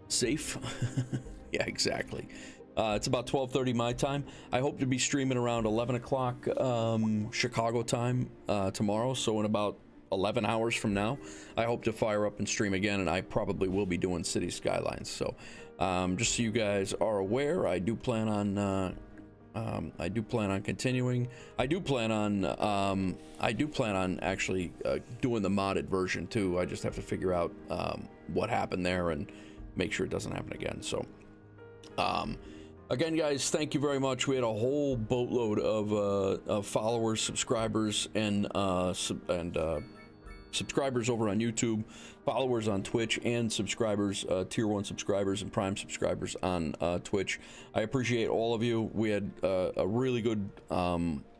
Safe. Yeah, exactly. It's about 12:30 my time. I hope to be streaming around 11 o'clock Chicago time tomorrow. So in about 11 hours from now, I hope to fire up and stream again, and I probably will be doing Cities Skylines. So just so you guys are aware, I do plan on continuing. I do plan on actually doing the modded version too. I just have to figure out what happened there and make sure it doesn't happen again. So again, guys, thank you very much. We had a whole boatload of followers, subscribers, and subscribers over on YouTube, followers on Twitch, and subscribers, tier 1 subscribers and prime subscribers on Twitch. I appreciate all of you. We had a really good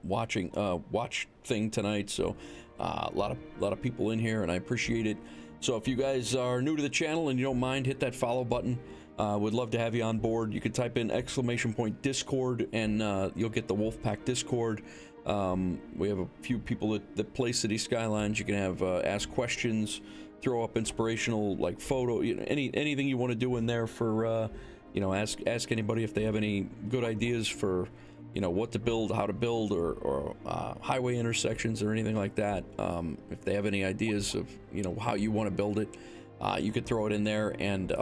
watch thing tonight, so a lot of people in here, and I appreciate it. So if you guys are new to the channel and you don't mind, hit that follow button. Would love to have you on board. You can type in !Discord and you'll get the Wolfpack Discord. We have a few people that play City Skylines. You can have ask questions, throw up inspirational like photo, anything you want to do in there for ask anybody if they have any good ideas for what to build, how to build, or highway intersections or anything like that. If they have any ideas of how you want to build it, you could throw it in there, and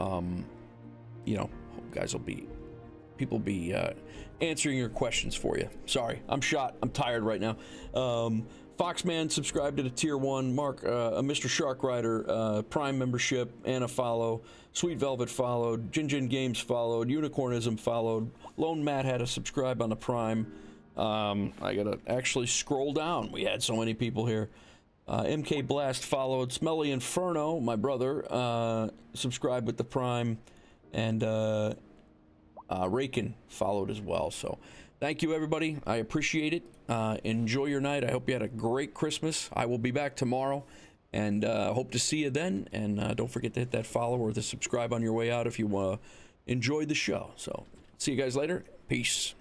guys people will be answering your questions for you. Sorry, I'm shot. I'm tired right now. Foxman subscribed to the tier 1. Mark, Mr. Shark Rider, Prime membership and a follow. Sweet Velvet followed. Jin Games followed. Unicornism followed. Lone Matt had a subscribe on the Prime. I gotta actually scroll down. We had so many people here. MK Blast followed. Smelly Inferno, my brother, subscribed with the Prime. And Raken followed as well. So thank you, everybody. I appreciate it. Enjoy your night. I hope you had a great Christmas. I will be back tomorrow, and hope to see you then. And don't forget to hit that follow or the subscribe on your way out if you enjoyed the show. So see you guys later. Peace.